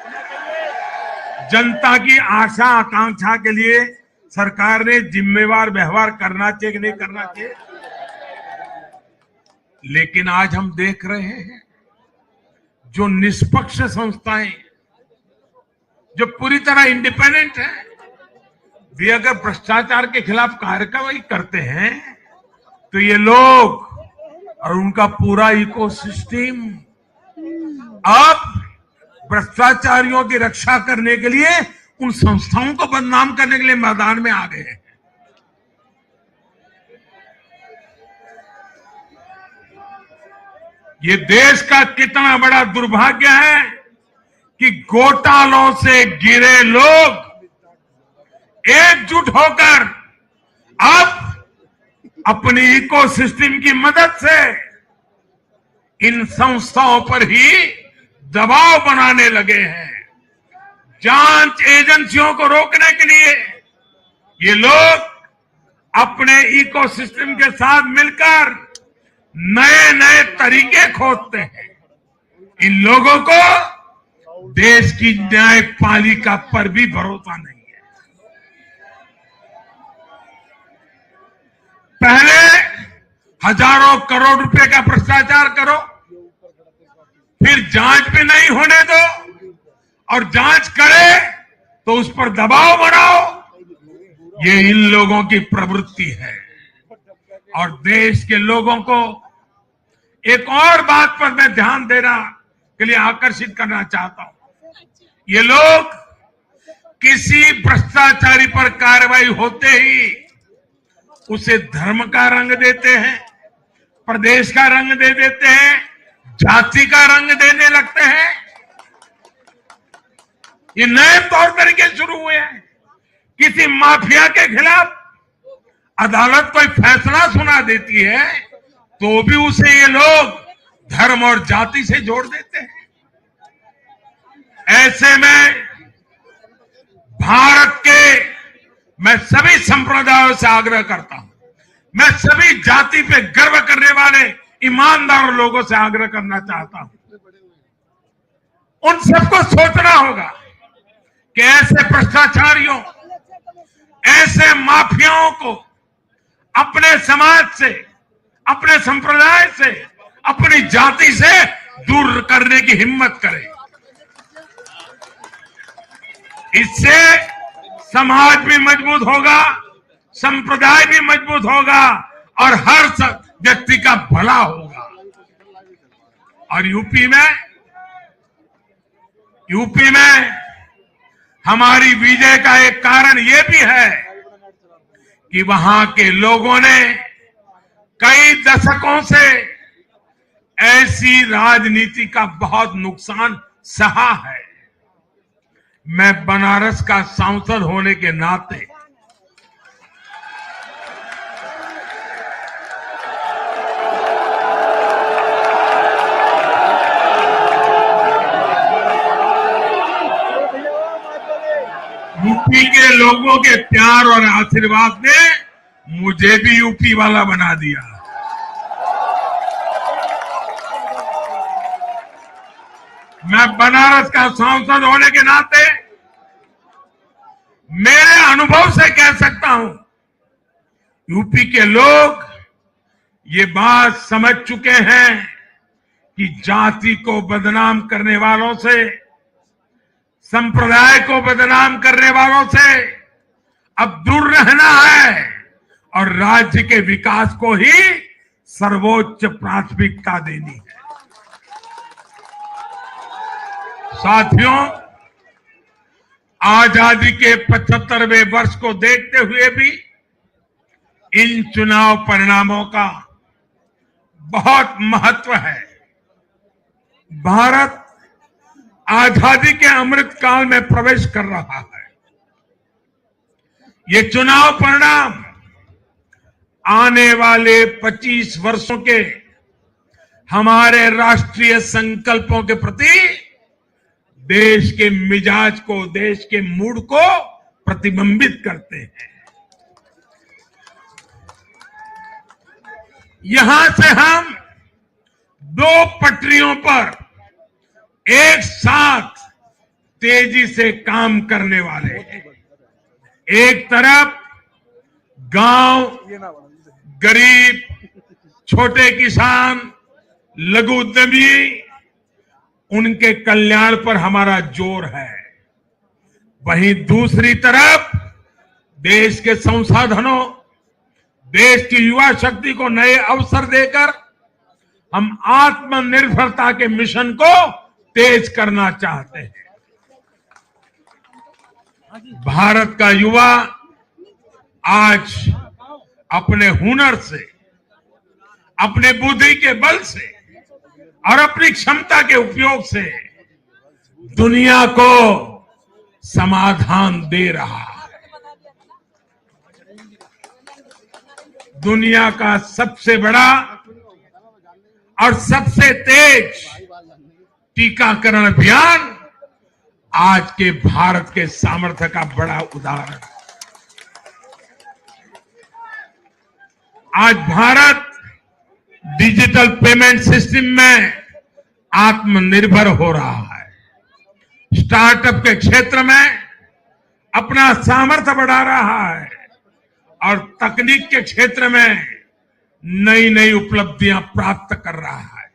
जनता की आशा आकांक्षा के लिए सरकार ने जिम्मेवार व्यवहार करना चाहिए कि नहीं करना चाहिए? लेकिन आज हम देख रहे हैं जो निष्पक्ष संस्थाएं जो पूरी तरह इंडिपेंडेंट है, वे अगर भ्रष्टाचार के खिलाफ कार्रवाई करते हैं तो ये लोग और उनका पूरा इकोसिस्टम अब भ्रष्टाचारियों की रक्षा करने के लिए उन संस्थाओं को बदनाम करने के लिए मैदान में आ गए हैं। ये देश का कितना बड़ा दुर्भाग्य है कि घोटालों से घिरे लोग एकजुट होकर अब अपनी इकोसिस्टम की मदद से इन संस्थाओं पर ही दबाव बनाने लगे हैं। जांच एजेंसियों को रोकने के लिए ये लोग अपने इकोसिस्टम के साथ मिलकर नए नए तरीके खोजते हैं। इन लोगों को देश की न्यायपालिका पर भी भरोसा नहीं है। पहले हजारों करोड़ रुपए का भ्रष्टाचार करो, फिर जांच भी नहीं होने दो, और जांच करे तो उस पर दबाव बनाओ। ये इन लोगों की प्रवृत्ति है। और देश के लोगों को एक और बात पर मैं ध्यान देना के लिए आकर्षित करना चाहता हूं। ये लोग किसी भ्रष्टाचारी पर कार्रवाई होते ही उसे धर्म का रंग देते हैं, प्रदेश का रंग दे देते हैं, जाति का रंग देने लगते हैं। ये नए तौर तरीके शुरू हुए हैं। किसी माफिया के खिलाफ अदालत कोई फैसला सुना देती है तो भी उसे ये लोग धर्म और जाति से जोड़ देते हैं। ऐसे में भारत के मैं सभी संप्रदायों से आग्रह करता हूं, मैं सभी जाति पे गर्व करने वाले ईमानदार लोगों से आग्रह करना चाहता हूं, उन सबको सोचना होगा कि ऐसे भ्रष्टाचारियों, ऐसे माफियाओं को अपने समाज से, अपने संप्रदाय से, अपनी जाति से दूर करने की हिम्मत करें। इससे समाज भी मजबूत होगा, संप्रदाय भी मजबूत होगा और हर व्यक्ति का भला होगा। और यूपी में हमारी विजय का एक कारण ये भी है कि वहां के लोगों ने कई दशकों से ऐसी राजनीति का बहुत नुकसान सहा है। मैं बनारस का सांसद होने के नाते यूपी के लोगों के प्यार और आशीर्वाद ने मुझे भी यूपी वाला बना दिया। मैं बनारस का सांसद होने के नाते मेरे अनुभव से कह सकता हूं, यूपी के लोग ये बात समझ चुके हैं कि जाति को बदनाम करने वालों से, संप्रदाय को बदनाम करने वालों से अब दूर रहना है और राज्य के विकास को ही सर्वोच्च प्राथमिकता देनी है। साथियों, आजादी के 75वें वर्ष को देखते हुए भी इन चुनाव परिणामों का बहुत महत्व है। भारत आजादी के अमृत काल में प्रवेश कर रहा है। ये चुनाव परिणाम आने वाले 25 वर्षों के हमारे राष्ट्रीय संकल्पों के प्रति देश के मिजाज को, देश के मूड को प्रतिबिंबित करते हैं। यहां से हम दो पटरियों पर एक साथ तेजी से काम करने वाले हैं। एक तरफ गांव, गरीब, छोटे किसान, लघु उद्यमी, उनके कल्याण पर हमारा जोर है। वहीं दूसरी तरफ देश के संसाधनों, देश की युवा शक्ति को नए अवसर देकर हम आत्मनिर्भरता के मिशन को तेज करना चाहते हैं। भारत का युवा आज अपने हुनर से, अपने बुद्धि के बल से और अपनी क्षमता के उपयोग से दुनिया को समाधान दे रहा है। दुनिया का सबसे बड़ा और सबसे तेज टीकाकरण अभियान आज के भारत के सामर्थ्य का बड़ा उदाहरण है। आज भारत डिजिटल पेमेंट सिस्टम में आत्मनिर्भर हो रहा है। स्टार्टअप के क्षेत्र में अपना सामर्थ्य बढ़ा रहा है और तकनीक के क्षेत्र में नई नई उपलब्धियां प्राप्त कर रहा है।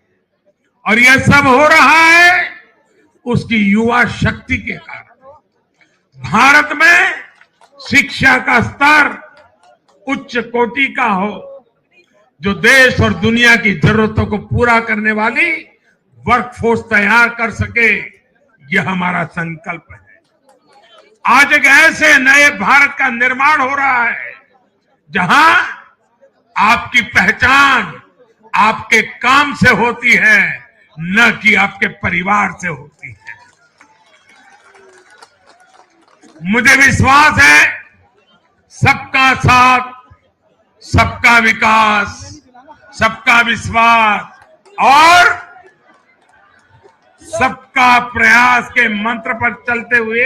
और यह सब हो रहा है उसकी युवा शक्ति के कारण। भारत में शिक्षा का स्तर उच्च कोटि का हो, जो देश और दुनिया की जरूरतों को पूरा करने वाली वर्कफोर्स तैयार कर सके, यह हमारा संकल्प है। आज एक ऐसे नए भारत का निर्माण हो रहा है जहां आपकी पहचान आपके काम से होती है, न कि आपके परिवार से होती है। मुझे विश्वास है सबका साथ, सबका विकास, सबका विश्वास और सबका प्रयास के मंत्र पर चलते हुए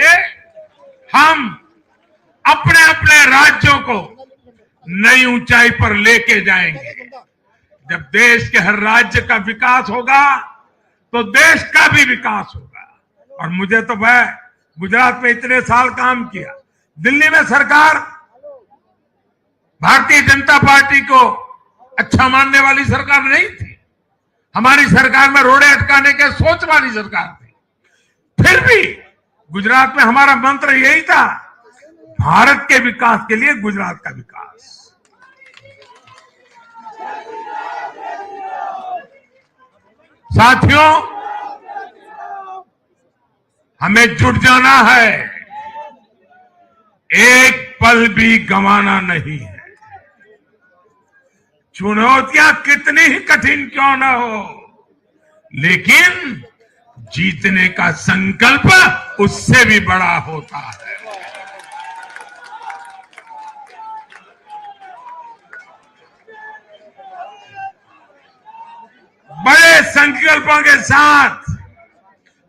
हम अपने अपने राज्यों को नई ऊंचाई पर लेके जाएंगे। जब देश के हर राज्य का विकास होगा तो देश का भी विकास होगा। और मुझे तो वह गुजरात में इतने साल काम किया, दिल्ली में सरकार भारतीय जनता पार्टी को अच्छा मानने वाली सरकार नहीं थी। हमारी सरकार में रोड़े अटकाने के सोच वाली सरकार थी। फिर भी गुजरात में हमारा मंत्र यही था, भारत के विकास के लिए गुजरात का विकास। साथियों, हमें जुट जाना है, एक पल भी गंवाना नहीं है। चुनौतियां कितनी ही कठिन क्यों न हो, लेकिन जीतने का संकल्प उससे भी बड़ा होता है। बड़े संकल्पों के साथ,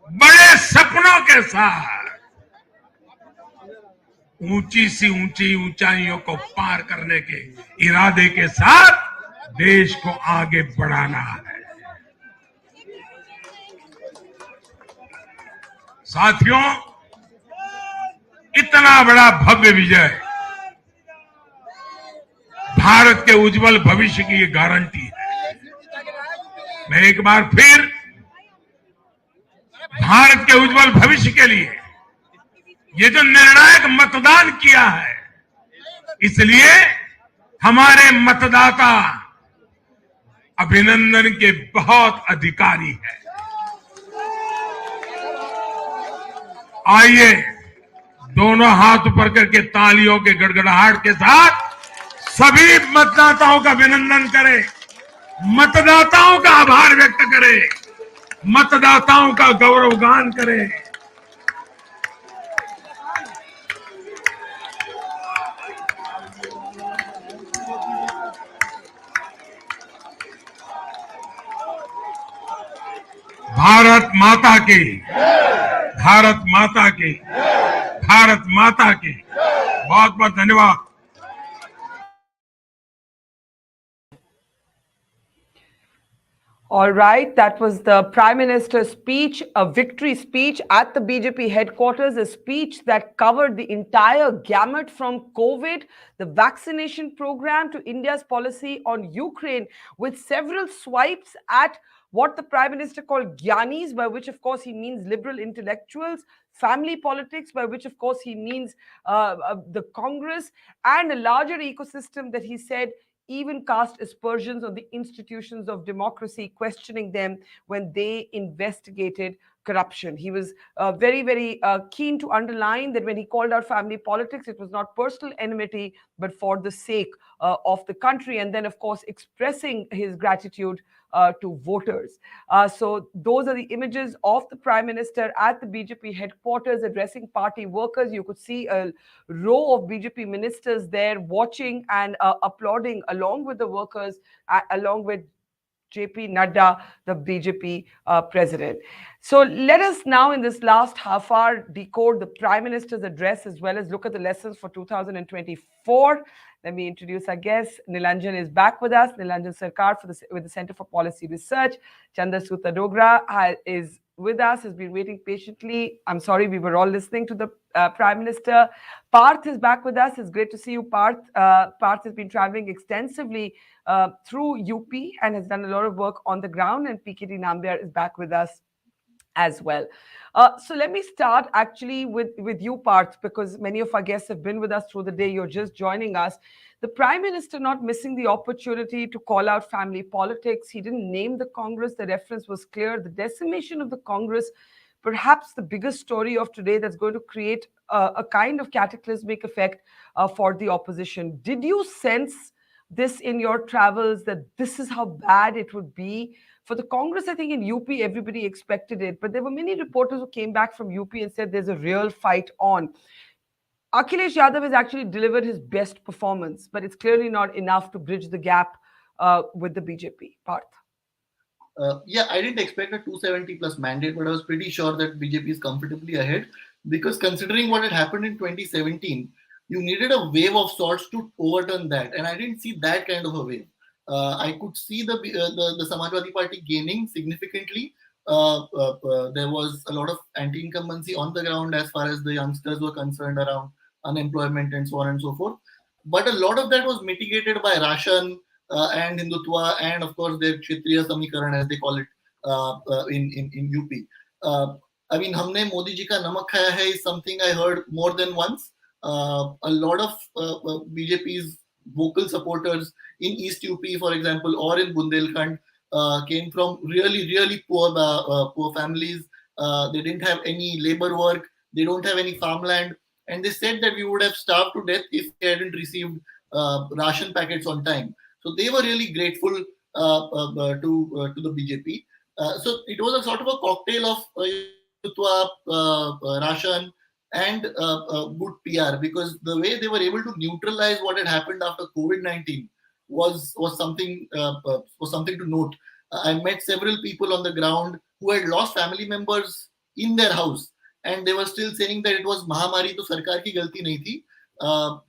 बड़े सपनों के साथ ऊंची सी ऊंची ऊंचाइयों को पार करने के इरादे के साथ देश को आगे बढ़ाना है। साथियों, इतना बड़ा भव्य विजय भारत के उज्जवल भविष्य की गारंटी है। मैं एक बार फिर भारत के उज्जवल भविष्य के लिए ये जो निर्णायक मतदान किया है, इसलिए हमारे मतदाता अभिनंदन के बहुत अधिकारी हैं। आइए दोनों हाथ ऊपर करके तालियों के गड़गड़ाहट के साथ सभी मतदाताओं का अभिनंदन करें, मतदाताओं का आभार व्यक्त करें, मतदाताओं का गौरवगान करें। भारत माता की, भारत माता की, भारत माता की। बहुत बहुत धन्यवाद। All right, that was the Prime Minister's speech, a victory speech at the BJP headquarters, a speech that covered the entire gamut from COVID, the vaccination program, to India's policy on Ukraine, with several swipes at what the Prime Minister called Gyanis, by which, of course, he means liberal intellectuals, family politics, by which, of course, he means the Congress, and a larger ecosystem that he said even cast aspersions on the institutions of democracy, questioning them when they investigated corruption. He was very, very keen to underline that when he called out family politics, it was not personal enmity, but for the sake of the country. And then, of course, expressing his gratitude to voters. So those are the images of the Prime Minister at the BJP headquarters addressing party workers. You could see a row of BJP ministers there watching and applauding along with the workers, along with JP Nadda, the BJP president. So let us now, in this last half hour, decode the Prime Minister's address as well as look at the lessons for 2024. Let me introduce our guest. Nilanjan is back with us. Nilanjan Sarkar with the Center for Policy Research. Chandrasutta Dogra is with us, has been waiting patiently. I'm sorry, we were all listening to the Prime Minister. Parth is back with us. It's great to see you, Parth. Parth has been traveling extensively through UP and has done a lot of work on the ground. And PKT Nambiar is back with us as well. So let me start actually with you, Parth, because many of our guests have been with us through the day. You're just joining us. The Prime Minister not missing the opportunity to call out family politics. He didn't name the Congress. The reference was clear. The decimation of the Congress, perhaps the biggest story of today that's going to create a kind of cataclysmic effect for the opposition. Did you sense this in your travels, that this is how bad it would be? For the Congress, I think in UP, everybody expected it, but there were many reporters who came back from UP and said there's a real fight on. Akhilesh Yadav has actually delivered his best performance, but it's clearly not enough to bridge the gap with the BJP. Parth. Yeah, I didn't expect a 270 plus mandate, but I was pretty sure that BJP is comfortably ahead, because considering what had happened in 2017, you needed a wave of sorts to overturn that, and I didn't see that kind of a wave. I could see the Samajwadi Party gaining significantly. There was a lot of anti-incumbency on the ground as far as the youngsters were concerned around unemployment and so on and so forth. But a lot of that was mitigated by Rashan and Hindutva, and of course their Kshatriya Samikaran, as they call it in UP. I mean, humne Modi ji ka namak khaya hai is something I heard more than once. A lot of BJP's vocal supporters in East UP, for example, or in Bundelkhand, came from really, really poor families. They didn't have any labor work. They don't have any farmland. And they said that we would have starved to death if they hadn't received ration packets on time. So they were really grateful to the BJP. So it was a sort of a cocktail of ration and good PR, because the way they were able to neutralize what had happened after COVID-19 was something to note. I met several people on the ground who had lost family members in their house, and they were still saying that it was Mahamari, to सरकार की गलती नहीं थी.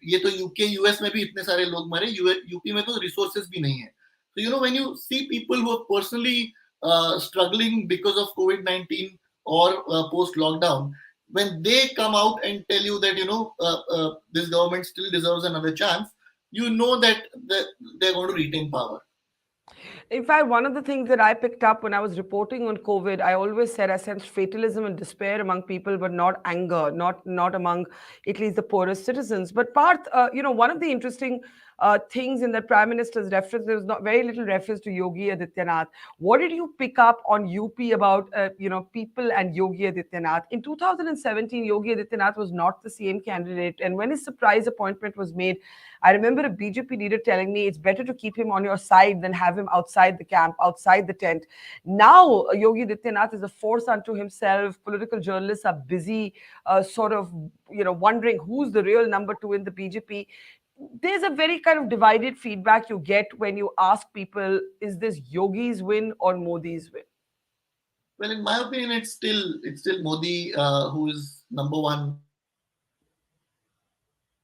ये तो UK, US में भी इतने सारे लोग मरे, UP में तो resources भी नहीं है. So you know, when you see people who are personally struggling because of COVID-19 or post lockdown, when they come out and tell you that, you know, this government still deserves another chance, you know that they're going to retain power. In fact, one of the things that I picked up when I was reporting on COVID, I always said I sensed fatalism and despair among people, but not anger, not among at least the poorest citizens. But Parth, you know, one of the interesting things in the Prime Minister's reference, there was not very little reference to Yogi Adityanath. What did you pick up on UP about, you know, people and Yogi Adityanath? In 2017, Yogi Adityanath was not the CM candidate. And when his surprise appointment was made, I remember a BJP leader telling me it's better to keep him on your side than have him outside the camp, outside the tent. Now, Yogi Adityanath is a force unto himself. Political journalists are busy sort of, you know, wondering who's the real number two in the BJP. There's a very kind of divided feedback you get when you ask people, is this Yogi's win or Modi's win? Well, in my opinion, it's still Modi who is number one.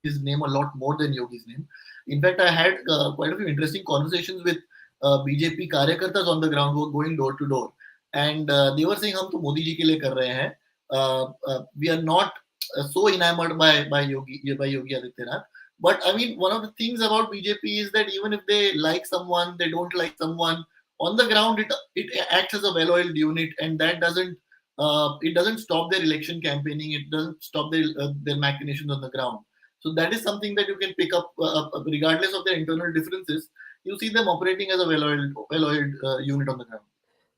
His name a lot more than Yogi's name. In fact, I had quite a few interesting conversations with BJP karyakartas on the ground who were going door to door, and they were saying, "हम तो मोदी जी के लिए कर रहे हैं. We are not so enamored by Yogi Adityanath." But I mean, one of the things about BJP is that even if they like someone, they don't like someone, On the ground, it acts as a well-oiled unit, and that doesn't it doesn't stop their election campaigning. It doesn't stop their machinations on the ground. So that is something that you can pick up regardless of their internal differences. You see them operating as a well-oiled unit on the ground.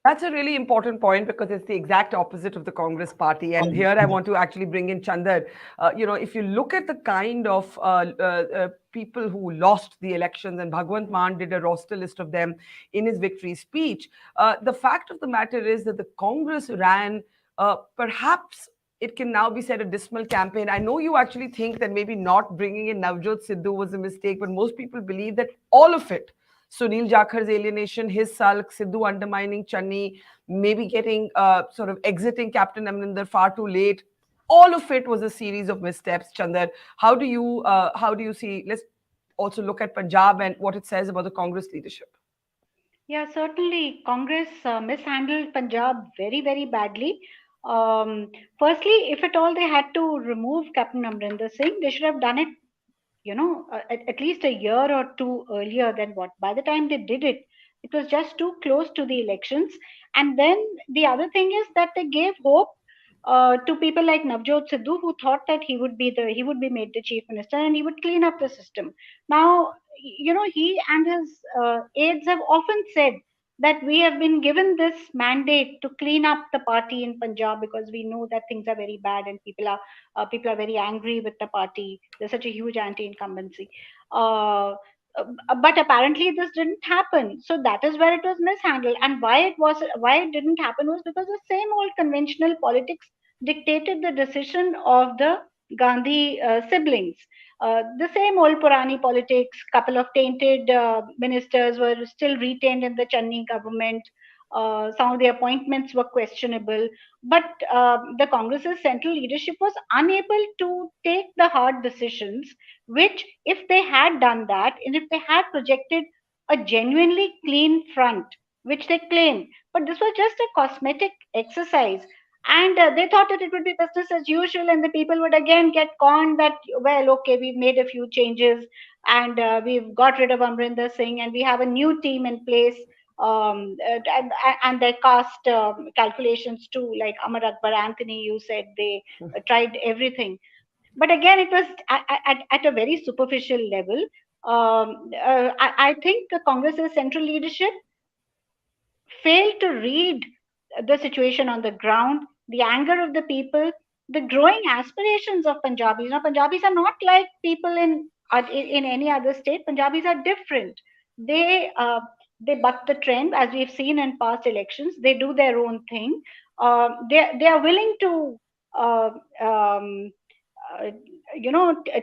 That's a really important point because it's the exact opposite of the Congress party. And here I want to actually bring in Chandar. If you look at the kind of people who lost the elections, and Bhagwant Mann did a roster list of them in his victory speech, the fact of the matter is that the Congress ran perhaps it can now be said a dismal campaign. I know you actually think that maybe not bringing in Navjot Sidhu was a mistake, but most people believe that all of it, Sunil Jakhar's alienation, his sulk, Sidhu undermining Channi, maybe getting sort of exiting Captain Amrinder far too late. All of it was a series of missteps. Chandar, how do you see? Let's also look at Punjab and what it says about the Congress leadership. Yeah, certainly Congress mishandled Punjab very, very badly. Firstly, if at all they had to remove Captain Amrinder Singh, they should have done it, at least a year or two earlier than what. By the time they did it, it was just too close to the elections. And then the other thing is that they gave hope to people like Navjot Sidhu, who thought that he would be made the chief minister and he would clean up the system. Now, he and his aides have often said that we have been given this mandate to clean up the party in Punjab because we know that things are very bad and people are very angry with the party. There's such a huge anti-incumbency. But apparently this didn't happen. So that is where it was mishandled. And why it didn't happen was because the same old conventional politics dictated the decision of the Gandhi siblings. The same old Purani politics, couple of tainted ministers were still retained in the Channi government. Some of the appointments were questionable, but the Congress's central leadership was unable to take the hard decisions, which if they had done that, and if they had projected a genuinely clean front, which they claimed, but this was just a cosmetic exercise. And they thought that it would be business as usual, and the people would again get conned that, well, okay, we've made a few changes and we've got rid of Amrinder Singh and we have a new team in place. And their caste calculations too, like Amar Akbar Anthony, you said they tried everything. But again, it was at a very superficial level. I think the Congress's central leadership failed to read the situation on the ground, the anger of the people, the growing aspirations of Punjabis. Now, Punjabis are not like people in any other state. Punjabis are different. They buck the trend, as we've seen in past elections. They do their own thing. They are willing to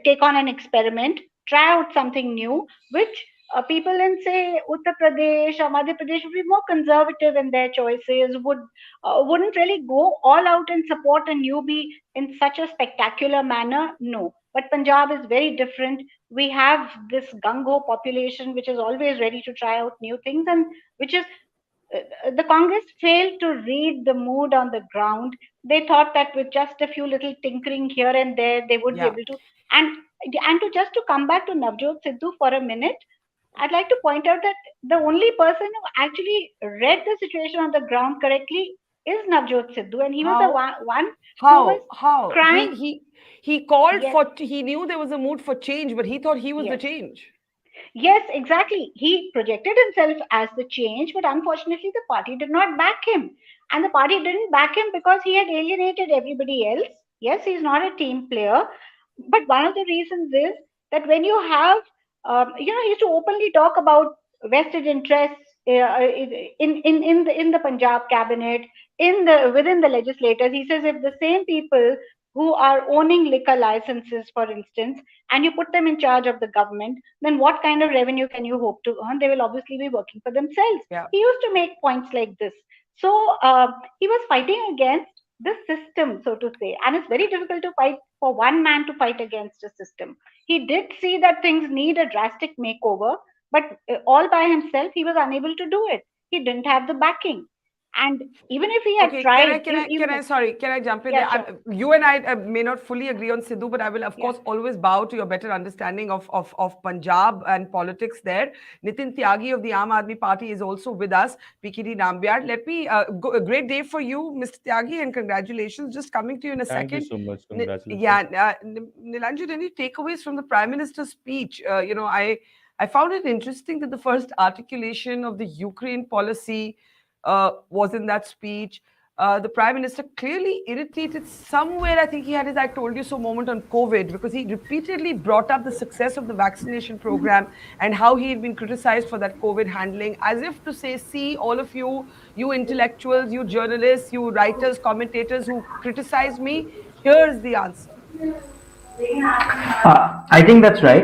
take on an experiment, try out something new, which people in, say, Uttar Pradesh or Madhya Pradesh would be more conservative in their choices, wouldn't really go all out and support a newbie in such a spectacular manner. No. But Punjab is very different. We have this gung-ho population which is always ready to try out new things, and which is the Congress failed to read the mood on the ground. They thought that with just a few little tinkering here and there, they would be able to. And to come back to Navjot Sidhu for a minute, I'd like to point out that the only person who actually read the situation on the ground correctly is Navjot Sidhu, and he was the one who was crying. He called for. He knew there was a mood for change, but he thought he was the change. Yes, exactly. He projected himself as the change, but unfortunately the party did not back him. And the party didn't back him because he had alienated everybody else. Yes, he's not a team player. But one of the reasons is that when you have, he used to openly talk about vested interests in the Punjab cabinet, within the legislators. He says if the same people who are owning liquor licenses, for instance, and you put them in charge of the government, then what kind of revenue can you hope to earn? They will obviously be working for themselves. Yeah. He used to make points like this. So he was fighting against the system, so to say. And it's very difficult to fight for one man to fight against a system. He did see that things need a drastic makeover, but all by himself, he was unable to do it. He didn't have the backing. And even if he had Okay, tried, can I jump in Yeah, there? sure. You and I may not fully agree on Sidhu, but I will, of Yeah. course, always bow to your better understanding of Punjab and politics there. Nitin Tyagi of the Aam Aadmi Party is also with us. PKD Nambiar. Let me, a great day for you, Mr. Tyagi, and congratulations. Just coming to you in a Thank you second. so much. Congratulations. Nilanjan, any takeaways from the Prime Minister's speech? I found it interesting that the first articulation of the Ukraine policy was in that speech. The Prime Minister clearly irritated somewhere. I think he had his "I told you so" moment on COVID, because he repeatedly brought up the success of the vaccination program and how he had been criticized for that COVID handling, as if to say, see, all of you, you intellectuals, you journalists, you writers, commentators who criticize me, here's the answer. I think that's right.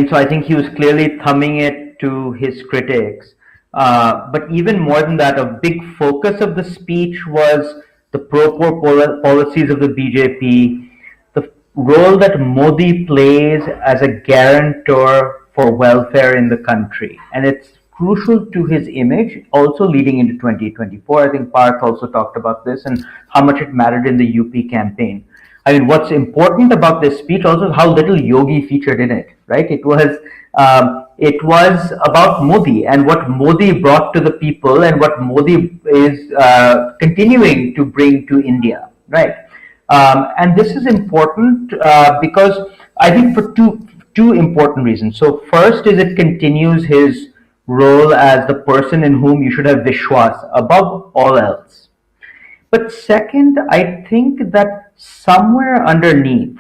So I think he was clearly thumbing it to his critics. But even more than that, a big focus of the speech was the pro-poor policies of the BJP, the role that Modi plays as a guarantor for welfare in the country. And it's crucial to his image, also leading into 2024. I think Parth also talked about this and how much it mattered in the UP campaign. What's important about this speech also is how little Yogi featured in it, right? It was about Modi and what Modi brought to the people and what Modi is continuing to bring to India, right? And this is important because I think for two important reasons. So first is it continues his role as the person in whom you should have Vishwas above all else. But second, I think that somewhere underneath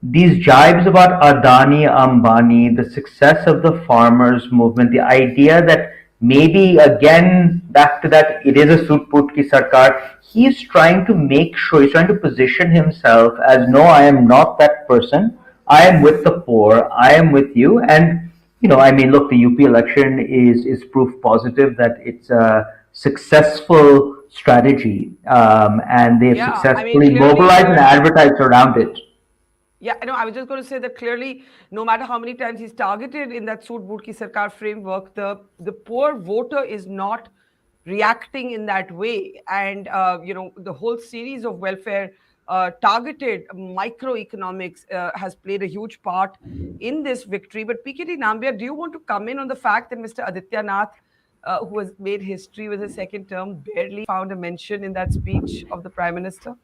these jibes about Adani, Ambani, the success of the farmers movement, the idea that maybe again back to that, it is a Soot-Put ki Sarkar, he's trying to make sure, he's trying to position himself as, no, I am not that person. I am with the poor. I am with you. And, look, the UP election is proof positive that it's a successful strategy, and they've successfully mobilized and advertised around it. Yeah, I was just going to say that clearly, no matter how many times he's targeted in that Soot-Put ki Sarkar framework, the poor voter is not reacting in that way. And, the whole series of welfare targeted microeconomics has played a huge part in this victory. But PKD Nambiar, do you want to come in on the fact that Mr. Adityanath, who has made history with his second term, barely found a mention in that speech of the Prime Minister?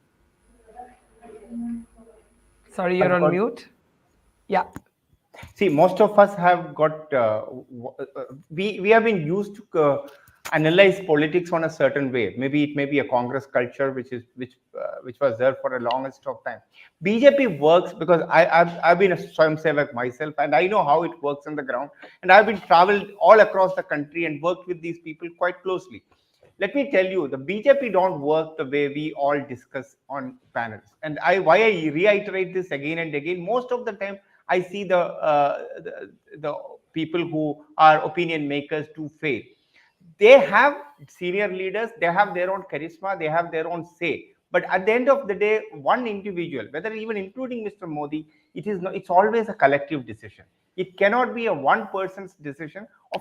Sorry, you're on mute. Yeah. See, most of us have got, we have been used to analyze politics on a certain way. Maybe it may be a Congress culture, which was there for the longest of time. BJP works because I've been a Swayamsevak myself, and I know how it works on the ground. And I've been traveled all across the country and worked with these people quite closely. Let me tell you, the BJP don't work the way we all discuss on panels. And why I reiterate this again and again, most of the time I see the people who are opinion makers to fail. They have senior leaders, they have their own charisma, they have their own say. But at the end of the day, one individual, whether even including Mr. Modi, it's always a collective decision. It cannot be a one person's decision. The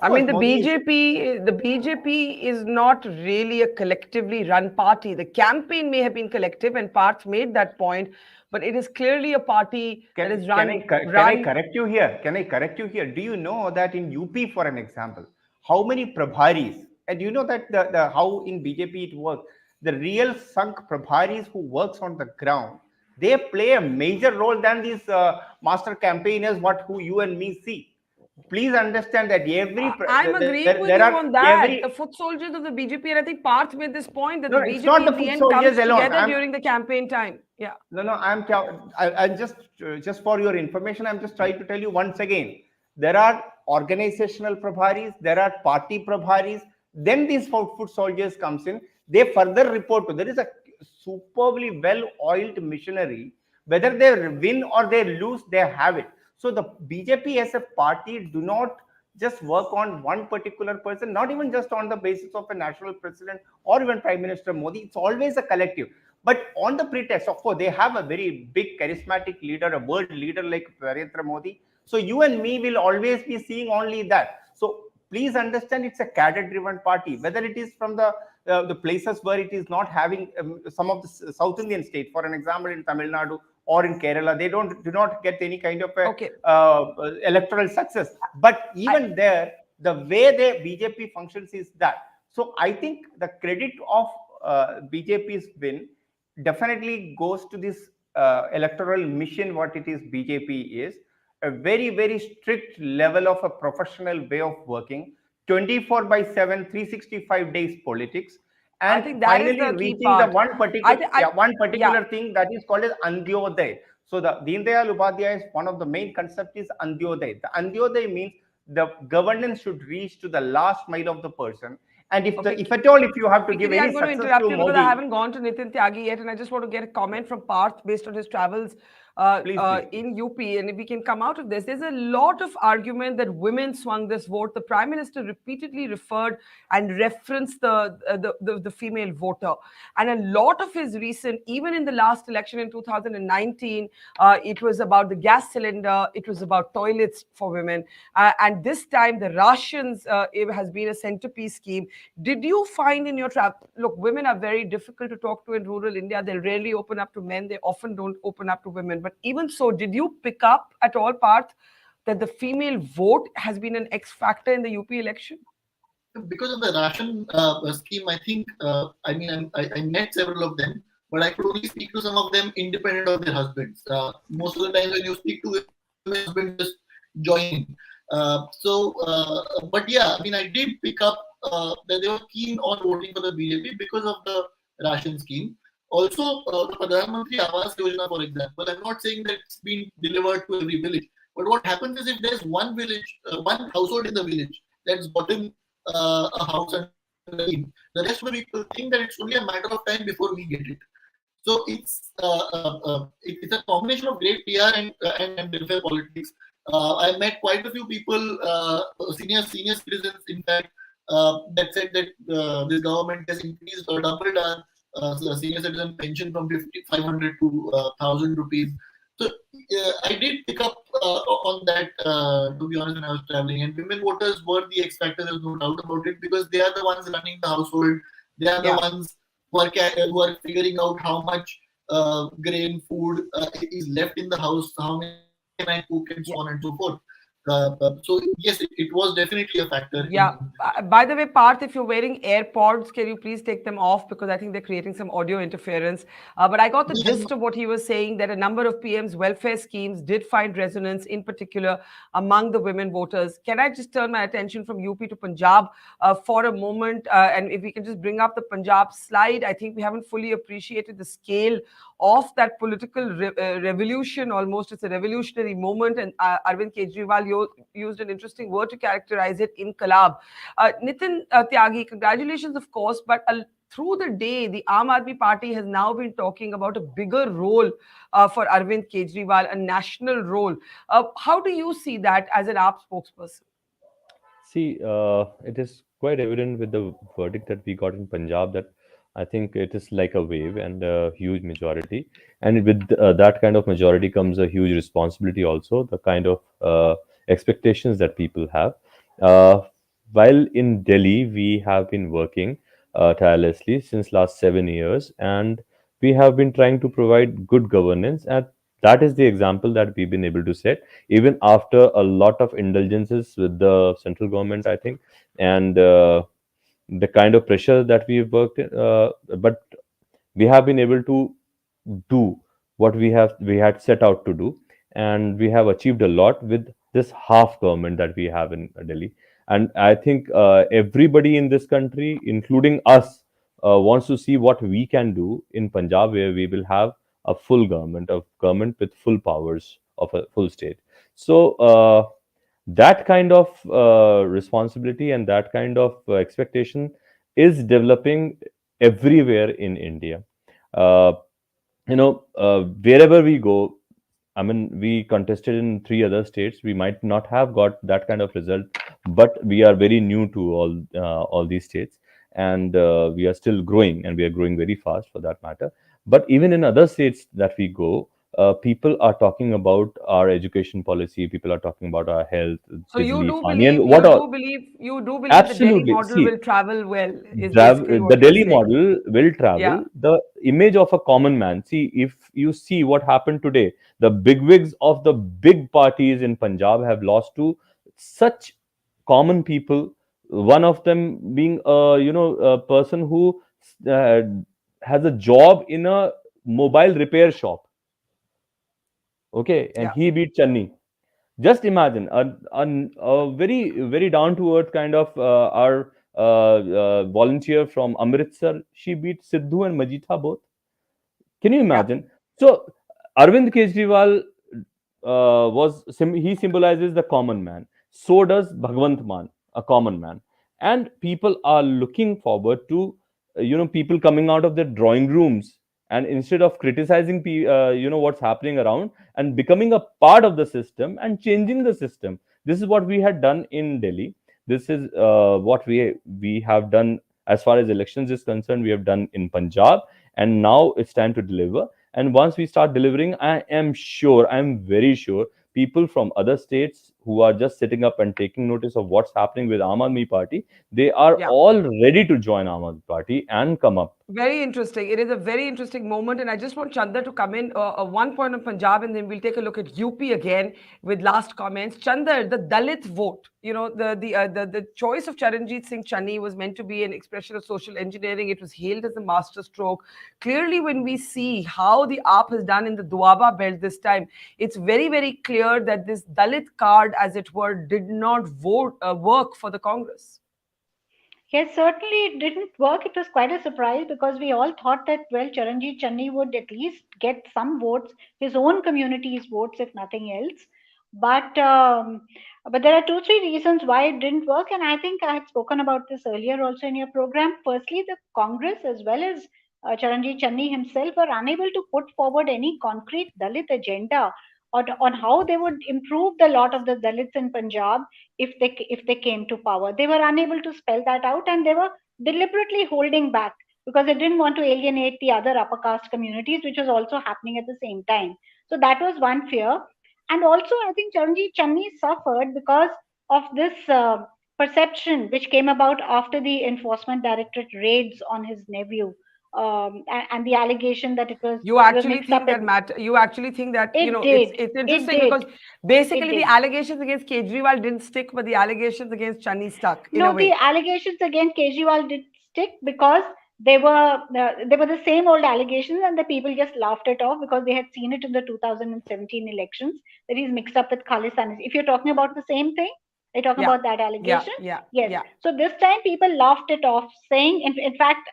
BJP is not really a collectively run party. The campaign may have been collective, and Parth made that point, but it is clearly a party that is run. Can I correct you here? Can I correct you here? Do you know that in UP, for an example, how many Prabharis, and you know that how in BJP it works, the real sunk Prabharis who works on the ground, they play a major role than these master campaigners, who you and me see. Please understand that I'm agreeing with you on that. The foot soldiers of the BJP, and I think Parth made this point that the BJP in the end comes together during the campaign time. Yeah. I'm just for your information, I'm just trying to tell you once again, there are organizational Prabharis, there are party Prabharis, then these foot soldiers comes in, they further report to, there is a superbly well-oiled machinery, whether they win or they lose, they have it. So the BJP as a party do not just work on one particular person, not even just on the basis of a national president or even Prime Minister Modi. It's always a collective. But on the pretext, of course, they have a very big charismatic leader, a world leader like Narendra Modi. So you and me will always be seeing only that. So please understand, it's a cadre-driven party, whether it is from the the places where it is not having some of the South Indian states, for an example, in Tamil Nadu or in Kerala, they do not get any kind of electoral success. But even there, the way the BJP functions is that. So I think the credit of BJP's win definitely goes to this electoral mission, what it is BJP is, a very, very strict level of a professional way of working, 24/7, 365 days politics, and I think that finally is the key reaching part. the one particular thing that is called as Antyodaya. So the Deen Dayal Upadhyaya is one of the main concepts is Antyodaya. The Antyodaya means the governance should reach to the last mile of the person. And if at all, if you have to give any I'm going to success interrupt to you Modi, because I haven't gone to Nitin Tyagi yet, and I just want to get a comment from Parth based on his travels in UP. And if we can come out of this, there's a lot of argument that women swung this vote. The Prime Minister repeatedly referred and referenced the female voter, and a lot of his recent, even in the last election in 2019, it was about the gas cylinder, it was about toilets for women, and this time the rations it has been a centerpiece scheme. Did you find in your travel, look, women are very difficult to talk to in rural India. They rarely open up to men. They often don't open up to women. But even so, did you pick up at all, Parth, that the female vote has been an X factor in the UP election? Because of the ration scheme, I think, I met several of them, but I could only speak to some of them independent of their husbands. Most of the time when you speak to women, husbands just join in. But yeah, I did pick up that they were keen on voting for the BJP because of the ration scheme. Also, the Pradhan Mantri Awas Yojana, for example, I'm not saying that it's been delivered to every village, but what happens is if there's one village, one household in the village that's gotten a house and the rest of the people think that it's only a matter of time before we get it. So it's a combination of great PR and welfare politics. I met quite a few people, senior citizens, in fact, that said that this government has increased or doubled our senior citizen pension from 500 to 1,000 rupees. So I did pick up on that, to be honest, when I was traveling. And women voters were the X factor, there's no doubt about it, because they are the ones running the household. They are the ones who are figuring out how much grain, food is left in the house, how many can I cook, and so on and so forth. So yes, it was definitely a factor. Yeah. By the way, Parth, if you're wearing AirPods, can you please take them off, because I think they're creating some audio interference. But I got the gist of what he was saying, that a number of PM's welfare schemes did find resonance, in particular among the women voters. Can I just turn my attention from UP to Punjab for a moment? And if we can just bring up the Punjab slide, I think we haven't fully appreciated the scale of that political revolution. Almost, it's a revolutionary moment, and Arvind Kejriwal used an interesting word to characterize it, inqilab. Nitin Tyagi, congratulations, of course, but through the day, the Aam Aadmi Party has now been talking about a bigger role for Arvind Kejriwal, a national role. How do you see that as an AAP spokesperson? See, it is quite evident with the verdict that we got in Punjab that I think it is like a wave and a huge majority. And with that kind of majority comes a huge responsibility also, the kind of expectations that people have. While in Delhi, we have been working tirelessly since last 7 years, and we have been trying to provide good governance, and that is the example that we've been able to set, even after a lot of indulgences with the central government, I think, and the kind of pressure that we've worked in, but we have been able to do what we had set out to do, and we have achieved a lot with this half government that we have in Delhi. And I think everybody in this country, including us, wants to see what we can do in Punjab, where we will have a full government, with full powers of a full state. So that kind of responsibility and that kind of expectation is developing everywhere in India. Wherever we go, I mean, we contested in 3 other states. We might not have got that kind of result, but we are very new to all these states, and we are still growing, and we are growing very fast for that matter. But even in other states that we go, people are talking about our education policy, people are talking about our health, So you bijli, do pani, and believe, what all. you do believe the Delhi Absolutely. model See, will travel well, is basically the what you're Delhi saying. model will Yeah. travel. The image of a common man. See, if you see what happened today, the bigwigs of the big parties in Punjab have lost to such common people. One of them being a person who uh, has a job in a mobile repair shop. Okay, and Yeah. he beat Channi. Just imagine a very very down to earth kind of our volunteer from Amritsar. She beat Sidhu and Majita both. Can you Yeah. imagine? So Arvind Kejriwal he symbolizes the common man. So does Bhagwant Mann, a common man, and people are looking forward to people coming out of their drawing rooms, and instead of criticizing what's happening around, and becoming a part of the system and changing the system. This is what we had done in Delhi. This is what we have done as far as elections is concerned. We have done in Punjab, and now it's time to deliver. And once we start delivering, I am very sure people from other states who are just sitting up and taking notice of what's happening with Aam Aadmi Party, they are Yeah. all ready to join Aam Aadmi Party and come up. Very interesting. It is a very interesting moment, and I just want Chandar to come in. One point on Punjab, and then we'll take a look at UP again with last comments. Chandar, the Dalit vote. The choice of Charanjit Singh Channi was meant to be an expression of social engineering. It was hailed as a masterstroke. Clearly, when we see how the AAP has done in the Doaba belt this time, it's very very clear that this Dalit card, as it were, did not work for the Congress. Yes, certainly it didn't work. It was quite a surprise because we all thought that, well, Charanjit Channi would at least get some votes, his own community's votes, if nothing else. But there are two, three reasons why it didn't work. And I think I had spoken about this earlier also in your program. Firstly, the Congress as well as Charanjit Channi himself were unable to put forward any concrete Dalit agenda on how they would improve the lot of the Dalits in Punjab if they came to power. They were unable to spell that out, and they were deliberately holding back because they didn't want to alienate the other upper caste communities, which was also happening at the same time. So that was one fear. And also, I think Charanjit Channi suffered because of this perception which came about after the Enforcement Directorate raids on his nephew. And the allegation that it was You actually think that matter? You actually think that it's interesting because basically the allegations against Kejriwal didn't stick, but the allegations against Channi stuck in a No, way. the allegations against Kejriwal did stick because they were the same old allegations, and the people just laughed it off because they had seen it in the 2017 elections that he's mixed up with Khalistan. If you're talking about the same thing, you're talking about that allegation. Yes. Yeah. So this time people laughed it off, saying, in fact,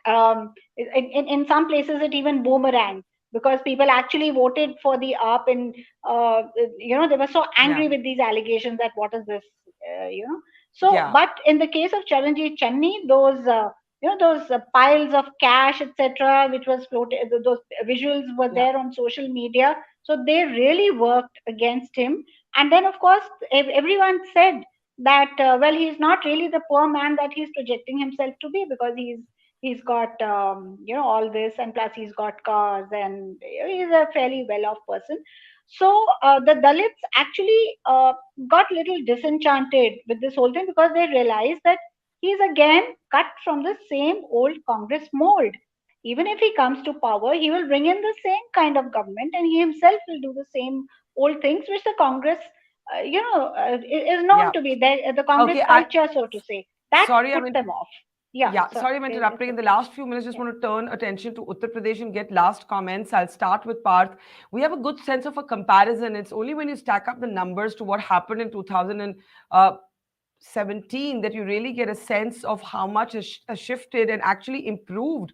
in some places it even boomeranged because people actually voted for the AAP, and they were so angry with these allegations that what is this, So, but in the case of Charanjit Channi, those piles of cash, etc., which was floated, those visuals were there on social media. So they really worked against him. And then, of course, everyone said that, well, he's not really the poor man that he's projecting himself to be because he's got all this, and plus he's got cars, and he's a fairly well-off person. So the Dalits actually got a little disenchanted with this whole thing because they realized that he's again cut from the same old Congress mold. Even if he comes to power, he will bring in the same kind of government, and he himself will do the same old things which the Congress, is known to be the Congress culture, so to say. That put them off. Sorry, I'm interrupting. In the last few minutes, just want to turn attention to Uttar Pradesh and get last comments. I'll start with Parth. We have a good sense of a comparison. It's only when you stack up the numbers to what happened in 2017 that you really get a sense of how much has shifted and actually improved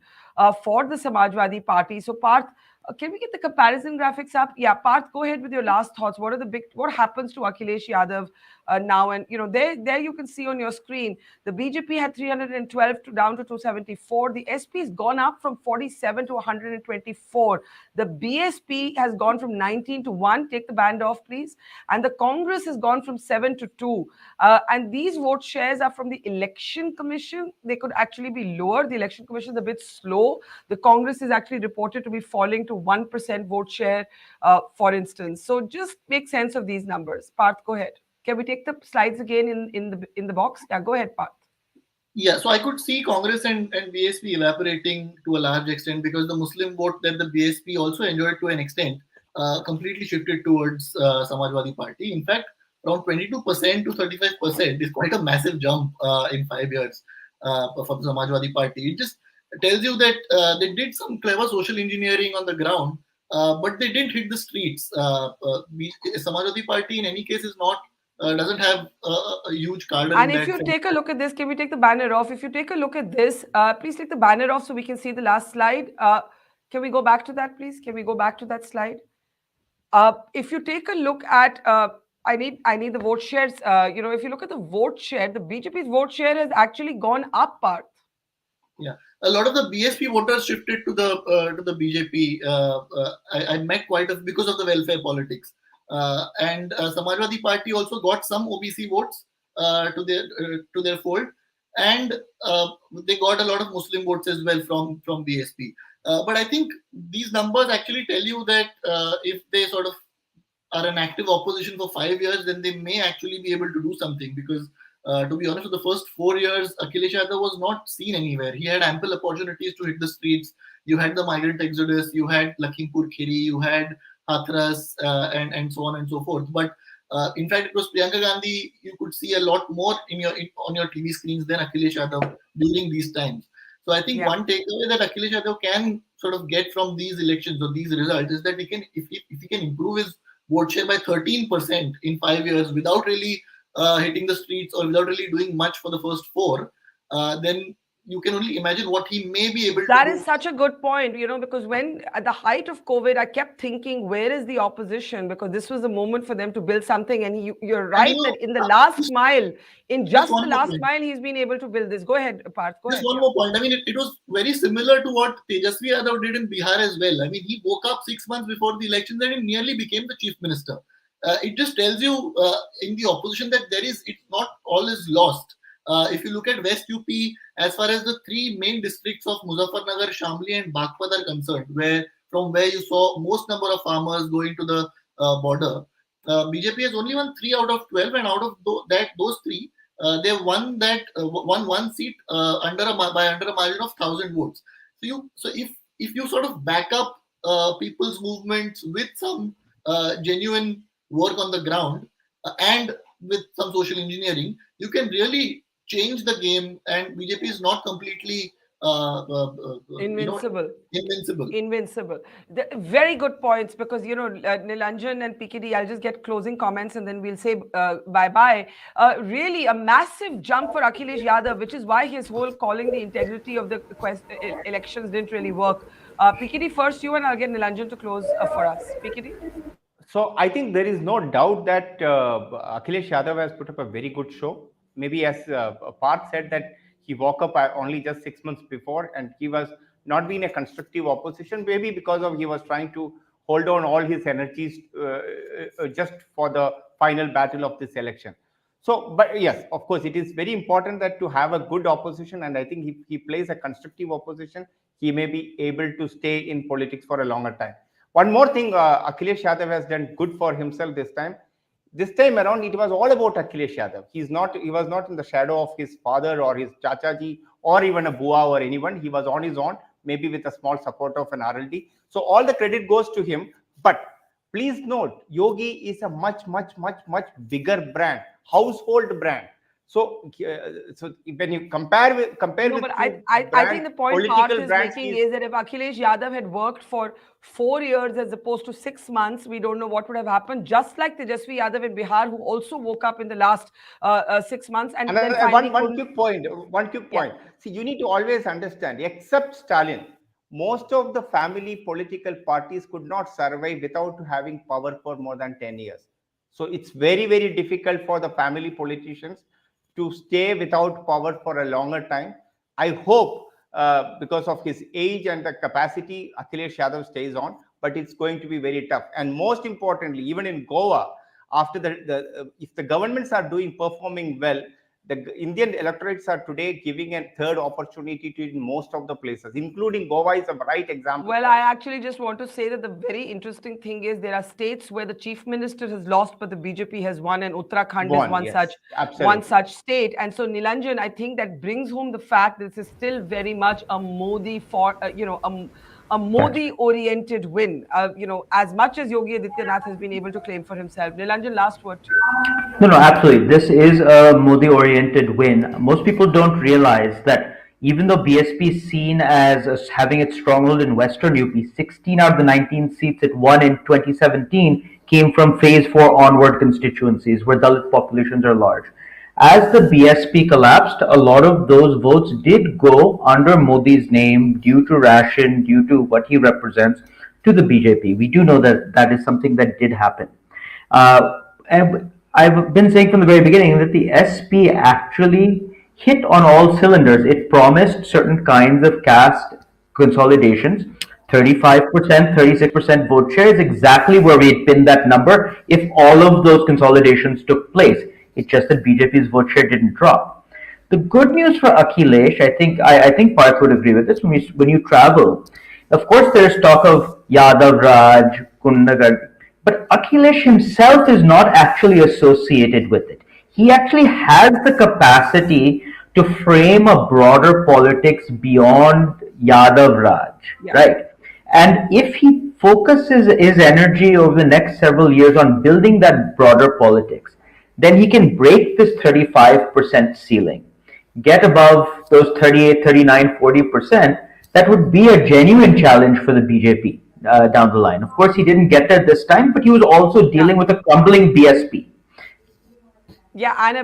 for the Samajwadi Party. So, Parth, can we get the comparison graphics up? Yeah, Parth, go ahead with your last thoughts. What happens to Akhilesh Yadav now? And there you can see on your screen, the BJP had 312 down to 274. The SP has gone up from 47 to 124. The BSP has gone from 19 to 1. Take the band off, please. And the Congress has gone from 7 to 2. And these vote shares are from the Election Commission. They could actually be lower. The Election Commission is a bit slow. The Congress is actually reported to be falling to 1% vote share, for instance. So just make sense of these numbers. Parth, go ahead. Can we take the slides again in the box? Yeah, go ahead, Parth. Yeah, so I could see Congress and BSP evaporating to a large extent because the Muslim vote that the BSP also enjoyed to an extent completely shifted towards Samajwadi Party. In fact, around 22% to 35% is quite a massive jump in 5 years for the Samajwadi Party. It just tells you that they did some clever social engineering on the ground, but they didn't hit the streets. Samajwadi Party, in any case, is not doesn't have a huge card. And if you take a look at this, can we take the banner off? If you take a look at this, please take the banner off so we can see the last slide. Can we go back to that, please? Can we go back to that slide? If you take a look at, I need the vote shares. If you look at the vote share, the BJP's vote share has actually gone up, Parth. Yeah, a lot of the BSP voters shifted to the BJP. I met quite a because of the welfare politics. And Samajwadi Party also got some OBC votes to their fold, and they got a lot of Muslim votes as well from BSP. But I think these numbers actually tell you that if they sort of are an active opposition for 5 years, then they may actually be able to do something. Because to be honest, for the first 4 years, Akhilesh Yadav was not seen anywhere. He had ample opportunities to hit the streets. You had the migrant exodus, you had Lakhimpur Kheri, you had Hathras, and so on and so forth. But in fact, it was Priyanka Gandhi you could see a lot more on your TV screens than Akhilesh Yadav during these times. So I think one takeaway that Akhilesh Yadav can sort of get from these elections or these results is that if he can improve his vote share by 13% in 5 years without really hitting the streets or without really doing much for the first 4, then you can only imagine what he may be able to do. That is such a good point, because when at the height of COVID, I kept thinking, where is the opposition? Because this was the moment for them to build something. And you're right that in the last mile, mile, he's been able to build this. Go ahead, Parth. Go ahead. One more point. I mean, it was very similar to what Tejasvi Yadav did in Bihar as well. I mean, he woke up 6 months before the elections and he nearly became the chief minister. It just tells you in the opposition that it's not all is lost. If you look at West UP, as far as the 3 main districts of Muzaffarnagar, Shamli and Baghpat are concerned, from where you saw most number of farmers going to the border, BJP has only won 3 out of 12, and out of those 3, they won one seat under a margin of 1,000 votes. So if you sort of back up people's movements with some genuine work on the ground and with some social engineering, you can really change the game, and BJP is not completely invincible. Invincible. Very good points, because Nilanjan and PKD, I'll just get closing comments and then we'll say bye-bye. Really a massive jump for Akhilesh Yadav, which is why his whole calling the integrity of the elections didn't really work. PKD, first you, and I'll get Nilanjan to close for us. PKD? So I think there is no doubt that Akhilesh Yadav has put up a very good show. Maybe as Parth said, that he woke up only just 6 months before, and he was not being a constructive opposition, maybe because he was trying to hold on all his energies just for the final battle of this election. So, but yes, of course, it is very important that to have a good opposition, and I think if he plays a constructive opposition, he may be able to stay in politics for a longer time. One more thing, Akhilesh Yadav has done good for himself this time. This time around, it was all about Akhilesh Yadav. He was not in the shadow of his father or his chachaji or even a bua or anyone. He was on his own, maybe with a small support of an RLD. So all the credit goes to him. But please note, Yogi is a much bigger brand, household brand. So when you compare with, but I think the point Parth is making is that if Akhilesh Yadav had worked for 4 years as opposed to 6 months, we don't know what would have happened. Just like Tejasvi Yadav in Bihar, who also woke up in the last 6 months. And one quick point. See, you need to always understand, except Stalin, most of the family political parties could not survive without having power for more than 10 years. So it's very difficult for the family politicians to stay without power for a longer time. I hope because of his age and the capacity, Akhilesh Yadav stays on, but it's going to be very tough. And most importantly, even in Goa, after if the governments are performing well, The Indian electorates are today giving a third opportunity to in most of the places, including Goa is a right example. Well, I actually just want to say that the very interesting thing is there are states where the chief minister has lost, but the BJP has won, and Uttarakhand is one such state. And so, Nilanjan, I think that brings home the fact that this is still very much a Modi a Modi-oriented win, as much as Yogi Adityanath has been able to claim for himself. Nilanjan, last word to you. No, absolutely. This is a Modi-oriented win. Most people don't realize that even though BSP is seen as having its stronghold in Western UP, 16 out of the 19 seats it won in 2017 came from Phase 4 onward constituencies where Dalit populations are large. As the BSP collapsed, a lot of those votes did go under Modi's name due to ration, due to what he represents, to the BJP. We do know that that is something that did happen. And I've been saying from the very beginning that the SP actually hit on all cylinders. It promised certain kinds of caste consolidations. 35%, 36% vote share is exactly where we had pinned that number if all of those consolidations took place. It's just that BJP's vote share didn't drop. The good news for Akhilesh, I think Parth would agree with this, when you travel, of course there's talk of Yadav Raj, Kundagarh, but Akhilesh himself is not actually associated with it. He actually has the capacity to frame a broader politics beyond Yadav Raj, right? And if he focuses his energy over the next several years on building that broader politics, then he can break this 35% ceiling, get above those 38, 39, 40%. That would be a genuine challenge for the BJP down the line. Of course, he didn't get there this time, but he was also dealing with a crumbling BSP. Yeah, and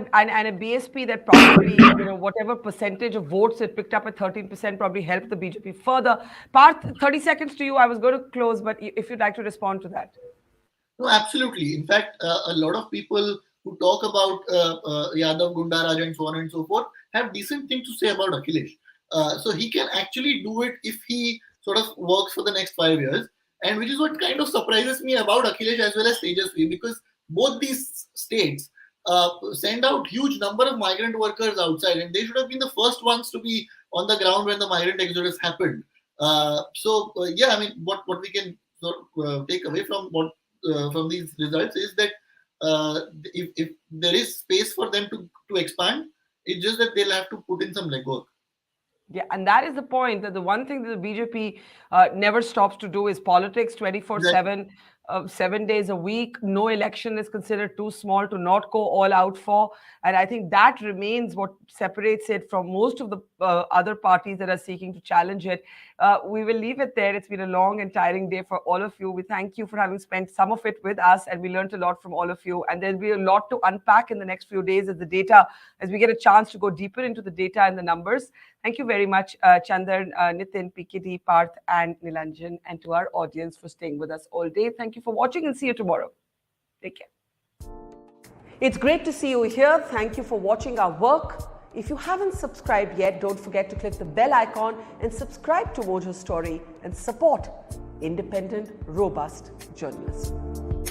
a BSP that probably, whatever percentage of votes it picked up at 13% probably helped the BJP further. Parth, 30 seconds to you. I was going to close, but if you'd like to respond to that. No, absolutely. In fact, a lot of people who talk about Yadav, Gundaraj and so on and so forth have decent things to say about Akhilesh. So he can actually do it if he sort of works for the next 5 years. And which is what kind of surprises me about Akhilesh as well as Tejasvi, because both these states send out huge number of migrant workers outside, and they should have been the first ones to be on the ground when the migrant exodus happened. Yeah, I mean, what we can sort of take away from from these results is that if there is space for them to expand, it's just that they'll have to put in some legwork. Yeah, and that is the point, that the one thing that the BJP never stops to do is politics 24/7, 7 days a week. No election is considered too small to not go all out for. And I think that remains what separates it from most of the other parties that are seeking to challenge it. We will leave it there. It's been a long and tiring day for all of you. We thank you for having spent some of it with us, and we learned a lot from all of you. And there'll be a lot to unpack in the next few days as we get a chance to go deeper into the data and the numbers. Thank you very much, Chandan, Nitin, PKD, Parth, and Nilanjan, and to our audience for staying with us all day. Thank you for watching, and see you tomorrow. Take care. It's great to see you here. Thank you for watching our work. If you haven't subscribed yet, don't forget to click the bell icon and subscribe to Mojo Story and support independent, robust journalism.